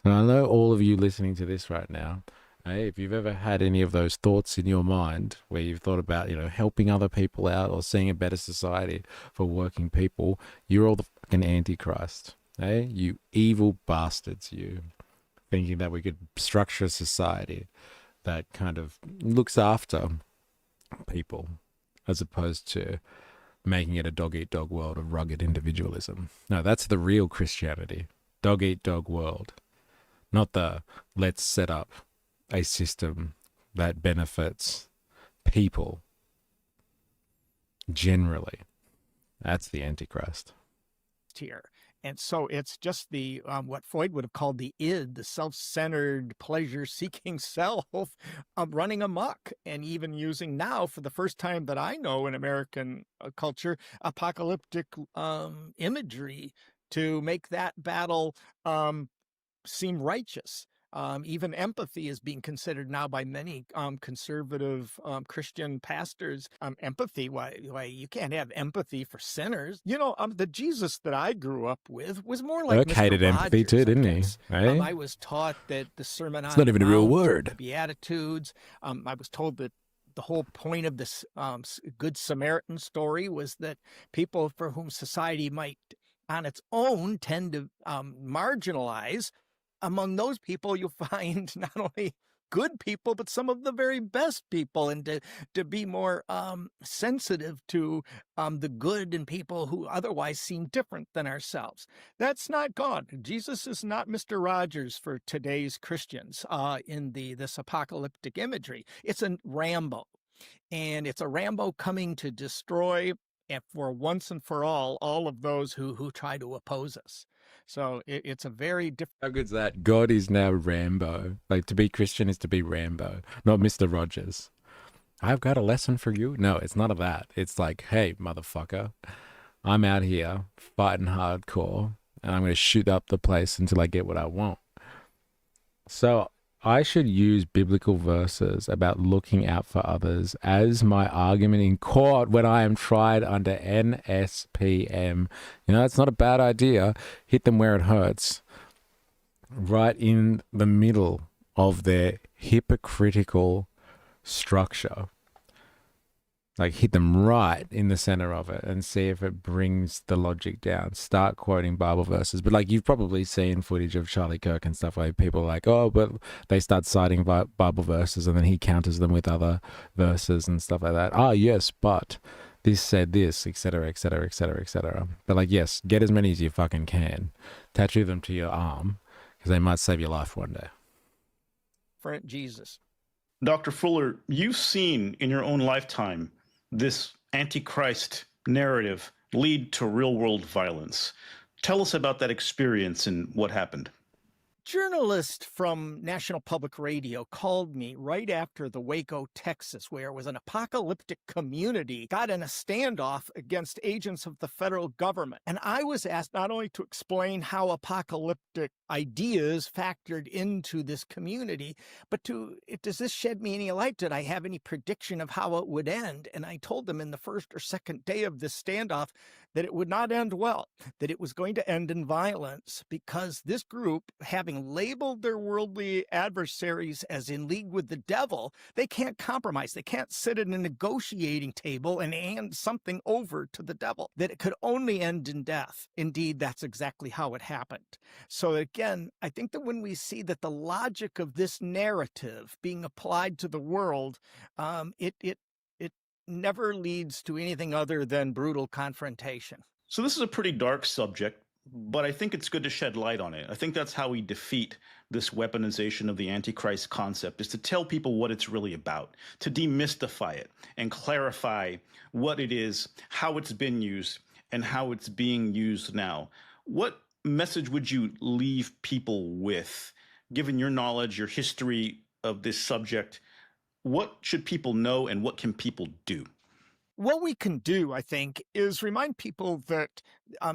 [SPEAKER 1] And I know all of you listening to this right now, hey, if you've ever had any of those thoughts in your mind where you've thought about, helping other people out or seeing a better society for working people, you're all the fucking Antichrist. Hey, you evil bastards, you. Thinking that we could structure a society that kind of looks after people as opposed to making it a dog-eat-dog world of rugged individualism. No, that's the real Christianity. Dog-eat-dog world. Not the let's set up a system that benefits people generally. That's the Antichrist.
[SPEAKER 11] Here. And so it's just the what Freud would have called the id, the self-centered, pleasure-seeking self, running amok, and even using now, for the first time that I know in American culture, apocalyptic imagery to make that battle seem righteous. Even empathy is being considered now by many conservative Christian pastors. Empathy, why you can't have empathy for sinners. The Jesus that I grew up with was more like
[SPEAKER 1] Burke hated
[SPEAKER 11] Mr.
[SPEAKER 1] empathy
[SPEAKER 11] Rogers,
[SPEAKER 1] too,
[SPEAKER 11] I
[SPEAKER 1] didn't he?
[SPEAKER 11] guess.
[SPEAKER 1] Hey?
[SPEAKER 11] I was taught that the Sermon on
[SPEAKER 1] It's not
[SPEAKER 11] the
[SPEAKER 1] even a real
[SPEAKER 11] Mount,
[SPEAKER 1] word.
[SPEAKER 11] the Beatitudes. I was told that the whole point of this Good Samaritan story was that people for whom society might on its own tend to marginalize, among those people you'll find not only good people, but some of the very best people, and to be more sensitive to the good in people who otherwise seem different than ourselves. That's not God. Jesus is not Mr. Rogers for today's Christians in this apocalyptic imagery. It's a Rambo, and it's a Rambo coming to destroy, and for once and for all of those who try to oppose us. So it's a very different.
[SPEAKER 1] How good's that? God is now Rambo. Like, to be Christian is to be Rambo, not Mr. Rogers. I've got a lesson for you. No, it's none of that. It's like, hey, motherfucker, I'm out here fighting hardcore, and I'm going to shoot up the place until I get what I want. So I should use biblical verses about looking out for others as my argument in court when I am tried under NSPM. It's not a bad idea. Hit them where it hurts. Right in the middle of their hypocritical structure. Like, hit them right in the center of it and see if it brings the logic down. Start quoting Bible verses. But like, you've probably seen footage of Charlie Kirk and stuff where people are like, oh, but they start citing Bible verses and then he counters them with other verses and stuff like that. Oh, yes, but this said this, etc., etc., etc., etc. But like, yes, get as many as you fucking can. Tattoo them to your arm because they might save your life one day.
[SPEAKER 11] For Jesus.
[SPEAKER 10] Dr. Fuller, you've seen in your own lifetime this Antichrist narrative lead to real-world violence. Tell us about that experience and what happened.
[SPEAKER 11] Journalist from National Public Radio called me right after the Waco, Texas, where it was an apocalyptic community, got in a standoff against agents of the federal government. And I was asked not only to explain how apocalyptic ideas factored into this community, but does this shed me any light? Did I have any prediction of how it would end? And I told them in the first or second day of this standoff that it would not end well, that it was going to end in violence, because this group, having labeled their worldly adversaries as in league with the devil, they can't compromise. They can't sit at a negotiating table and hand something over to the devil, that it could only end in death. Indeed, that's exactly how it happened. So again, I think that when we see that the logic of this narrative being applied to the world, it never leads to anything other than brutal confrontation.
[SPEAKER 10] So this is a pretty dark subject, but I think it's good to shed light on it. I think that's how we defeat this weaponization of the Antichrist concept, is to tell people what it's really about, to demystify it and clarify what it is, how it's been used, and how it's being used now. What message would you leave people with given your knowledge, your history of this subject, what should people know and what can people do?
[SPEAKER 11] What we can do, I think, is remind people that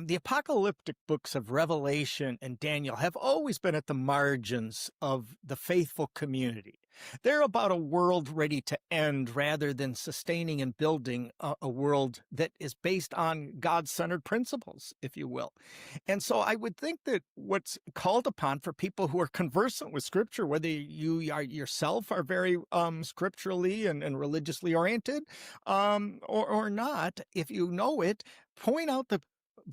[SPEAKER 11] the apocalyptic books of Revelation and Daniel have always been at the margins of the faithful community. They're about a world ready to end rather than sustaining and building a world that is based on God-centered principles, if you will. And so I would think that what's called upon for people who are conversant with Scripture, whether you are yourself are very scripturally and religiously oriented, or not, if you know it, point out the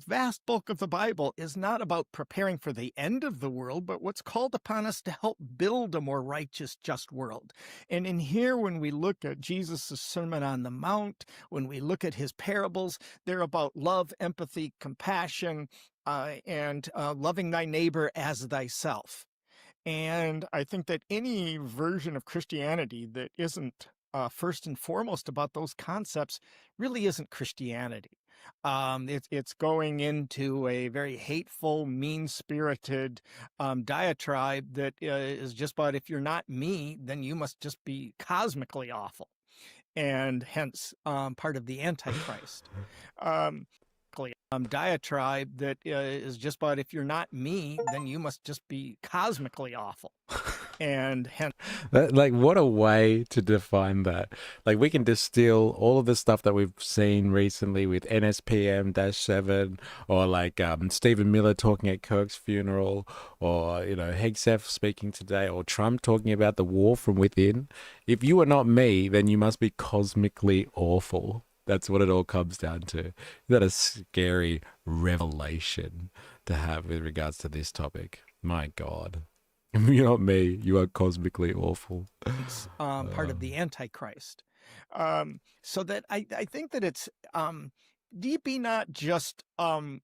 [SPEAKER 11] vast bulk of the Bible is not about preparing for the end of the world, but what's called upon us to help build a more righteous, just world. And in here, when we look at Jesus' Sermon on the Mount, when we look at his parables, they're about love, empathy, compassion, and loving thy neighbor as thyself. And I think that any version of Christianity that isn't first and foremost about those concepts really isn't Christianity. It's going into a very hateful, mean-spirited diatribe that is just about, if you're not me, then you must just be cosmically awful, and hence part of the Antichrist. Diatribe that is just about, if you're not me, then you must just be cosmically awful. And hence,
[SPEAKER 1] Like, what a way to define that. Like, we can distill all of the stuff that we've seen recently with NSPM-7, or like Stephen Miller talking at Kirk's funeral, or, you know, Hegseth speaking today, or Trump talking about the war from within. If you are not me, then you must be cosmically awful. That's what it all comes down to. Is that a scary revelation to have with regards to this topic? My God. If you're not me, you are cosmically awful.
[SPEAKER 11] part of the Antichrist. So that I think that it's be not just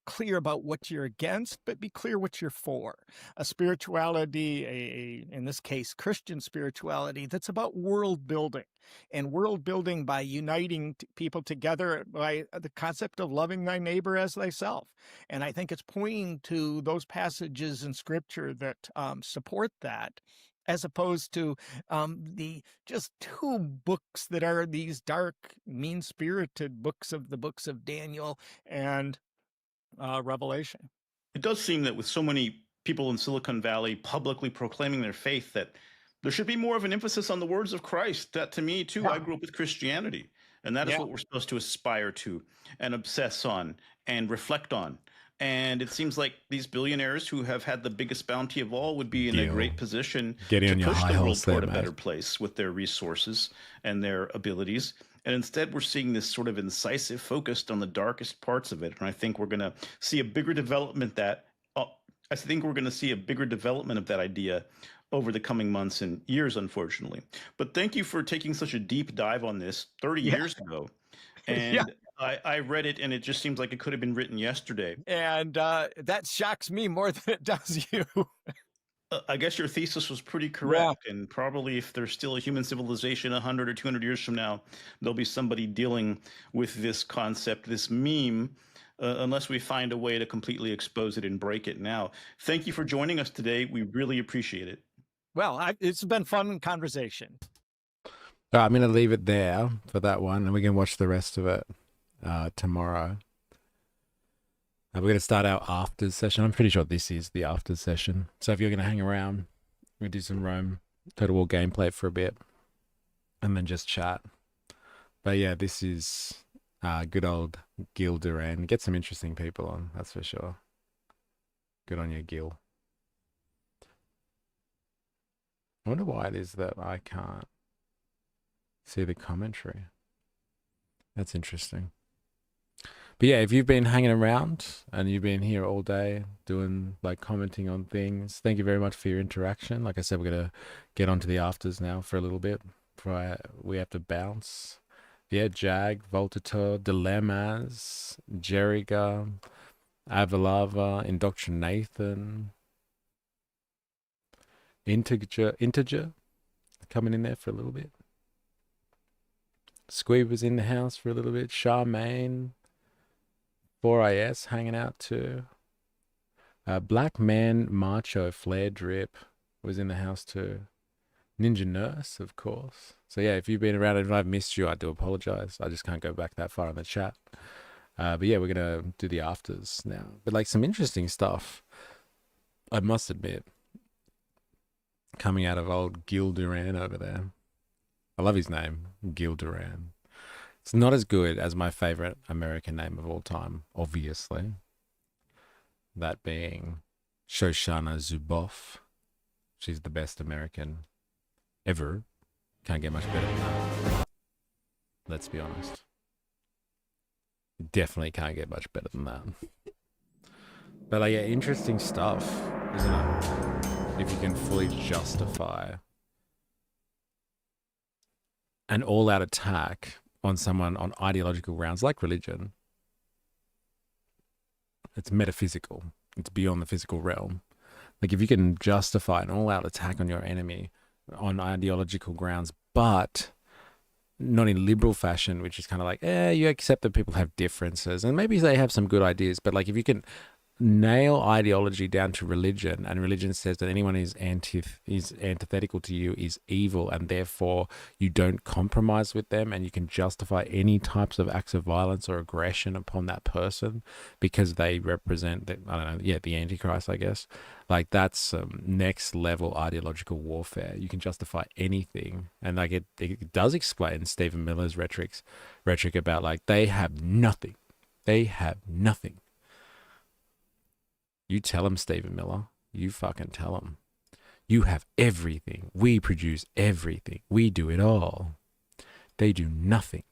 [SPEAKER 11] clear about what you're against, but be clear what you're for. A spirituality, in this case, Christian spirituality, that's about world building, and world building by uniting people together by the concept of loving thy neighbor as thyself. And I think it's pointing to those passages in Scripture that support that, as opposed to the just two books that are these dark, mean-spirited books of Daniel and Revelation.
[SPEAKER 10] It does seem that with so many people in Silicon Valley publicly proclaiming their faith, that there should be more of an emphasis on the words of Christ. That, to me, too, I grew up with Christianity, and that is what we're supposed to aspire to and obsess on and reflect on. And it seems like these billionaires who have had the biggest bounty of all would be in a great position to push the world toward a better place with their resources and their abilities. And instead, we're seeing this sort of incisive focus on the darkest parts of it. And I think we're going to see a bigger development of that idea over the coming months and years, unfortunately. But thank you for taking such a deep dive on this 30 years ago. And I read it, and it just seems like it could have been written yesterday.
[SPEAKER 11] And that shocks me more than it does you.
[SPEAKER 10] I guess your thesis was pretty correct. And probably if there's still a human civilization 100 or 200 years from now, there'll be somebody dealing with this concept, this meme, unless we find a way to completely expose it and break it now. Thank you for joining us today. We really appreciate it.
[SPEAKER 11] Well, it's been fun conversation.
[SPEAKER 1] I'm going to leave it there for that one, and we can watch the rest of it tomorrow. We're going to start our after session. I'm pretty sure this is the after session. So if you're going to hang around, we'll do some Rome Total War gameplay for a bit, and then just chat. But yeah, this is good old Gil Duran. Get some interesting people on, that's for sure. Good on you, Gil. I wonder why it is that I can't see the commentary. That's interesting. But yeah, if you've been hanging around and you've been here all day doing, like, commenting on things, thank you very much for your interaction. Like I said, we're going to get onto the afters now for a little bit before we have to bounce. Yeah, Jag, Voltator, Dilemmas, Jeriga, Avalava, Indoctrinathan, Integer coming in there for a little bit. Squeeb was in the house for a little bit. Charmaine, 4IS hanging out too. Black Man, Macho, Flare Drip, was in the house too. Ninja Nurse, of course. So yeah, if you've been around and if I've missed you, I do apologize. I just can't go back that far in the chat. But yeah, we're gonna do the afters now. But like some interesting stuff, I must admit, coming out of old Gil Duran over there. I love his name, Gil Duran. It's not as good as my favorite American name of all time, obviously. That being Shoshana Zuboff. She's the best American ever. Can't get much better than that. Let's be honest. Definitely can't get much better than that. But like, yeah, interesting stuff, isn't it? If you can fully justify an all-out attack on someone on ideological grounds like religion, it's metaphysical. It's beyond the physical realm. Like if you can justify an all-out attack on your enemy on ideological grounds, but not in liberal fashion, which is kind of like, you accept that people have differences and maybe they have some good ideas, but like if you can nail ideology down to religion, and religion says that anyone is antithetical to you is evil, and therefore you don't compromise with them, and you can justify any types of acts of violence or aggression upon that person because they represent the, I don't know, the Antichrist, I guess. Like that's next level ideological warfare. You can justify anything, and like it does explain Stephen Miller's rhetoric about like they have nothing. You tell him, Stephen Miller. You fucking tell him. You have everything. We produce everything. We do it all. They do nothing.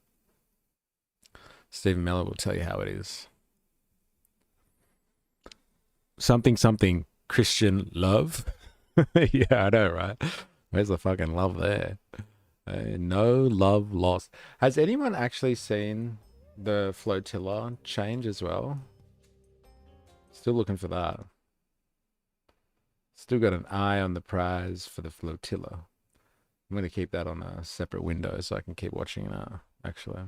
[SPEAKER 1] Stephen Miller will tell you how it is. Something Christian love. Yeah, I know, right? Where's the fucking love there? No love lost. Has anyone actually seen the flotilla change as well? Still looking for that. Still got an eye on the prize for the flotilla. I'm going to keep that on a separate window so I can keep watching it, actually.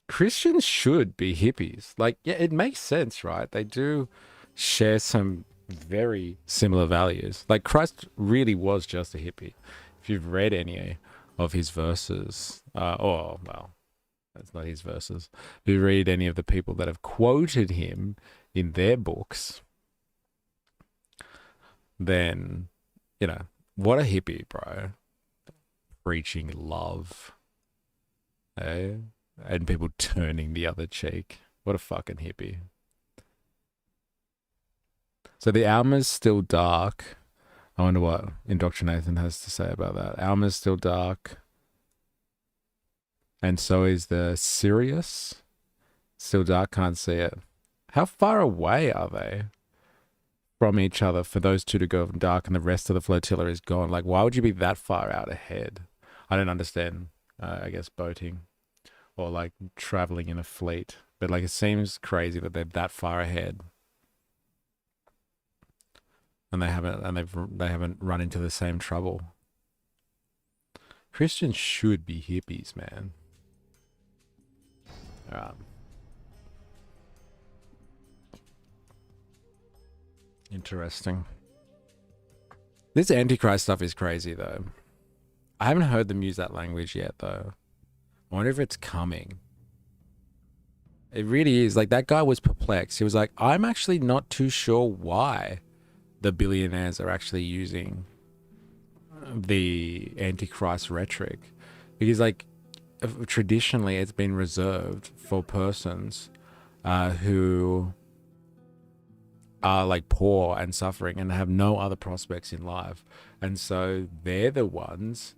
[SPEAKER 1] Christians should be hippies. Like, yeah, it makes sense, right? They do share some very similar values. Like, Christ really was just a hippie. If you've read any of his verses, well, that's not his verses. If you read any of the people that have quoted him in their books, then, you know, what a hippie, bro. Preaching love. Eh? And people turning the other cheek. What a fucking hippie. So the Alma's still dark. I wonder what Indoctrinathan has to say about that. Alma's still dark. And so is the Sirius. Still dark, can't see it. How far away are they from each other for those two to go dark and the rest of the flotilla is gone? Like, why would you be that far out ahead? I don't understand, I guess, boating or like traveling in a fleet. But like, it seems crazy that they're that far ahead. And they haven't run into the same trouble. Christians should be hippies, man. Interesting. This Antichrist stuff is crazy, though. I haven't heard them use that language yet, though. I wonder if it's coming. It really is. Like, that guy was perplexed. He was like, I'm actually not too sure why the billionaires are actually using the Antichrist rhetoric. Because, like, traditionally it's been reserved for persons who are like poor and suffering and have no other prospects in life. And so they're the ones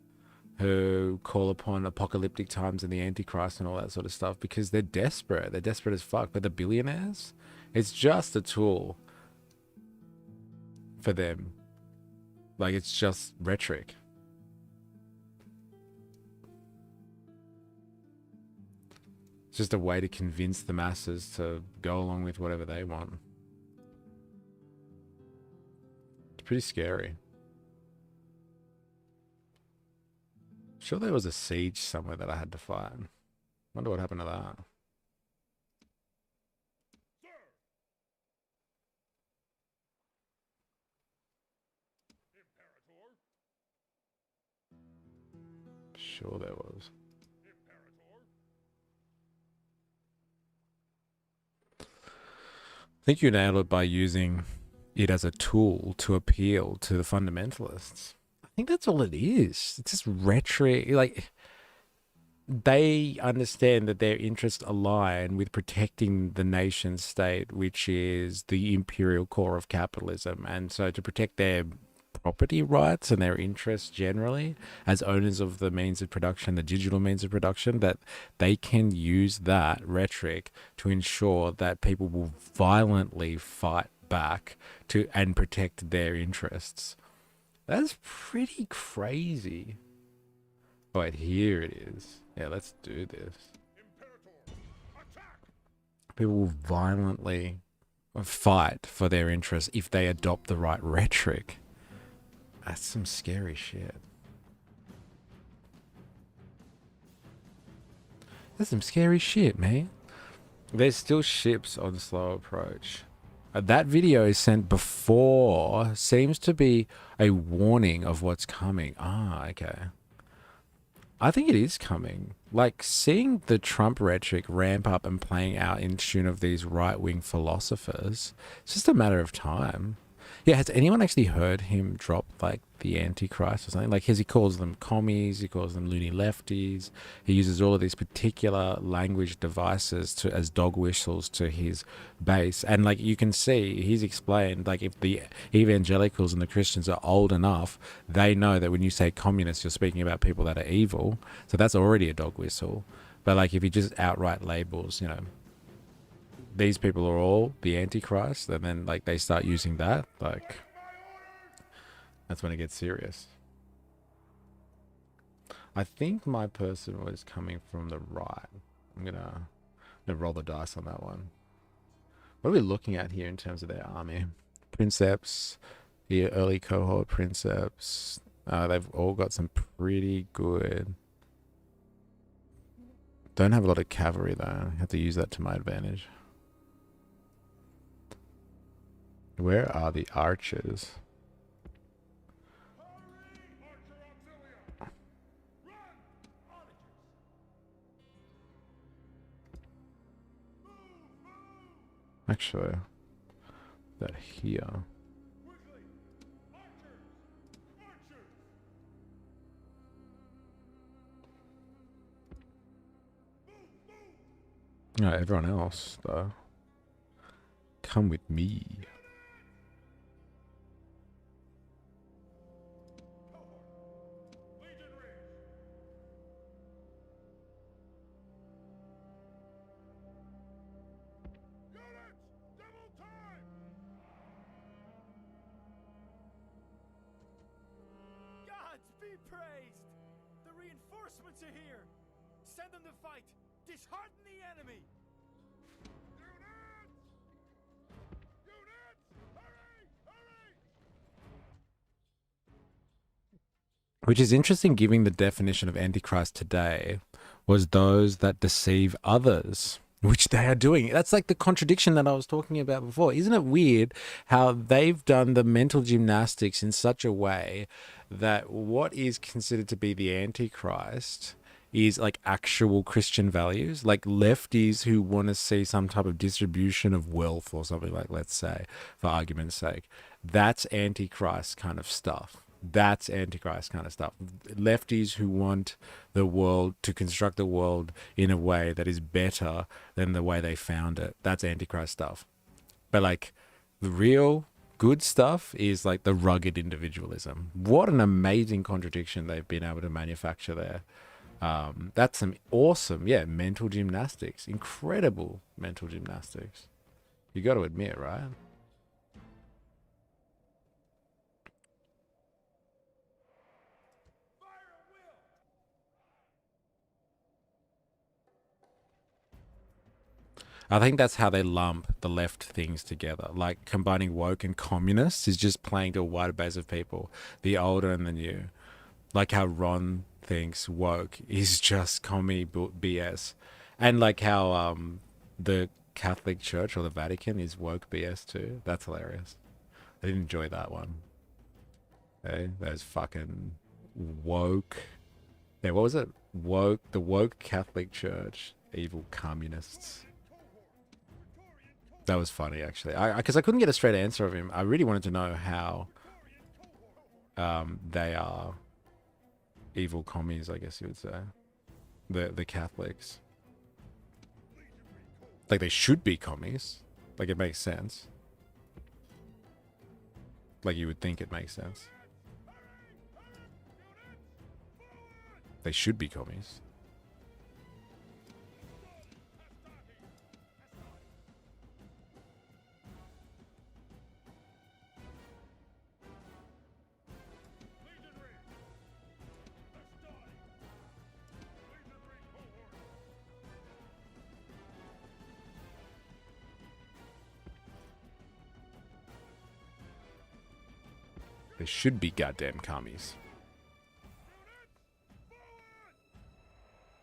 [SPEAKER 1] who call upon apocalyptic times and the Antichrist and all that sort of stuff because they're desperate. They're desperate as fuck. But the billionaires, it's just a tool for them. Like, it's just rhetoric. It's just a way to convince the masses to go along with whatever they want. It's pretty scary. Sure, there was a siege somewhere that I had to fight. Wonder what happened to that. sure there was. I think you nailed it by using it as a tool to appeal to the fundamentalists. I think that's all it is. It's just rhetoric. Like, they understand that their interests align with protecting the nation state, which is the imperial core of capitalism. And so to protect their property rights and their interests generally as owners of the means of production, the digital means of production, that they can use that rhetoric to ensure that people will violently fight back to and protect their interests. That's pretty crazy. Wait, here it is. Yeah, let's do this. People will violently fight for their interests if they adopt the right rhetoric. That's some scary shit. That's some scary shit, man. There's still ships on slow approach. That video is sent before. Seems to be a warning of what's coming. Ah, okay. I think it is coming. Like, seeing the Trump rhetoric ramp up and playing out in tune of these right-wing philosophers, it's just a matter of time. Yeah, has anyone actually heard him drop, like, the Antichrist or something? Like, he calls them commies, he calls them loony lefties. He uses all of these particular language devices as dog whistles to his base. And, like, you can see, he's explained, like, if the evangelicals and the Christians are old enough, they know that when you say communists, you're speaking about people that are evil. So that's already a dog whistle. But, like, if he just outright labels, you know, these people are all the Antichrist, and then, like, they start using that, like, that's when it gets serious. I think my person was coming from the right. I'm gonna roll the dice on that one. What are we looking at here in terms of their army? Princeps, the early cohort Princeps. They've all got some pretty good. Don't have a lot of cavalry though. I have to use that to my advantage. Where are the archers? Actually, that here. No, everyone else though. Come with me.
[SPEAKER 6] Praised! The reinforcements are here! Send them to fight! Dishearten the enemy! Units! Units! Hurry! Hurry!
[SPEAKER 1] Which is interesting, given the definition of Antichrist today was those that deceive others, which they are doing. That's like the contradiction that I was talking about before. Isn't it weird how they've done the mental gymnastics in such a way that what is considered to be the Antichrist is like actual Christian values, like lefties who want to see some type of distribution of wealth or something, like, let's say, for argument's sake. That's Antichrist kind of stuff. That's Antichrist kind of stuff. Lefties who want the world to construct the world in a way that is better than the way they found it. That's Antichrist stuff. But like the real good stuff is like the rugged individualism. What an amazing contradiction they've been able to manufacture there. That's some awesome, mental gymnastics. Incredible mental gymnastics. You got to admit, right? I think that's how they lump the left things together. Like combining woke and communists is just playing to a wider base of people, the older and the new. Like how Ron thinks woke is just commie BS. And like how the Catholic Church or the Vatican is woke BS too. That's hilarious. I didn't enjoy that one. Hey, those fucking woke Yeah, what was it? The woke Catholic Church, evil communists. That was funny, actually. Because I couldn't get a straight answer of him. I really wanted to know how they are evil commies, I guess you would say. The Catholics. Like, they should be commies. Like, it makes sense. Like, you would think it makes sense. They should be commies. They should be goddamn commies.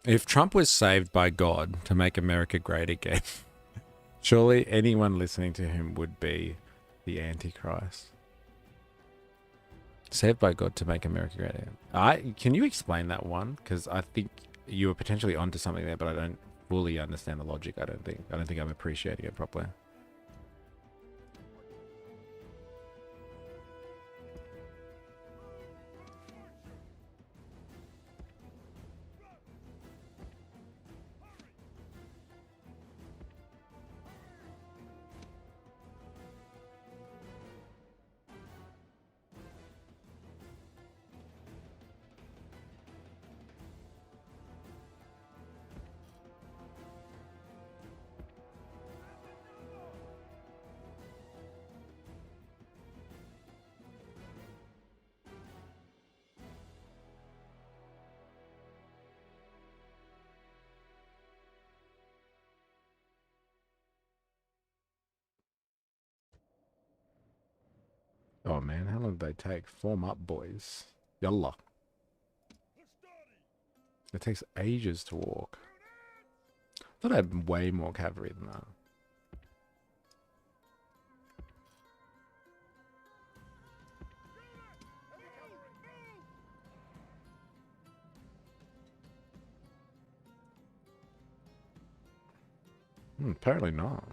[SPEAKER 1] If Trump was saved by God to make America great again, surely anyone listening to him would be the Antichrist. Saved by God to make America great again. Can you explain that one? Because I think you were potentially onto something there, but I don't fully understand the logic. I don't think I'm appreciating it properly. Oh man, how long did they take? Form up, boys. Yallah. It takes ages to walk. I thought I had way more cavalry than that. Apparently not.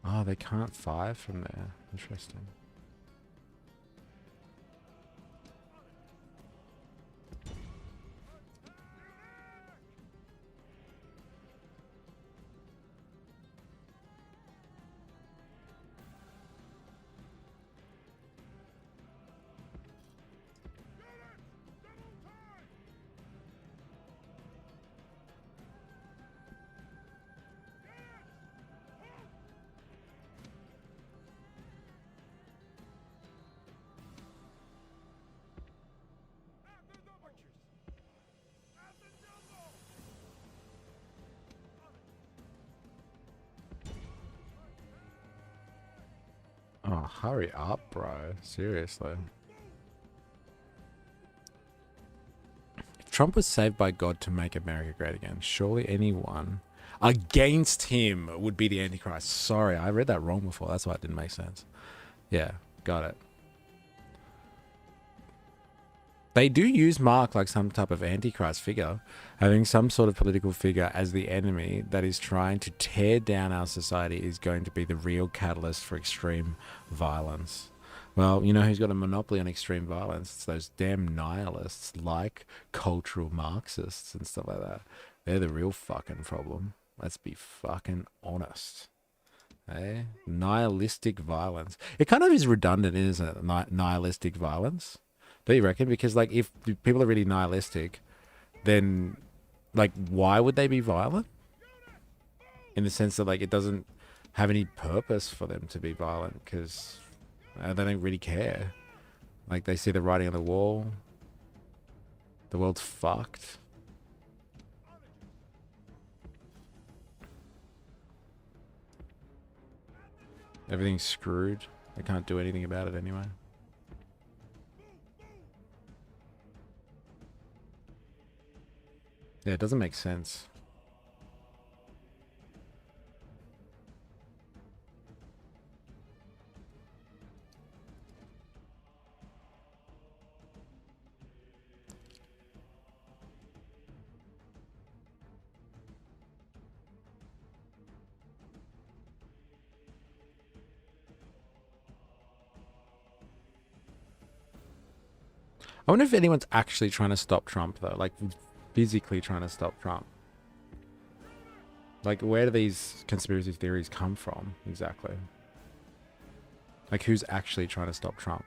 [SPEAKER 1] Oh, they can't fire from there. Interesting. Oh, hurry up, bro. Seriously. If Trump was saved by God to make America great again, surely anyone against him would be the Antichrist. Sorry, I read that wrong before. That's why it didn't make sense. Yeah, got it. They do use Mark like some type of Antichrist figure, having some sort of political figure as the enemy that is trying to tear down our society is going to be the real catalyst for extreme violence. Well, you know who's got a monopoly on extreme violence? It's those damn nihilists like cultural Marxists and stuff like that. They're the real fucking problem. Let's be fucking honest. Eh? Nihilistic violence. It kind of is redundant, isn't it? Nihilistic violence. Do you reckon? Because, like, if people are really nihilistic, then, like, why would they be violent? In the sense that, like, it doesn't have any purpose for them to be violent because they don't really care. Like, they see the writing on the wall. The world's fucked. Everything's screwed. They can't do anything about it anyway. Yeah, it doesn't make sense. I wonder if anyone's actually trying to stop Trump, though. Like, physically trying to stop Trump. Like, where do these conspiracy theories come from, exactly? Like, who's actually trying to stop Trump?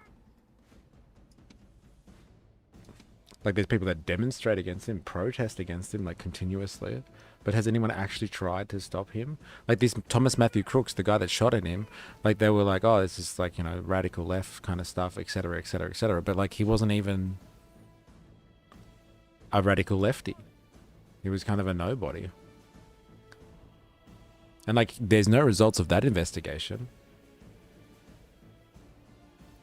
[SPEAKER 1] Like, there's people that demonstrate against him, protest against him, like, continuously. But has anyone actually tried to stop him? Like, this Thomas Matthew Crooks, the guy that shot at him, like, they were like, oh, this is, like, you know, radical left kind of stuff, etc., etc., etc. But, like, he wasn't even a radical lefty. He was kind of a nobody. And, like, there's no results of that investigation.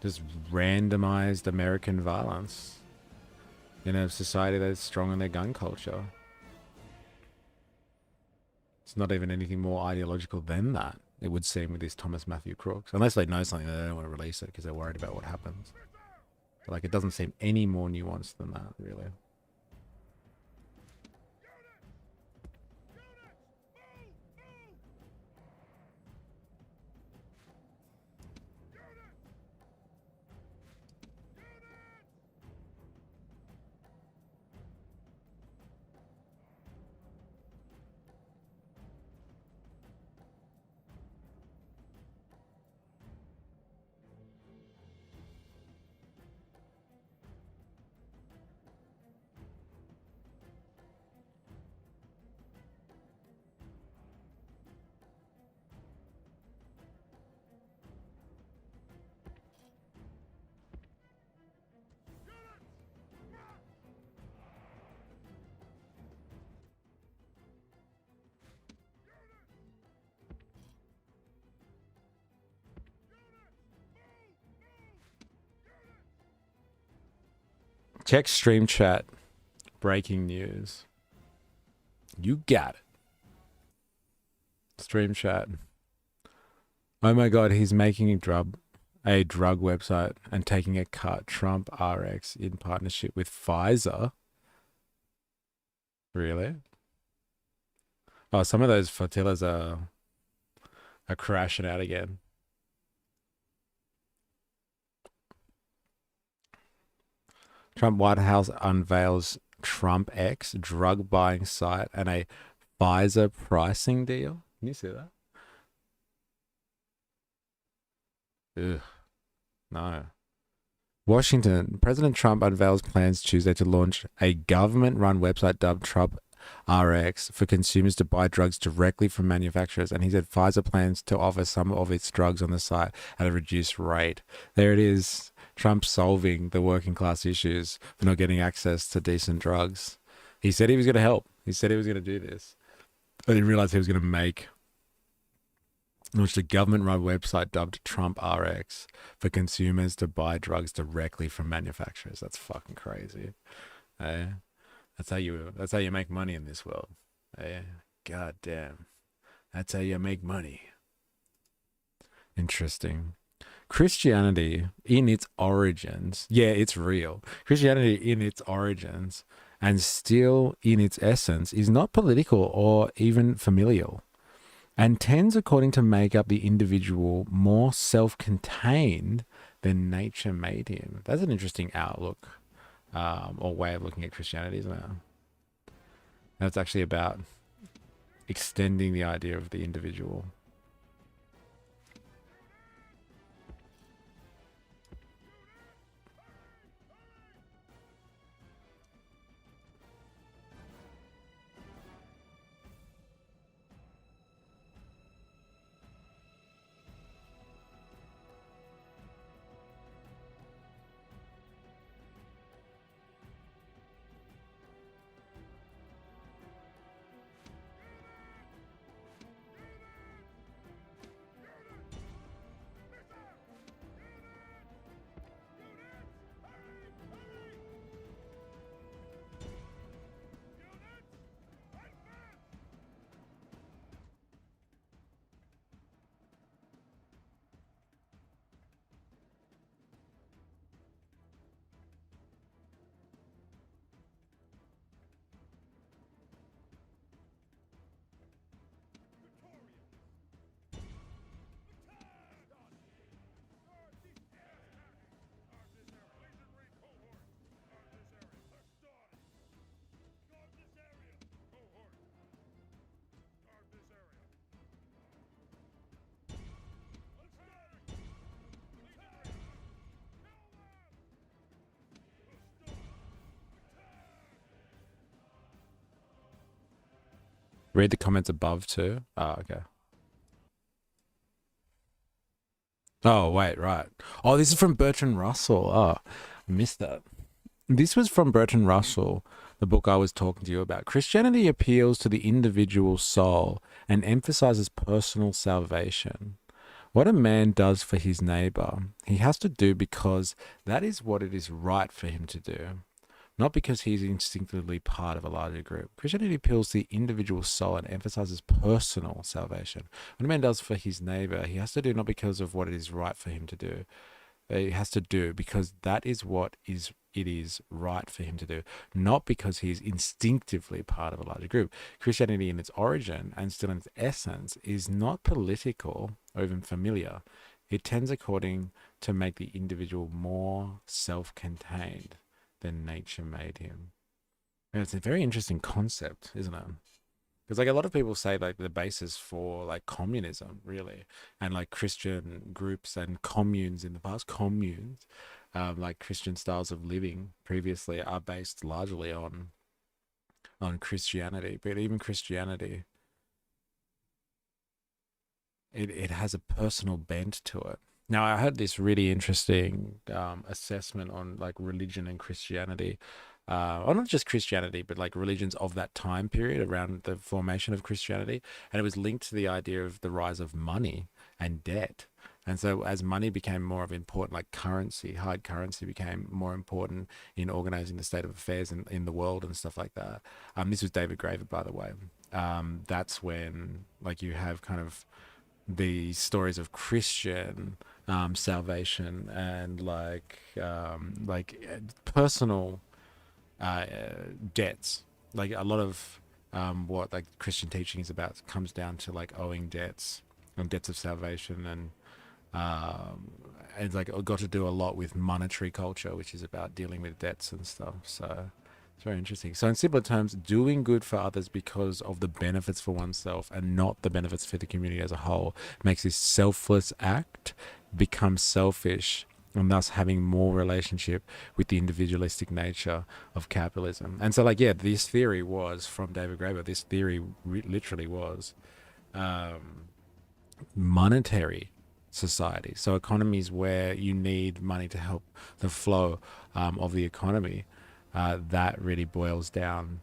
[SPEAKER 1] Just randomized American violence in a society that's strong on their gun culture. It's not even anything more ideological than that, it would seem, with this Thomas Matthew Crooks. Unless they know something, they don't want to release it because they're worried about what happens. But, like, it doesn't seem any more nuanced than that, really. Check stream chat. Breaking news. You got it. Stream chat. Oh my god, he's making a drug website and taking a cut. Trump RX in partnership with Pfizer. Really? Oh, some of those flotillas are crashing out again. Trump White House unveils Trump X drug buying site and a Pfizer pricing deal. Can you see that? Ugh. No. Washington. President Trump unveils plans Tuesday to launch a government-run website dubbed Trump RX for consumers to buy drugs directly from manufacturers. And he said Pfizer plans to offer some of its drugs on the site at a reduced rate. There it is. Trump solving the working class issues for not getting access to decent drugs. He said he was going to help. He said he was going to do this. I didn't realize he was going to launched a government-run website dubbed Trump RX for consumers to buy drugs directly from manufacturers. That's fucking crazy. That's how you make money in this world. God damn. That's how you make money. Interesting. Christianity in its origins, yeah, it's real. Christianity in its origins and still in its essence is not political or even familial, and tends, according to make up the individual more self-contained than nature made him. That's an interesting outlook or way of looking at Christianity, isn't it? And it's actually about extending the idea of the individual. Read the comments above too. Oh, okay. Oh, wait, right. Oh, this is from Bertrand Russell. Oh, I missed that. This was from Bertrand Russell, the book I was talking to you about. Christianity appeals to the individual soul and emphasizes personal salvation. What a man does for his neighbor, he has to do because that is what it is right for him to do, not because he's instinctively part of a larger group. Christianity appeals to the individual soul and emphasizes personal salvation. What a man does for his neighbor, he has to do not because of what it is right for him to do. It has to do because that is what it is right for him to do, not because he is instinctively part of a larger group. Christianity in its origin and still in its essence is not political or even familiar. It tends according to make the individual more self-contained than nature made him. And it's a very interesting concept, isn't it? Because like a lot of people say like the basis for like communism really, and like Christian groups and communes in the past, like Christian styles of living previously are based largely on Christianity. But even Christianity, it has a personal bent to it. Now I heard this really interesting assessment on like religion and Christianity. Or not just Christianity, but like religions of that time period around the formation of Christianity. And it was linked to the idea of the rise of money and debt. And so as money became more of important, like currency, hard currency became more important in organizing the state of affairs in the world and stuff like that. This was David Graeber, by the way. That's when like you have kind of the stories of Christian salvation and like personal debts. Like a lot of what like Christian teaching is about comes down to like owing debts and debts of salvation, and it's like got to do a lot with monetary culture, which is about dealing with debts and stuff. So it's very interesting. So in simpler terms, doing good for others because of the benefits for oneself and not the benefits for the community as a whole makes this selfless act become selfish, and thus having more relationship with the individualistic nature of capitalism. And so like, yeah, this theory was from David Graeber. This theory literally was monetary society. So economies where you need money to help the flow of the economy, that really boils down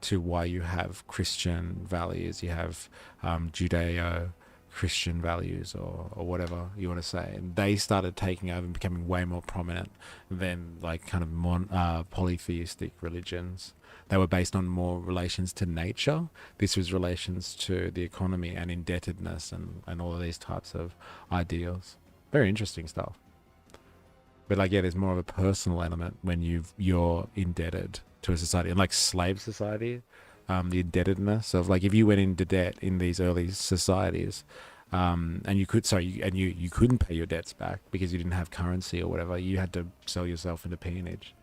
[SPEAKER 1] to why you have Christian values, you have Judeo-Christian values, or whatever you want to say. And they started taking over and becoming way more prominent than like kind of polytheistic religions. They were based on more relations to nature. This was relations to the economy and indebtedness and all of these types of ideals. Very interesting stuff. But like, yeah, there's more of a personal element when you're indebted to a society. And like slave society, the indebtedness of like, if you went into debt in these early societies, and you couldn't pay your debts back because you didn't have currency or whatever, you had to sell yourself into peonage.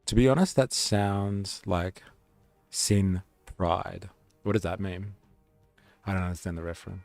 [SPEAKER 1] To be honest, that sounds like sin pride. What does that mean? I don't understand the reference.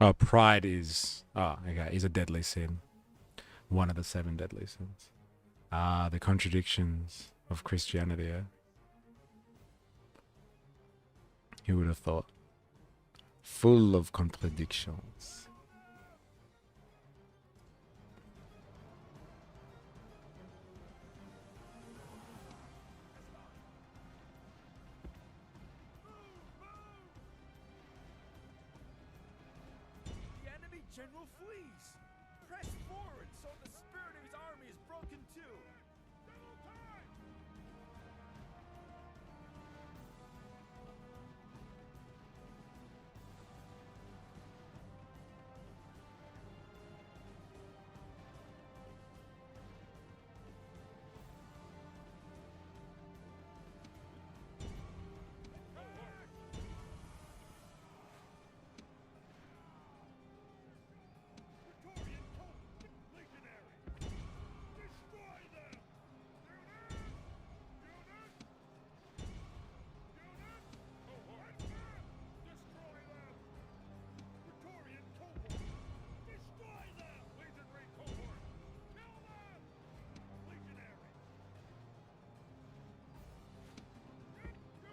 [SPEAKER 1] Oh, pride is is a deadly sin. One of the 7 deadly sins. The contradictions of Christianity. Eh? Who would have thought? Full of contradictions.
[SPEAKER 6] The enemy general flees. Press forward so the spirit of his army is broken too.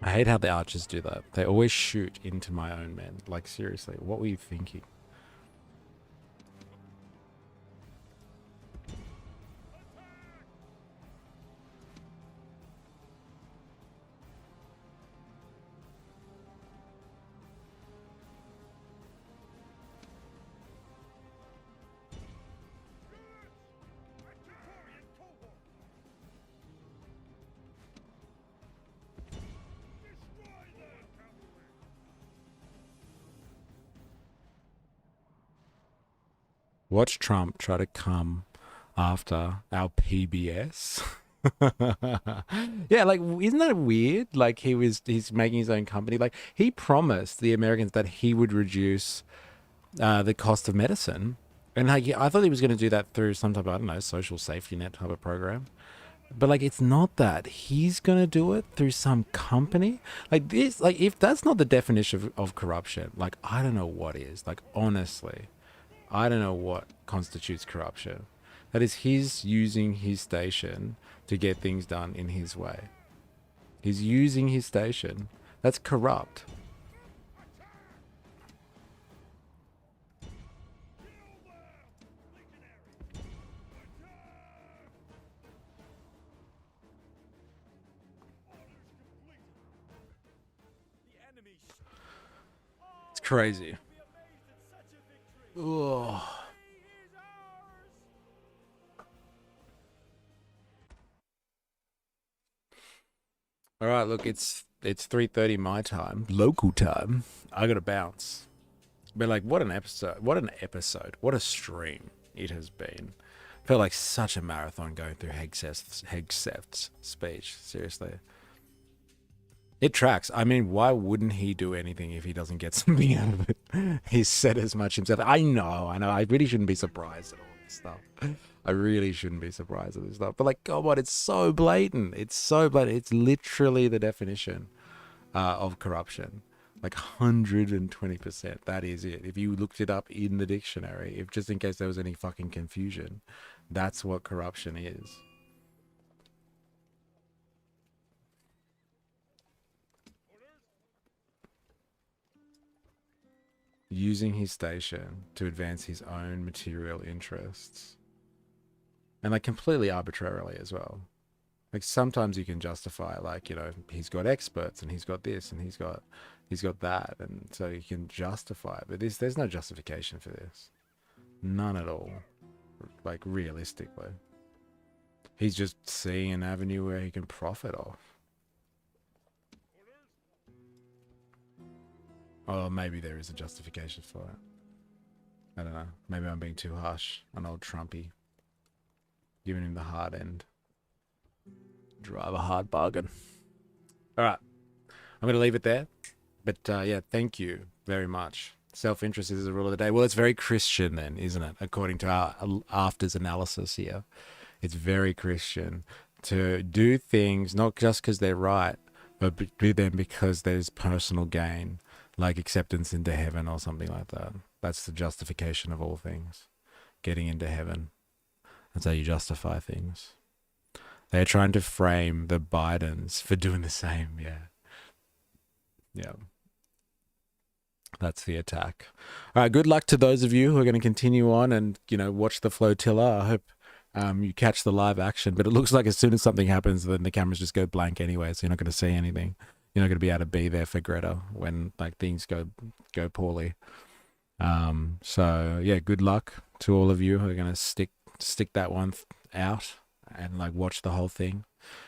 [SPEAKER 1] I hate how the archers do that. They always shoot into my own men. Like, seriously, what were you thinking? Watch Trump try to come after our PBS. Yeah, like, isn't that weird? Like, he's making his own company. Like, he promised the Americans that he would reduce the cost of medicine. And like, I thought he was going to do that through some type of, I don't know, social safety net type of program. But like, it's not that. He's going to do it through some company. Like this, like, if that's not the definition of corruption, like, I don't know what is. Like, honestly, I don't know what constitutes corruption. That is, he's using his station to get things done in his way. He's using his station. That's corrupt. It's crazy. Ugh. All right, look, it's 3:30 my time, local time. I gotta bounce. But like, what an episode! What an episode! What a stream it has been. Felt like such a marathon going through Hegseth's speech. Seriously, it tracks. I mean, why wouldn't he do anything if he doesn't get something out of it? He's said as much himself. I know. I really shouldn't be surprised at all this stuff. I really shouldn't be surprised at this stuff. But like, come on, it's so blatant. It's so blatant. It's literally the definition of corruption. Like 120%. That is it. If you looked it up in the dictionary, if just in case there was any fucking confusion, that's what corruption is. Using his station to advance his own material interests. And like completely arbitrarily as well. Like sometimes you can justify, like, you know, he's got experts and he's got this and he's got that, and so you can justify it. But there's no justification for this. None at all. Like, realistically. He's just seeing an avenue where he can profit off. Or maybe there is a justification for it. I don't know. Maybe I'm being too harsh on old Trumpy. Giving him the hard end. Drive a hard bargain. All right. I'm going to leave it there. But yeah, thank you very much. Self-interest is the rule of the day. Well, it's very Christian then, isn't it? According to our afters analysis here. It's very Christian to do things not just because they're right, but do them because there's personal gain, like acceptance into heaven or something like that. That's the justification of all things. Getting into heaven. That's how you justify things. They're trying to frame the Bidens for doing the same. Yeah. That's the attack. All right, good luck to those of you who are going to continue on and, watch the flotilla. I hope you catch the live action, but it looks like as soon as something happens, then the cameras just go blank anyway, so you're not going to see anything. You're not going to be able to be there for Greta when things go poorly. So yeah, good luck to all of you who are going to stick that one out and watch the whole thing.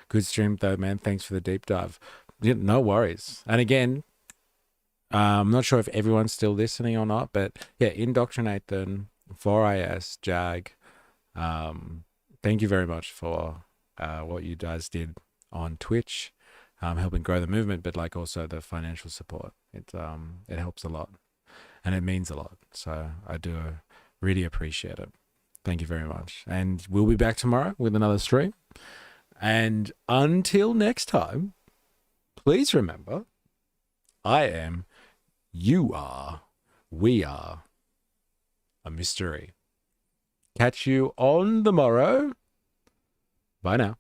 [SPEAKER 1] Good stream though, man. Thanks for the deep dive. No worries. And again, I'm not sure if everyone's still listening or not, but yeah, Indoctrinate Them, 4IS, Jag. Thank you very much for what you guys did on Twitch, helping grow the movement, but also the financial support. It helps a lot and it means a lot. So I do really appreciate it. Thank you very much. And we'll be back tomorrow with another stream. And until next time, please remember, I am, you are, we are a mystery. Catch you on the morrow. Bye now.